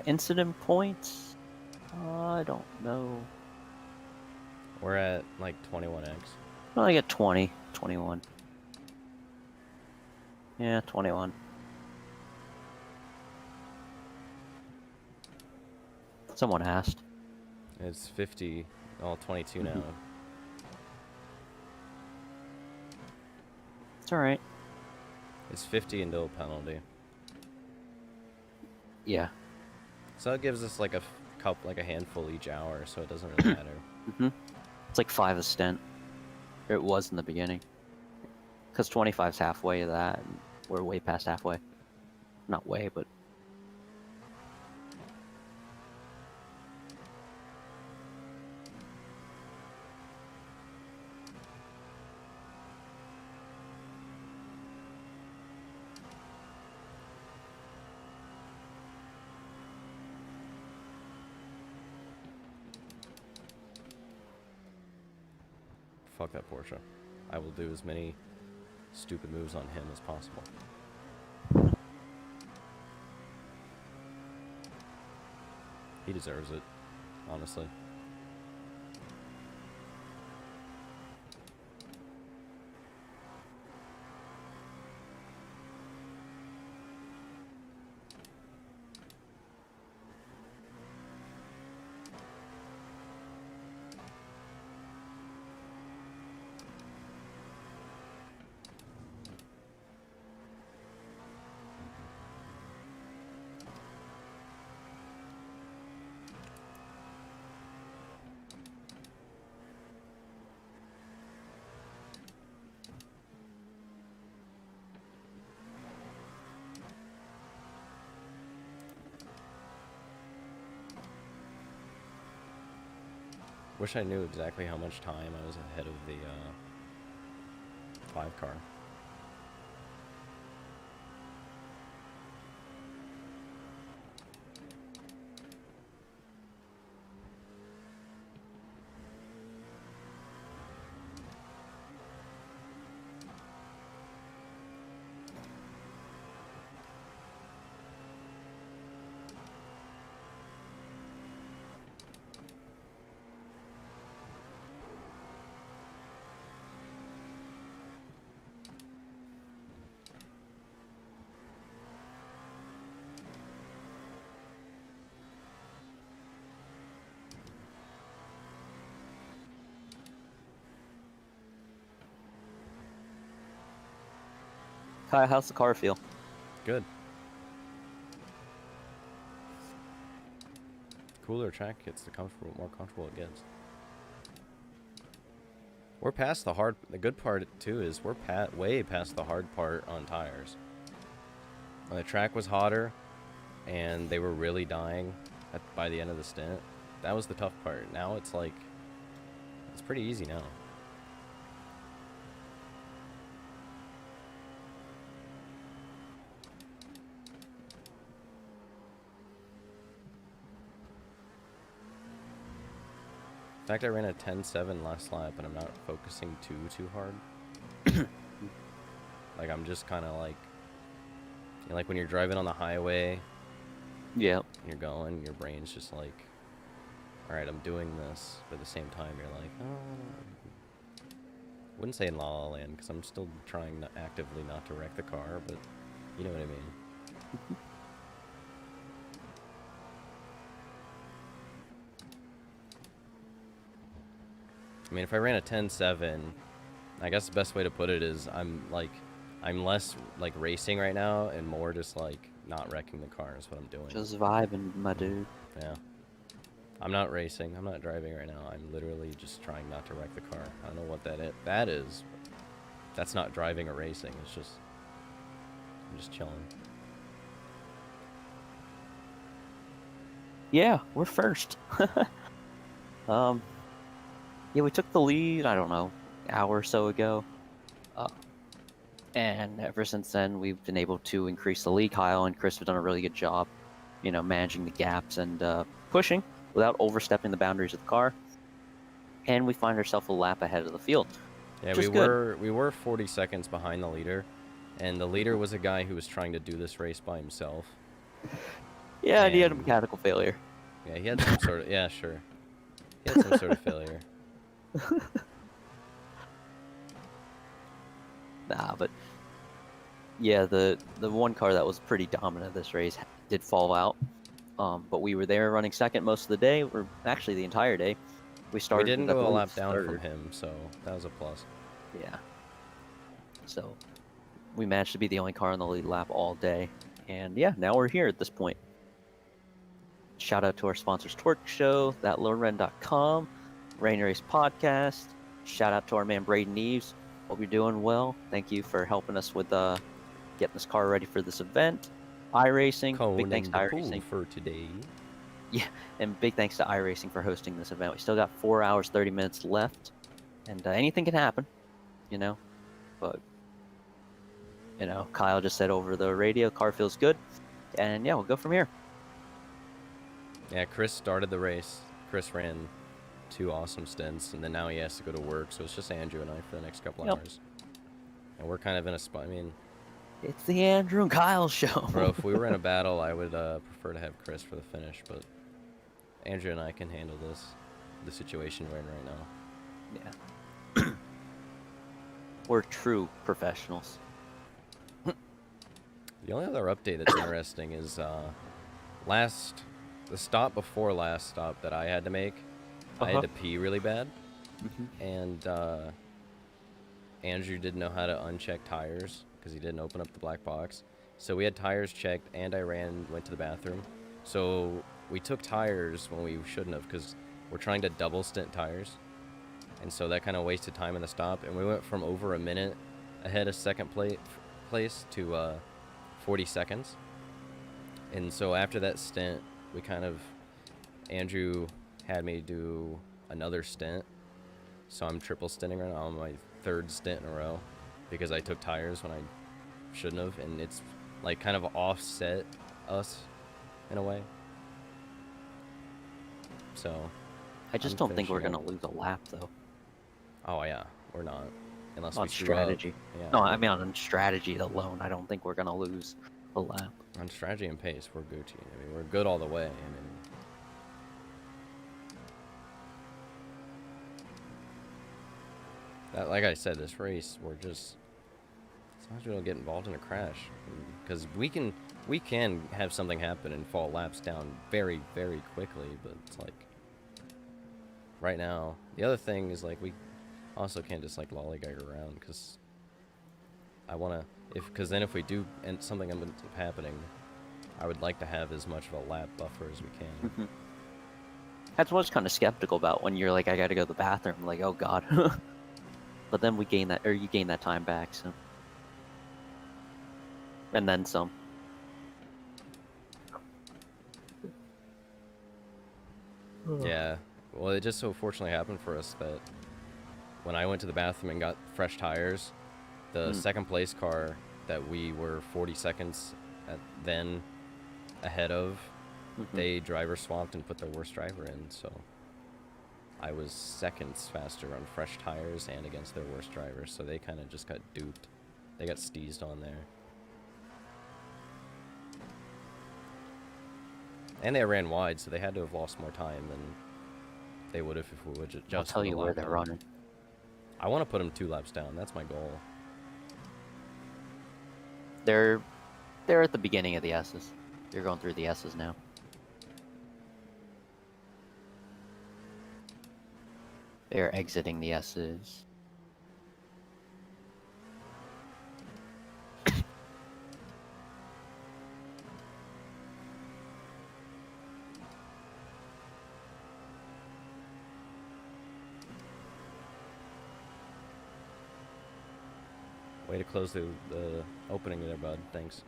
Incident points? I don't know. We're at like 21x. Well, I get 20, 21. Yeah, 21. Someone asked. It's 50, 22 now. It's alright. It's 50 into a penalty. Yeah. So it gives us like a like a handful each hour, so it doesn't really matter. It's like 5 a stint. Or it was in the beginning. Because 25's halfway of that, and we're way past halfway. Not way, but... Fuck that Porsche. I will do as many stupid moves on him as possible. He deserves it, honestly. Wish I knew exactly how much time I was ahead of the 5 car. Kai, how's the car feel? Good. Cooler track gets the more comfortable it gets. We're past the hard. The good part too is we're way past the hard part on tires. When the track was hotter, and they were really dying by the end of the stint, that was the tough part. Now it's like it's pretty easy now. In fact, I ran a 10.7 last lap, and I'm not focusing too hard. Like, I'm just kind of like, you know, like when you're driving on the highway. Yeah. You're going, your brain's just like, all right, I'm doing this. But at the same time, you're like, oh. Wouldn't say in La La Land, because I'm still trying actively not to wreck the car, but you know what I mean. I mean, if I ran a 10.7, I guess the best way to put it is I'm less like racing right now and more just like not wrecking the car is what I'm doing. Just vibing, my dude. Yeah. I'm not racing. I'm not driving right now. I'm literally just trying not to wreck the car. I don't know what that is. That's not driving or racing. It's just I'm just chilling. Yeah, we're first. Yeah, we took the lead, I don't know, an hour or so ago. And ever since then, we've been able to increase the lead. Kyle and Chris have done a really good job, you know, managing the gaps and pushing without overstepping the boundaries of the car. And we find ourselves a lap ahead of the field. Yeah, we were 40 seconds behind the leader, and the leader was a guy who was trying to do this race by himself. Yeah, and he had a mechanical failure. Yeah, he had some sort of, yeah, sure. He had some sort of failure. Nah, but yeah, the one car that was pretty dominant this race did fall out. But we were there running second most of the day, or actually the entire day. We didn't go a lap down from him, so that was a plus. Yeah. So we managed to be the only car on the lead lap all day. And yeah, now we're here at this point. Shout out to our sponsors, Torque Show, thatlowren.com, Rain Race Podcast. Shout out to our man Braden Eves. Hope you're doing well. Thank you for helping us with getting this car ready for this event. iRacing, big thanks to iRacing for today. Yeah, and big thanks to iRacing for hosting this event. We still got 4 hours, 30 minutes left, and anything can happen, you know. But you know, Kyle just said over the radio, car feels good, and yeah, we'll go from here. Yeah, Chris started the race. Chris ran 2 awesome stints, and then now he has to go to work, so it's just Andrew and I for the next couple hours. And we're kind of in a spot. I mean, it's the Andrew and Kyle show. Bro, if we were in a battle, I would prefer to have Chris for the finish, but Andrew and I can handle the situation we're in right now. Yeah. We're true professionals. The only other update that's interesting is the stop before last stop that I had to make. I had to pee really bad, and Andrew didn't know how to uncheck tires because he didn't open up the black box. So we had tires checked, and I went to the bathroom. So we took tires when we shouldn't have because we're trying to double stint tires, and so that kind of wasted time in the stop. And we went from over a minute ahead of second place to 40 seconds. And so after that stint, Andrew had me do another stint. So I'm triple stinting right now on my 3rd stint in a row because I took tires when I shouldn't have, and it's like kind of offset us in a way. So I just I'm don't think we're finishing gonna up. lose a lap though. Oh yeah, we're not. Unless On we screw strategy. up. Yeah, No, I mean on strategy alone, I don't think we're gonna lose a lap. on strategy and pace, we're Gucci. I mean, we're good all the way. I mean, that, like I said, this race, we're just, as long as we don't get involved in a crash, because we can have something happen and fall laps down very, very quickly. But it's like right now, the other thing is like we also can't just like lollygag around, because I wanna, because then if we do and something ends up happening, I would like to have as much of a lap buffer as we can. That's what I was kind of skeptical about when you're like, I gotta go to the bathroom. I'm like, oh god. But then we gain that, or you gain that time back, so. And then some. Yeah, well, it just so fortunately happened for us that when I went to the bathroom and got fresh tires, the second place car that we were 40 seconds then ahead of, they driver swapped and put their worst driver in, so I was seconds faster on fresh tires and against their worst driver, so they kind of just got duped. They got steezed on there. And they ran wide, so they had to have lost more time than they would have if we would just. I'll tell you where they're running. I want to put them 2 laps down. That's my goal. They're at the beginning of the S's. You're going through the S's now. They're exiting the S's. Way to close the opening there, bud. Thanks.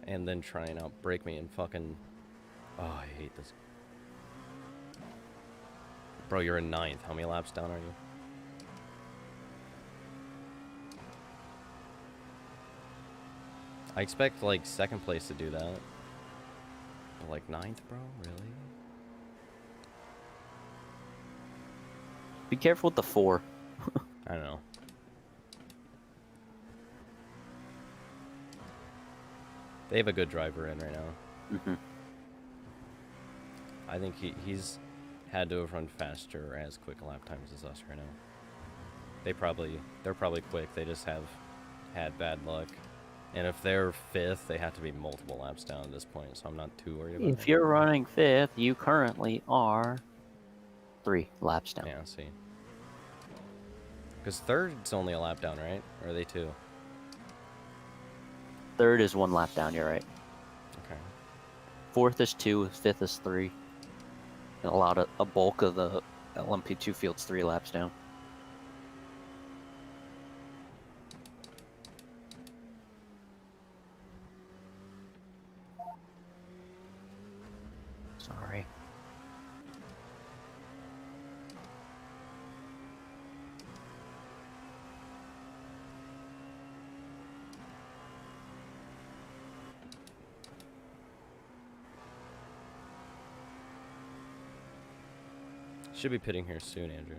And then try and outbrake me and fucking... Oh, I hate this. Bro, you're in 9th. How many laps down are you? I expect, like, 2nd place to do that. But, like, 9th, bro? Really? Be careful with the 4. I don't know. They have a good driver in right now. I think he's had to have run faster or as quick lap times as us right now. They're probably quick. They just have had bad luck. And if they're 5th, they have to be multiple laps down at this point, so I'm not too worried about it. If you're running 5th, you currently are 3 laps down. Yeah, see. Because 3rd's only a lap down, right? Or are they 2? 3rd is 1 lap down, you're right. Okay. 4th is 2, 5th is 3. And a bulk of the LMP2 field's 3 laps down. Sorry. Should be pitting here soon, Andrew.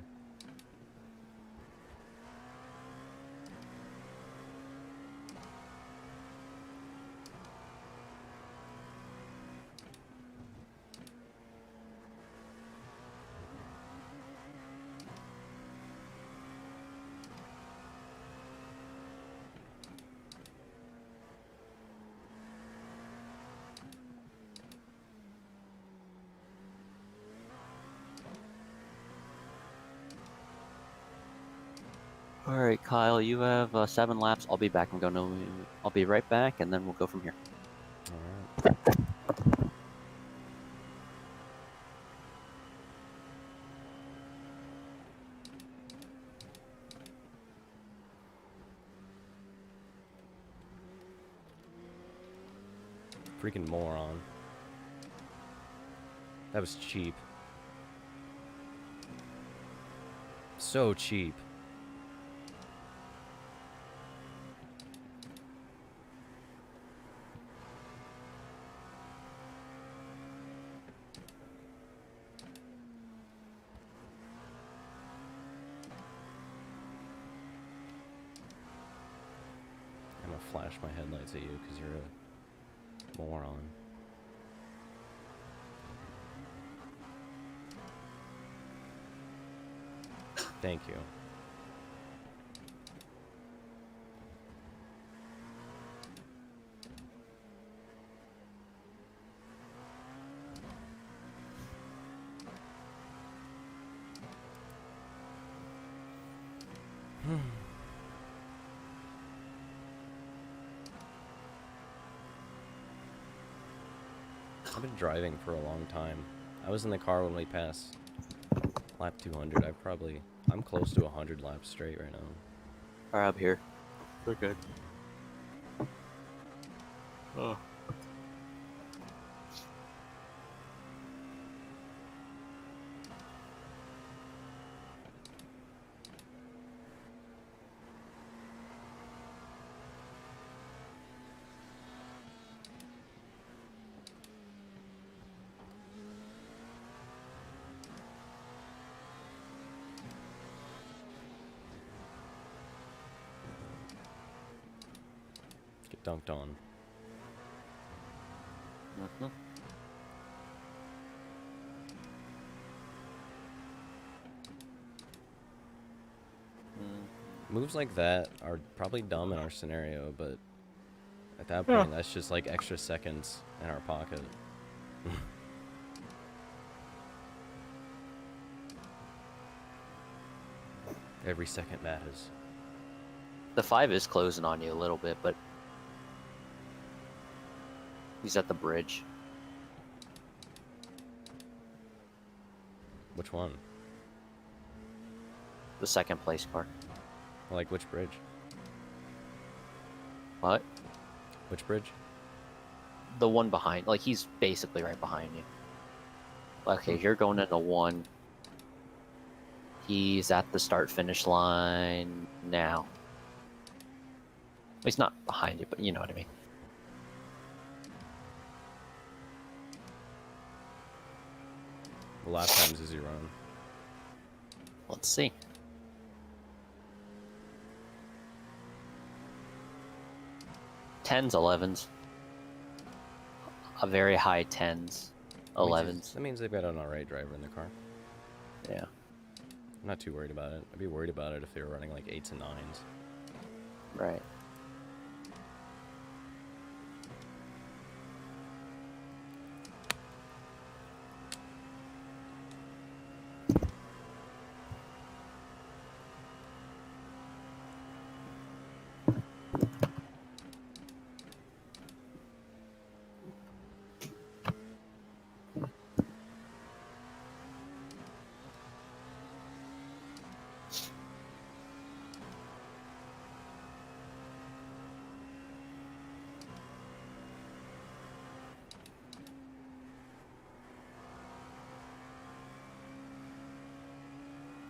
Alright, Kyle, you have 7 laps. I'll be back. I'll be right back, and then we'll go from here. Alright. Freaking moron. That was cheap. So cheap. I'm gonna flash my headlights at you because you're a moron. Thank you. I've been driving for a long time. I was in the car when we passed lap 200. I'm close to 100 laps straight right now. Alright, up here. We're good. Oh. Get dunked on. Mm-hmm. Moves like that are probably dumb in our scenario, but at that point, that's just like extra seconds in our pocket. Every second matters. The 5 is closing on you a little bit, but he's at the bridge. Which one? The second place car. Like which bridge? What? Which bridge? The one behind. Like, he's basically right behind you. Okay, you're going into 1. He's at the start-finish line now. He's not behind you, but you know what I mean. The lap times is he run? Let's see. Tens, 11s. A very high 10s, 11s. That means they've got an alright driver in the car. Yeah. I'm not too worried about it. I'd be worried about it if they were running like 8s and 9s. Right.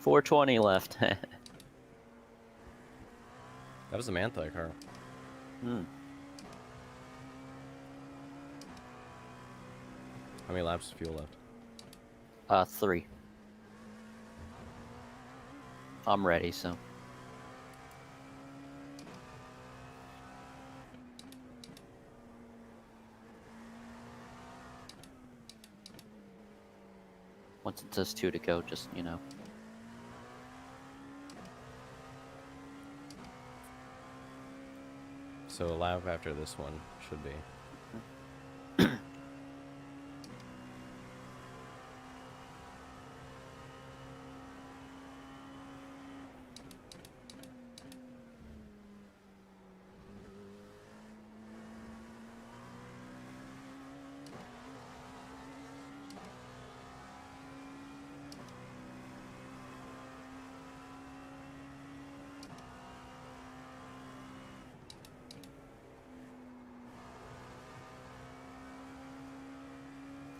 .420 left. That was the Mantha car. Hmm. How many laps of fuel left? 3. I'm ready, so. Once it says 2 to go, just, you know. So a lap after this one should be.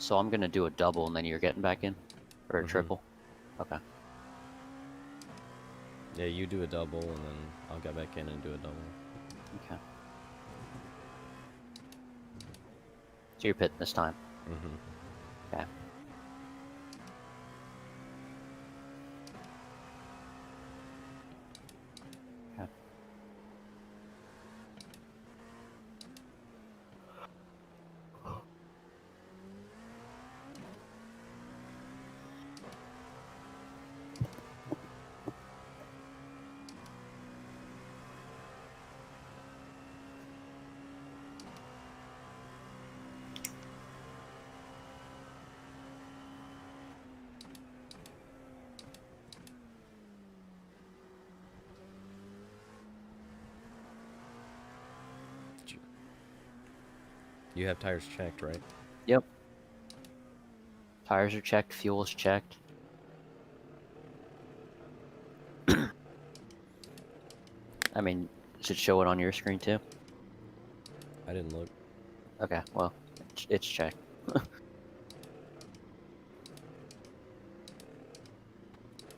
So I'm gonna do a double and then you're getting back in? Or a triple? Okay. Yeah, you do a double, and then I'll get back in and do a double. Okay. So you're pitting this time. Mm-hmm. Okay. Okay. You have tires checked, right? Yep. Tires are checked, fuel's checked. I mean, does it show it on your screen too? I didn't look. Okay, well, it's checked.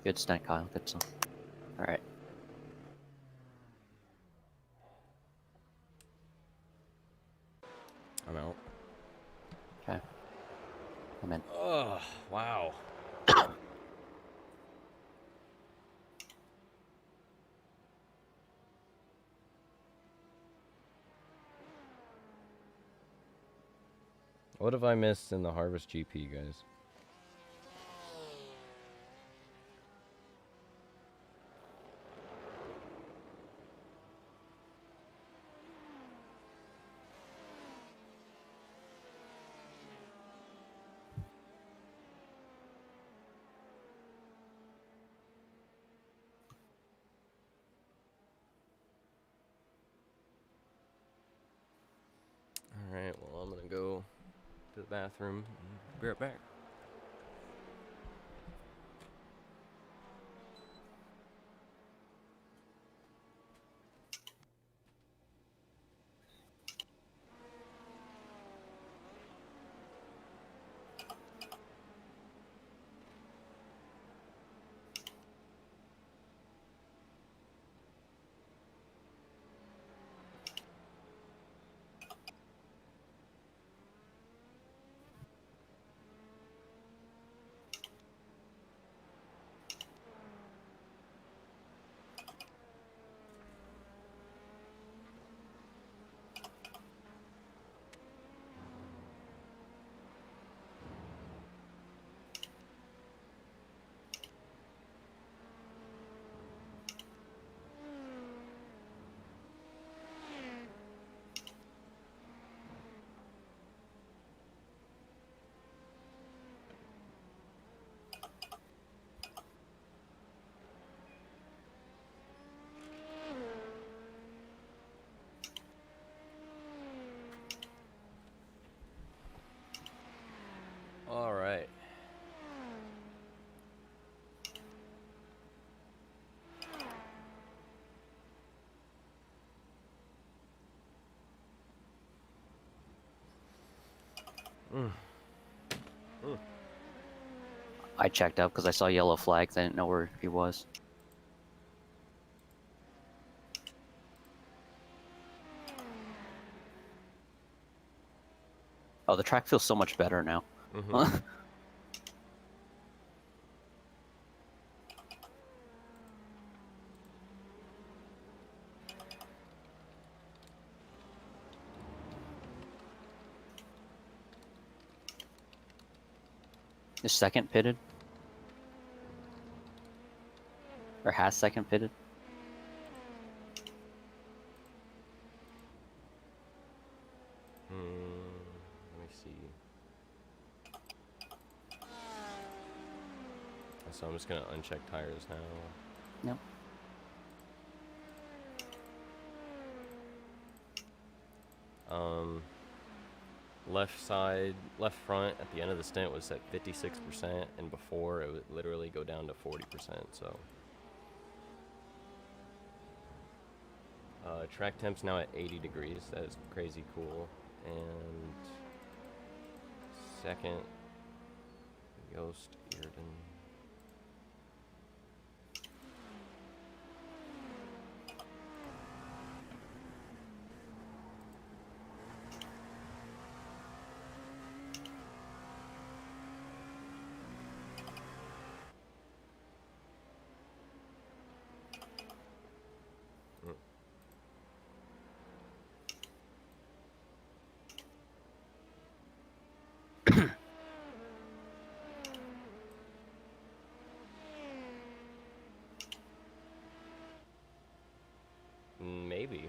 Good stunt, Kyle. Good stunt. Alright. I'm out. Okay. I'm in. Oh, wow. What have I missed in the Harvest GP, guys? Alright, well, I'm gonna go to the bathroom and be right back. Alright. I checked up because I saw yellow flags. I didn't know where he was. Oh, the track feels so much better now. Mm-hmm. Is second pitted? Or has second pitted? Let me see. So I'm just gonna uncheck tires now. Yep. Left side, left front at the end of the stint was at 56%, and before it would literally go down to 40%. So, track temp's now at 80 degrees. That is crazy cool. And second, Yost Irden. maybe.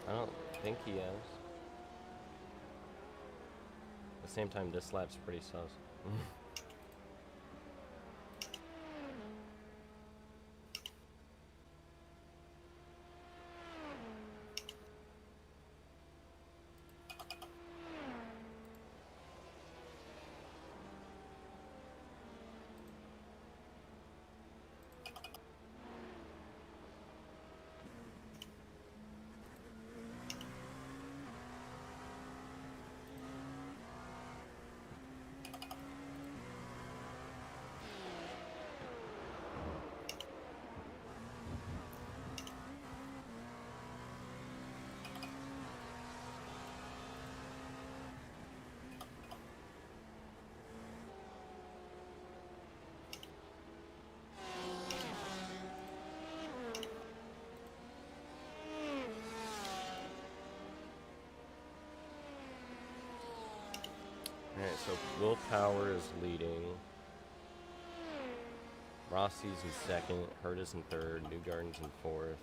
I don't think he has. At the same time, this lap's pretty sus. Alright, so Willpower is leading. Rossi's in second, Hurtis in third, Newgarden's in fourth,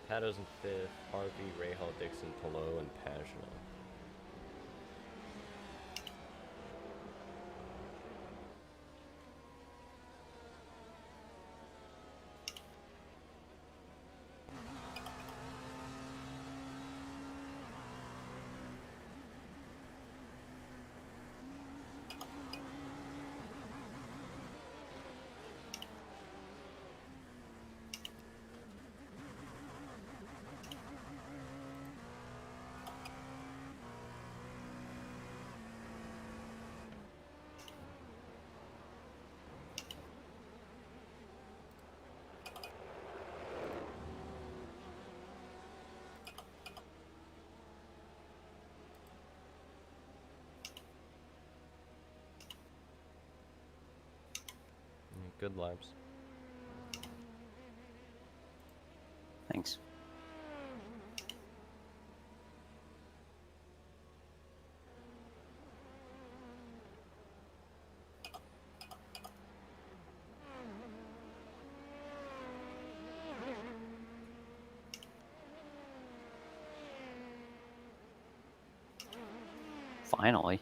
Pato's in fifth, Harvey, Rahal, Dixon, Pelot, and Pagina. Good laps. Thanks. Finally.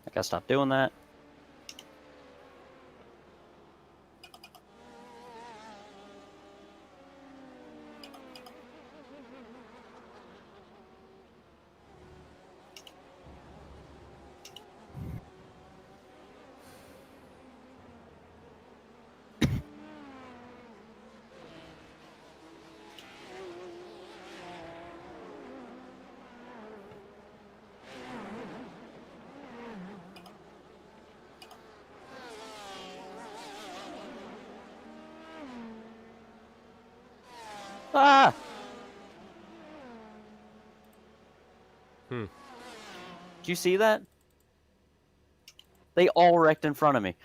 I gotta stop doing that. Ah! Hmm. Did you see that? They all wrecked in front of me.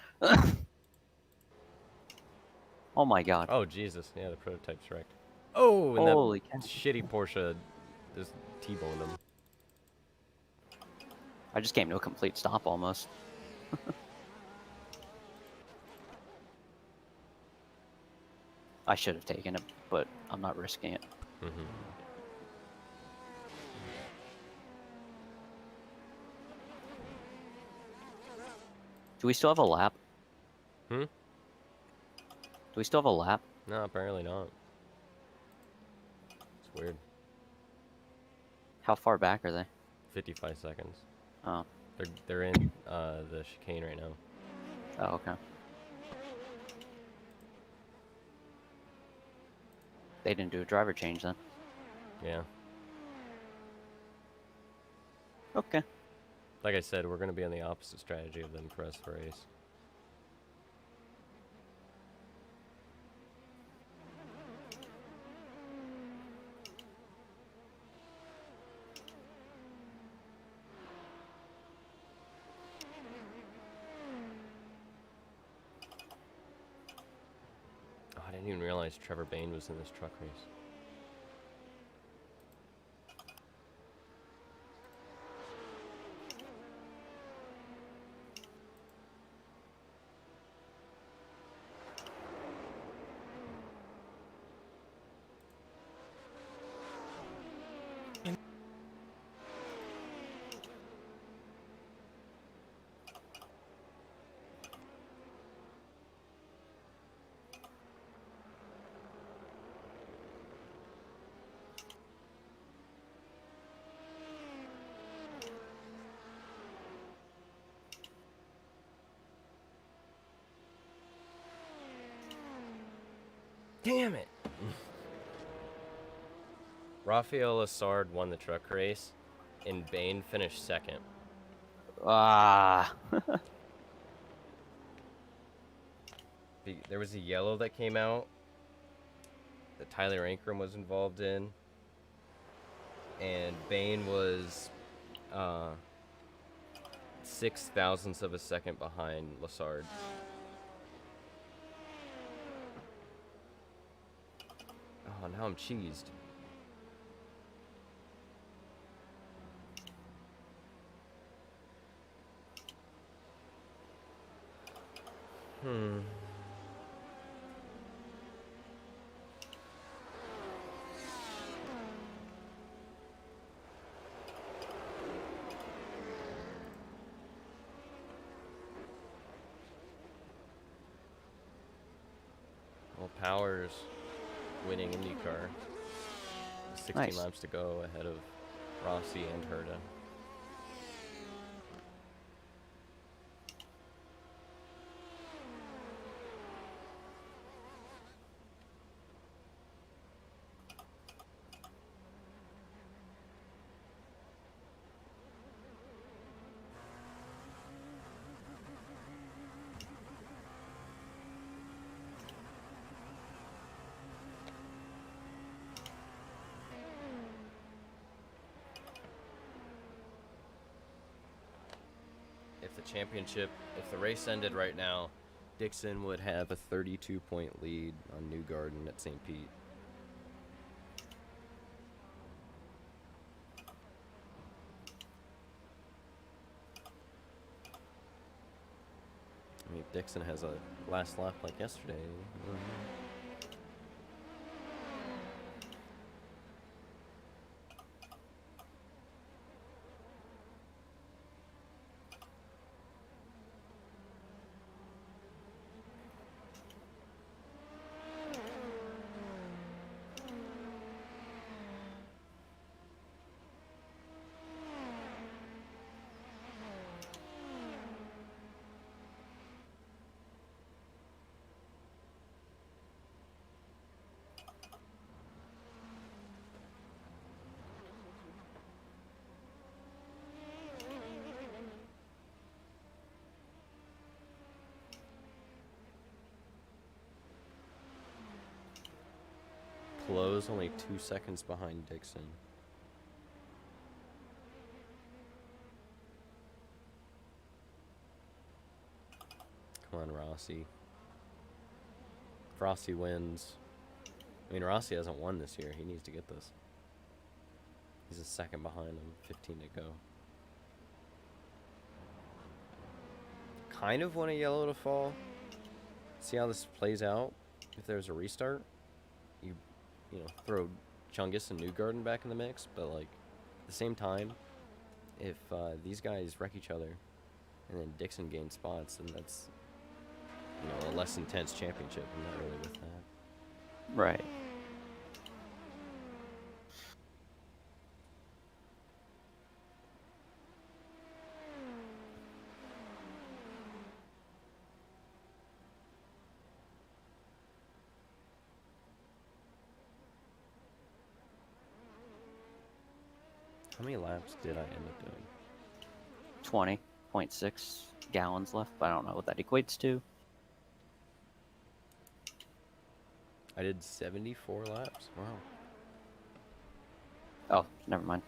Oh my god. Oh, Jesus. Yeah, the prototype's wrecked. Oh, and Holy cow. that shitty Porsche just T-boned him. I just came to a complete stop almost. I should have taken it, but I'm not risking it. Mm-hmm. Do we still have a lap? Hmm? Do we still have a lap? No, apparently not. It's weird. How far back are they? 55 seconds. Oh. They're in the chicane right now. Oh, okay. They didn't do a driver change then. Yeah. Okay. Like I said, we're going to be on the opposite strategy of them for us for race. Oh, I didn't even realize Trevor Bain was in this truck race. Damn it! Rafael Lassard won the truck race, and Bain finished second. Ah. There was a yellow that came out that Tyler Ankrum was involved in, and Bain was 6 thousandths of a second behind Lassard. Oh, now I'm cheesed. Well, Powers winning IndyCar. 16 Nice. laps to go ahead of Rossi and Herta. If the race ended right now, Dixon would have a 32-point lead on Newgarden at St. Pete. I mean, if Dixon has a last lap like yesterday. Close only 2 seconds behind Dixon. Come on, Rossi. If Rossi wins... I mean, Rossi hasn't won this year. He needs to get this. He's a second behind him. 15 to go. Kind of want a yellow to fall. See how this plays out. If there's a restart, you know, throw Chungus and Newgarden back in the mix. But, like, at the same time, if these guys wreck each other and then Dixon gains spots, then that's, you know, a less intense championship. I'm not really with that. Right. How many laps did I end up doing? 20.6 gallons left, but I don't know what that equates to. I did 74 laps. Wow. Oh, never mind.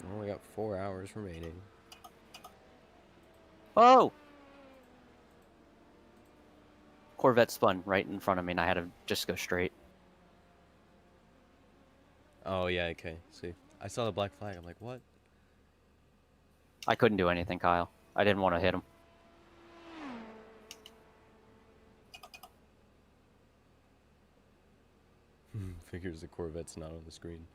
I only got 4 hours remaining. Oh! Corvette spun right in front of me, and I had to just go straight. Oh, yeah, okay. See, I saw the black flag. I'm like, what? I couldn't do anything, Kyle. I didn't want to hit him. Figures the Corvette's not on the screen.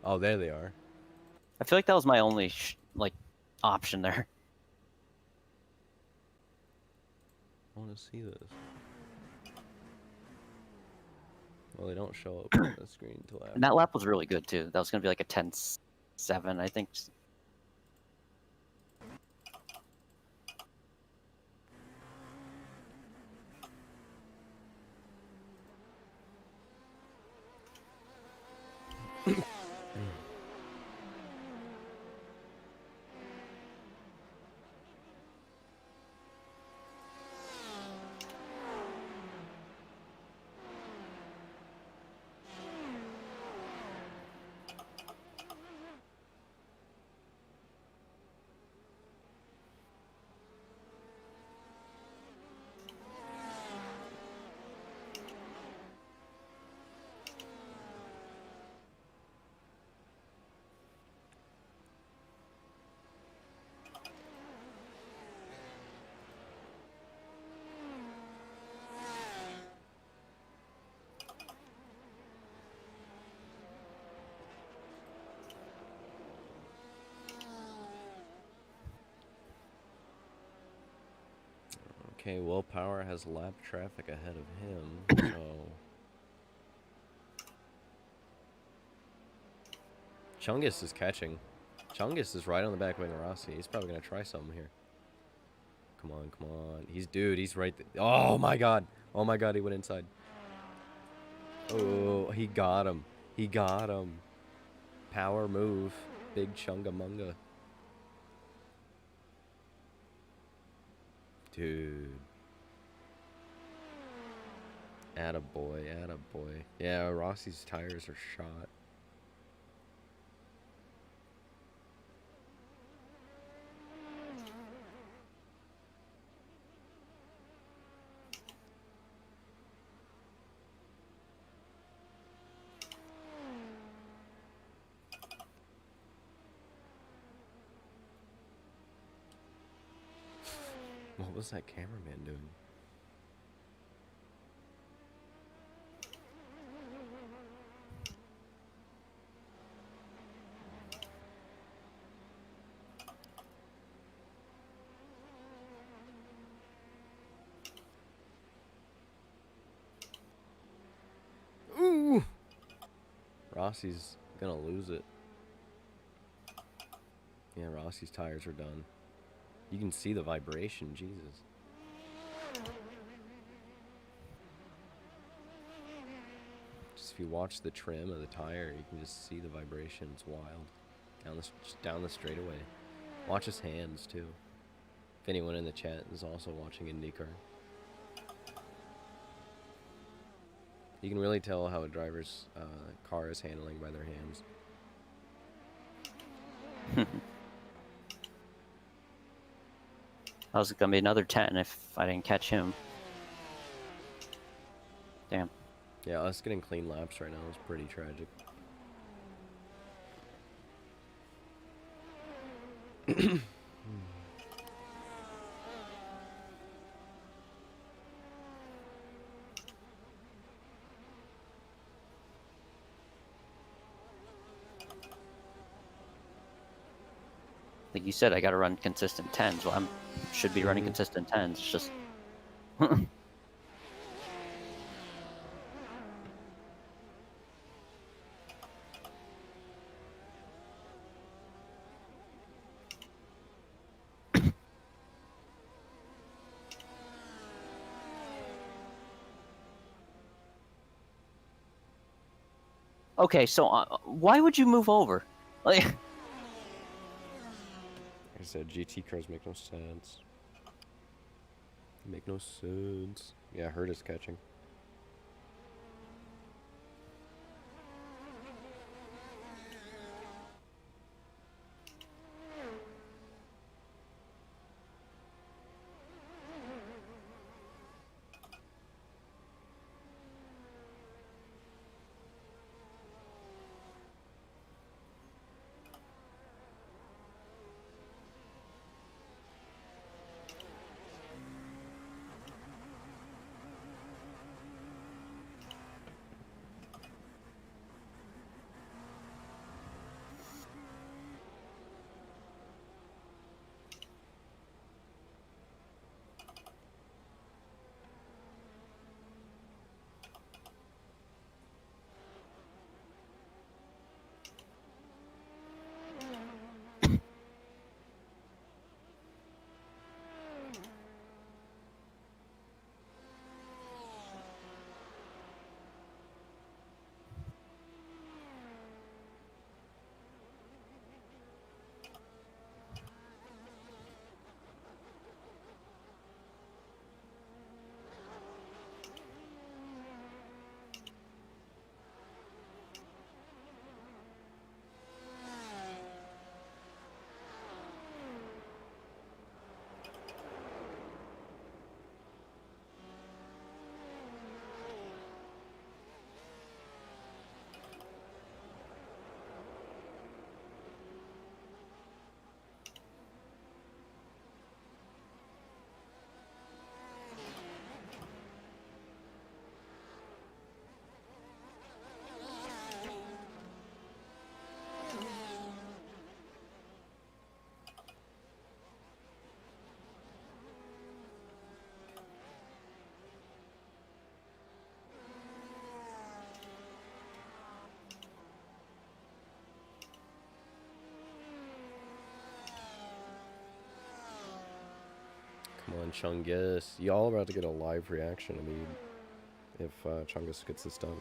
Oh, there they are. I feel like that was my only, like, option there. I want to see this. Well, they don't show up on the screen until after. And that lap was really good, too. That was going to be like a 10-7, I think. Okay, Willpower has lap traffic ahead of him, so... Chungus is catching. Chungus is right on the back wing of Rossi. He's probably going to try something here. Come on, come on. He's right there. Oh my god. Oh my god, he went inside. Oh, he got him. He got him. Power move. Big Chungamunga. Dude. Attaboy, attaboy. Yeah, Rossi's tires are shot. What was that cameraman doing? Rossi's gonna lose it. Yeah, Rossi's tires are done. You can see the vibration, Jesus. Just if you watch the trim of the tire, you can just see the vibration. It's wild. Just down the straightaway. Watch his hands too. If anyone in the chat is also watching IndyCar. You can really tell how a driver's car is handling by their hands. That was gonna be another 10 if I didn't catch him. Damn. Yeah, us getting clean laps right now is pretty tragic. Like you said, I gotta run consistent 10s. Well, should be running consistent 10s. It's just... Okay, so why would you move over? Like... Like I said, GT cars make no sense. Make no sense. Yeah, Hurt is catching. Come on, Chungus. Y'all about to get a live reaction of me if Chungus gets this done.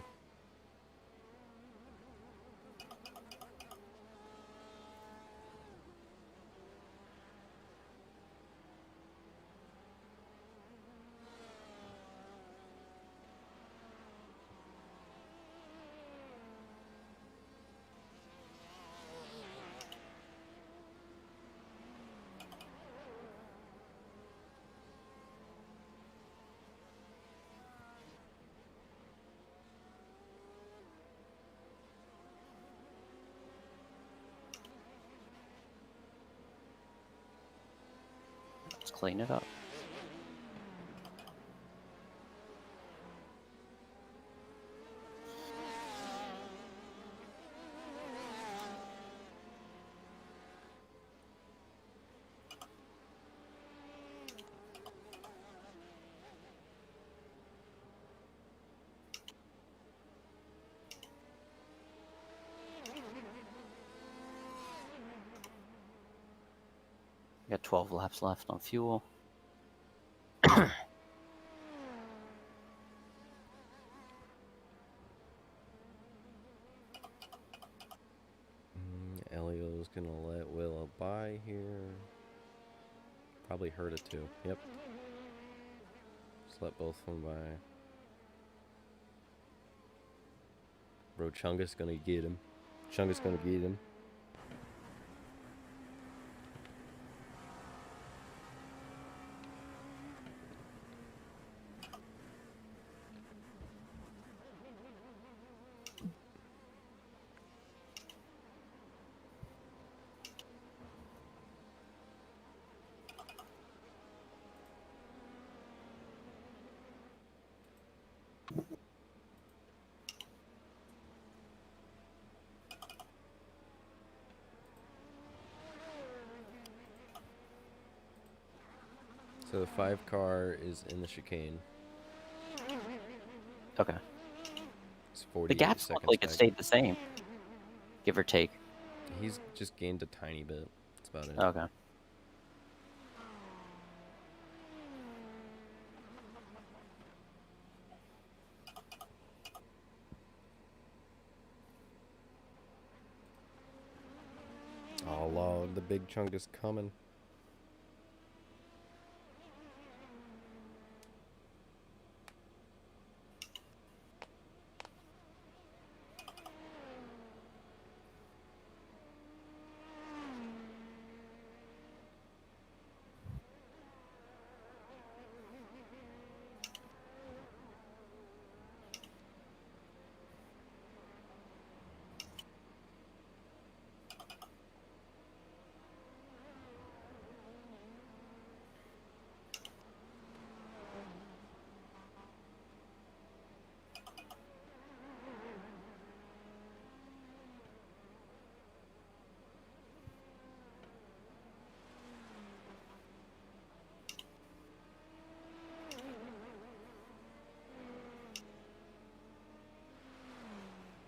Let's clean it up. Got 12 laps left on fuel. Elio's gonna let Willow by here. Probably heard it too. Yep. Just let both of them by. Bro, Chungus gonna get him. Chungus gonna get him. So the 5 car is in the chicane. Okay. It's 48 The gaps seconds look like it back. stayed the same, give or take. He's just gained a tiny bit. That's about it. Okay. Oh Lord, the big chunk is coming.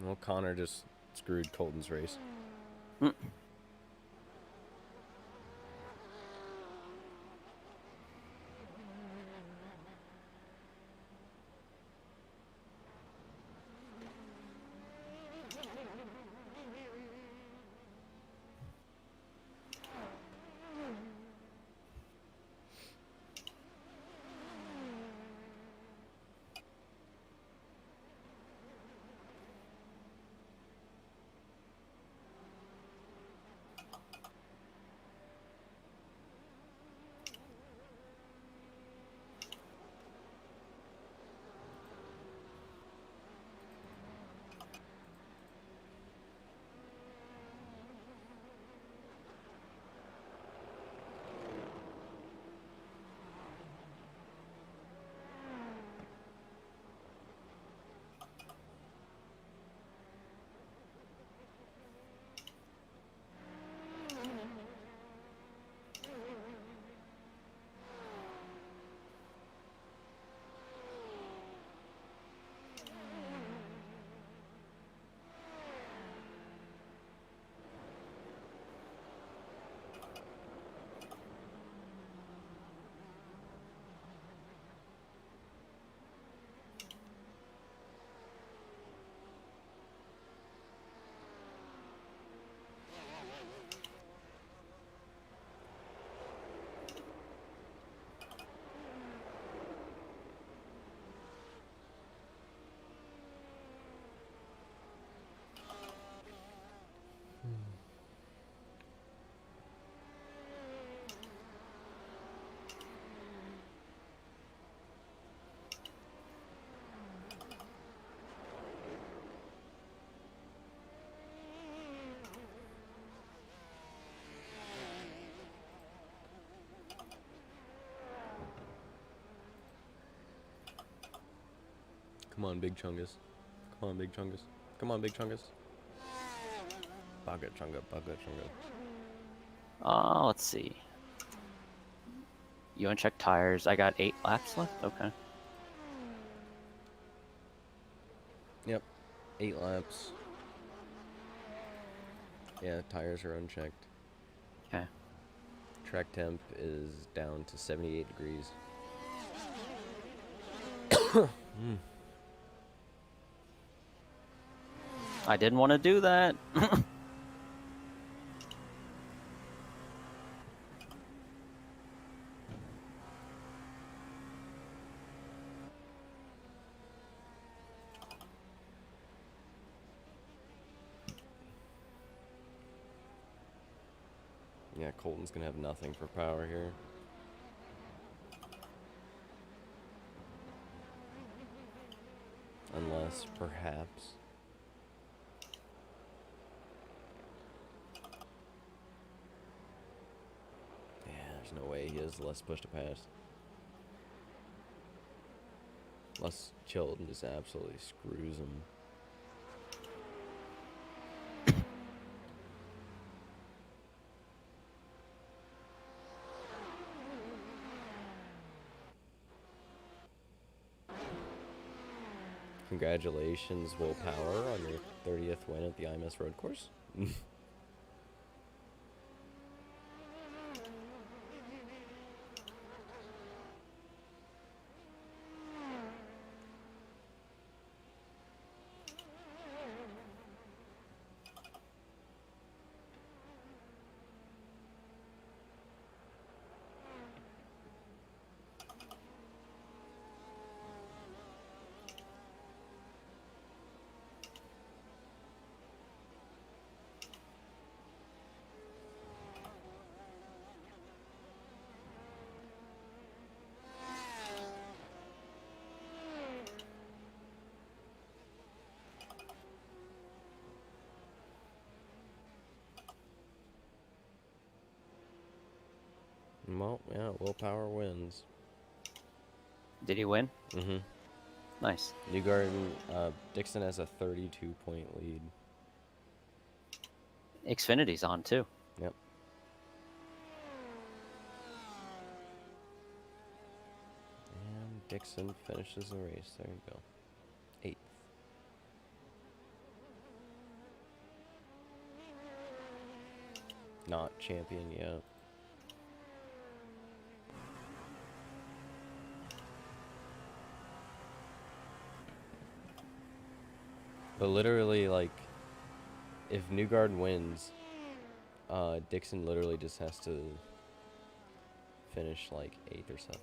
Well, Connor just screwed Colton's race. Mm. Come on, big Chungus. Come on, big Chungus. Come on, big Chungus. Bugga Chunga, Bugga Chunga. Let's see. You want to check tires? I got 8 laps left? Okay. Yep. 8 laps. Yeah, tires are unchecked. Okay. Track temp is down to 78 degrees. I didn't want to do that. Yeah, Colton's gonna have nothing for power here. Unless, perhaps... Yeah, there's no way he has less push to pass. Unless Chilton just absolutely screws him. Congratulations, Will Power, on your 30th win at the IMS road course. Well, yeah, Will Power wins. Did he win? Mm-hmm. Nice. Newgarden, Dixon has a 32-point lead. Xfinity's on too. Yep. And Dixon finishes the race. There you go. 8th. Not champion yet. But literally, like, if Newgarden wins, Dixon literally just has to finish, like, 8th or 7th.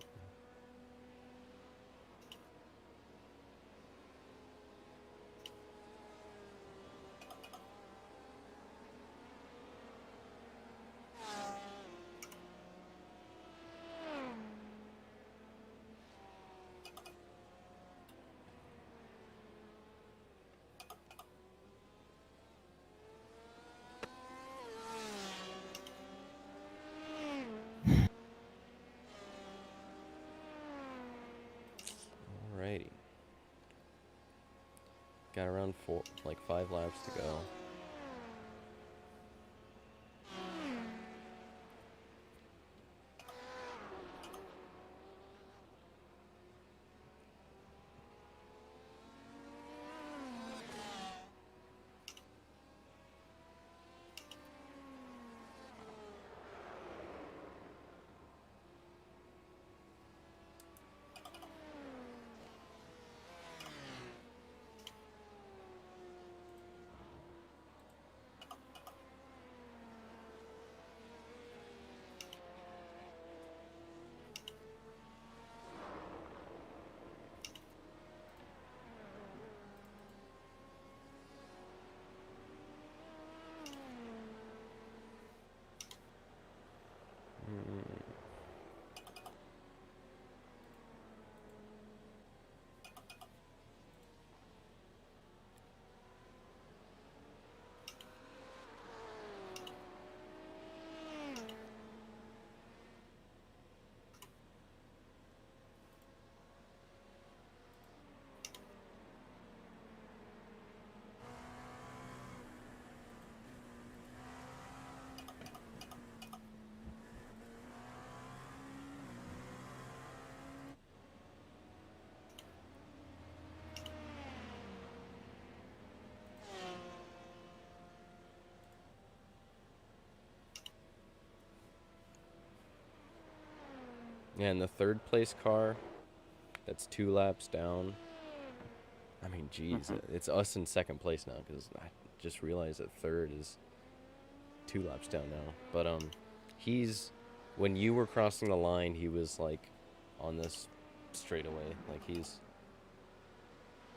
Alrighty. Got around 5 laps to go. Yeah, and the third place car, that's 2 laps down. I mean, geez, it's us in second place now because I just realized that third is 2 laps down now. But when you were crossing the line, he was like on this straightaway. Like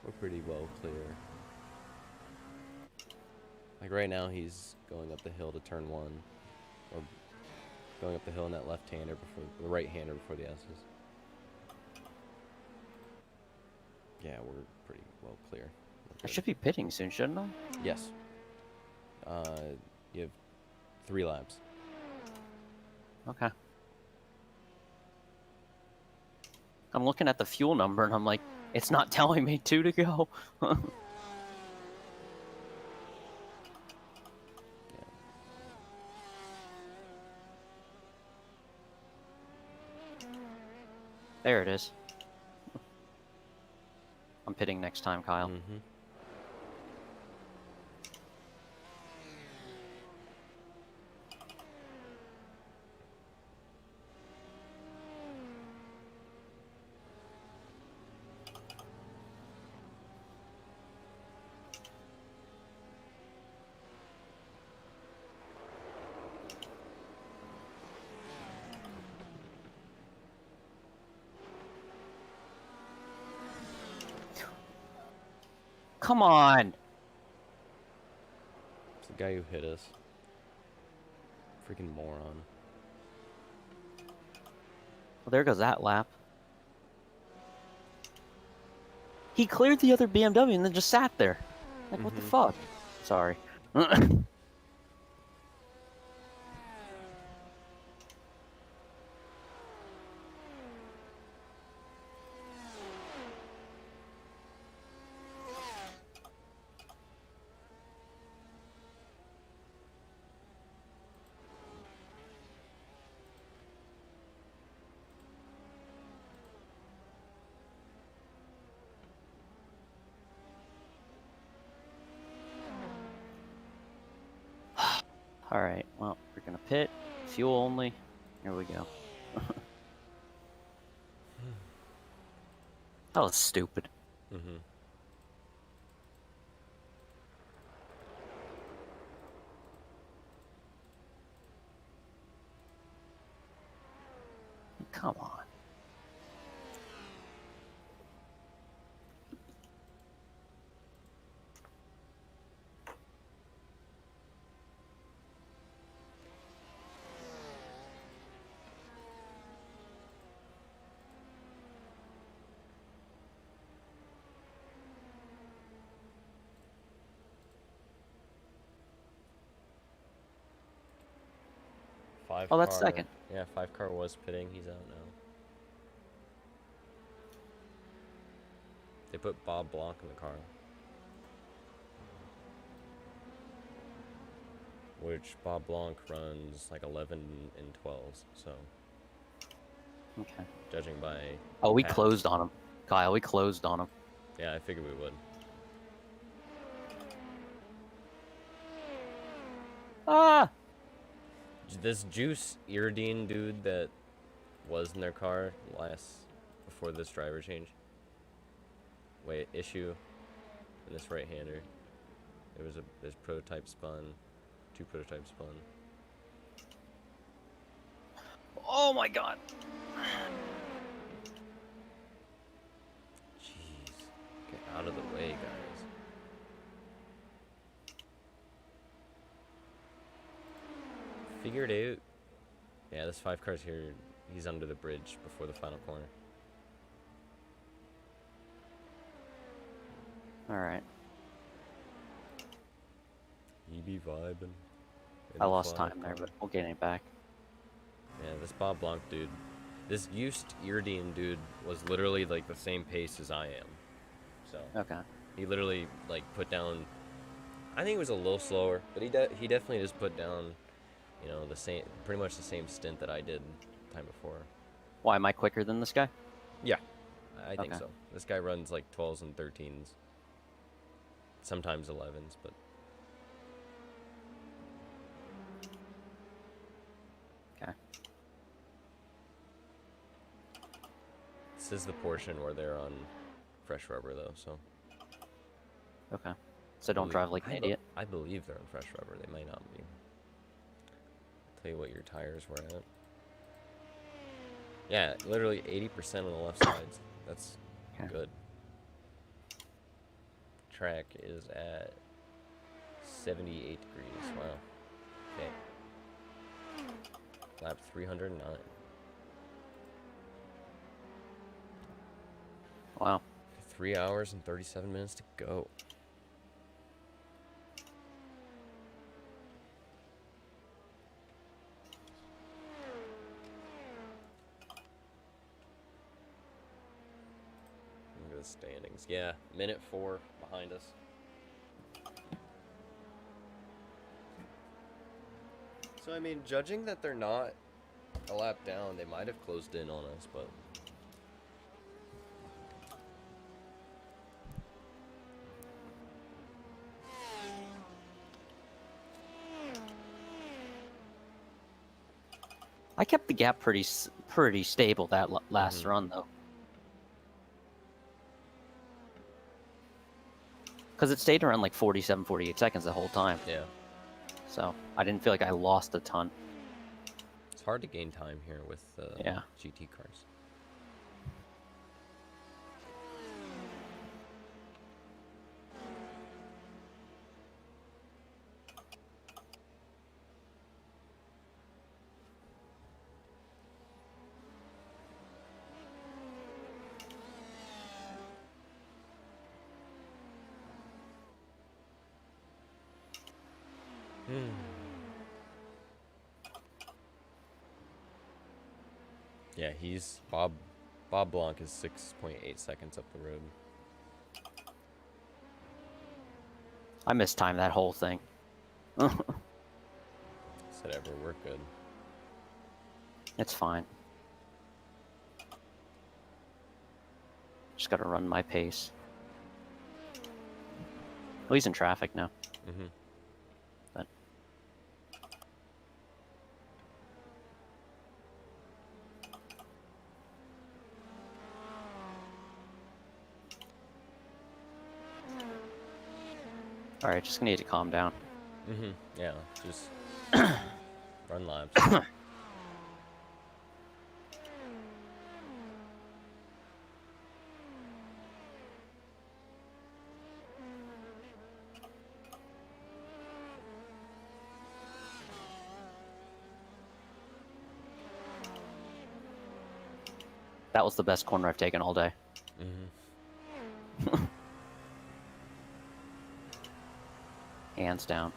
we're pretty well clear. Like right now, he's going up the hill to turn 1, or going up the hill in that left-hander before the right-hander before the S's. Yeah, we're pretty well clear. I should be pitting soon, shouldn't I? Yes. You have 3 laps. Okay. I'm looking at the fuel number and I'm like, it's not telling me 2 to go. There it is. I'm pitting next time, Kyle. Mm-hmm. Come on! It's the guy who hit us. Freaking moron. Well, there goes that lap. He cleared the other BMW and then just sat there. Like, what the fuck? Sorry. Alright, well, we're gonna pit. Fuel only. Here we go. That was stupid. Mm-hmm. Come on. Oh, that's second. Yeah, 5 car was pitting. He's out now. They put Bob Blanc in the car. Which Bob Blanc runs like 11 and 12s, so. Okay. Judging by. Oh, we past. closed on him. Kyle, we closed on him. Yeah, I figured we would. Ah! This Juice Iridine dude that was in their car before this driver change. Wait, issue in this right-hander. There's prototype spun, 2 prototypes spun. Oh my god! Jeez, get out of the way, guys. Figure it out. Yeah, this 5 car's here. He's under the bridge before the final corner. Alright. He be vibing. I lost time there, but we'll get it back. Yeah, this Bob Blanc dude. This used Iridine dude was literally like the same pace as I am. So. Okay. He literally like put down. I think it was a little slower, but he definitely just put down. You know, pretty much the same stint that I did the time before. Why, am I quicker than this guy? Yeah, I think Okay. so. This guy runs like 12s and 13s. Sometimes 11s, but... Okay. This is the portion where they're on fresh rubber, though, so. Okay. So don't drive like an idiot. I believe they're on fresh rubber. They might not be. Tell you what your tires were at. Yeah, literally 80% on the left sides. That's good. Track is at 78 degrees. Wow. Okay. Lap 309. Wow. 3 hours and 37 minutes to go. Look at the standings. Yeah, minute 4 behind us. So, I mean, judging that they're not a lap down, they might have closed in on us, but... I kept the gap pretty stable that last run, though. Because it stayed around like 47, 48 seconds the whole time. Yeah. So I didn't feel like I lost a ton. It's hard to gain time here with GT cars. Yeah, Bob Blanc is 6.8 seconds up the road. I mistimed that whole thing. Said ever, we're good. It's fine. Just gotta run my pace. Oh, he's in traffic now. Mm-hmm. But alright, just gonna need to calm down. Mm-hmm. Yeah, just run laps. That was the best corner I've taken all day. Mm-hmm. Hands down.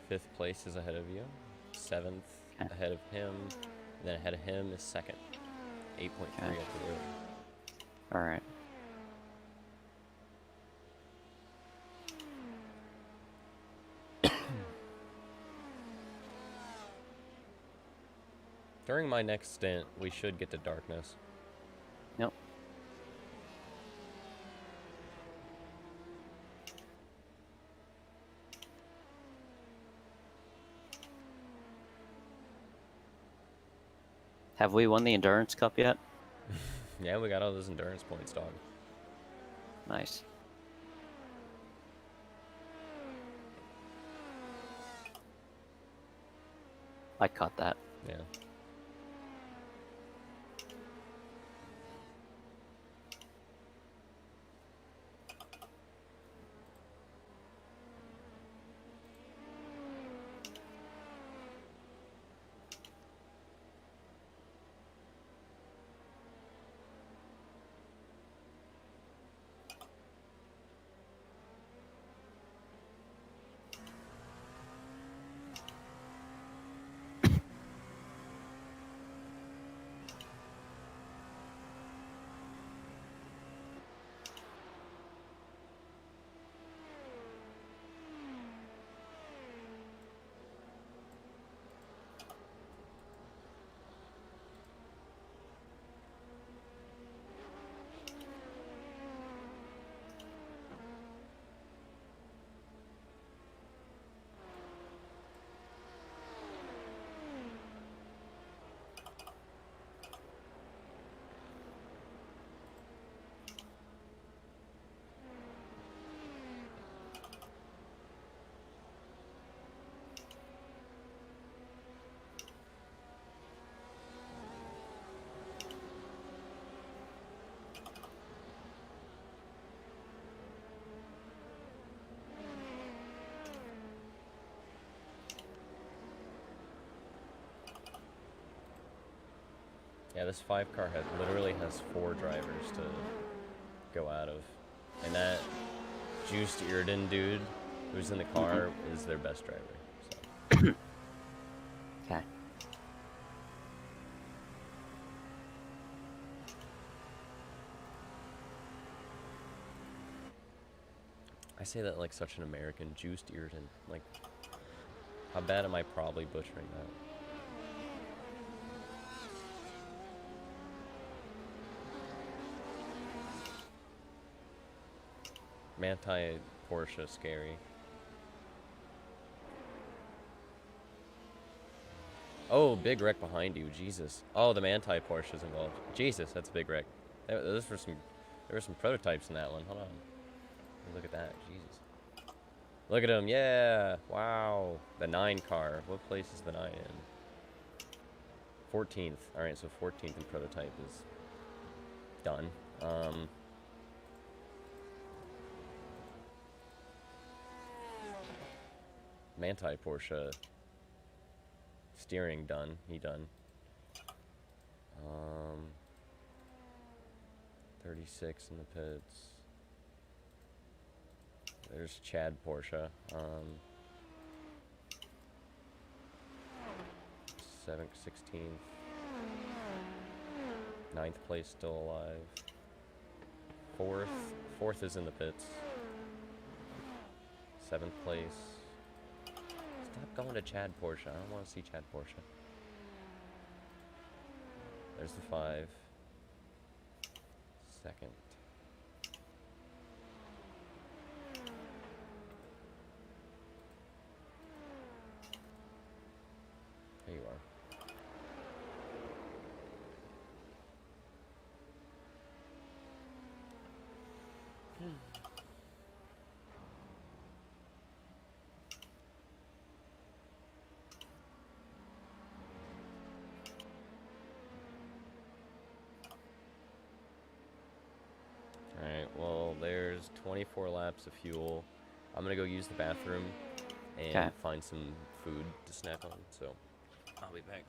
Fifth place is ahead of you. Seventh ahead of him. And then ahead of him is second. 8.3 up the road. Alright. During my next stint, we should get to darkness. Yep. Have we won the Endurance Cup yet? Yeah, we got all those endurance points, dog. Nice. I caught that. Yeah. Yeah, this 5 car literally has 4 drivers to go out of. And that juiced Irden dude who's in the car is their best driver. So. Okay. I say that like such an American, juiced Irden. Like, how bad am I probably butchering that? Manti Porsche scary. Oh, big wreck behind you, Jesus. Oh, the Manti Porsche is involved. Jesus, that's a big wreck. There were some prototypes in that one. Hold on. Look at that, Jesus. Look at him, yeah. Wow. The 9 car. What place is the 9 in? 14th. All right, so 14th in prototype is done. Manti Porsche steering done. He done. 36 in the pits. There's Chad Porsche. 7th, 16th. 9th place still alive. 4th is in the pits. 7th place. Stop going to Chad Porsche. I don't want to see Chad Porsche. There's the 5. 2nd. There you are. Alright, well, there's 24 laps of fuel. I'm gonna go use the bathroom and Okay. find some food to snack on, so I'll be back.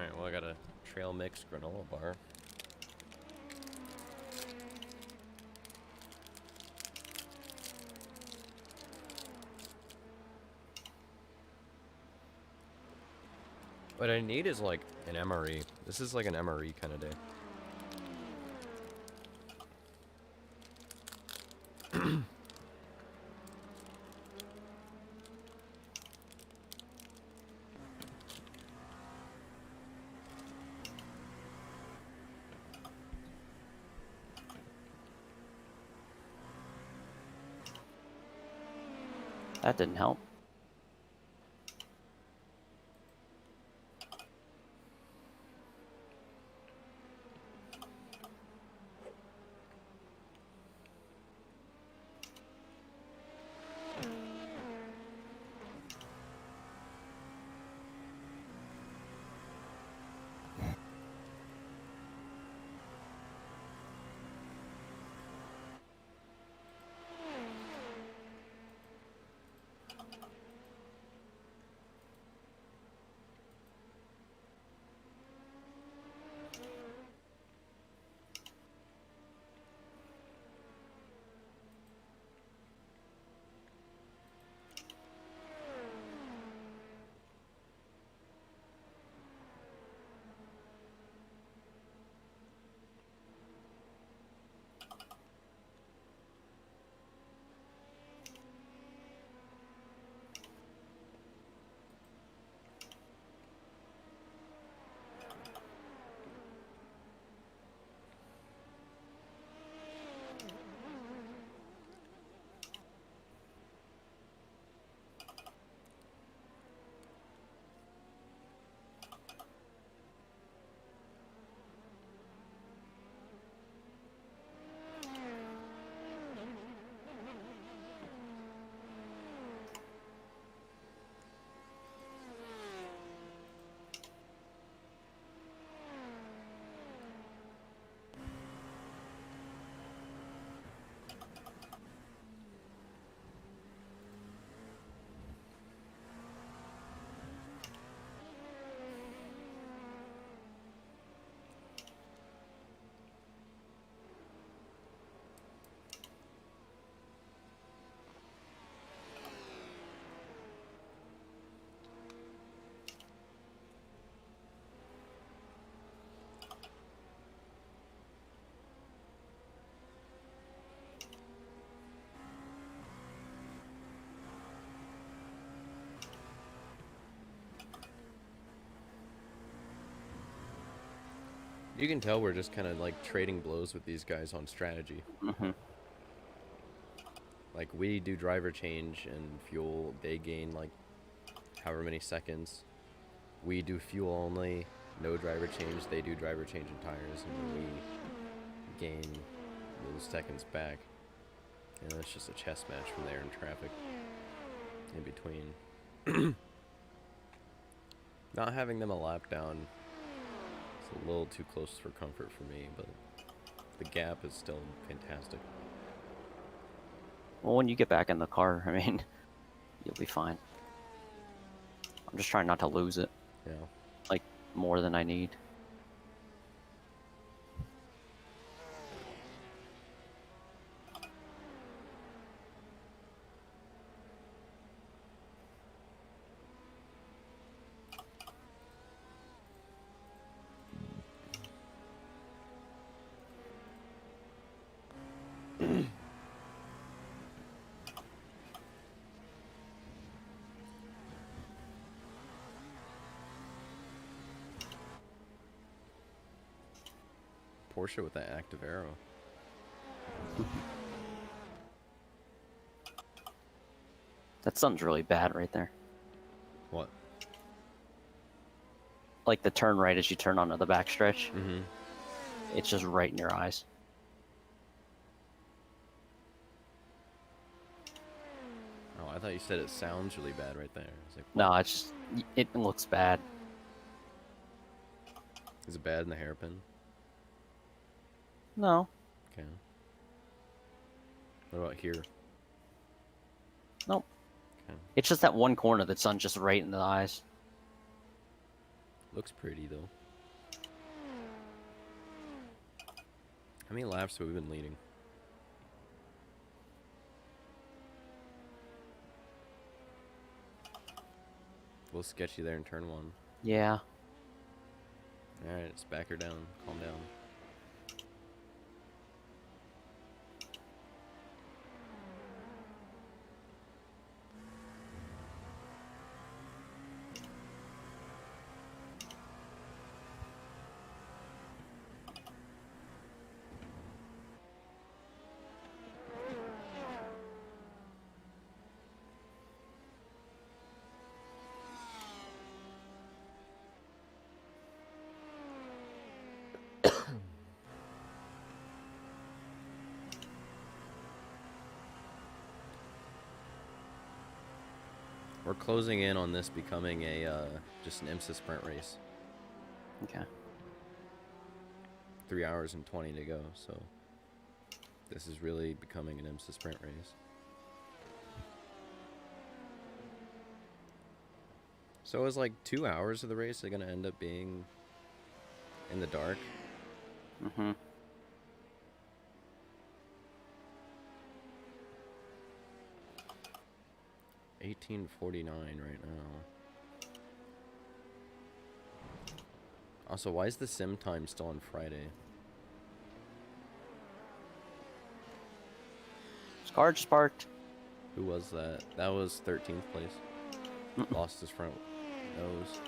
Alright, well I got a trail mix granola bar. What I need is like an MRE. This is like an MRE kind of day. That didn't help. You can tell we're just kind of like trading blows with these guys on strategy. Mm-hmm. Like we do driver change and fuel, they gain like however many seconds. We do fuel only, no driver change, they do driver change and tires, and then we gain those seconds back. And it's just a chess match from there in traffic. In between. Not having them a lap down, it's a little too close for comfort for me, but the gap is still fantastic. Well, when you get back in the car, I mean, you'll be fine. I'm just trying not to lose it. Yeah. Like, more than I need. Porsche with that active arrow. That sun's really bad right there. What? Like the turn right as you turn onto the backstretch. Mm-hmm. It's just right in your eyes. Oh, I thought you said it sounds really bad right there. I was like, No, it's just, it looks bad. is it bad in the hairpin? No. Okay. What about here? Nope. Okay. It's just that one corner, the sun's just right in the eyes. Looks pretty though. How many laps have we been leading? A little sketchy there in turn 1. Yeah. Alright, let's back her down. Calm down. We're closing in on this becoming a just an IMSA sprint race. Okay. 3 hours and 20 to go, so this is really becoming an IMSA sprint race. So is like 2 hours of the race are gonna end up being in the dark? Mm-hmm. 18:49 right now. Also, why is the sim time still on Friday? Car just parked. Who was that? That was 13th place. Lost his front nose.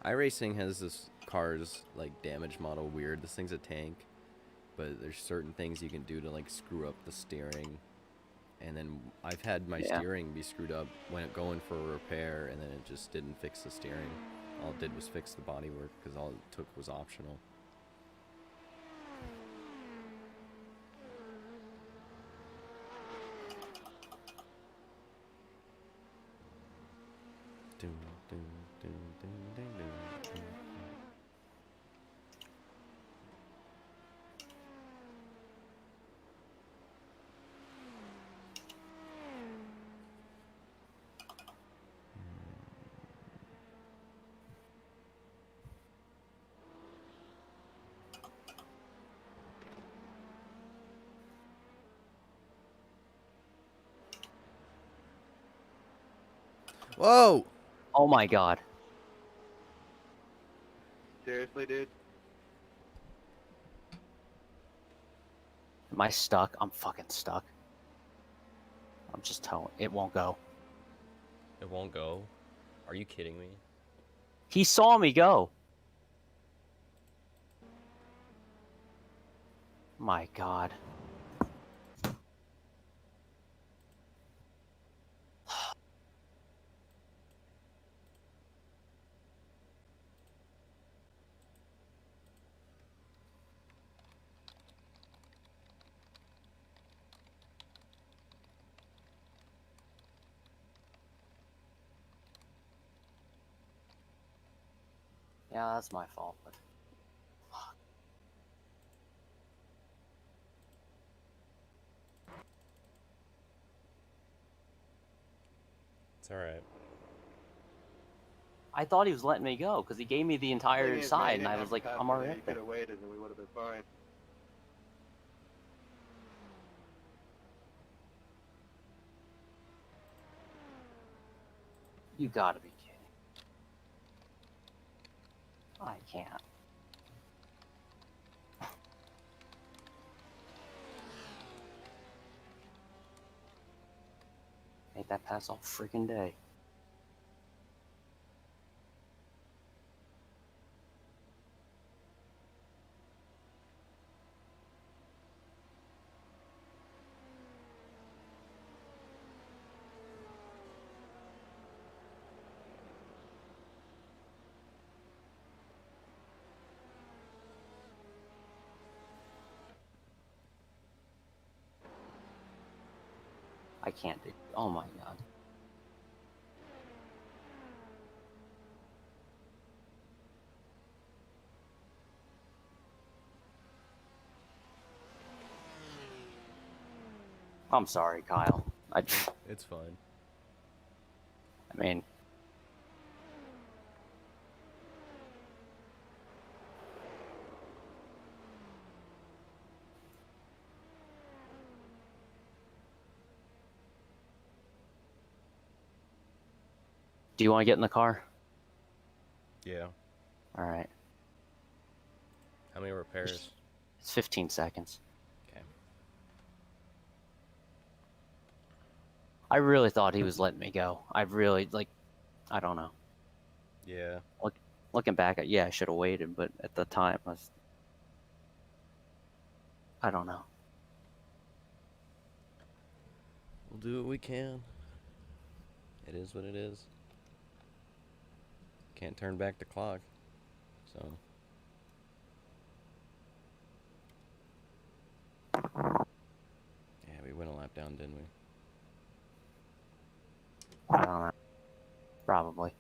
iRacing has this car's like damage model weird. This thing's a tank, but there's certain things you can do to like screw up the steering. And then I've had my steering be screwed up when it going for a repair, and then it just didn't fix the steering. All it did was fix the bodywork because all it took was optional. Dun, dun, dun, dun, dun, dun, dun. Whoa! Oh my god. Seriously, dude? Am I stuck? I'm fucking stuck. I'm just telling. It won't go. It won't go? Are you kidding me? He saw me go. My god. Yeah, that's my fault, but fuck. It's alright. I thought he was letting me go because he gave me the entire side, and I was like, I'm already You there. could have waited and we would have been fine. You gotta be kidding. I can't. Made that pass all freaking day. I can't do. Oh my god. I'm sorry, Kyle. It's fine. I mean, Do you want to get in the car? Yeah. All right. How many repairs? It's 15 seconds. Okay. I really thought he was letting me go. I really, like, I don't know. Yeah. Looking back, yeah, I should have waited, but at the time, I don't know. We'll do what we can. It is what it is. Can't turn back the clock. So. Yeah, we went a lap down, didn't we? I don't know. Probably.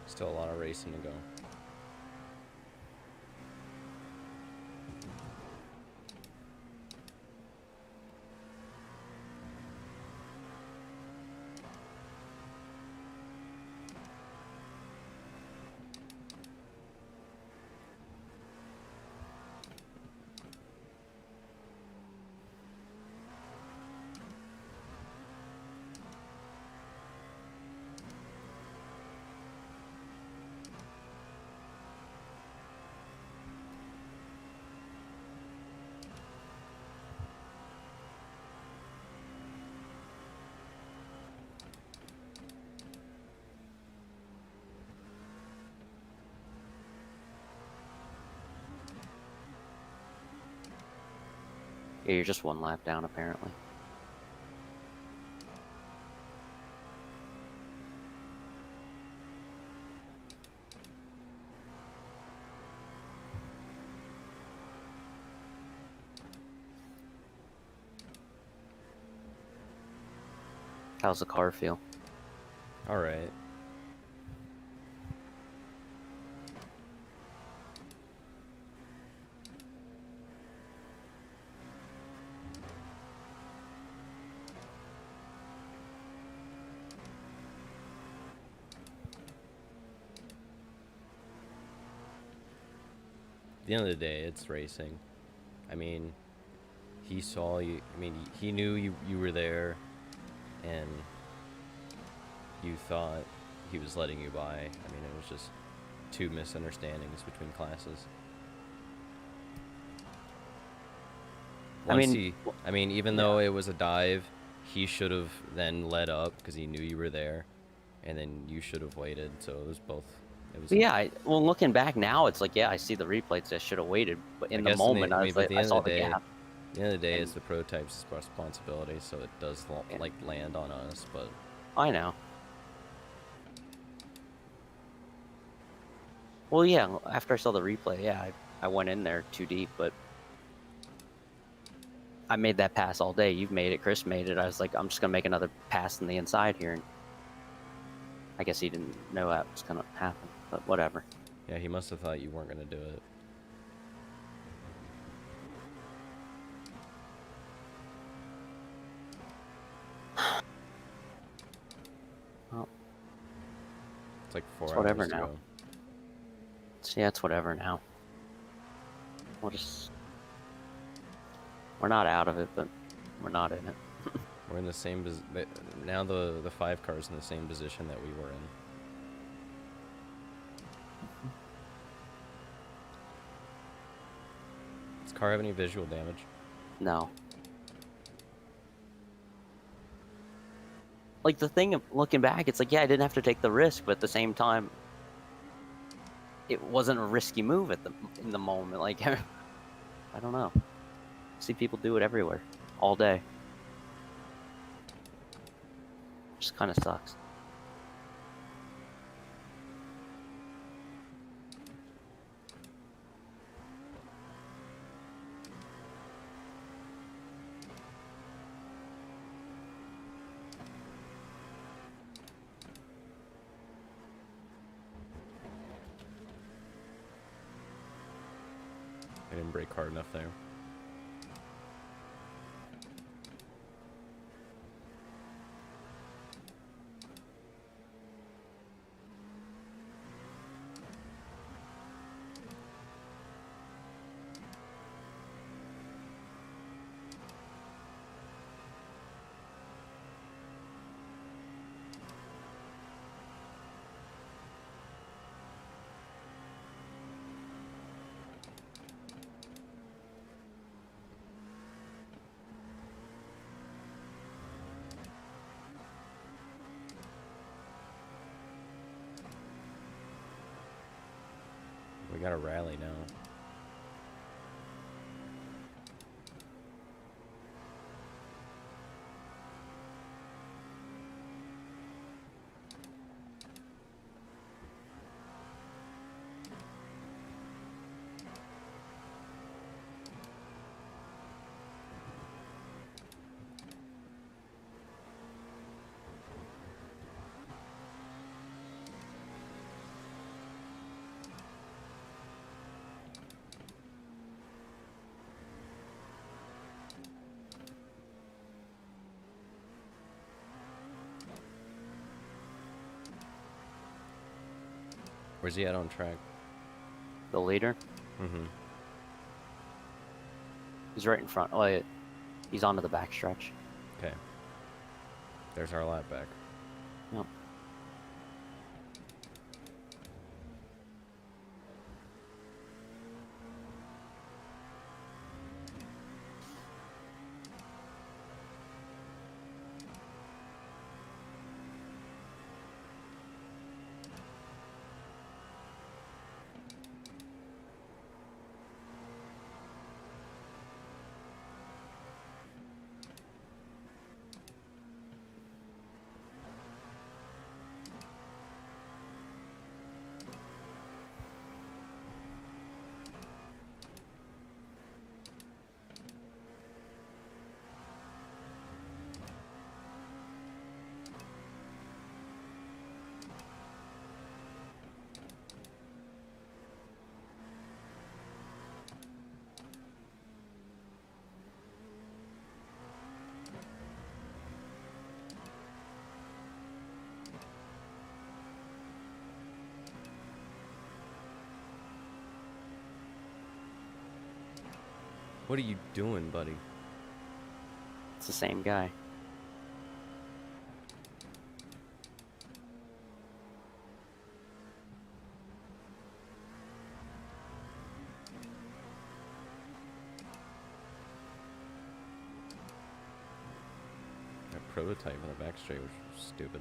Still a lot of racing to go. Yeah, you're just one lap down, apparently. How's the car feel? All right. At the end of the day, it's racing. I mean, he saw you. I mean, he knew you were there, and you thought he was letting you by. I mean, it was just two misunderstandings between classes. I mean, even though it was a dive, he should have then let up because he knew you were there, and then you should have waited. So it was both. It was. Yeah, well, looking back now, it's like, yeah, I see the replays. I should have waited, but in the moment, I was like, I saw the gap. At the end of the day, it's the prototype's responsibility, so it does like land on us. But I know. Well, yeah, after I saw the replay, yeah, I went in there too deep, but I made that pass all day. You've made it, Chris made it. I was like, I'm just gonna make another pass in the inside here, and I guess he didn't know that was gonna happen, but whatever. yeah, he must have thought you weren't gonna do it. Well, It's like 4 it's hours whatever to now. go. Yeah, it's whatever now. We're not out of it, but we're not in it. We're in the same now the 5 car's in the same position that we were in. Does the car have any visual damage? No. Like, the thing of looking back, it's like, yeah, I didn't have to take the risk, but at the same time, it wasn't a risky move in the moment. Like, I don't know. See people do it everywhere, all day. Just kind of sucks. I didn't brake hard enough there. Gotta rally now. Where's he at on track? The leader, Mm-hmm. he's right in front. Oh, yeah. He's onto the back stretch. Okay. There's our lap back. Yep. What are you doing, buddy? It's the same guy. That prototype on the back straight was stupid.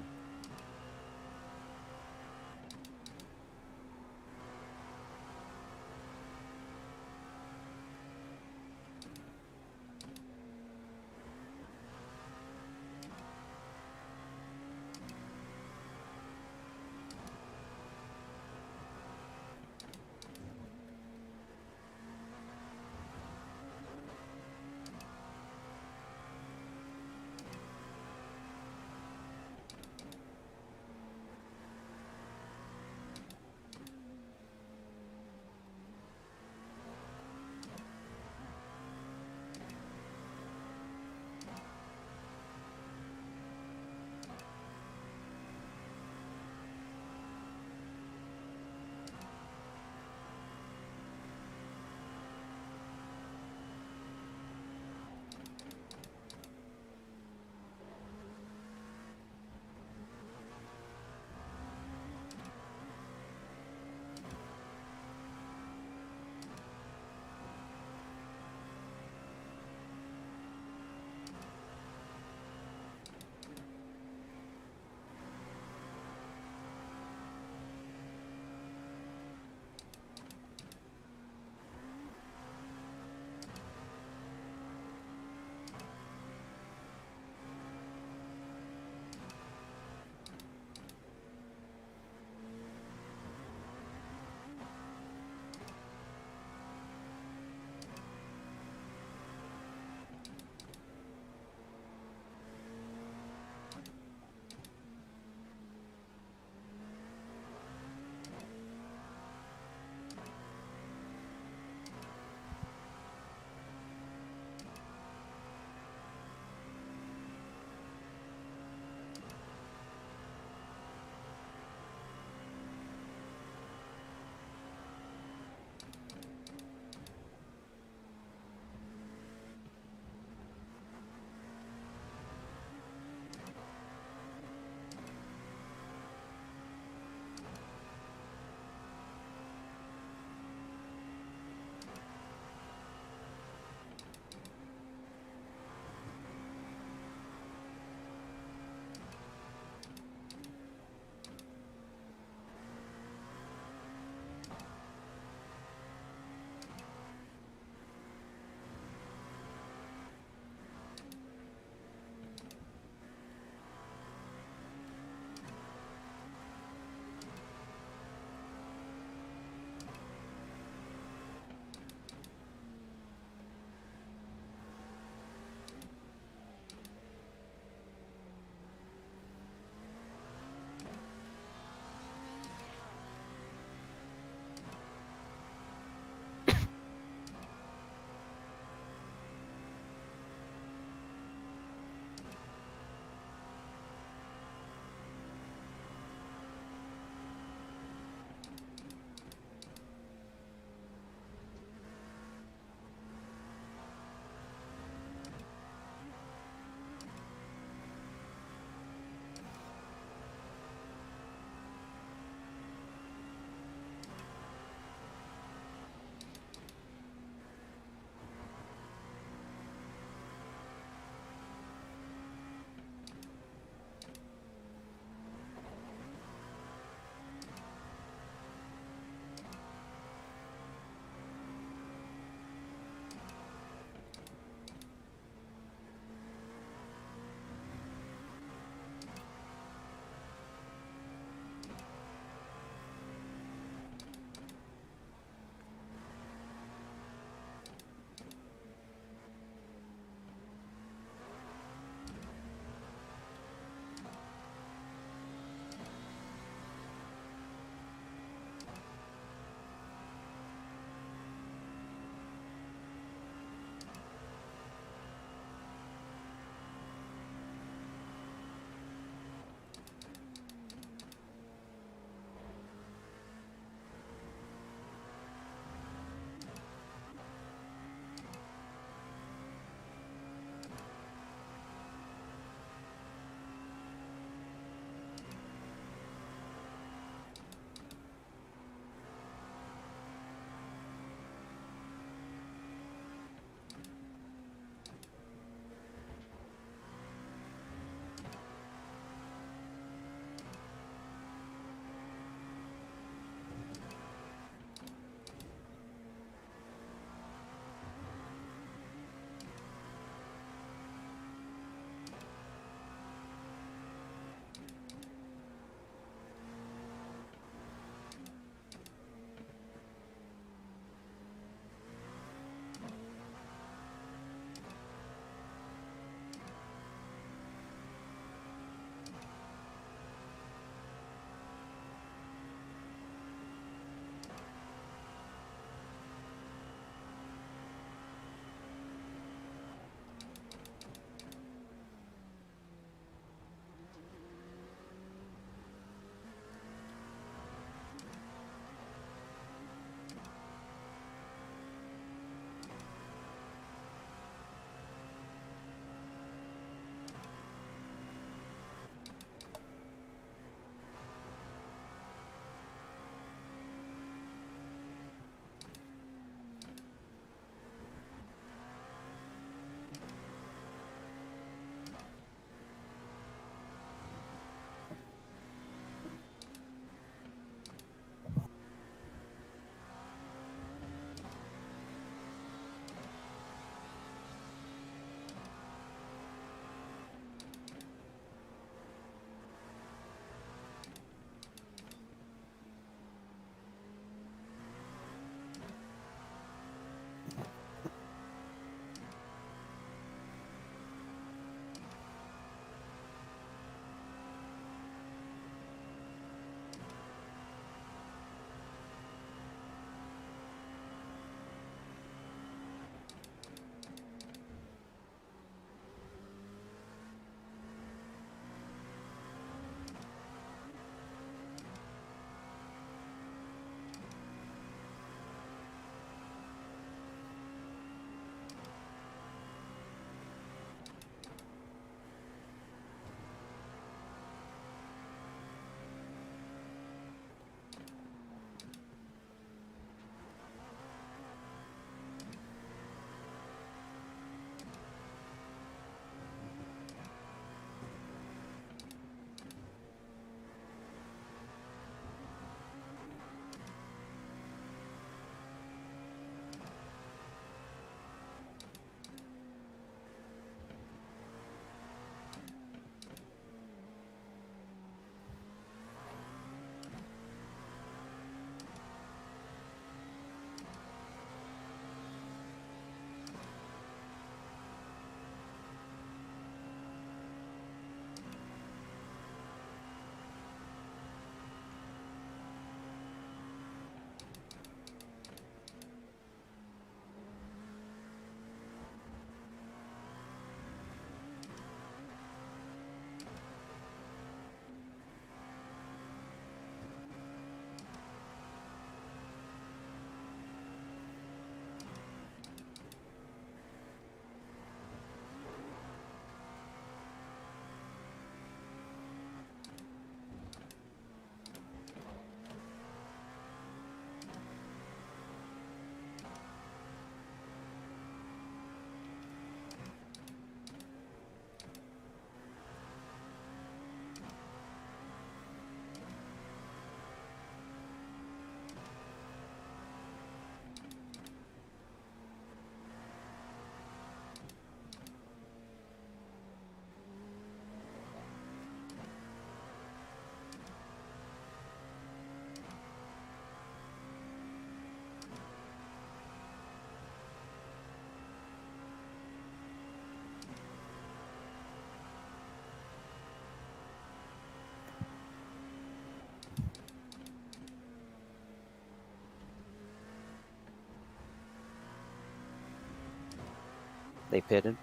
They pitted.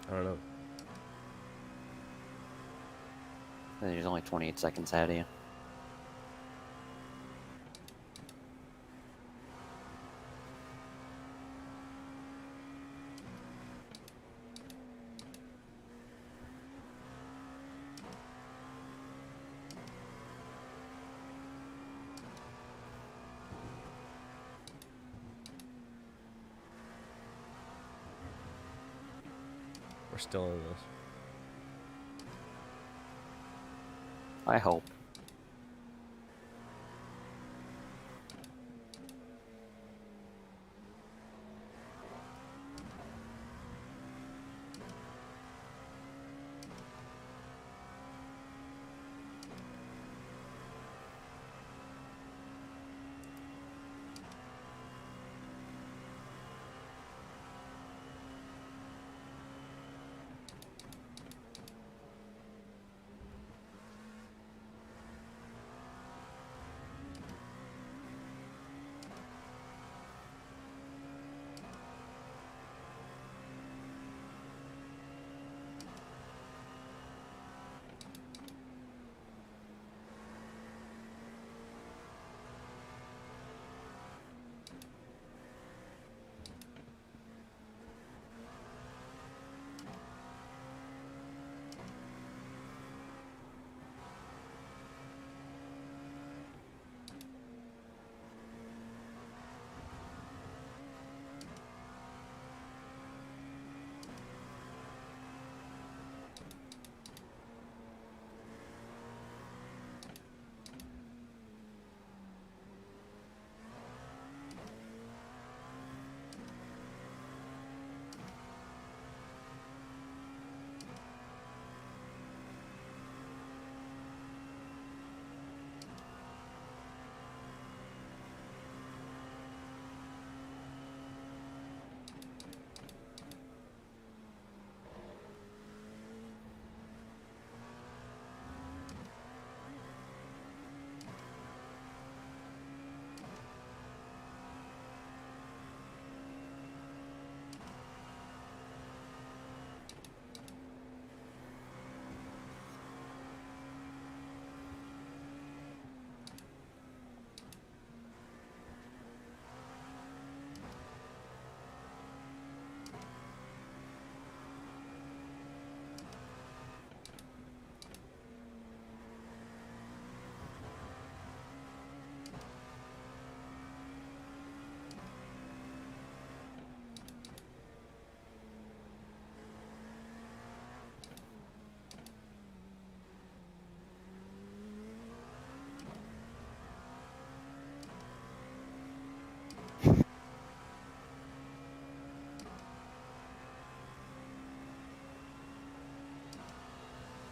I don't know. There's only 28 seconds ahead of you. We're still in this. I hope.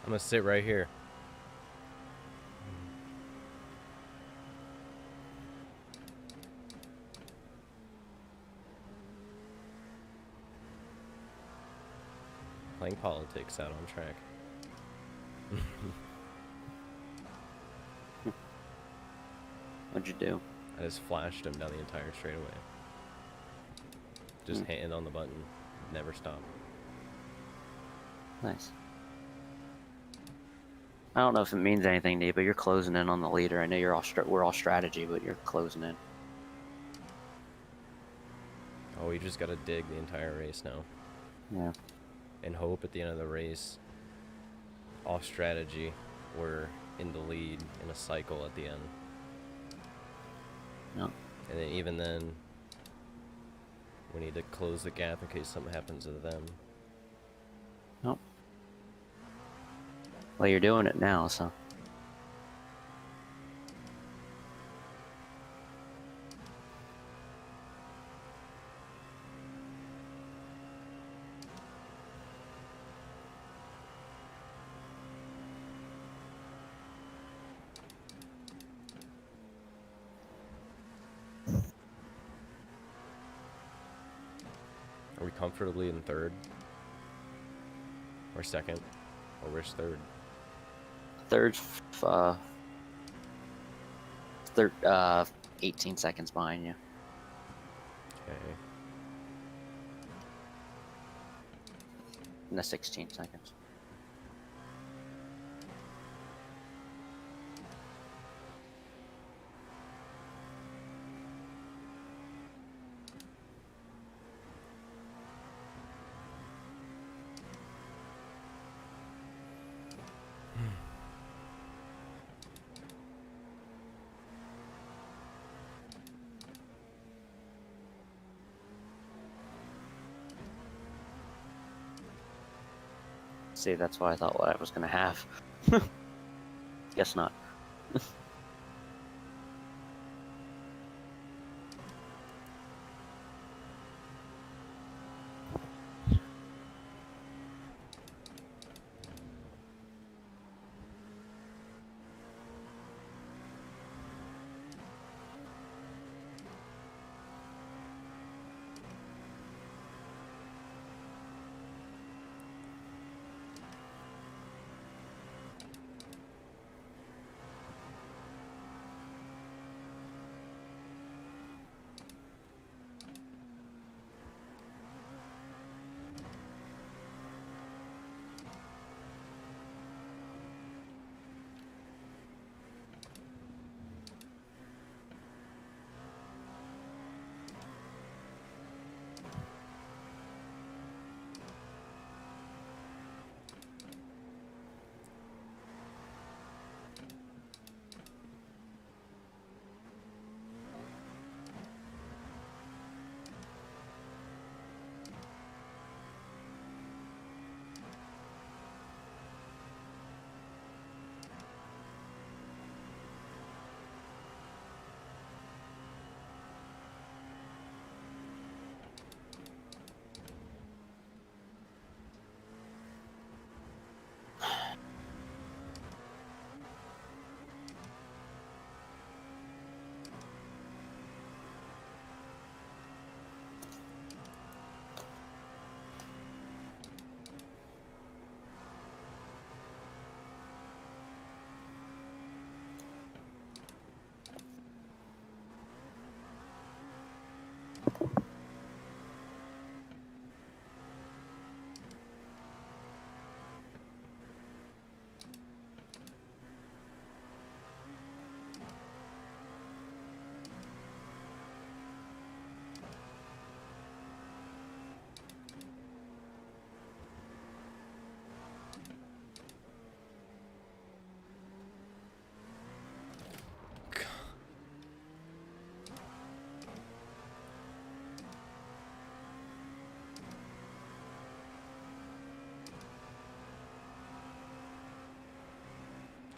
I'm gonna sit right here. Playing politics out on track. What'd you do? I just flashed him down the entire straightaway. Just hand on the button, never stop. Nice. I don't know if it means anything to you, but you're closing in on the leader. I know you're all we're all strategy, but you're closing in. Oh, we just gotta dig the entire race now. Yeah. And hope at the end of the race, off strategy, we're in the lead in a cycle at the end. No. And then even then, we need to close the gap in case something happens to them. Nope. Well, you're doing it now, so. Are we comfortably in third? Or second? Or where's third? Third, 18 seconds behind you. Okay. in the 16 seconds. See, that's why I thought what I was gonna have. Guess not.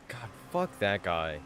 God, fuck that guy.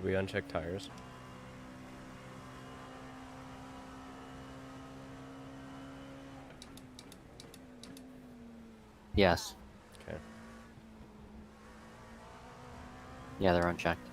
Did we uncheck tires? Yes. Okay. Yeah, they're unchecked.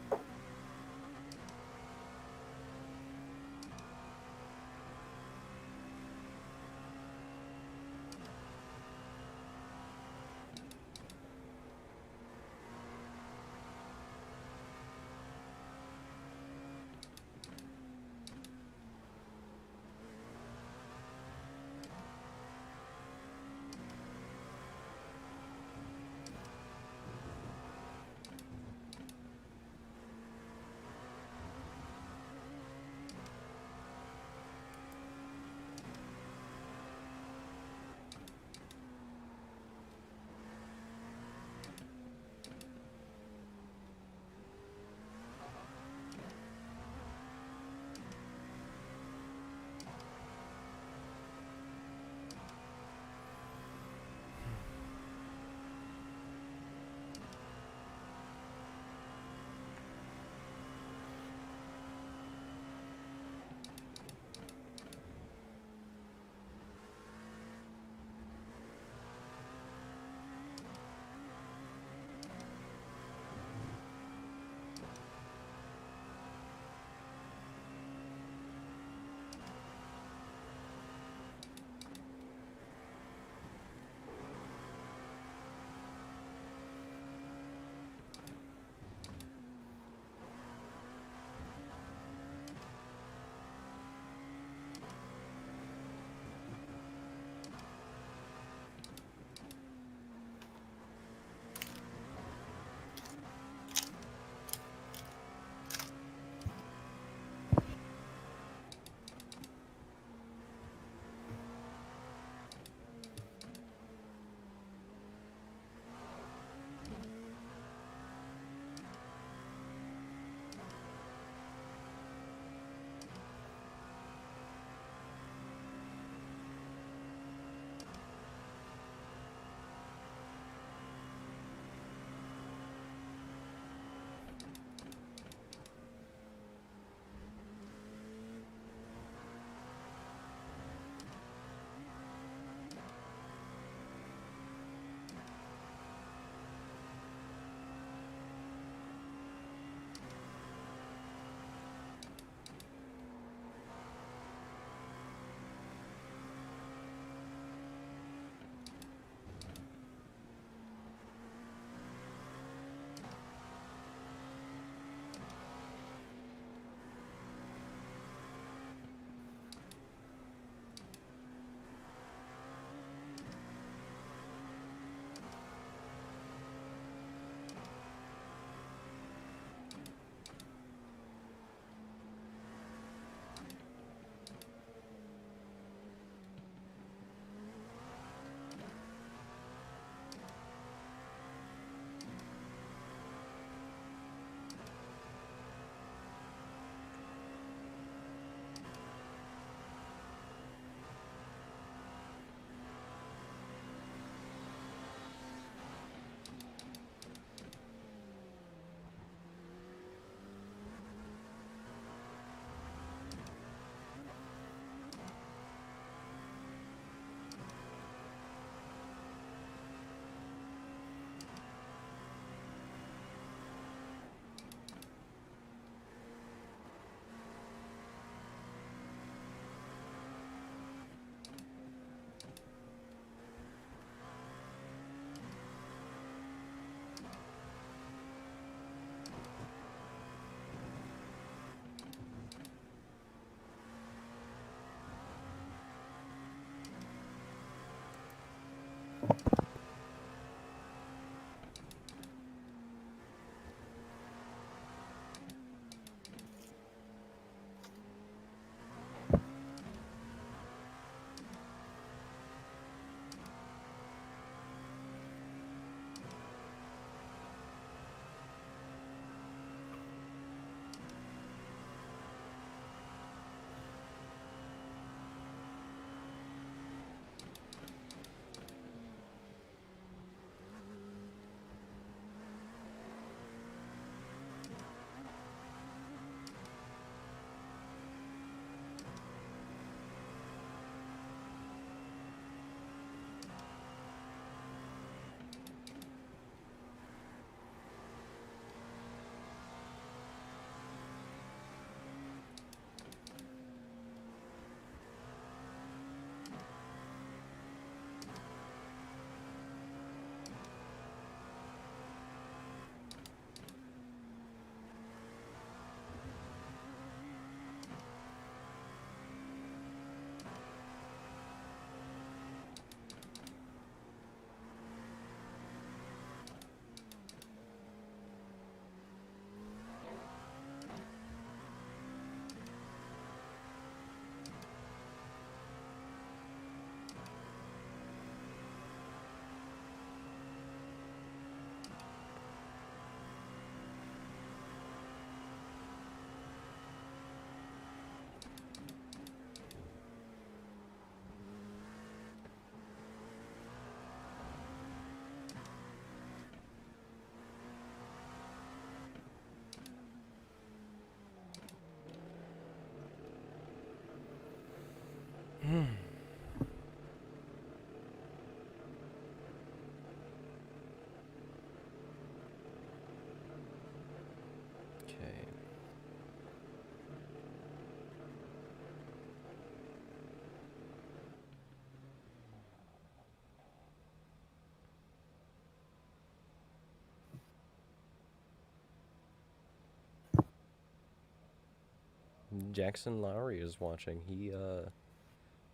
Jackson Lowry is watching.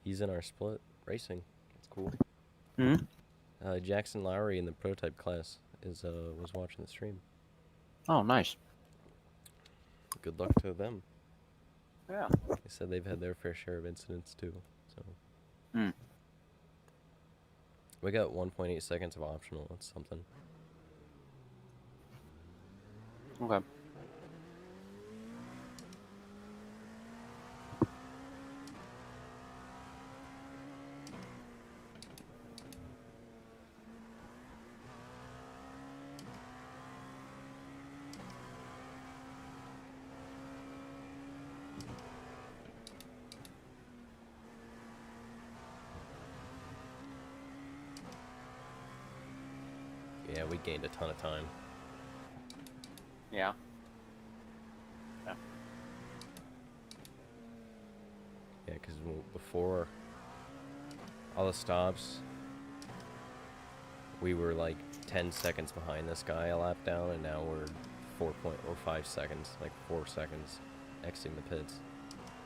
He's in our split racing. That's cool. Hmm? Jackson Lowry in the prototype class was watching the stream. Oh, nice. Good luck to them. Yeah. They said they've had their fair share of incidents too. So. Hmm. We got 1.8 seconds of optional. That's something. Okay. Yeah, we gained a ton of time. Yeah. Yeah, because before all the stops, we were like 10 seconds behind this guy a lap down, and now we're 4.05 seconds, like 4 seconds exiting the pits.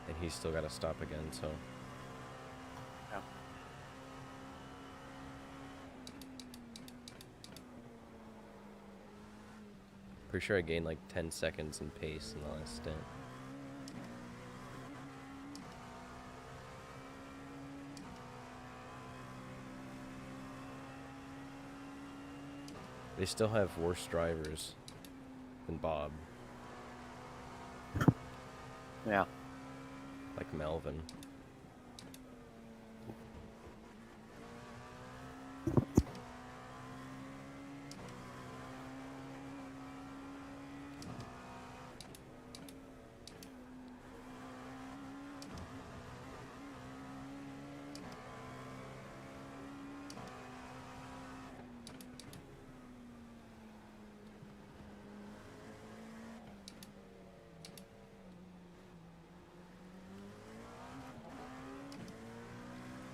And he's still got to stop again, so. Yeah. Pretty sure I gained like 10 seconds in pace in the last stint. They still have worse drivers than Bob. Yeah. Like Melvin.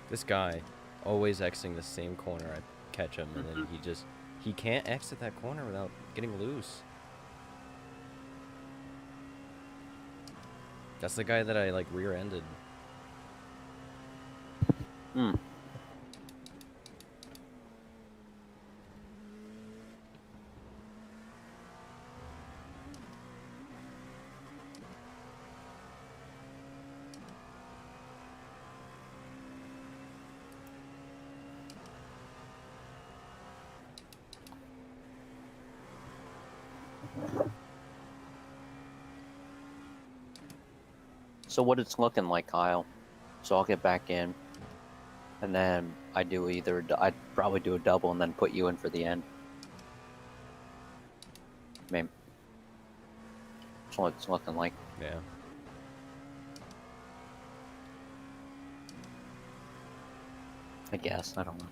This guy, always exiting the same corner. I catch him, and then he can't exit that corner without getting loose. That's the guy that I, like, rear-ended. Hmm. So what it's looking like, Kyle. So I'll get back in, and then I'd probably do a double and then put you in for the end. Maybe. That's what it's looking like. Yeah. I guess. I don't know.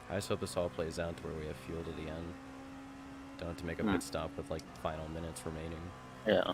I just hope this all plays out to where we have fuel to the end. Don't have to make a pit stop with, like, final minutes remaining. Yeah.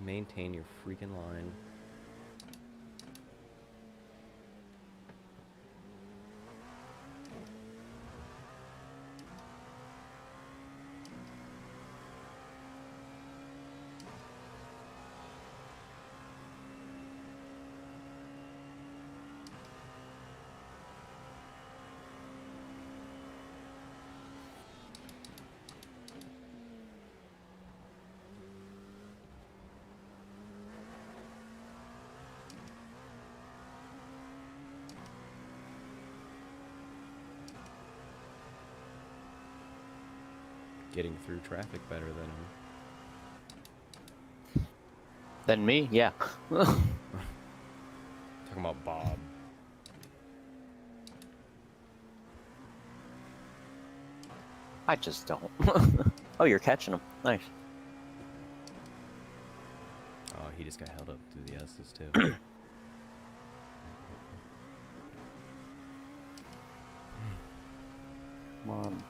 maintain your freaking line. Getting through traffic better than him. Than me? Yeah. Talking about Bob. I just don't. Oh, you're catching him. Nice. Oh, he just got held up through the S's too. Come on.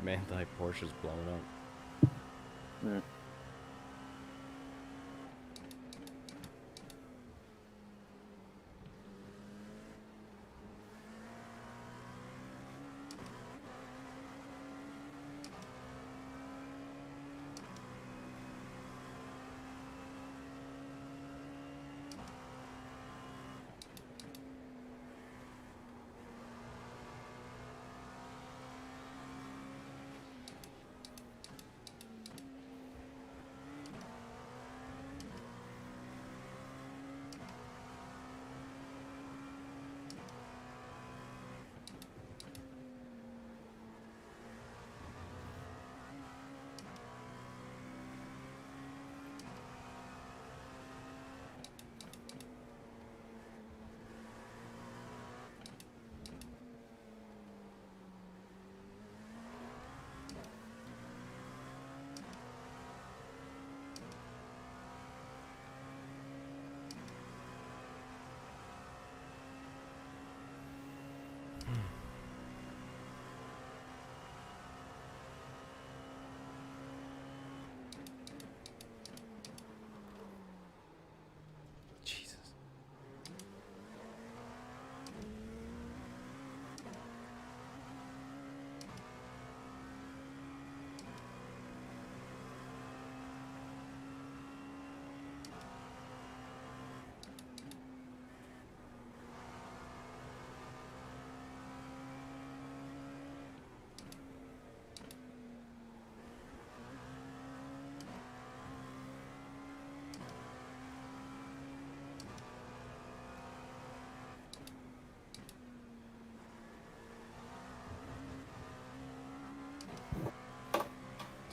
Man, like Porsche's blowing up. Mm.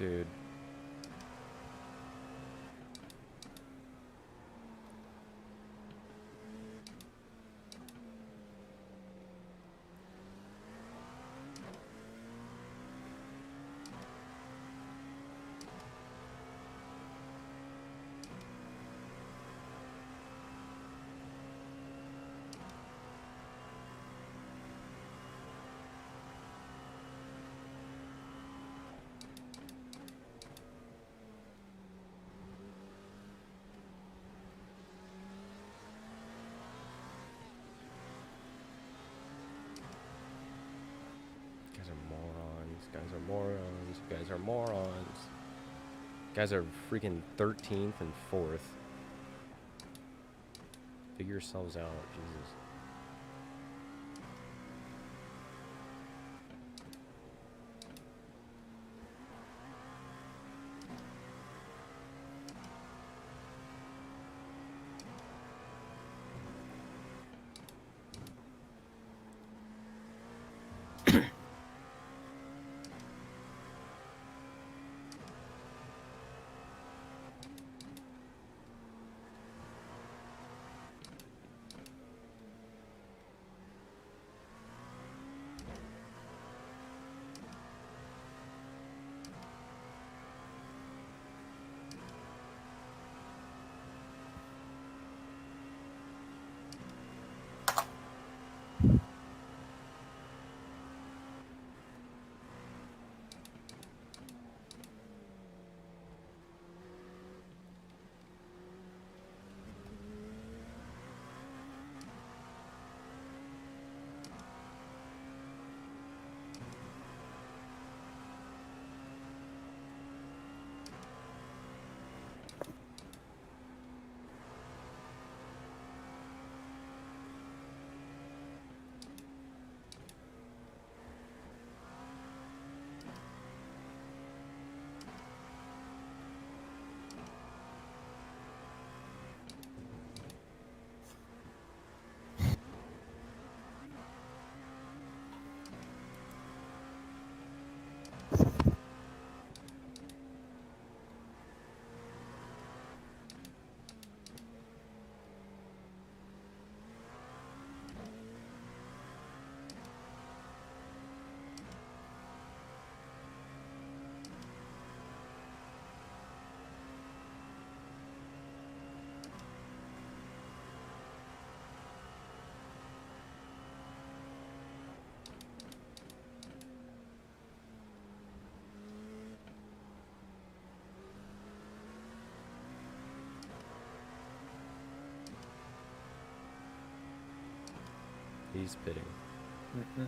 Dude. Guys are morons. You guys are morons. Guys are freaking 13th and 4th. Figure yourselves out, Jesus. He's pitting. Mm-hmm.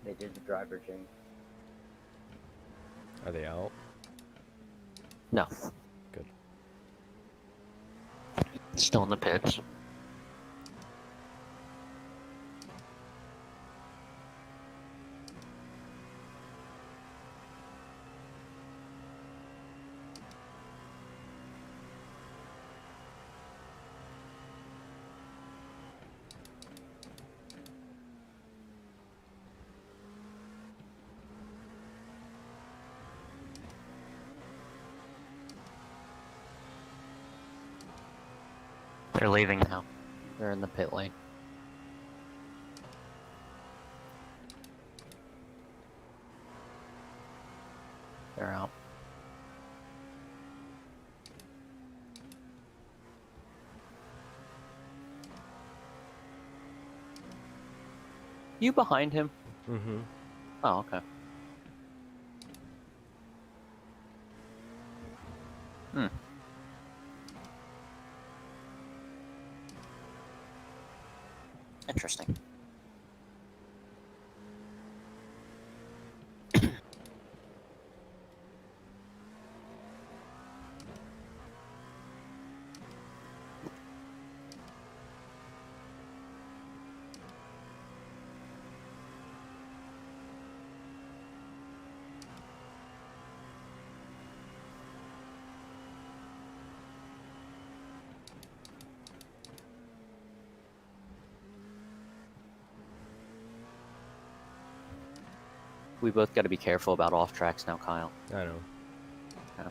They did the driver change. Are they out? No. Good. Still in the pits. They're leaving now. They're in the pit lane. They're out. You behind him? Mm-hmm. Oh, okay. Hmm. Interesting. we both got to be careful about off tracks now, Kyle. I know. Yeah.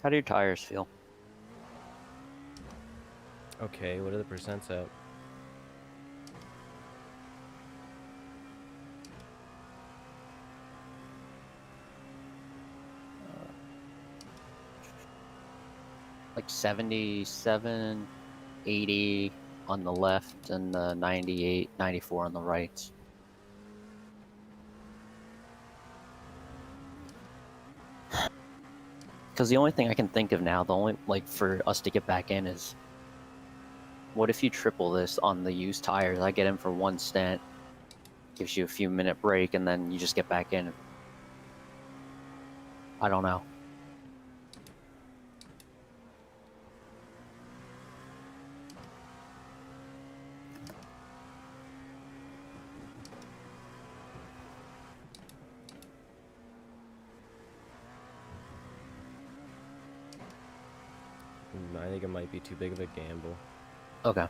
How do your tires feel? Okay, what are the percents at? Like 77, 80 on the left, and 98, 94 on the right. Because the only thing I can think of now, the only, like, for us to get back in is, what if you triple this on the used tires? I get in for one stint, gives you a few minute break, and then you just get back in. I don't know. I think it might be too big of a gamble. Okay.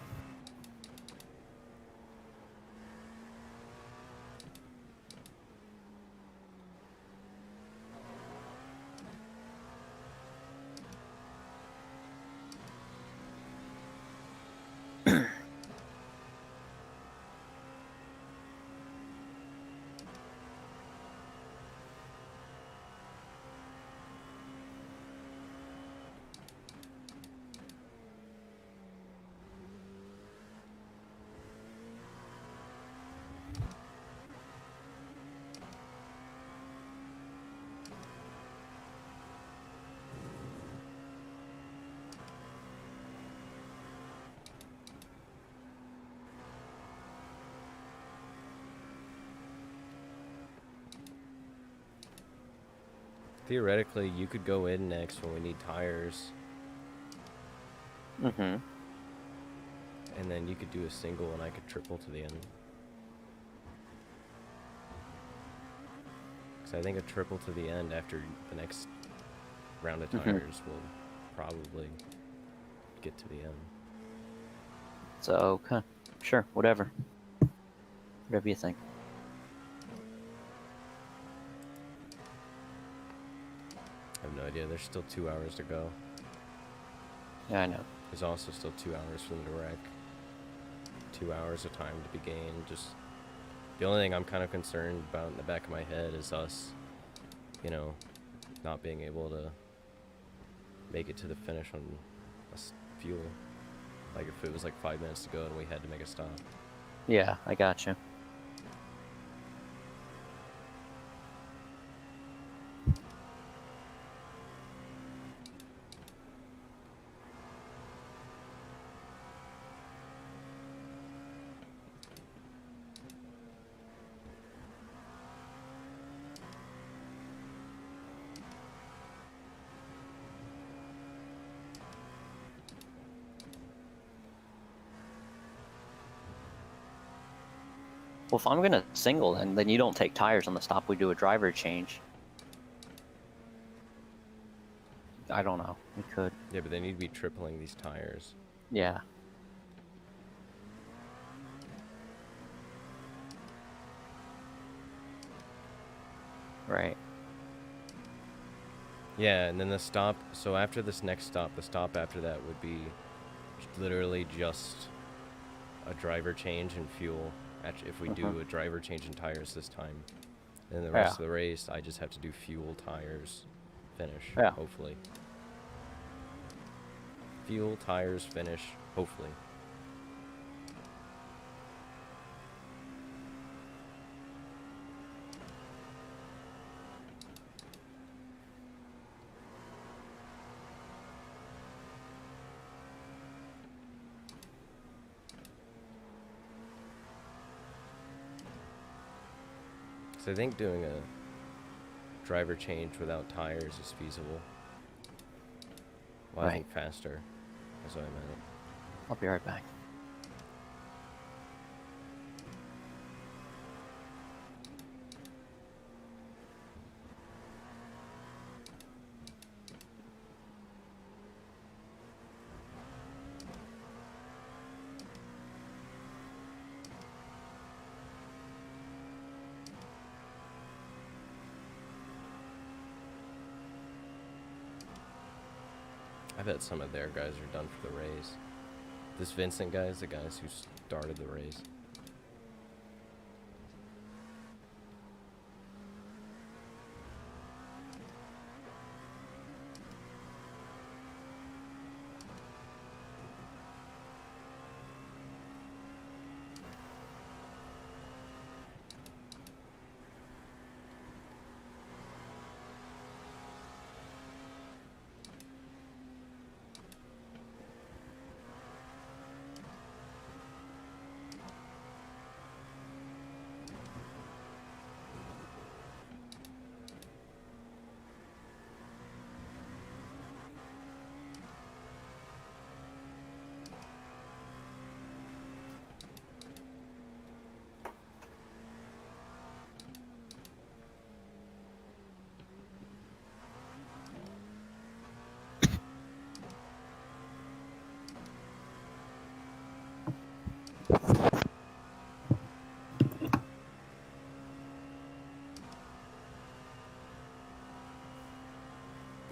Theoretically, you could go in next when we need tires, Mm-hmm. and then you could do a single and I could triple to the end. Because I think a triple to the end after the next round of tires will probably get to the end. So, okay. Sure, whatever. Whatever you think. I have no idea. There's still 2 hours to go. Yeah, I know. There's also still 2 hours for them to wreck. 2 hours of time to be gained. Just the only thing I'm kind of concerned about in the back of my head is us, you know, not being able to make it to the finish on fuel. Like if it was like 5 minutes to go and we had to make a stop. Yeah, I gotcha. Well, if I'm gonna single, then you don't take tires on the stop. We do a driver change. I don't know. We could. Yeah, but they need to be tripling these tires. Yeah. Right. Yeah, and then the stop. So after this next stop, the stop after that would be literally just a driver change and fuel. Actually, if we do a driver change in tires this time, and the rest of the race, I just have to do fuel, tires, finish. Yeah. Hopefully. Fuel, tires, finish. Hopefully. So I think doing a driver change without tires is feasible. Well, I think faster. That's what I meant. I'll be right back. I bet some of their guys are done for the race. This Vincent guy is the guys who started the race.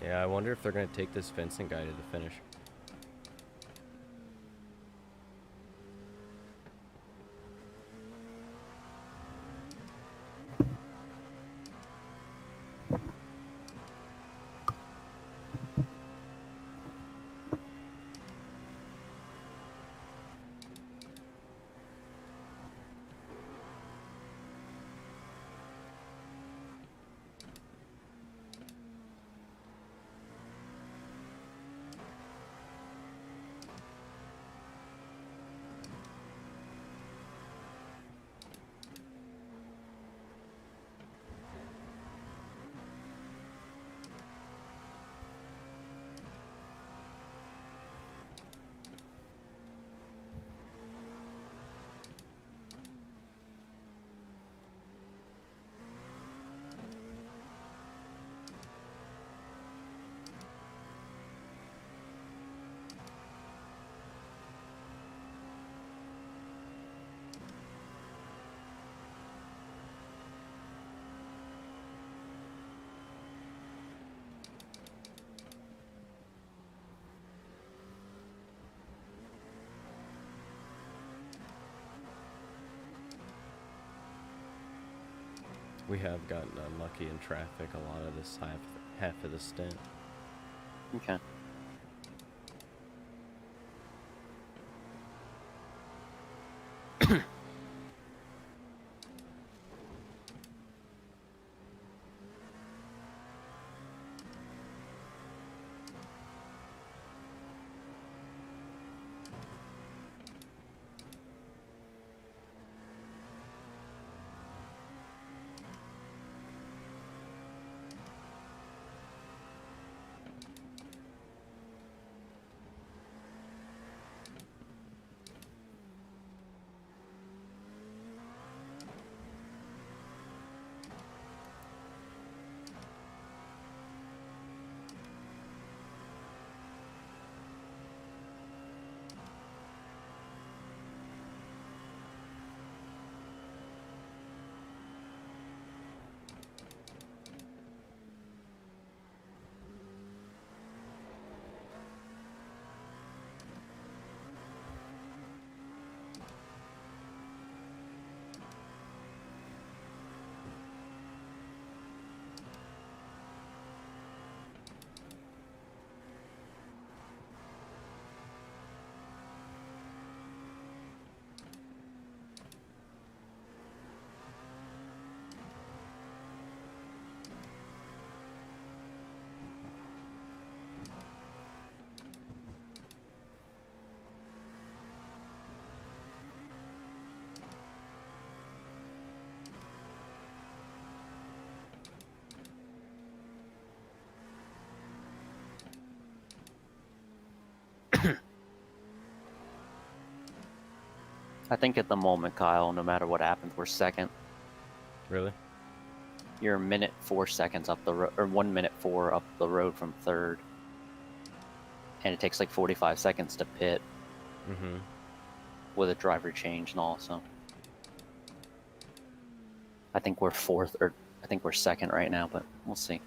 Yeah, I wonder if they're going to take this Vincent guy to the finish. We have gotten unlucky in traffic a lot of this half of the stint. Okay. I think at the moment, Kyle, no matter what happens, we're second. Really? You're a minute 4 seconds up the road, or 1 minute 4 up the road from third. And it takes like 45 seconds to pit Mm-hmm. with a driver change and all, so. I think we're fourth, or I think we're second right now, but we'll see.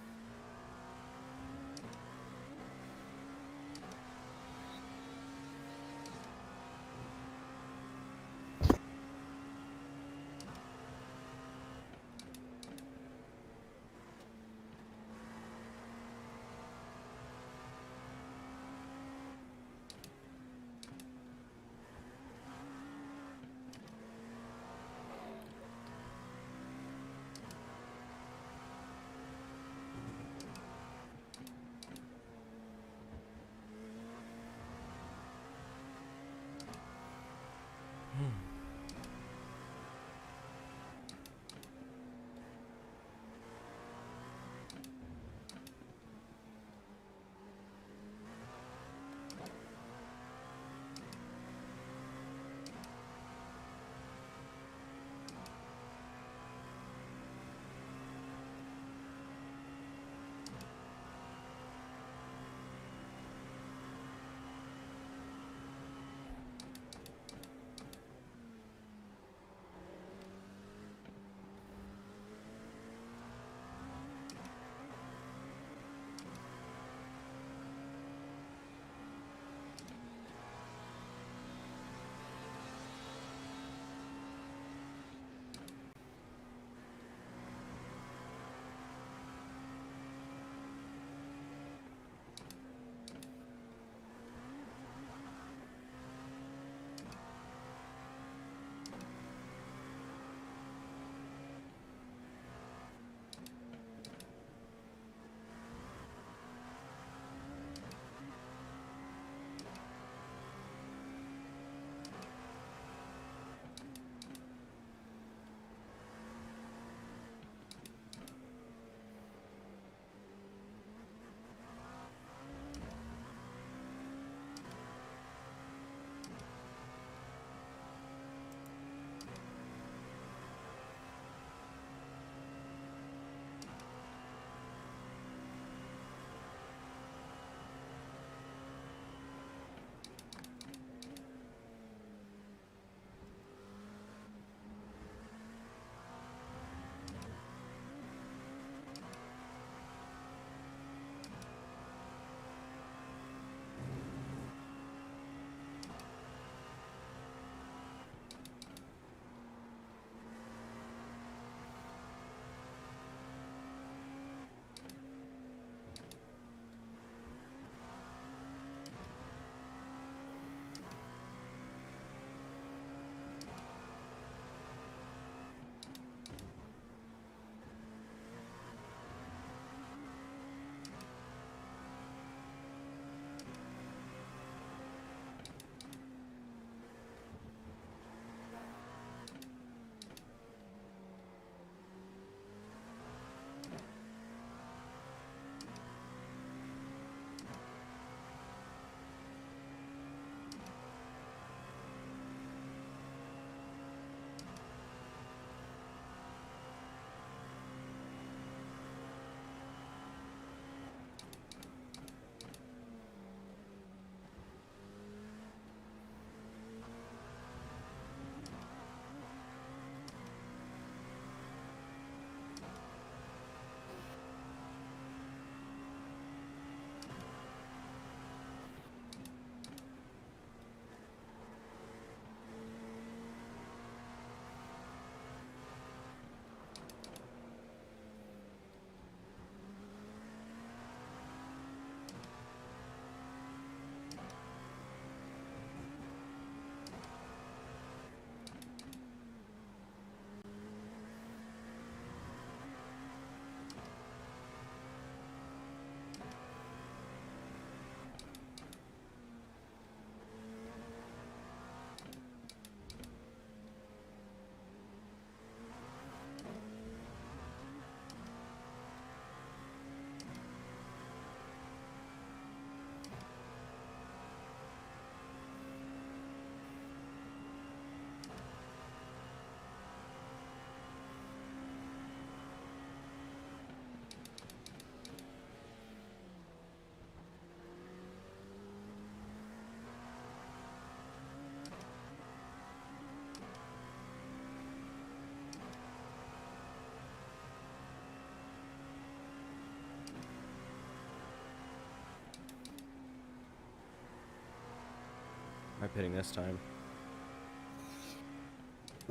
am I pitting this time?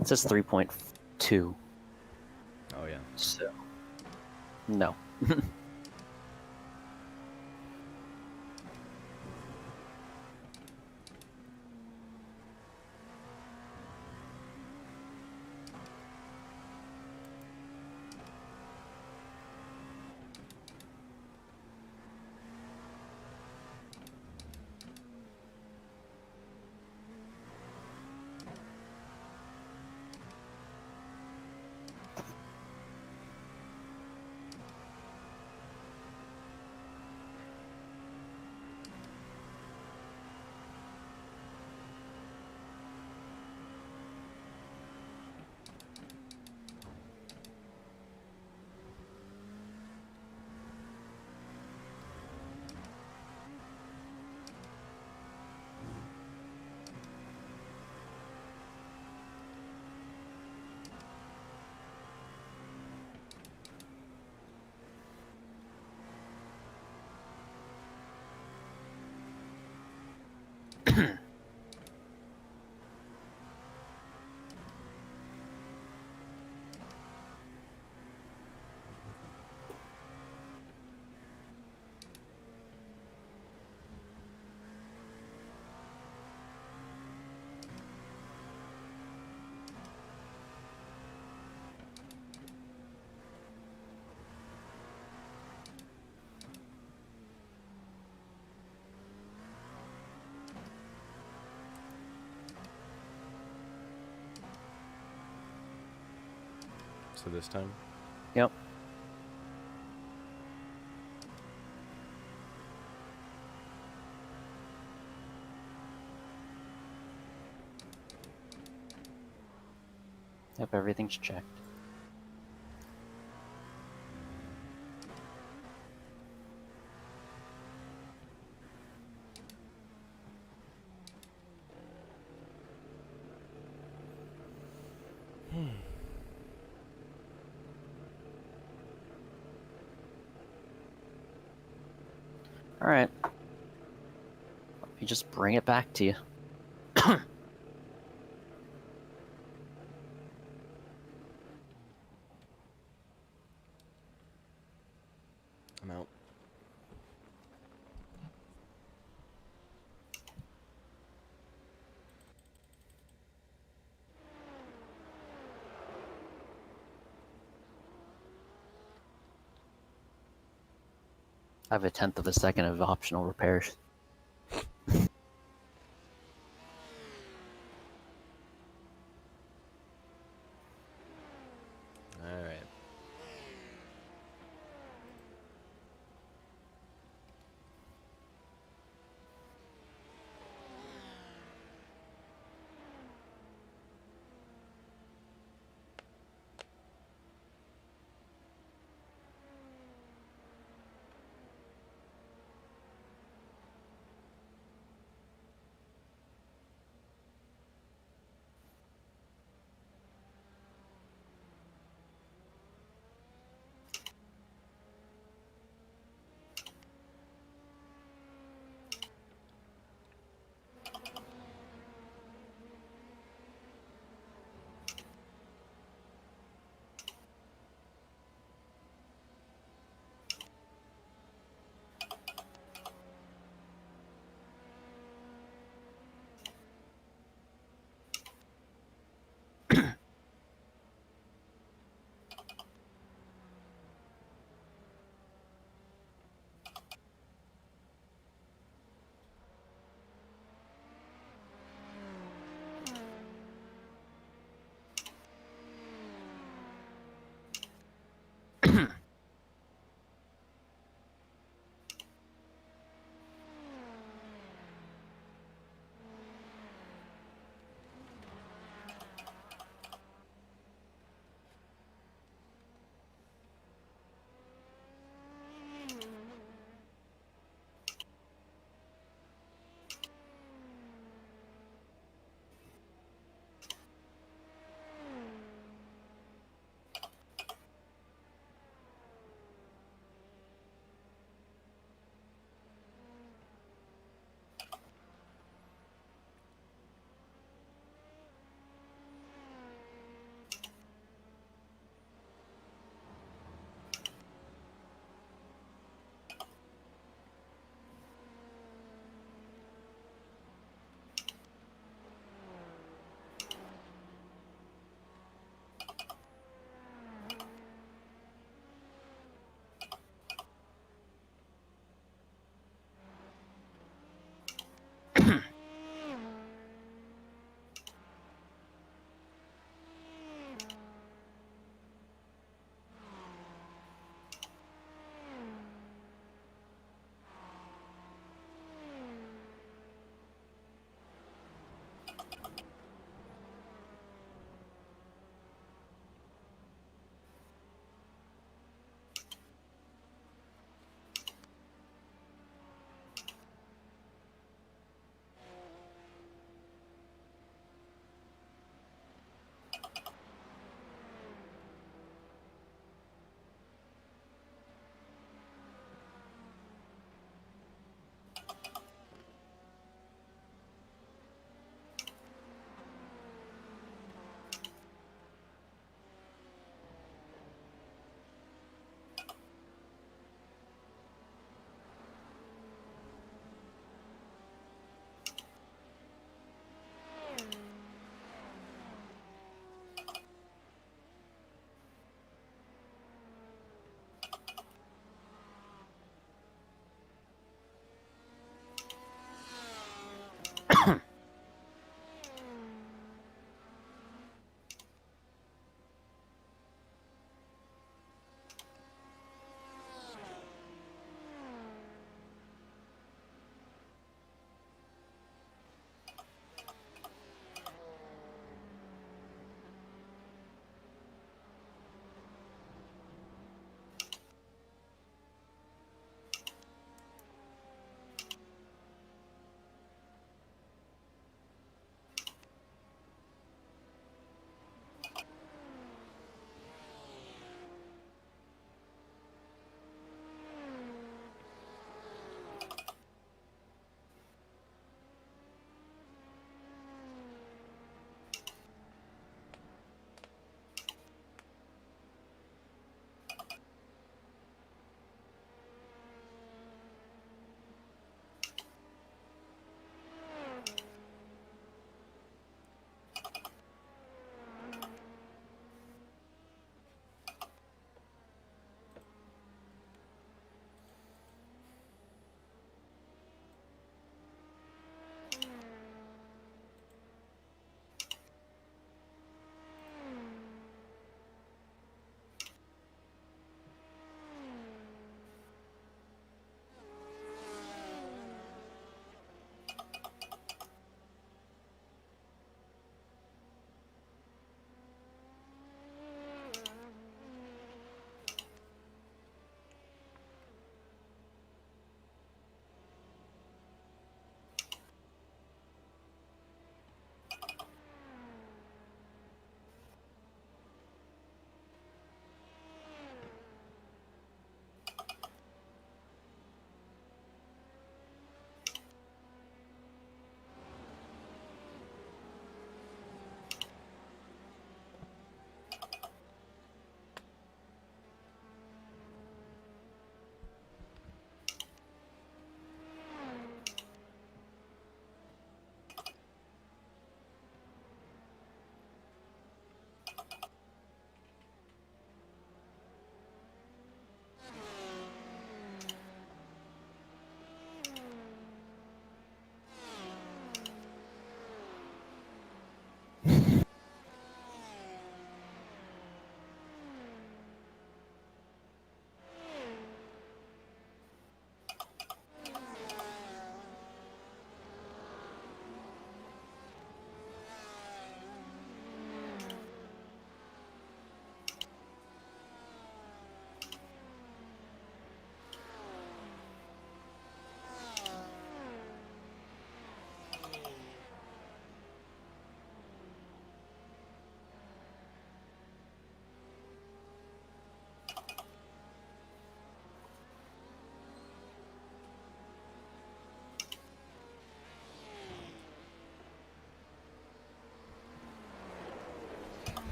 It says 3.2. Oh yeah. So, no. So this time? Yep. Yep, everything's checked. Alright. You just bring it back to you. I'm out. I have a 1/10 of a second of optional repairs. Alright.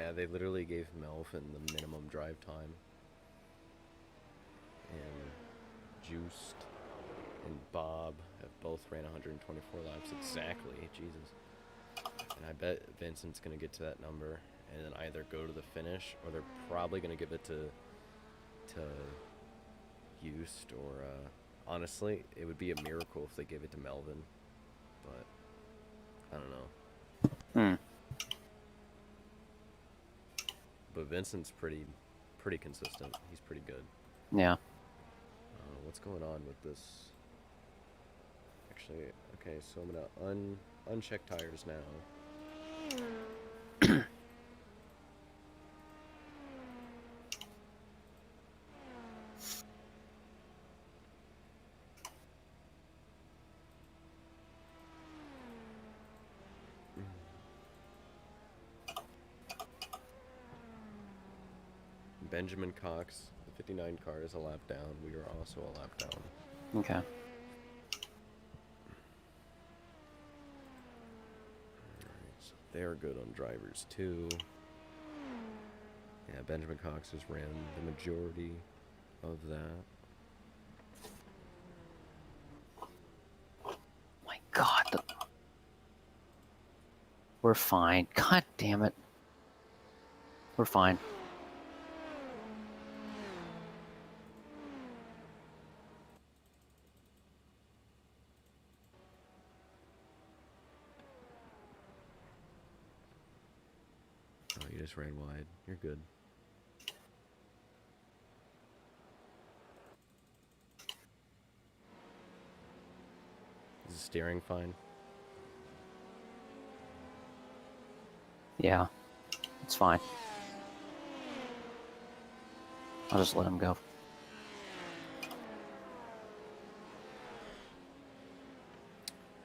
Yeah, they literally gave Melvin the minimum drive time. And Juiced and Bob have both ran 124 laps exactly. Jesus. And I bet Vincent's going to get to that number and then either go to the finish or they're probably going to give it to Used or honestly, it would be a miracle if they gave it to Melvin. But I don't know. But Vincent's pretty consistent. He's pretty good. Yeah. What's going on with this? Actually, okay, so I'm gonna uncheck tires now. Benjamin Cox, the 59 car is a lap down. We are also a lap down. Okay. Alright, so they're good on drivers too. Yeah, Benjamin Cox has ran the majority of that. My God. We're fine. God damn it. We're fine. Oh, you just ran wide. You're good. Is the steering fine? Yeah. It's fine. I'll just let him go.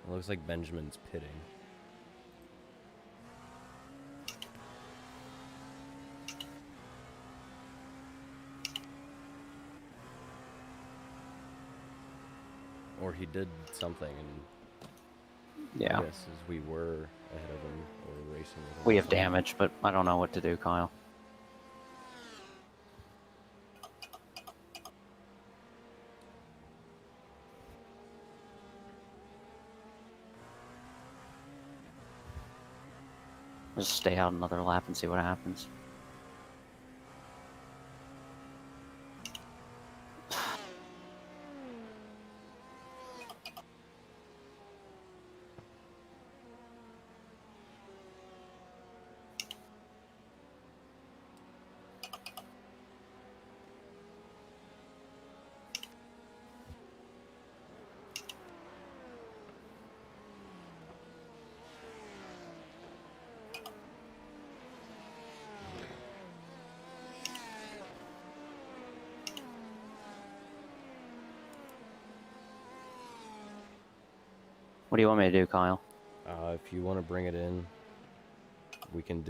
It looks like Benjamin's pitting. Or he did something, and Yeah. I guess as we were ahead of him or racing with him. We have damage, but I don't know what to do, Kyle. Just stay out another lap and see what happens. What do you want me to do, Kyle? If you want to bring it in, we can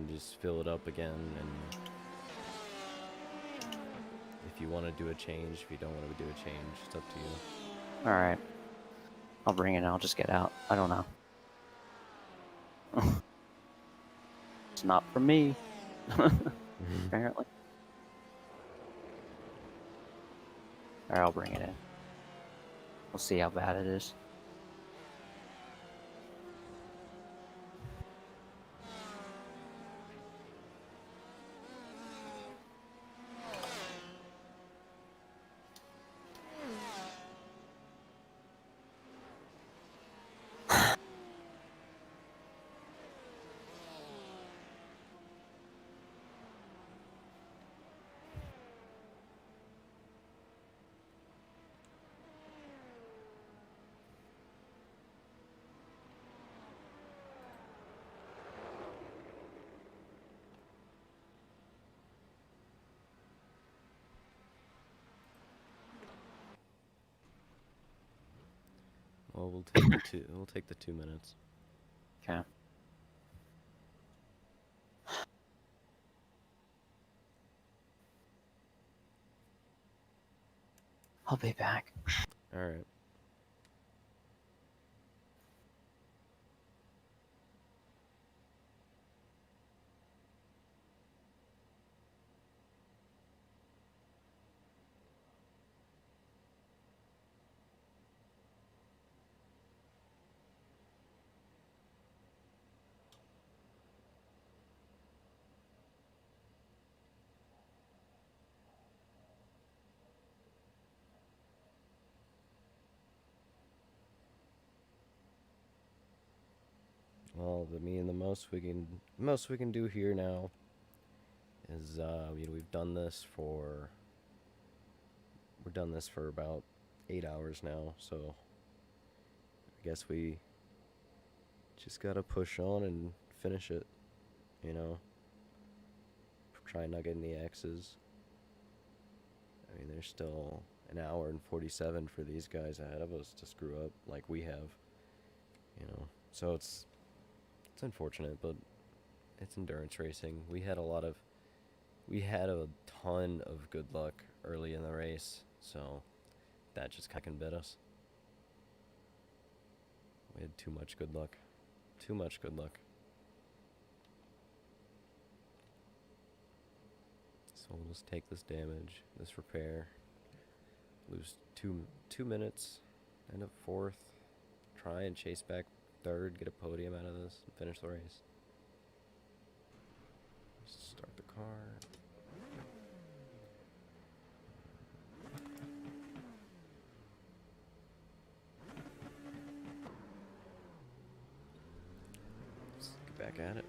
just fill it up again, and if you want to do a change, if you don't want to do a change, it's up to you. Alright. I'll bring it and I'll just get out. I don't know. It's not for me. Apparently. Alright, I'll bring it in. We'll see how bad it is. Well, we'll take the two. We'll take the 2 minutes. Okay. I'll be back. All right. well, the most we can do here now is we've done this for about 8 hours now, so I guess we just gotta push on and finish it, you know. Try not getting the X's. I mean, there's still an hour and 47 for these guys ahead of us to screw up like we have, you know. So it's unfortunate, but it's endurance racing. We had a ton of good luck early in the race, so that just kind of bit us. We had too much good luck. Too much good luck. So we'll just take this damage, this repair, lose two minutes, end up 4th, try and chase back 3rd, get a podium out of this, and finish the race. Start the car. Let's get back at it.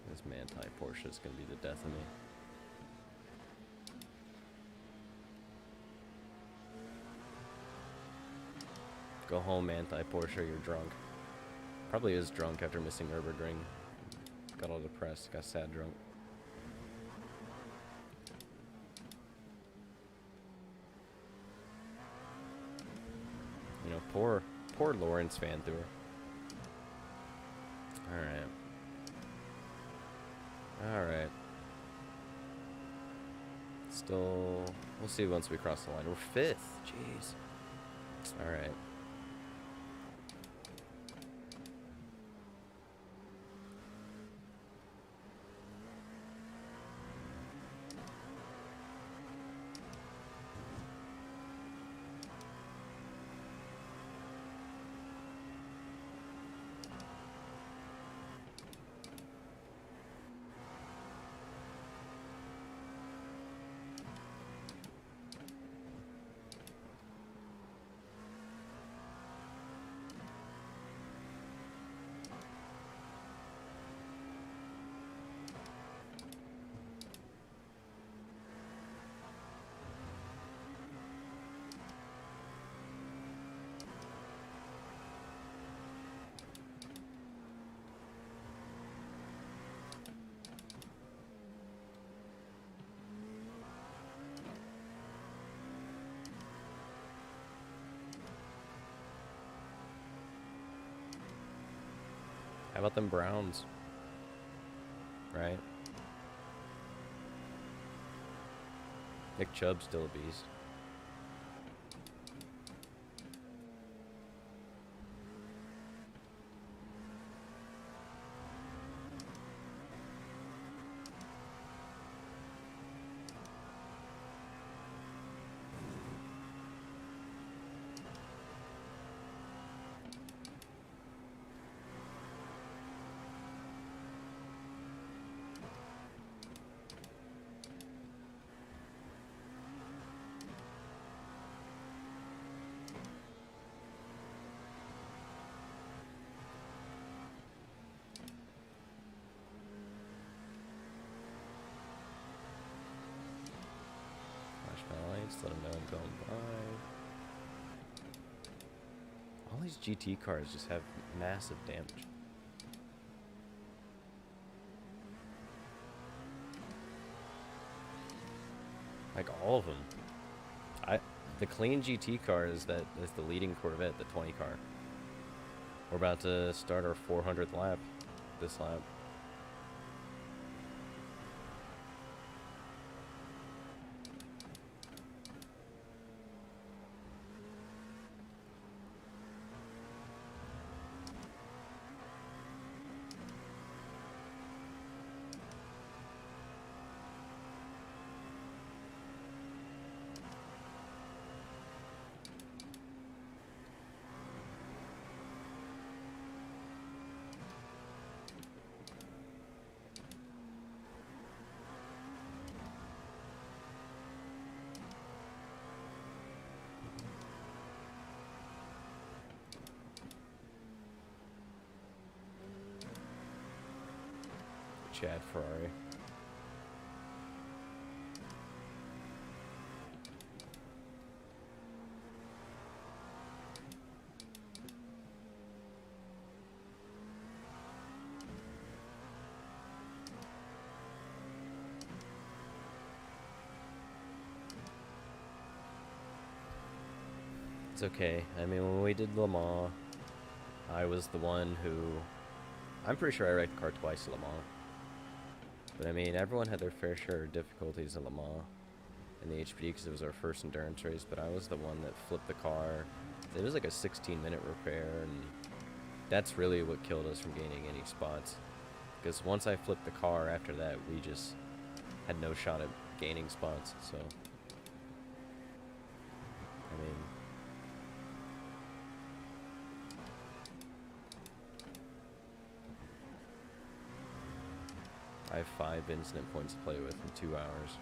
This man-type Porsche is going to be the death of me. Go home, man-type Porsche, you're drunk. Probably is drunk after missing Nürburgring. Got all depressed, got sad drunk. You know, poor Lawrence Van Tour. Alright. Still, we'll see once we cross the line. We're 5th. Jeez. Alright. How about them Browns? Right? Nick Chubb's still a beast. Just let them know I'm going by. All these GT cars just have massive damage. Like all of them. The clean GT car is the leading Corvette, the 20 car. We're about to start our 400th lap this lap. Chad Ferrari. It's okay. I mean, when we did Le Mans, I was the one who... I'm pretty sure I wrecked the car twice at Le Mans. But I mean, everyone had their fair share of difficulties at Le Mans in the HPD because it was our first endurance race, but I was the one that flipped the car. It was like a 16-minute repair, and that's really what killed us from gaining any spots. Because once I flipped the car after that, we just had no shot at gaining spots, so... I mean... I have 5 incident points to play with in 2 hours.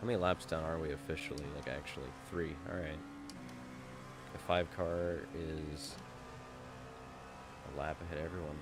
How many laps down are we officially? Like, actually, 3. Alright. The 5 car is a lap ahead of everyone.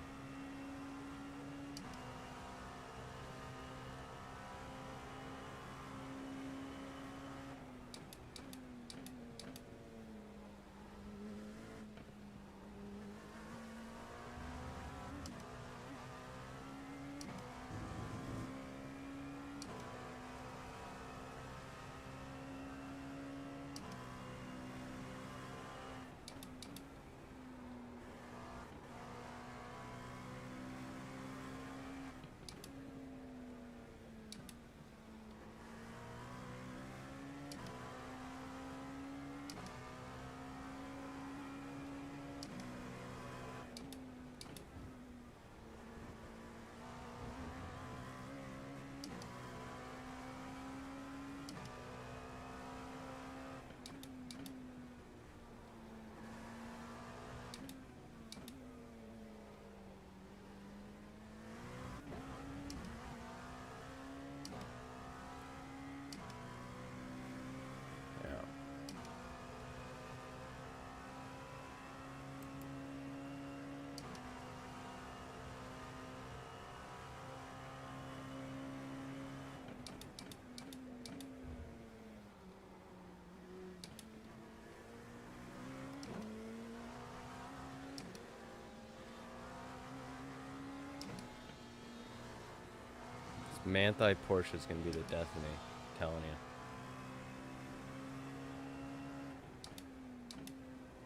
Manthai Porsche is going to be the death of me, I'm telling you.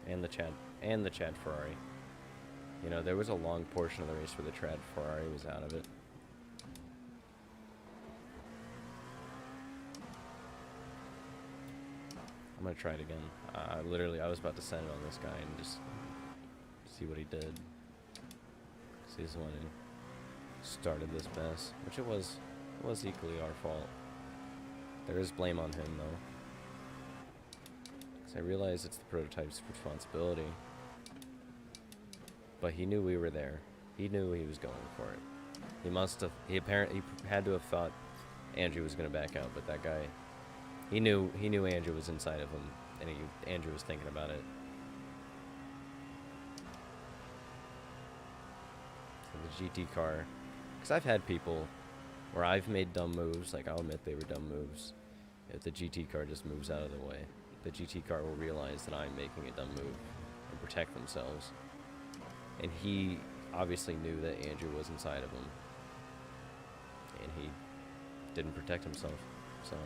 And the Chad Ferrari. You know, there was a long portion of the race where the Chad Ferrari was out of it. I'm going to try it again. Literally, I was about to send it on this guy and just see what he did. See, he's the one who started this mess, which it was equally our fault. There is blame on him, though. Because I realize it's the prototype's responsibility. But he knew we were there. He knew he was going for it. He had to have thought Andrew was going to back out, but that guy, he knew Andrew was inside of him, and Andrew was thinking about it. So the GT car, because I've had people where I've made dumb moves, like I'll admit they were dumb moves. If the GT car just moves out of the way, the GT car will realize that I'm making a dumb move and protect themselves. And he obviously knew that Andrew was inside of him, and he didn't protect himself, so...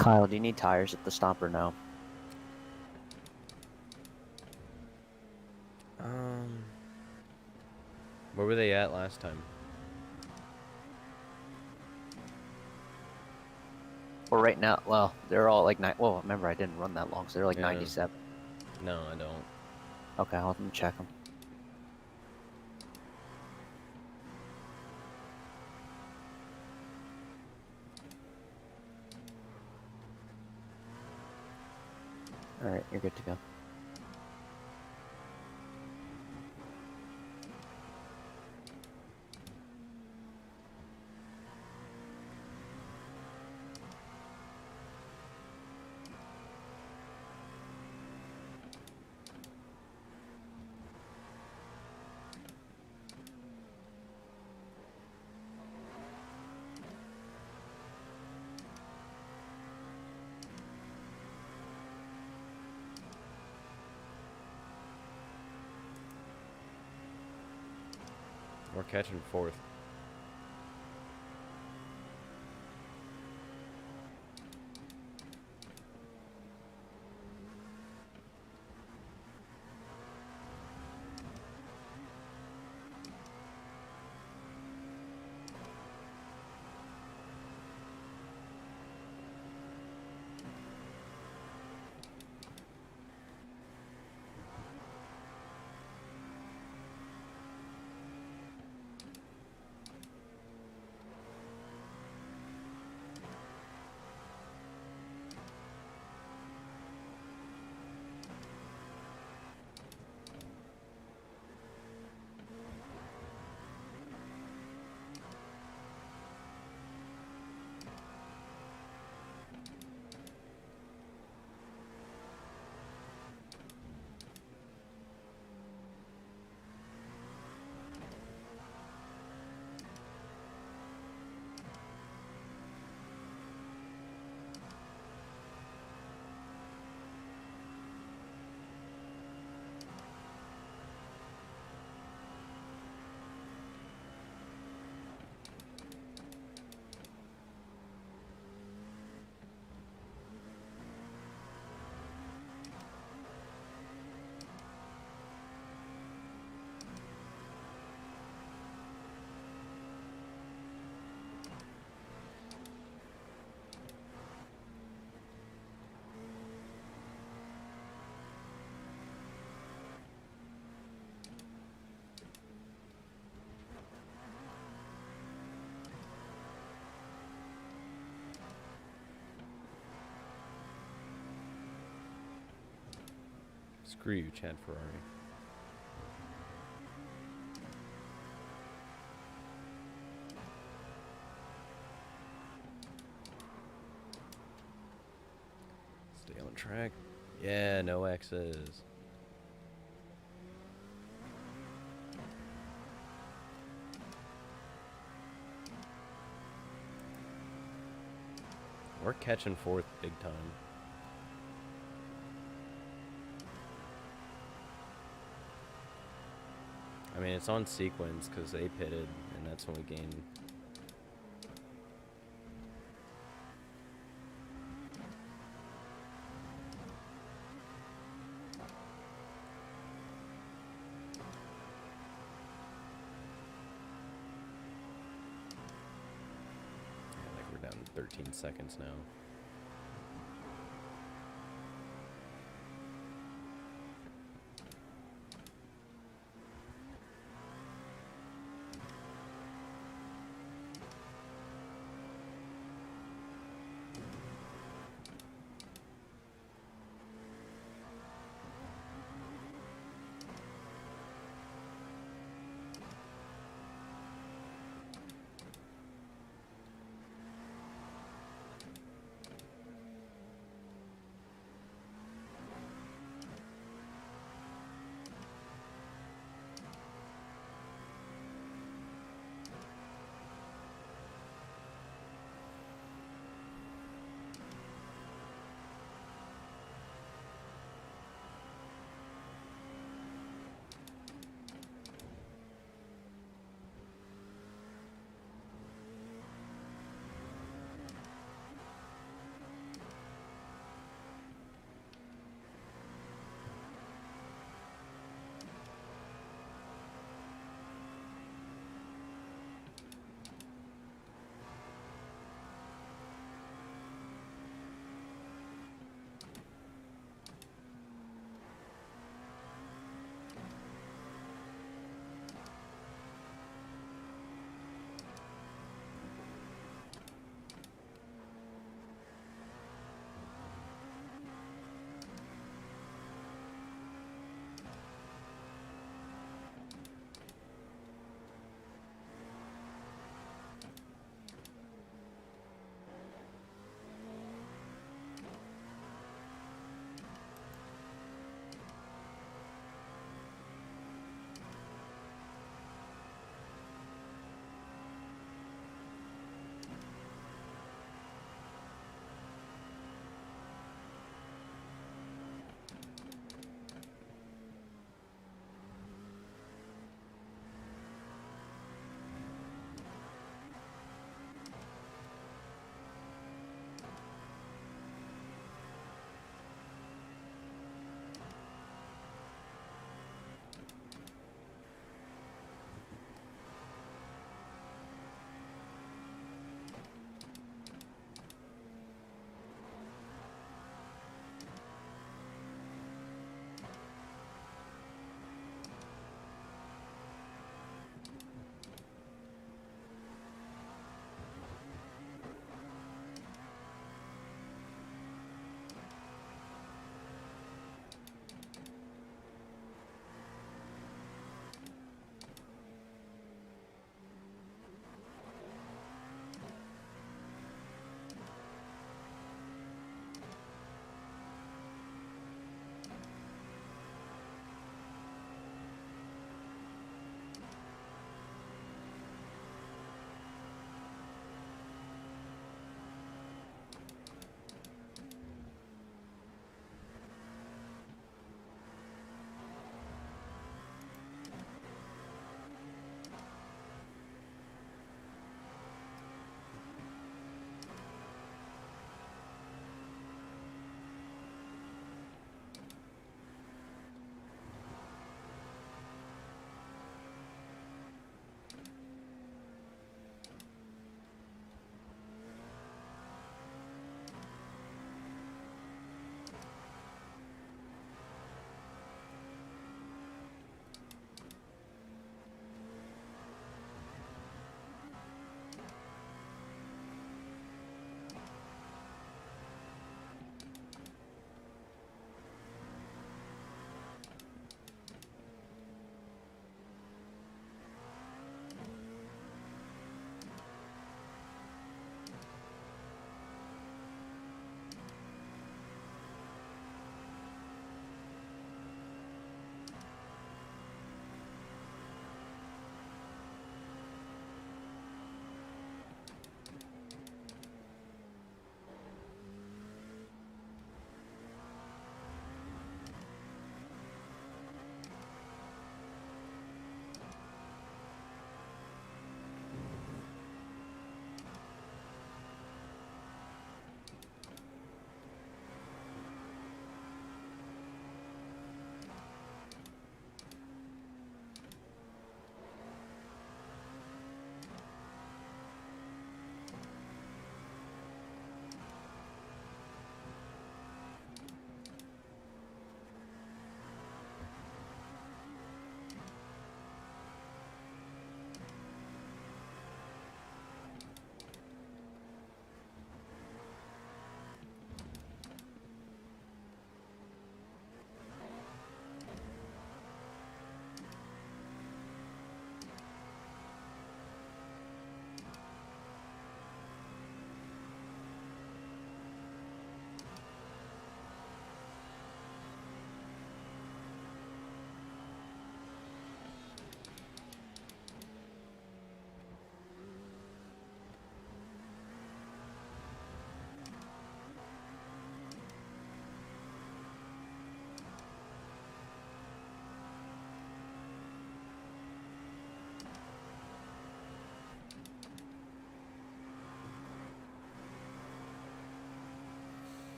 Kyle, do you need tires at the stop or no? Where were they at last time? Well, right now, well, they're all like well, remember I didn't run that long, so they're like Yeah. 97. No, I don't. Okay, I'll have to check them. All right, you're good to go. We're catching fourth. Screw you, Chad Ferrari. Stay on track. Yeah, no X's. We're catching fourth big time. I mean, it's on sequence because they pitted, and that's when we gained. Yeah, like we're down 13 seconds now.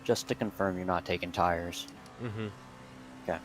Just to confirm, you're not taking tires. Mm-hmm. Okay.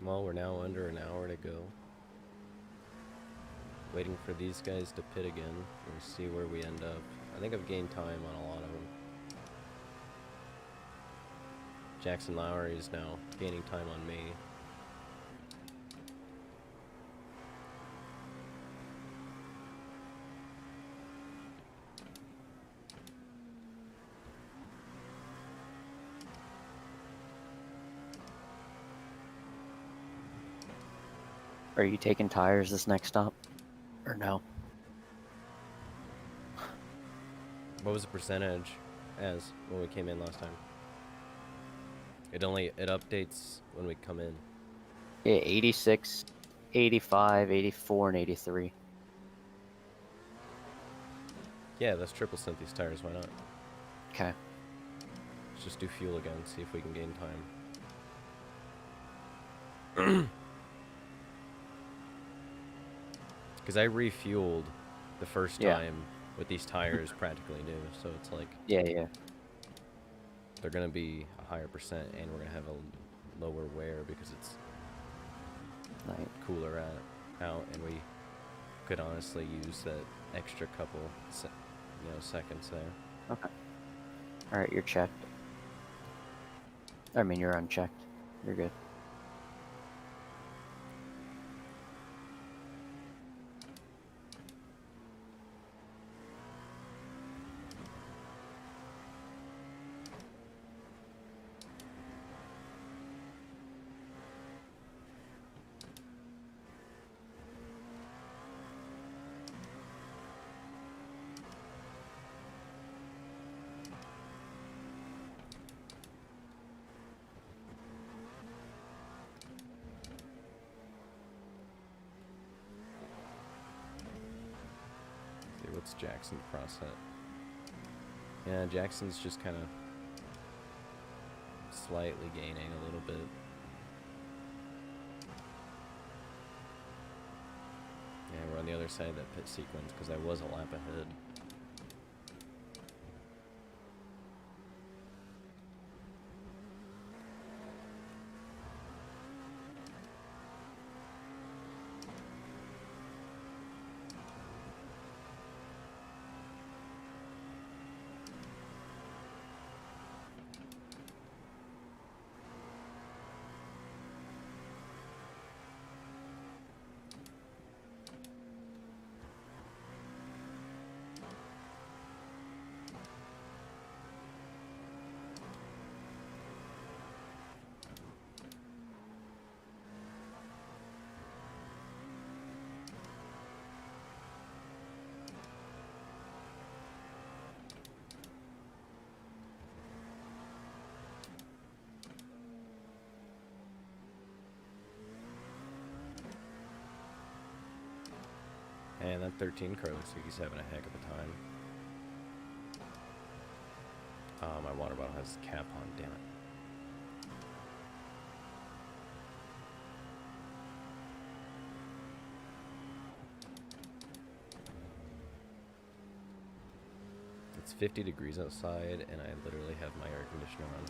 Well, we're now under an hour to go. Waiting for these guys to pit again. We'll see where we end up. I think I've gained time on a lot of them. Jackson Lowry is now gaining time on me. Are you taking tires this next stop? Or no? What was the percentage as when we came in last time? It updates when we come in. Yeah, 86, 85, 84, and 83. Yeah, let's triple synth these tires, why not? Okay. Let's just do fuel again, see if we can gain time. Because I refueled the first time with these tires practically new, so it's like... Yeah. They're going to be a higher percent, and we're going to have a lower wear because it's cooler out, and we could honestly use that extra couple seconds there. Okay. Alright, you're checked. I mean, you're unchecked. You're good. What's Jackson's process? Yeah, Jackson's just kind of slightly gaining a little bit. Yeah, we're on the other side of that pit sequence because I was a lap ahead. And that 13 car looks like he's having a heck of a time. My water bottle has a cap on, damn it. It's 50 degrees outside, and I literally have my air conditioner on.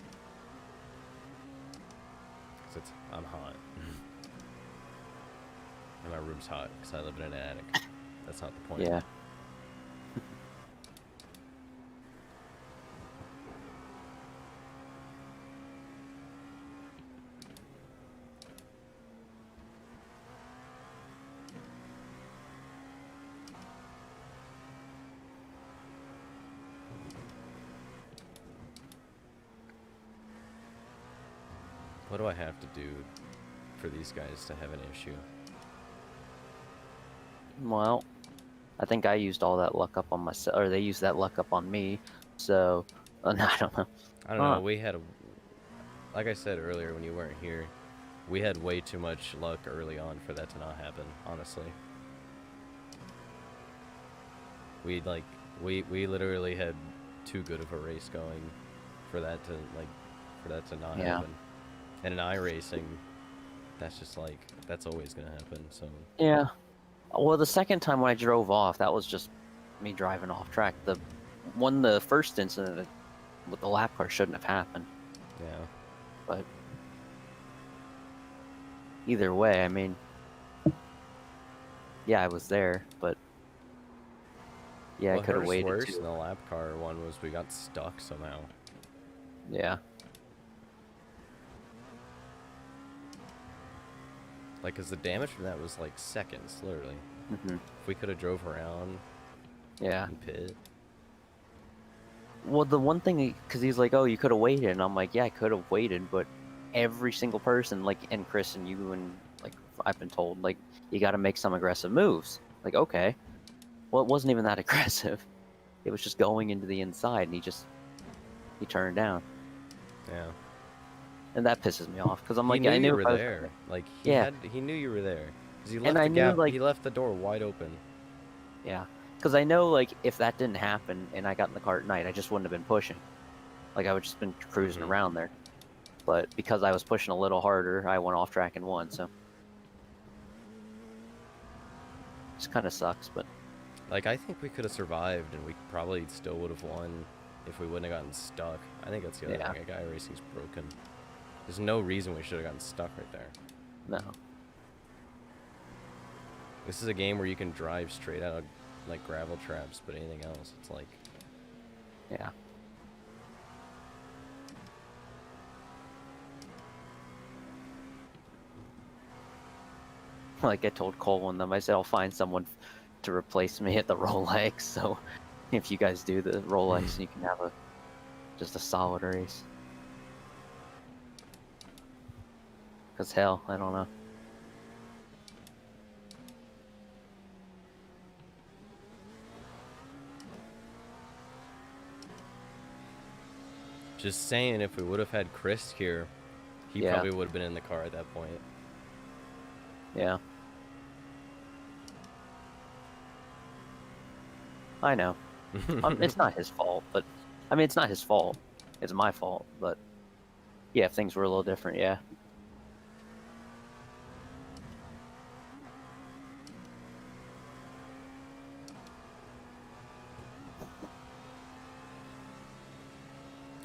'Cause I'm hot. And my room's hot, because I live in an attic. That's not the point. Yeah. What do I have to do for these guys to have an issue? Well, I think I used all that luck up on myself, or they used that luck up on me, so, I don't know. I don't know, we had like I said earlier when you weren't here, we had way too much luck early on for that to not happen, honestly. We literally had too good of a race going for that to not happen. And in iRacing, that's just that's always gonna happen, so. Yeah. Well, the second time when I drove off, that was just me driving off track. The first incident with the lap car shouldn't have happened. Yeah. But either way, I mean, yeah, I was there, but yeah, What I could have hurt us waited worse too. in the lap car one was we got stuck somehow. Yeah. Like, cause the damage from that was like seconds, literally. Hmm. If we could have drove around Yeah. and pit. Well, the one thing, because he's like, oh, you could have waited, and I'm like, yeah, I could have waited, but every single person, like, and Chris and you and like, I've been told, like, you got to make some aggressive moves. Like, okay, well, it wasn't even that aggressive. It was just going into the inside, and he turned down, Yeah. and that pisses me off because I'm He like, knew I knew you if were I was there. Like Yeah. he knew you were there. 'Cause he And left I the knew, gap. like- He left the door wide open. Yeah, because I know, like, if that didn't happen and I got in the car at night, I just wouldn't have been pushing. Like, I would just been cruising Mhm. around there. But because I was pushing a little harder, I went off track and won, so. Just kind of sucks, but Like, I think we could have survived, and we probably still would have won if we wouldn't have gotten stuck. I think that's the other Yeah. thing. Like, iRacing's broken. There's no reason we should have gotten stuck right there. no. This is a game where you can drive straight out of, like, gravel traps, but anything else, it's like... Yeah. Like I told Cole and them, I said I'll find someone to replace me at the Rolex. So if you guys do the Rolex, you can have just a solid race. Cause hell, I don't know. Just saying, if we would have had Chris here, he Yeah. probably would have been in the car at that point. Yeah. I know. It's not his fault, but I mean, it's not his fault. It's my fault, but yeah, if things were a little different, yeah.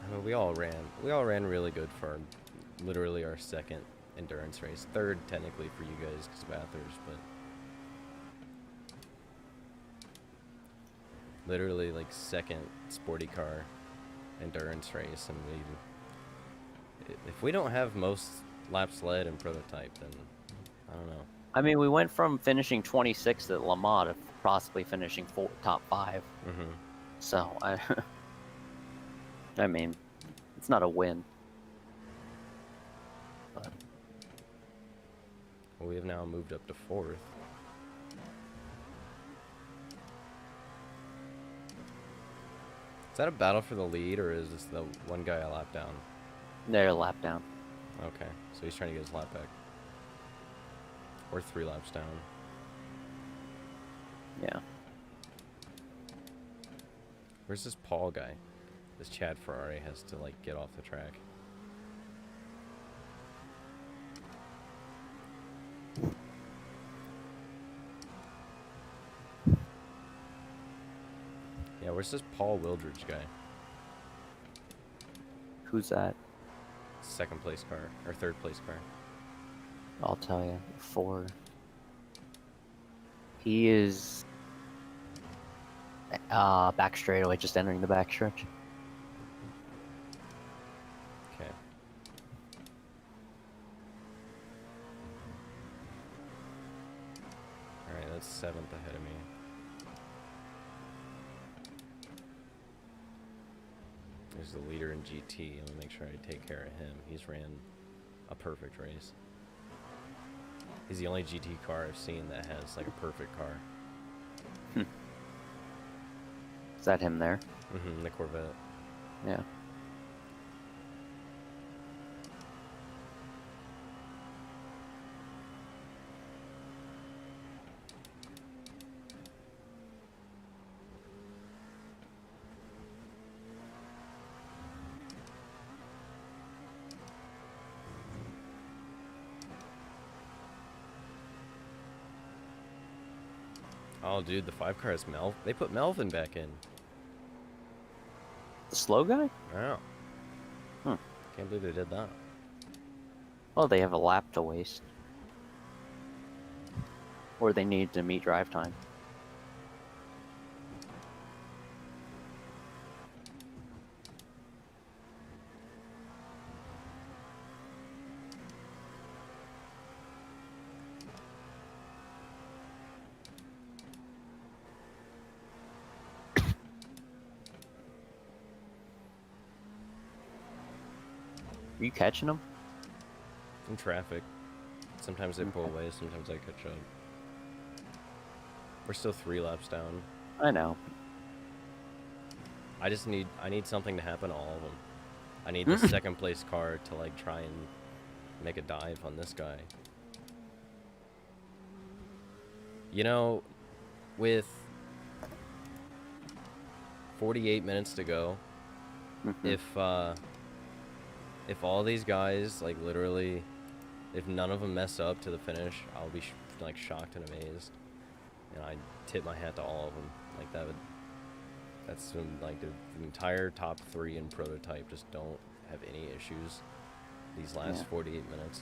I mean, we all ran really good for literally our second endurance race. Third, technically, for you guys because of Bathurst, but literally, like, second sporty car endurance race, and if we don't have most laps led in prototype, then I don't know. I mean, we went from finishing 26th at Le Mans to possibly finishing top 5. Mm-hmm. So, I mean, it's not a win. But Well, we have now moved up to 4th. Is that a battle for the lead, or is this the one guy a lap down? they're a lap down. Okay, so he's trying to get his lap back. Or 3 laps down. Yeah. Where's this Paul guy? This Chad Ferrari has to, like, get off the track. Yeah, where's this Paul Wildridge guy? Who's that? Second place car, or third place car. I'll tell you. 4. He is back straightaway, just entering the back stretch. Okay. Alright, that's 7th ahead of me. There's the leader in GT. Let me make sure I take care of him. He's ran a perfect race. He's the only GT car I've seen that has, like, a perfect car. Is that him there? Mm-hmm, the Corvette. Yeah. Oh, dude, the 5 car has They put Melvin back in. The slow guy? Wow. Hmm. Can't believe they did that. Oh, they have a lap to waste. or they need to meet drive time. Are you catching them? In traffic. Sometimes they pull away, sometimes I catch up. We're still 3 laps down. I know. I need something to happen to all of them. I need the second place car to like try and make a dive on this guy. You know, with 48 minutes to go, if all these guys, like, literally, if none of them mess up to the finish, I'll be, like, shocked and amazed. And I tip my hat to all of them. Like, that's, like, the entire top 3 in Prototype just don't have any issues these last 48 minutes.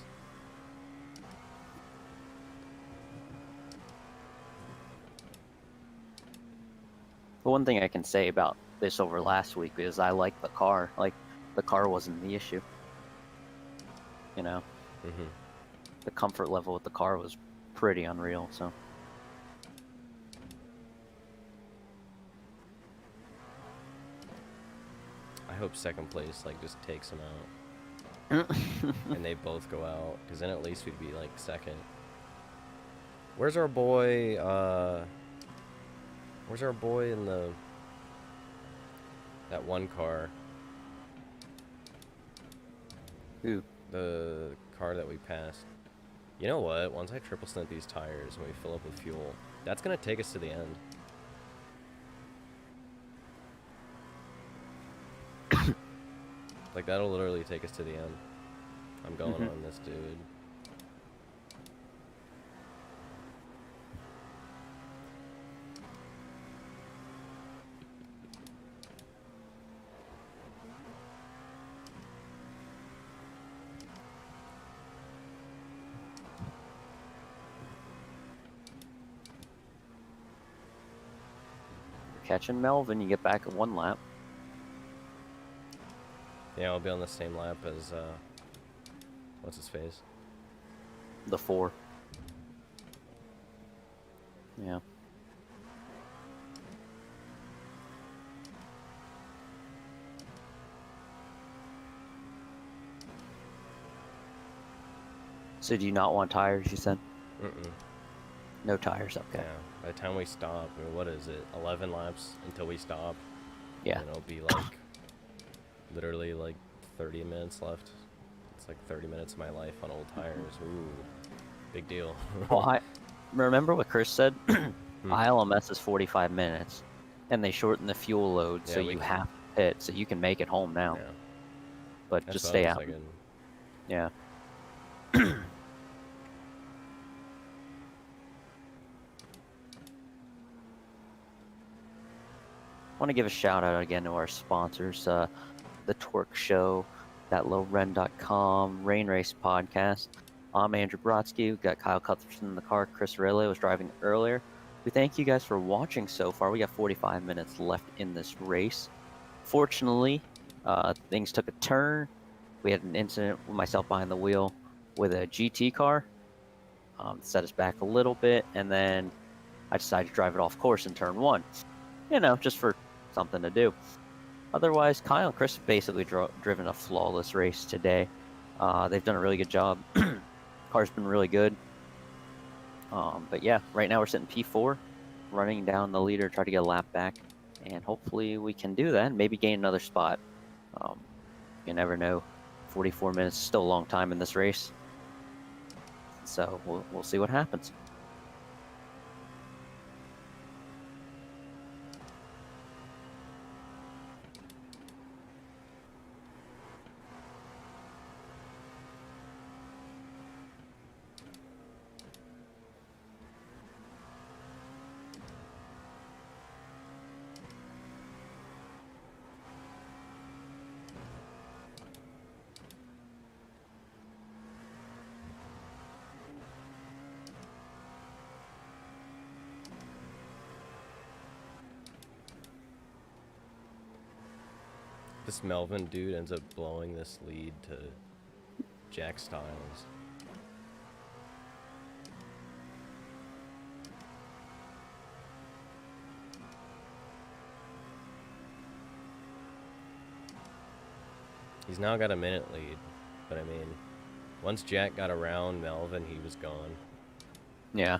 The one thing I can say about this over last week is I like the car. Like, the car wasn't the issue. You know? The comfort level with the car was pretty unreal, so. I hope second place, like, just takes them out. And they both go out, because then at least we'd be, like, second. Where's our boy, where's our boy in that one car? Who? The car that we passed. You know what? Once I triple stint these tires and we fill up with fuel, that's gonna take us to the end. Like, that'll literally take us to the end. I'm going on this dude. Catching Melvin, you get back at 1 lap. Yeah, I'll be on the same lap as, what's his face? The 4. Yeah. So do you not want tires, you said? No tires, okay. Yeah, by the time we stop, I mean, what is it? 11 laps until we stop? Yeah. And it'll be like, literally like 30 minutes left. It's like 30 minutes of my life on old tires. Ooh, big deal. Well, I remember what Chris said. ILMS is 45 minutes, and they shorten the fuel load, so you have to pit, so you can make it home now. Yeah. But That's just what stay I was out. thinking. Yeah. I want to give a shout out again to our sponsors, the Torque Show, thatlowren.com, Rain Race Podcast. I'm Andrew Brodsky. We've got Kyle Cuthbertson in the car. Chris Aurelio was driving earlier. We thank you guys for watching so far. We got 45 minutes left in this race. Fortunately, things took a turn. We had an incident with myself behind the wheel with a GT car. Set us back a little bit, and then I decided to drive it off course in turn 1. You know, just for something to do. Otherwise, Kyle and Chris have basically driven a flawless race today. They've done a really good job. Car's been really good. But yeah, right now we're sitting P4, running down the leader, try to get a lap back, and hopefully we can do that and maybe gain another spot. You never know. 44 minutes is still a long time in this race. So we'll see what happens. This Melvin dude ends up blowing this lead to Jack Styles. He's now got a minute lead, but I mean, once Jack got around Melvin, he was gone. Yeah.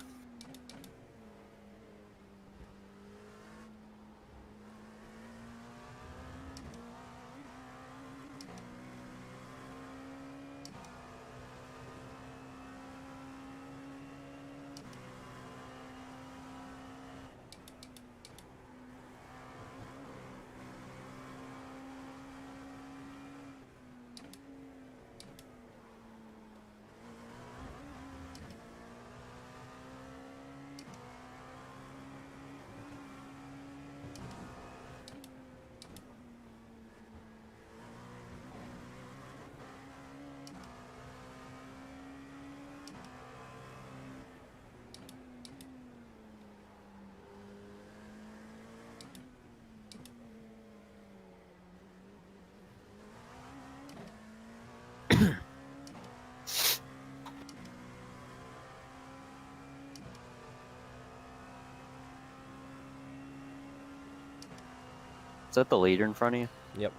Is that the leader in front of you? Yep.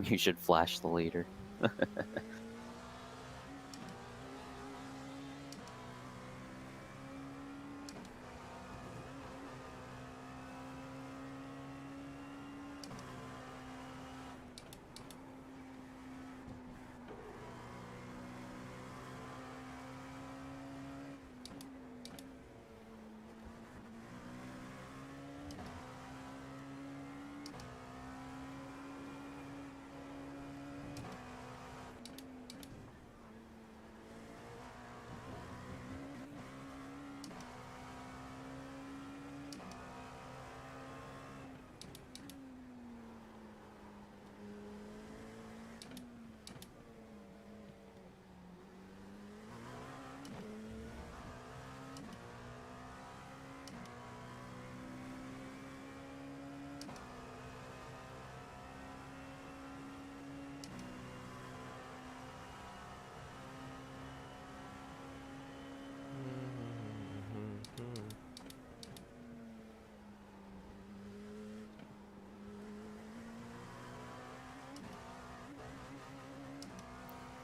You should flash the leader.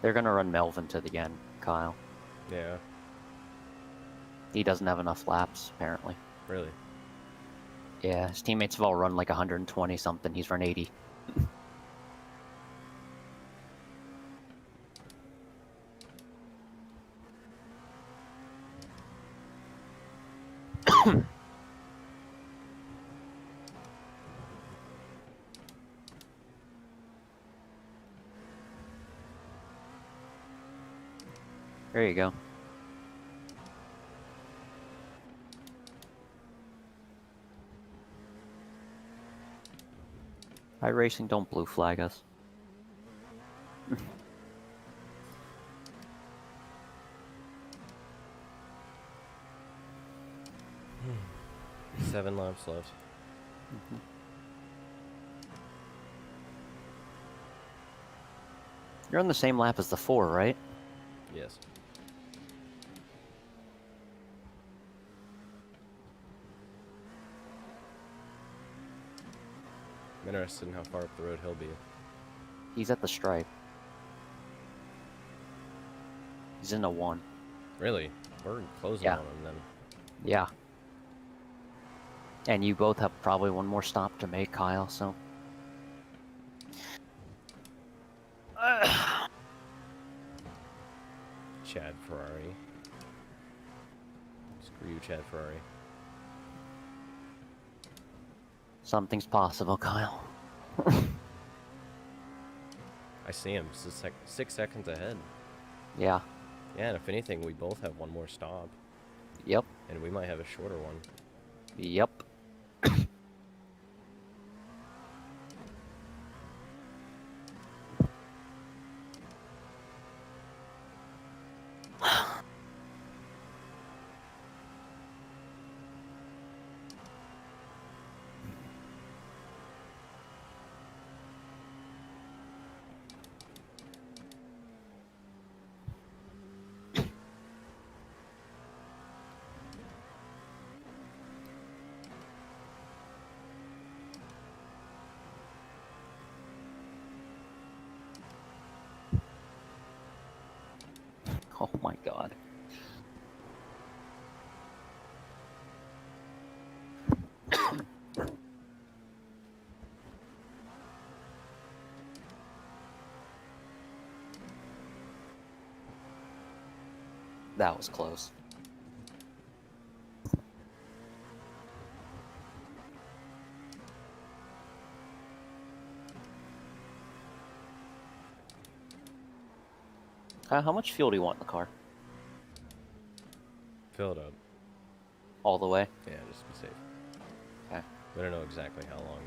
They're gonna run Melvin to the end, Kyle. Yeah. He doesn't have enough laps, apparently. Really? Yeah, his teammates have all run like 120 something. He's run 80. There you go. iRacing, don't blue flag us. 7 laps left. You're on the same lap as the 4, right? Yes. I'm interested in how far up the road he'll be. He's at the stripe. He's in the 1. Really? We're closing Yeah. on him then. Yeah. And you both have probably one more stop to make, Kyle, so... Chad Ferrari. Screw you, Chad Ferrari. Something's possible, Kyle. I see him. 6 seconds ahead. Yeah. Yeah, and if anything, we both have one more stop. Yep. And we might have a shorter one. Yep. God. That was close. How much fuel do you want in the car? Fill it up. All the way? Yeah, just to be safe. Okay. We don't know exactly how long.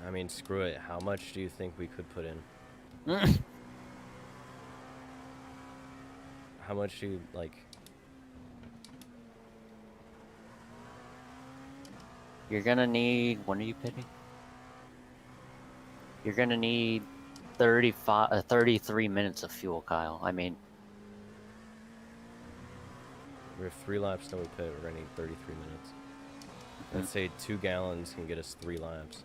I mean, screw it. How much do you think we could put in? How much do you, like... You're gonna need... When are you pitting? You're gonna need 33 minutes of fuel, Kyle. I mean... We have 3 laps till we pit. We're gonna need 33 minutes. Let's say 2 gallons can get us 3 laps.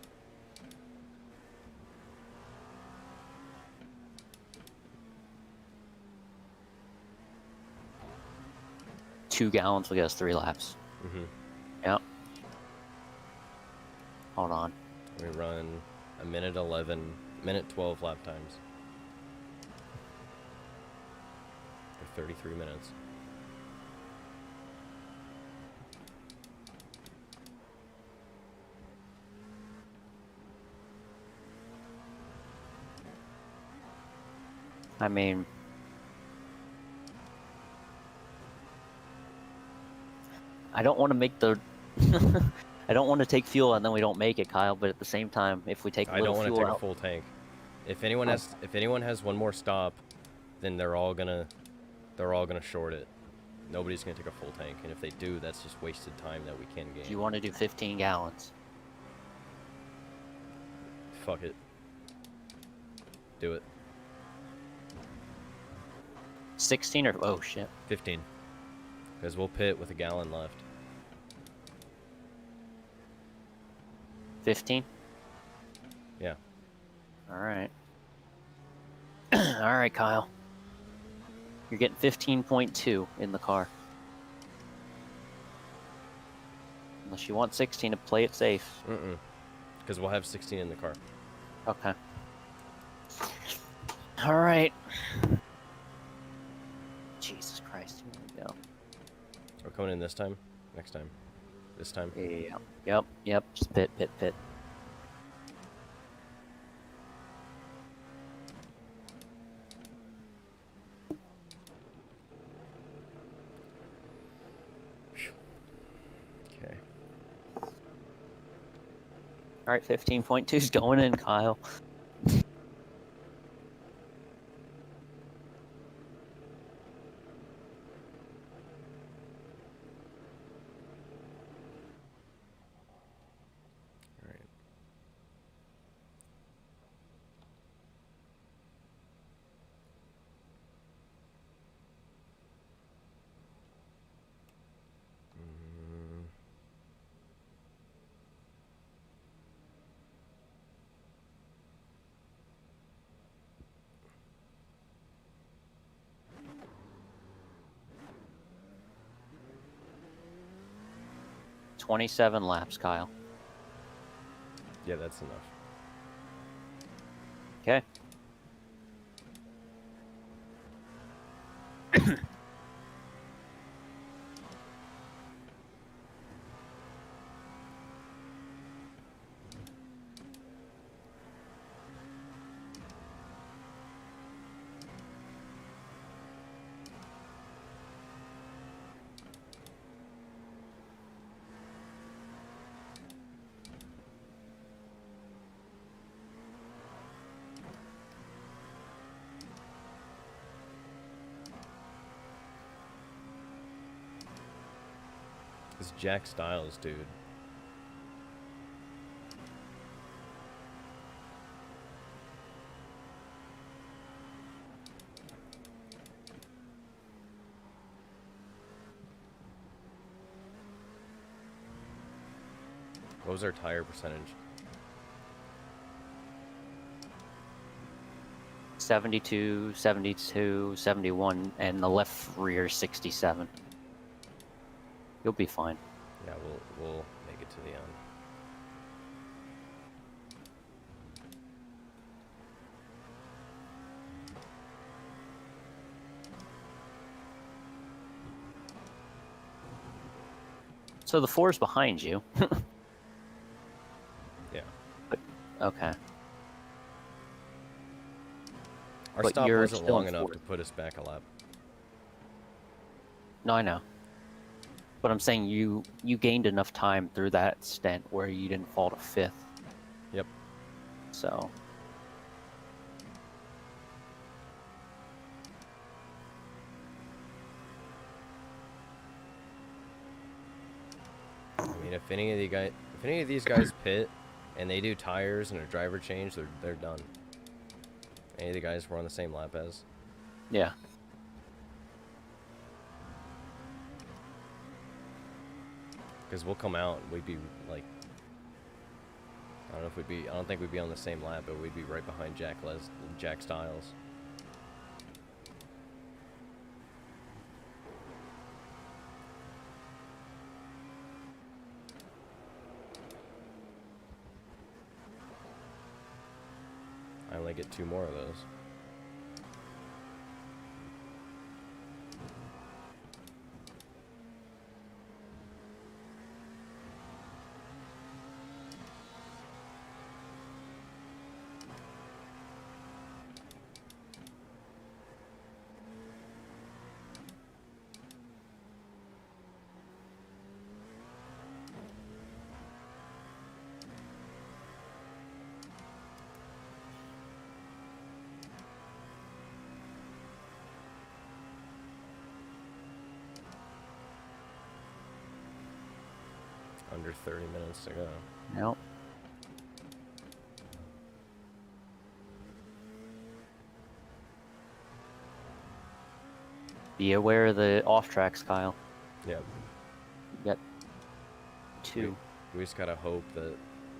Two gallons will get us 3 laps. Mm-hmm. Yep. Hold on. We run a minute 11, minute 12 lap times. For 33 minutes. I mean... I don't want to make the... I don't want to take fuel and then we don't make it, Kyle, but at the same time, if we take a I little don't want fuel to take out... a full tank. If anyone has one more stop, then they're all gonna short it. Nobody's gonna take a full tank, and if they do, that's just wasted time that we can gain. Do you want to do 15 gallons? Fuck it. Do it. 16 or... Oh, shit. 15. Because we'll pit with a gallon left. 15? Yeah. Alright. Alright, Kyle. You're getting 15.2 in the car. Unless you want 16 to play it safe. Mm-mm. Because we'll have 16 in the car. Okay. Alright. Jesus Christ, here we go. We're coming in this time? Next time? This time? Yeah. Yep. Just pit. Okay. Alright, 15.2's going in, Kyle. 27 laps, Kyle. Yeah, that's enough. Okay. It's Jack Styles, dude. What was our tire percentage? 72, 72, 71, and the left rear 67. You'll be fine. Yeah, we'll make it to the end. So the 4's behind you. Yeah. Okay. Our But stop you're wasn't still long in enough fourth. to put us back a lap. No, I know. But I'm saying you gained enough time through that stint where you didn't fall to 5th. Yep. So. I mean, if any of these guys pit and they do tires and a driver change, they're done. Any of the guys we're on the same lap as. Yeah. Because we'll come out and we'd be like, I don't think we'd be on the same lap, but we'd be right behind Jack Styles. I only get 2 more of those. Under 30 minutes to go. Nope. Be aware of the off tracks, Kyle. Yep. You got 2. We just gotta hope that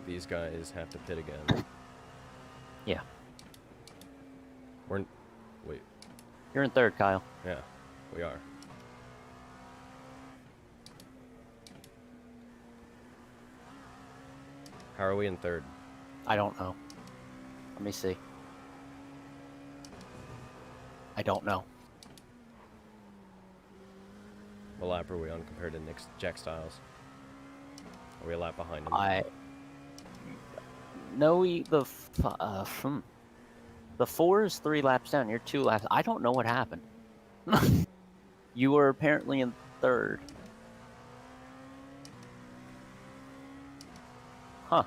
these guys have to pit again. Yeah. Wait. You're in 3rd, Kyle. Yeah, we are. How are we in 3rd? I don't know. Let me see. I don't know. What lap are we on compared to Jack Styles? Are we a lap behind him? No, the 4 is 3 laps down. You're 2 laps. I don't know what happened. You were apparently in 3rd. Huh.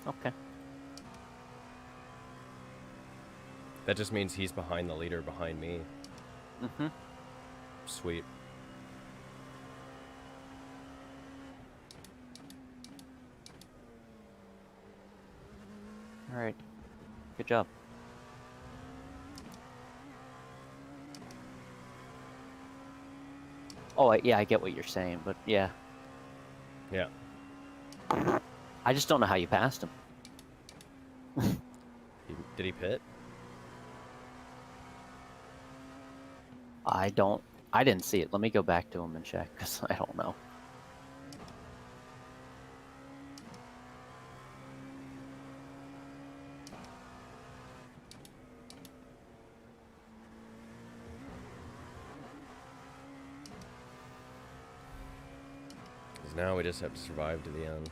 Okay. That just means he's behind the leader behind me. Mm-hmm. Sweet. All right. Good job. Oh, yeah, I get what you're saying, but yeah. Yeah. I just don't know how you passed him. Did he pit? I didn't see it. Let me go back to him and check, because I don't know. Because now we just have to survive to the end.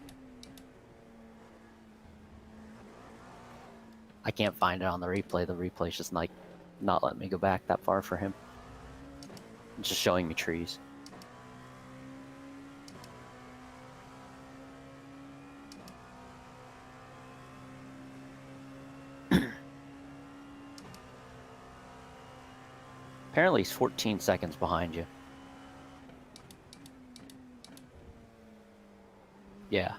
I can't find it on the replay. The replay's just like not letting me go back that far for him. It's just showing me trees. Apparently he's 14 seconds behind you. Yeah.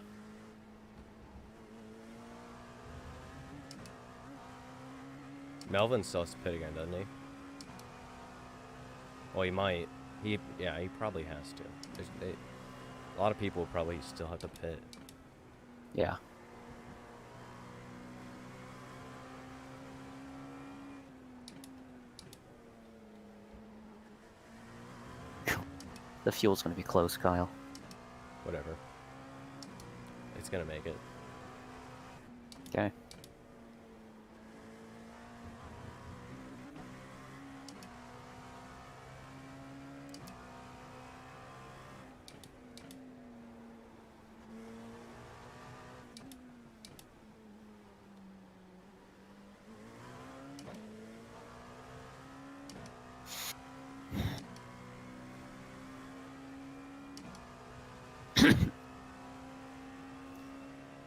Melvin still has to pit again, doesn't he? Well, he might. Yeah, he probably has to. A lot of people probably still have to pit. Yeah. The fuel's gonna be close, Kyle. Whatever. It's gonna make it. Okay.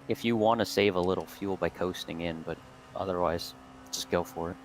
If you want to save a little fuel by coasting in, but otherwise, just go for it.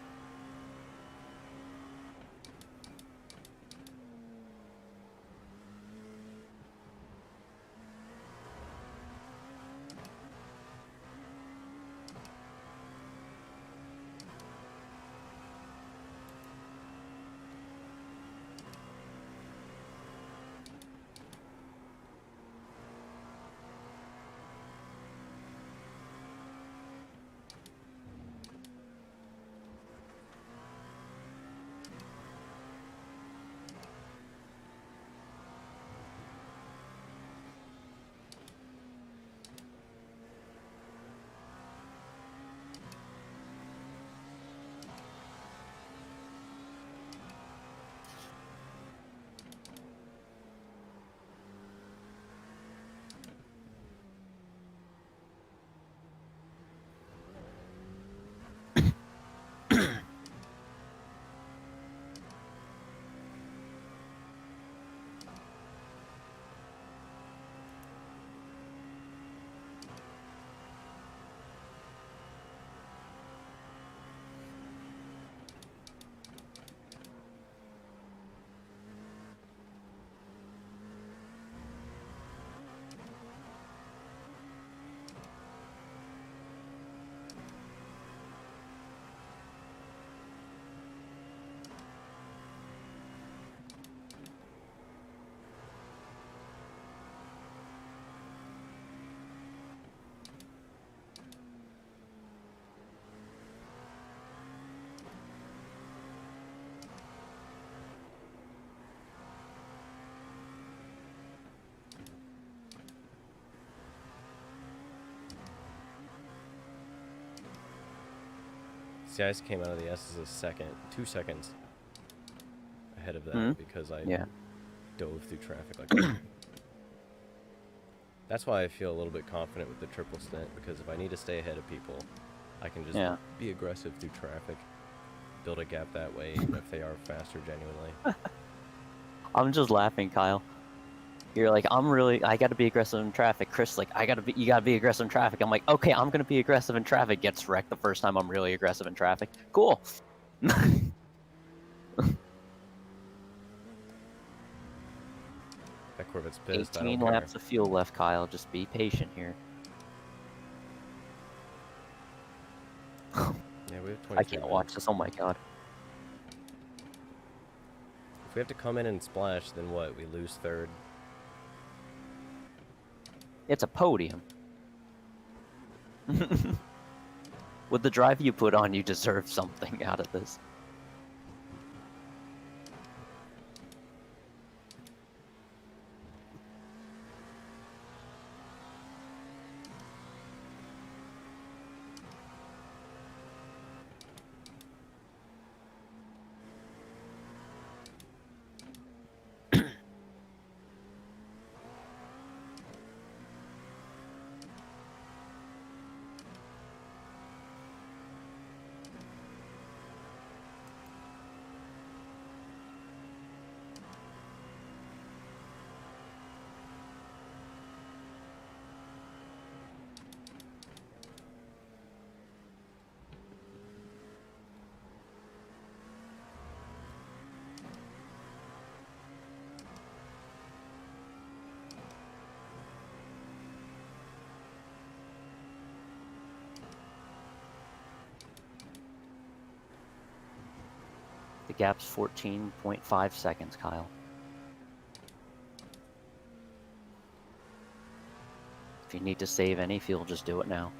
CIS came out of the S as a 2 seconds ahead of that because I dove through traffic like that. That's why I feel a little bit confident with the triple stint, because if I need to stay ahead of people, I can just be aggressive through traffic, build a gap that way, even if they are faster genuinely. I'm just laughing, Kyle. You're like, I gotta be aggressive in traffic. Chris, like, you gotta be aggressive in traffic. I'm like, okay, I'm gonna be aggressive in traffic. Gets wrecked the first time I'm really aggressive in traffic. Cool. That Corvette's pissed. 18 laps of fuel left, Kyle. Just be patient here. Yeah, we have 23 I can't watch this. Oh my god. If we have to come in and splash, then what? We lose third. It's a podium. With the drive you put on, you deserve something out of this. gap's 14.5 seconds, Kyle. If you need to save any fuel, just do it now.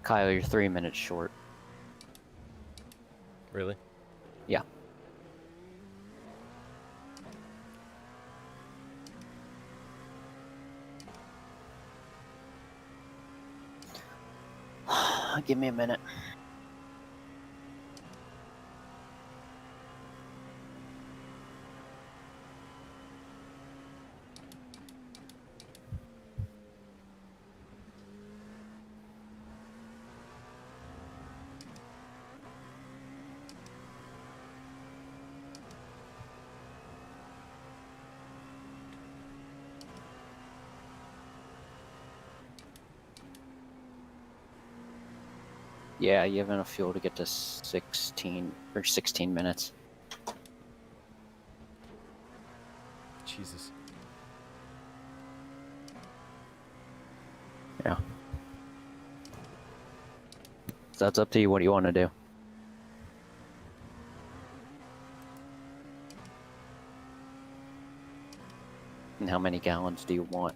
Kyle, you're 3 minutes short. Really? Yeah. Give me a minute. Yeah, you have enough fuel to get to 16 minutes. Jesus. Yeah. So that's up to you. What do you want to do? And how many gallons do you want?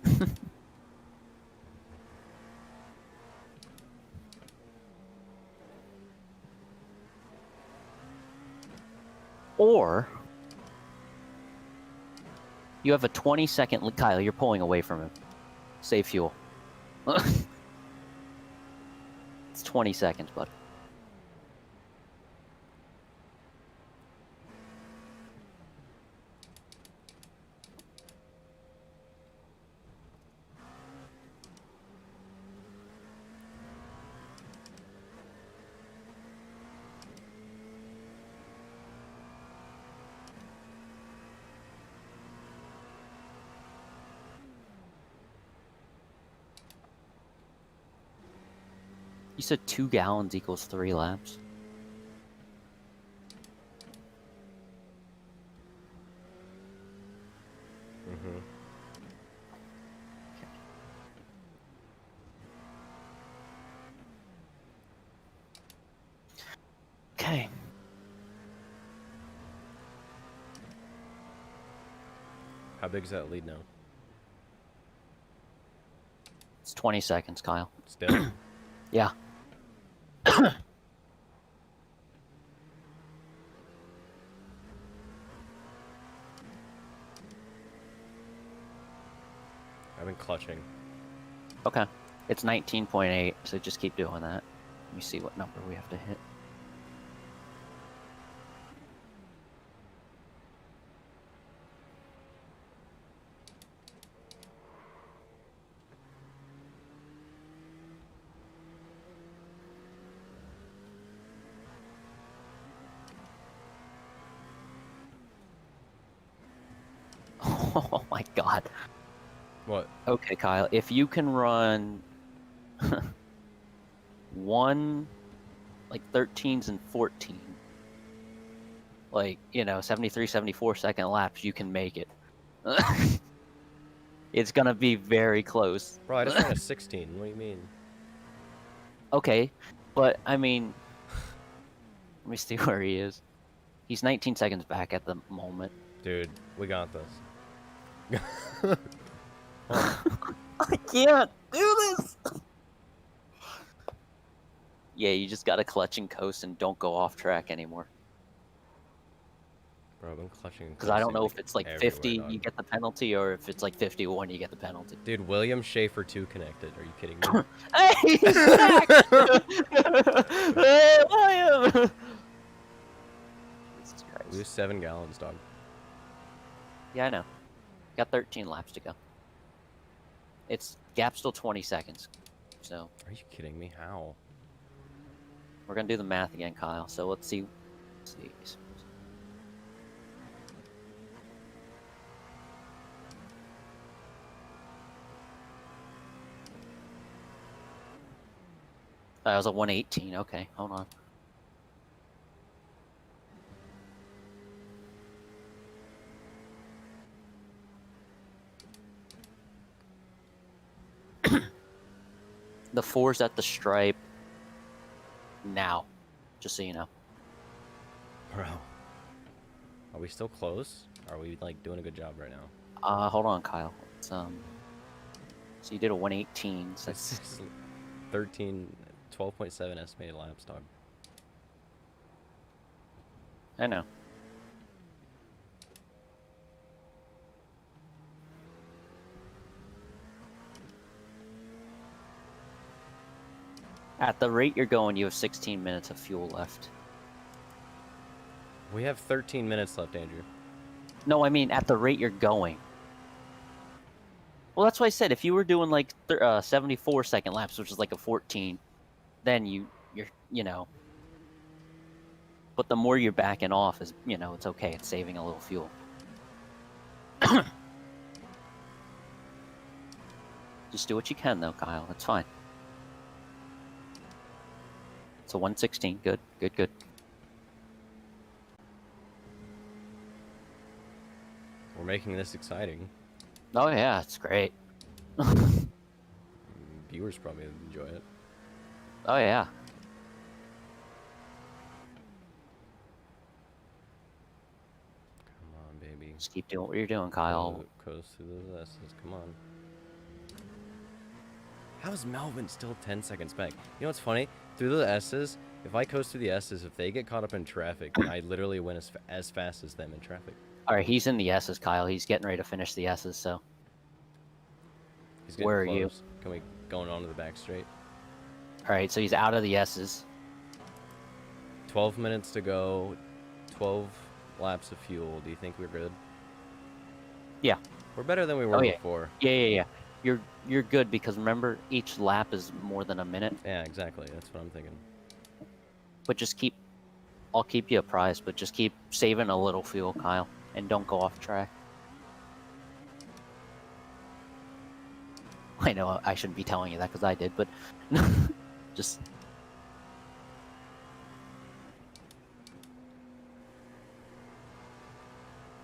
Or you have a 20-second... Kyle, you're pulling away from him. Save fuel. It's 20 seconds, bud. You said 2 gallons equals 3 laps? Okay. How big is that lead now? It's 20 seconds, Kyle. Still? Yeah. I've been clutching. Okay. It's 19.8, so just keep doing that. Let me see what number we have to hit. Oh my god. What? Okay, Kyle, if you can run one, like 13s and 14, like, you know, 73, 74 second laps, you can make it. It's gonna be very close. Bro, I just ran a 16. What do you mean? Okay, but I mean, let me see where he is. He's 19 seconds back at the moment. Dude, we got this. I can't do this! Yeah, you just gotta clutch and coast and don't go off track anymore. Bro, I've been clutching and Because I don't coasting, know if it's like everywhere, 50, dog. you get the penalty, or if it's like 51, you get the penalty. Dude, William Schaefer 2 connected. Are you kidding me? Hey, he's back! Hey, William! Jesus Christ. Lose 7 gallons, dog. Yeah, I know. Got 13 laps to go. It's gap still 20 seconds. So Are you kidding me? How? we're gonna do the math again, Kyle. So let's see. Let's see. That was a 118. Okay, hold on. The 4's at the stripe now, just so you know. Bro. Are we still close? Are we, like, doing a good job right now? Hold on, Kyle. It's, so you did a 118, so It's that's... just 13, 12.7 estimated laps, dog. I know. At the rate you're going, you have 16 minutes of fuel left. We have 13 minutes left, Andrew. No, I mean at the rate you're going. Well, that's why I said if you were doing like 74 second laps, which is like a 14, then you're you know. But the more you're backing off, is it's okay. It's saving a little fuel. Just do what you can, though, Kyle. That's fine. It's a 116. Good, good, good. We're making this exciting. Oh yeah, it's great. Viewers probably enjoy it. Oh yeah. Come on, baby. Just keep doing what you're doing, Kyle. Coast through those S's. Come on. How is Melvin still 10 seconds back? You know what's funny? Through the S's, if I coast through the S's, if they get caught up in traffic, then I literally win as fast as them in traffic. All right, he's in the S's, Kyle. He's getting ready to finish the S's. So He's getting where are you? close. Can we going on to the back straight? All right, so he's out of the S's. 12 minutes to go. 12 laps of fuel. Do you think we're good? Yeah. We're better than we were before. Yeah. You're good because remember each lap is more than a minute. Yeah, exactly. That's what I'm thinking. But just I'll keep you apprised. But just keep saving a little fuel, Kyle, and don't go off track. I know I shouldn't be telling you that because I did, but just.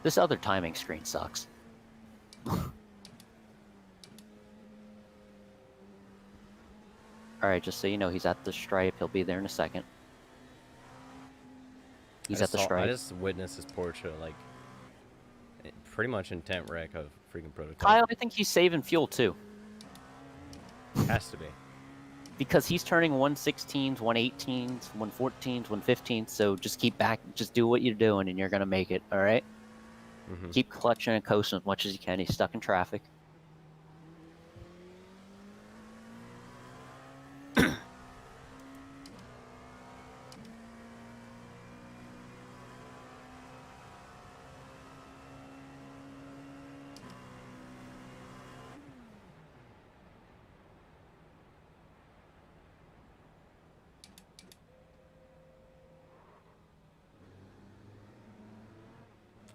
This other timing screen sucks. Alright, just so you know, he's at the stripe. He'll be there in a second. He's at the stripe. I just witnessed his Porsche, like, pretty much intent wreck of freaking prototype. Kyle, I think he's saving fuel too. Has to be. Because he's turning 116s, 118s, 114s, 115s, so just keep back, just do what you're doing and you're going to make it, alright? Mm-hmm. Keep clutching and coasting as much as you can. He's stuck in traffic.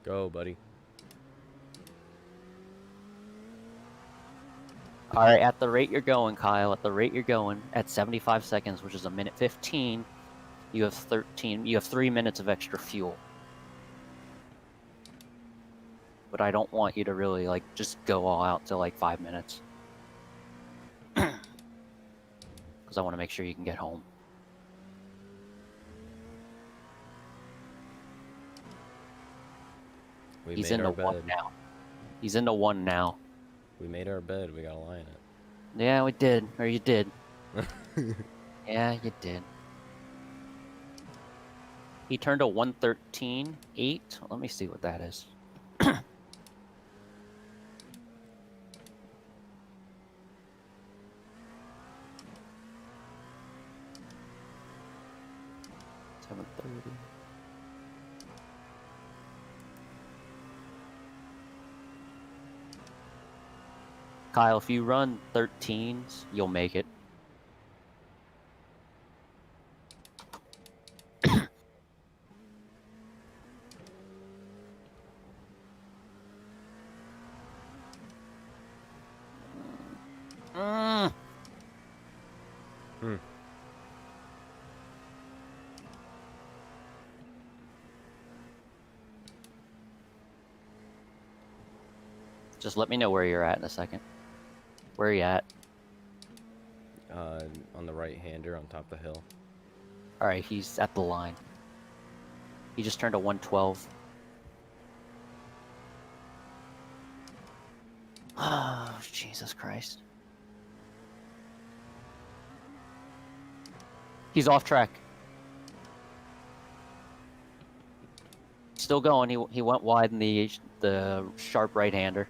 Go, buddy. Alright, at the rate you're going, Kyle, at the rate you're going, at 75 seconds, which is a minute 15, you have 3 minutes of extra fuel. But I don't want you to really, like, just go all out to, like, 5 minutes. Because I want to make sure you can get home. He's into one now. He's into one now. We made our bed. We gotta lie in it. Yeah, we did. Or you did. Yeah, you did. He turned a 113.8. Let me see what that is. 730. Kyle, if you run 13s, you'll make it. Just let me know where you're at in a second. Where are you at? On the right-hander on top of the hill. Alright, he's at the line. He just turned a 112. Oh, Jesus Christ. He's off track. Still going. He went wide in the sharp right-hander.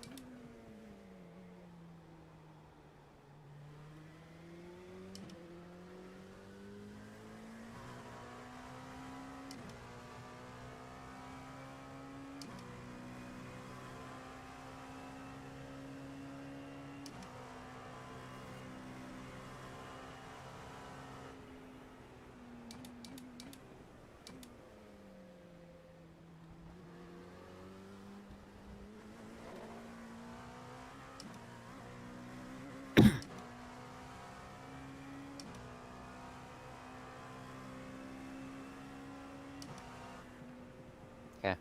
Okay.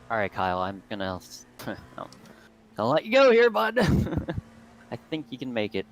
Alright, Kyle, I'm gonna let you go here, bud. I think you can make it.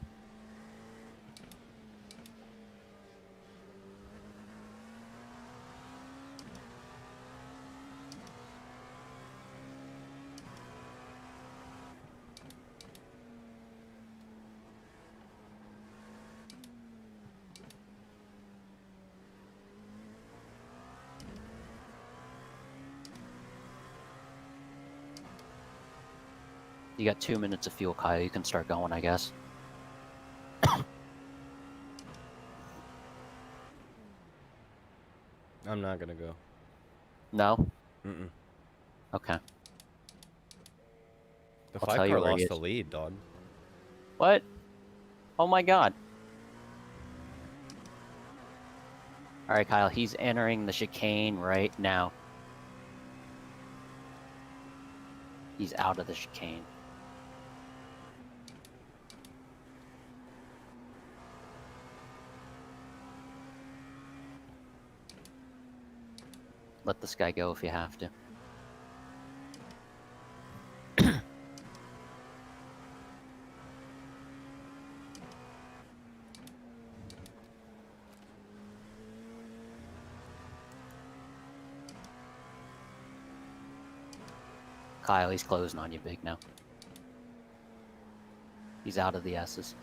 You got 2 minutes of fuel, Kyle. You can start going, I guess. I'm not gonna go. No? Mm-mm. Okay. The I'll 5 tell you car where he lost the is. lead, dog. What? Oh my god. Alright, Kyle, he's entering the chicane right now. He's out of the chicane. Let this guy go if you have to. Kyle, he's closing on you big now. He's out of the S's.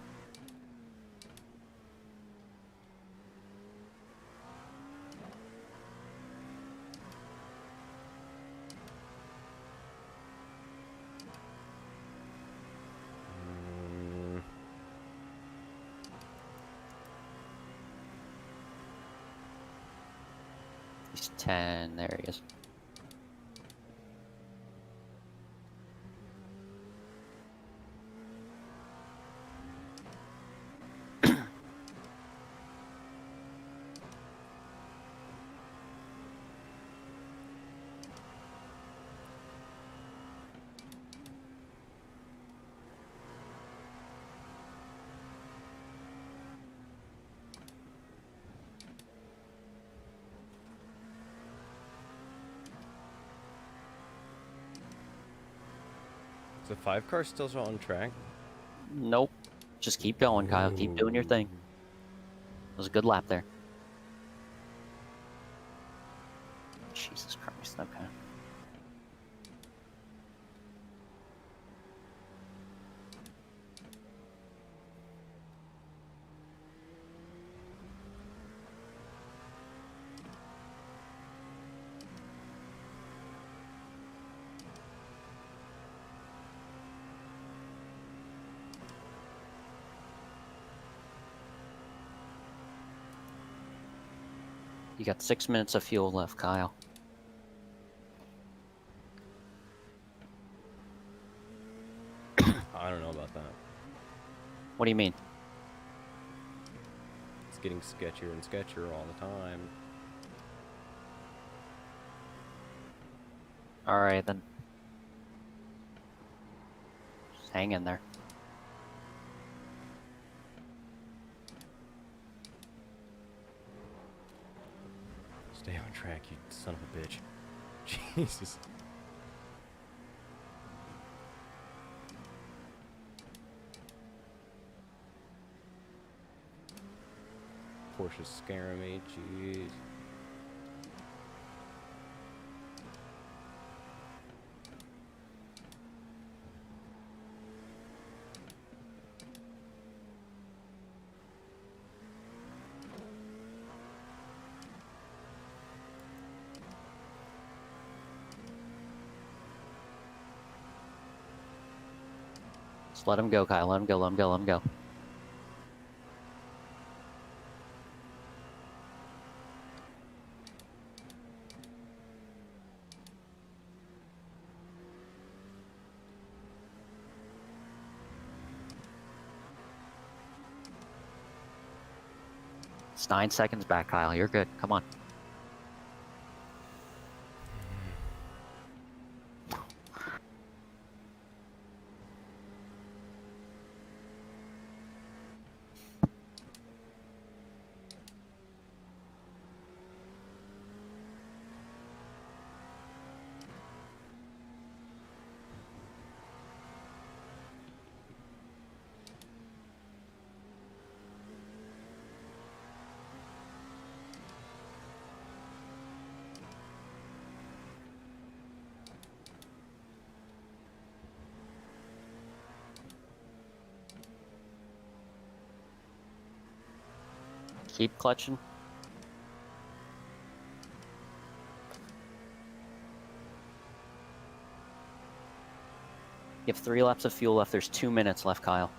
He's 10. There he is. Is the 5 car still on track? Nope. Just keep going, Kyle. Keep doing your thing. It was a good lap there. Jesus Christ, okay. You got 6 minutes of fuel left, Kyle. I don't know about that. What do you mean? It's getting sketchier and sketchier all the time. Alright then. Just hang in there. Stay on track, you son of a bitch. Jesus. Porsche's scaring me, jeez. Just let him go, Kyle. Let him go, let him go, let him go. It's 9 seconds back, Kyle. You're good. Come on. Keep clutching. You have 3 laps of fuel left. There's 2 minutes left, Kyle.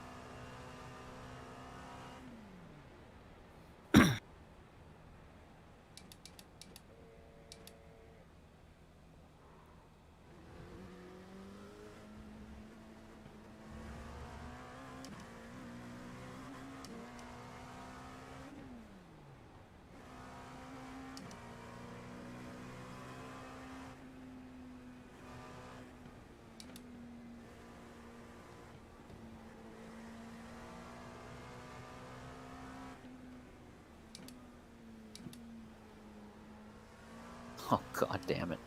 Oh, god damn it.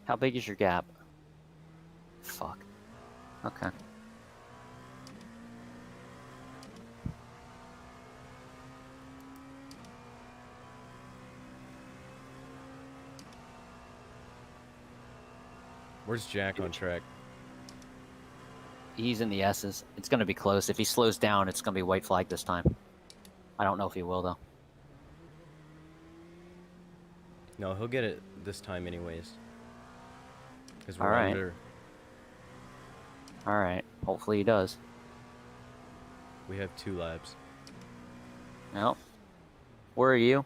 How big is your gap? Fuck. Okay. Where's Jack on track? He's in the S's. It's going to be close. If he slows down, it's going to be white flag this time. I don't know if he will, though. No, he'll get it this time anyways. Because we're Alright. under. Alright. Hopefully he does. We have 2 laps. Well, where are you?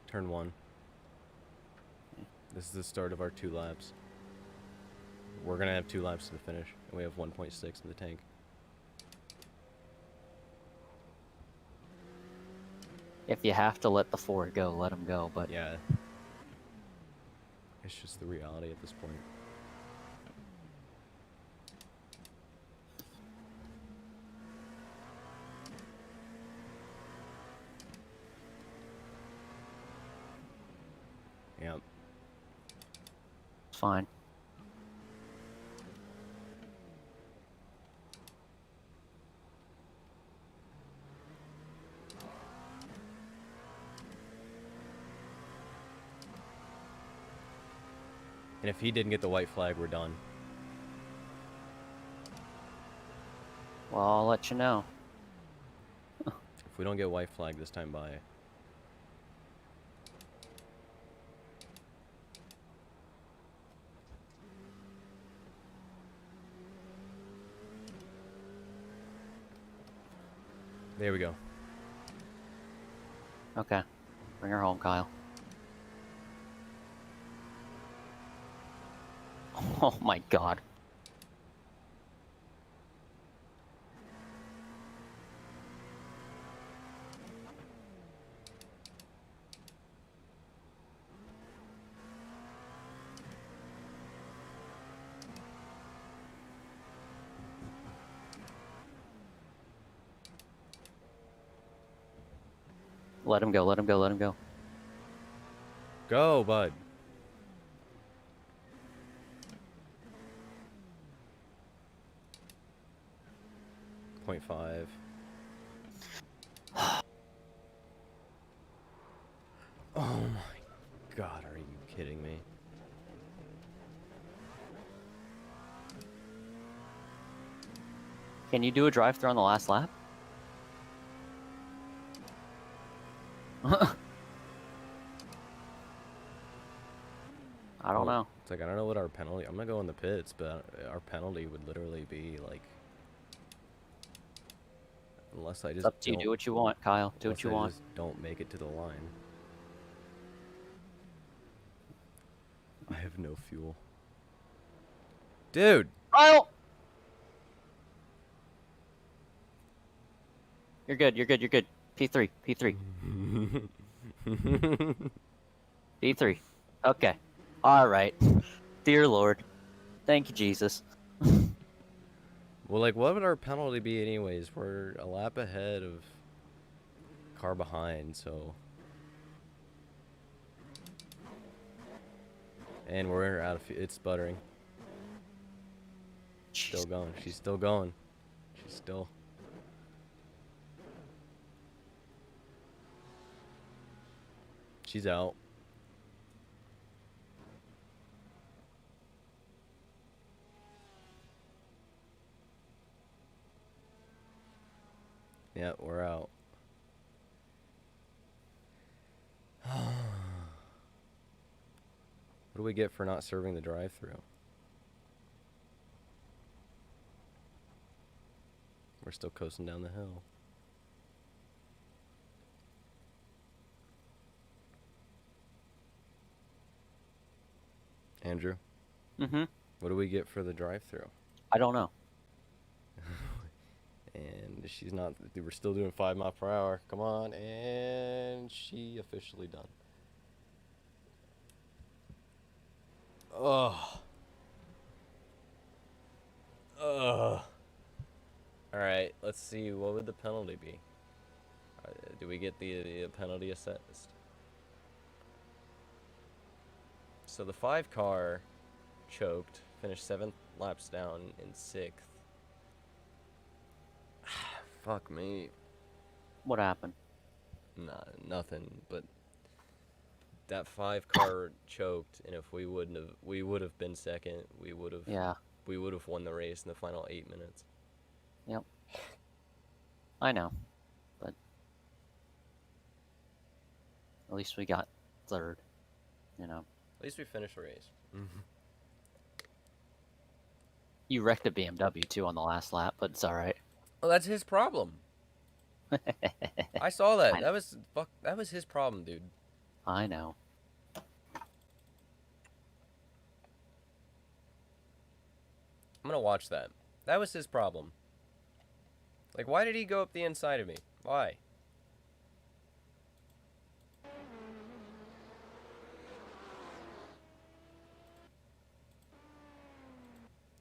Turn 1. This is the start of our 2 laps. We're gonna have 2 laps to the finish, and we have 1.6 in the tank. If you have to let the Ford go, let him go, but... Yeah. It's just the reality at this point. Yep. It's fine. And if he didn't get the white flag, we're done. Well, I'll let you know. If we don't get white flag this time by... There we go. Okay. Bring her home, Kyle. Oh my god. Let him go, let him go, let him go. Go, bud. .5. Oh my god, are you kidding me? Can you do a drive-thru on the last lap? I don't know. It's like, I don't know what our penalty... I'm gonna go in the pits, but our penalty would literally be, like... Unless I just It's up to you. don't- Do what you want, Kyle. Do unless what you I want. just don't make it to the line. I have no fuel. Dude! Kyle! You're good, you're good, you're good. P3, P3. P3. Okay. Alright. Dear Lord. Thank you, Jesus. Well, like, what would our penalty be anyways? We're a lap ahead of car behind, so... And we're out of fuel. It's sputtering. Still going. She's still going. She's still... She's out. Yeah, we're out. What do we get for not serving the drive-thru? We're still coasting down the hill. Andrew? Mm-hmm. What do we get for the drive-thru? I don't know. And she's not... We're still doing 5 miles per hour. Come on. And she officially done. Ugh. Ugh. Alright, let's see. What would the penalty be? Do we get the penalty assessed? So the 5 car choked. Finished 7 laps down in 6th. Fuck me. What happened? Nah, nothing. But that 5 car choked, and if we would have been second. We would have. Yeah. We would have won the race in the final 8 minutes. Yep. I know, but at least we got third. You know. At least we finished the race. You wrecked a BMW too on the last lap, but it's all right. Well, that's his problem. I saw that. I- That was his problem, dude. I know. I'm gonna watch that. That was his problem. Like, why did he go up the inside of me? Why?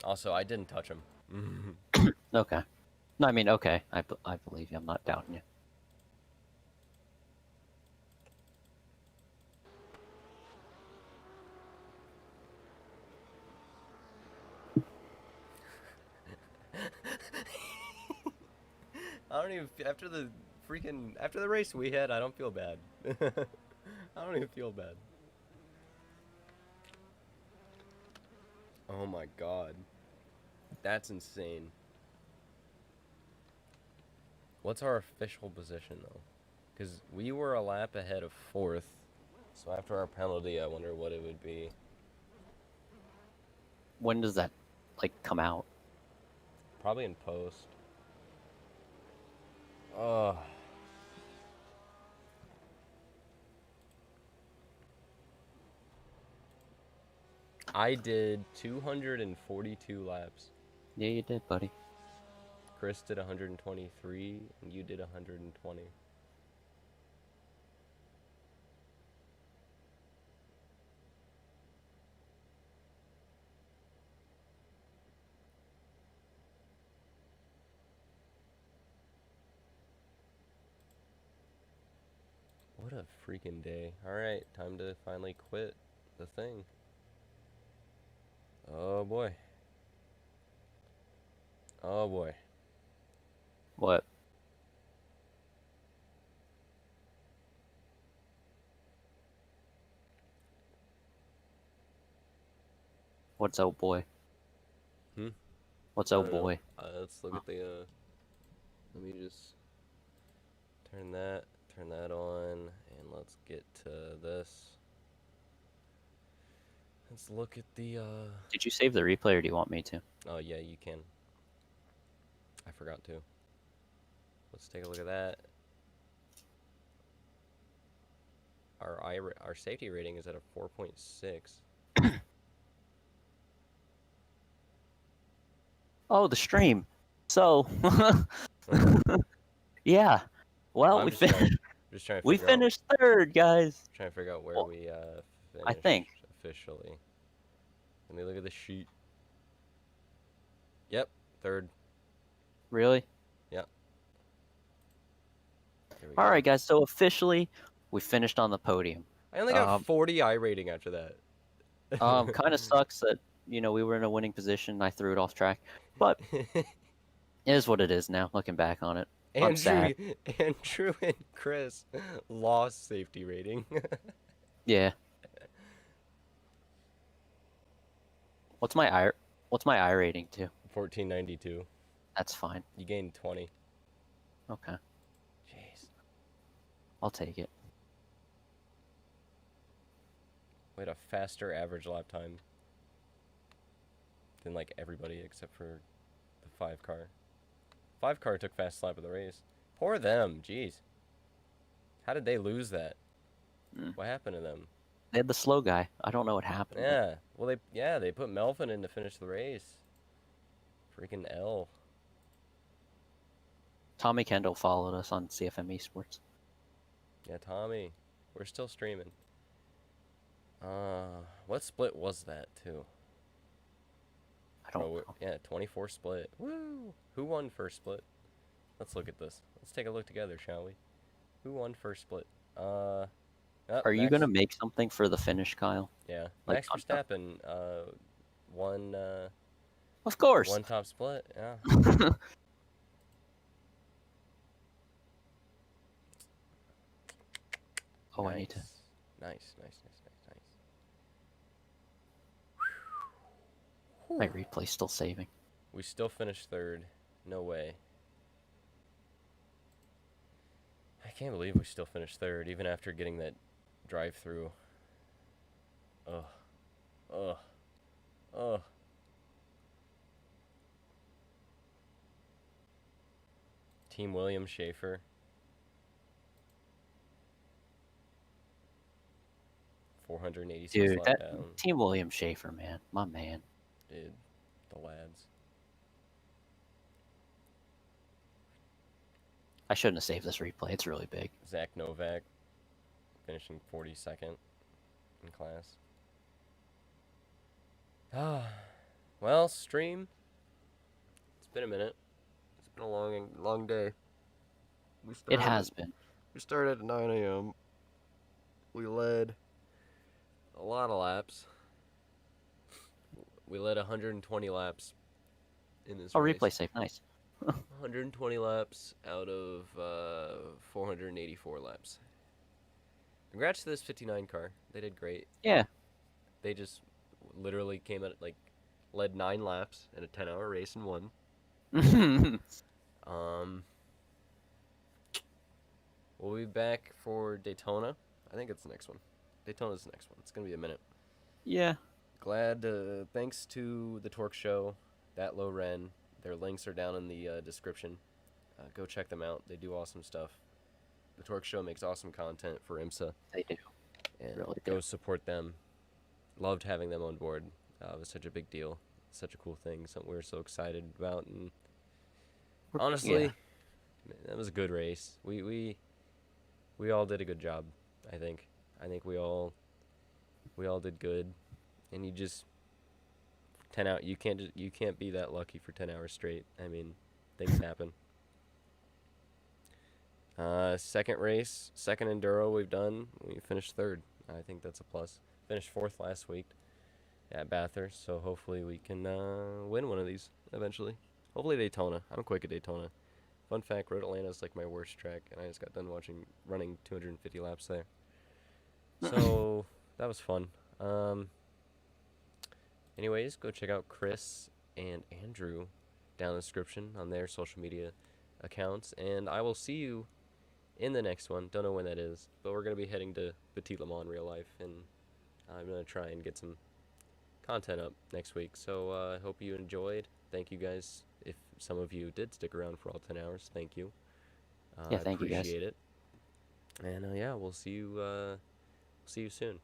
Also, I didn't touch him. Okay. No, I mean, okay. I believe you. I'm not doubting you. I don't even after the race we had. I don't feel bad. I don't even feel bad. Oh my god, that's insane. What's our official position though? Because we were a lap ahead of 4th. So after our penalty, I wonder what it would be. When does that, like, come out? Probably in post. Ugh. I did 242 laps. Yeah, you did, buddy. Chris did 123, and you did 120. What a freaking day. Alright, time to finally quit the thing. Oh boy. Oh boy. What? What's oh boy? Hmm? What's I oh don't know. boy? Let's look at the, let me just turn that on, and let's get to this. Let's look at the, Did you save the replay or do you want me to? oh yeah, you can. I forgot to. Let's take a look at that. Our safety rating is at a 4.6. Oh, the stream. So, yeah. Well, I'm we just trying, finished. just trying to We figure out, finished third, guys. trying to figure out where Well, we finished I think. officially. Let me look at the sheet. Yep, third. Really? Yep. There we All go. right, guys. So officially, we finished on the podium. I only got 40 I rating after that. Kind of sucks that we were in a winning position. I threw it off track, but it is what it is now. Looking back on it, I'm sad. Andrew and Chris lost safety rating. Yeah. What's my I rating too? 1492. That's fine. You gained 20. Okay, Jeez. I'll take it. We had a faster average lap time than like everybody except for the 5 car. 5 car took fast lap of the race. Poor them. Jeez. How did they lose that? What happened to them? They had the slow guy. I don't know what happened. Yeah. Well, they put Melvin in to finish the race. Freaking L. Tommy Kendall followed us on CFM eSports. Yeah, Tommy. We're still streaming. What split was that too? I don't know. Yeah, 24 split. Woo! Who won first split? Let's look at this. Let's take a look together, shall we? Who won first split? Are you gonna make something for the finish, Kyle? Yeah, like, Max Verstappen one Of course. one top split. Yeah. Oh, nice. I need to. Nice. My replay's still saving. We still finished third. No way. I can't believe we still finished third, even after getting that drive-through. Ugh. Team William Schaefer. 486 Dude, left that down. Team William Schaefer, man. My man. Dude, the lads. I shouldn't have saved this replay. It's really big. Zach Novak finishing 42nd in class. Well, stream. It's been a minute. It's been a long day. It has been. We started at 9 a.m. We led a lot of laps. We led 120 laps in this race. Replay save. Nice. 120 laps out of 484 laps. Congrats to this 59 car. They did great. Yeah. They just literally came at led 9 laps in a 10-hour race and won. We'll be back for Daytona. I think it's the next one. Daytona's the next one. It's gonna be a minute. Yeah. Glad. Thanks to the Torque Show, That Low Ren. Their links are down in the description. Go check them out. They do awesome stuff. The Torque Show makes awesome content for IMSA. They do. And Really go do. support them. Loved having them on board. It was such a big deal. Such a cool thing. Something we were so excited about. And honestly, that was a good race. We all did a good job. I think we all did good. And you just 10 out. You can't be that lucky for 10 hours straight. I mean, things happen. Second race, second enduro we've done. We finished third. I think that's a plus. Finished fourth last week at Bathurst, so hopefully we can win one of these eventually. Hopefully Daytona. I'm quick at Daytona. Fun fact: Road Atlanta is like my worst track, and I just got done running 250 laps there. So that was fun. Anyways, go check out Chris and Andrew down in the description on their social media accounts, and I will see you in the next one. Don't know when that is, but we're going to be heading to Petit Le Mans in real life, and I'm going to try and get some content up next week. So I hope you enjoyed. Thank you guys. If some of you did stick around for all 10 hours, thank you. Yeah, thank you guys. Appreciate it. And yeah, we'll see you soon.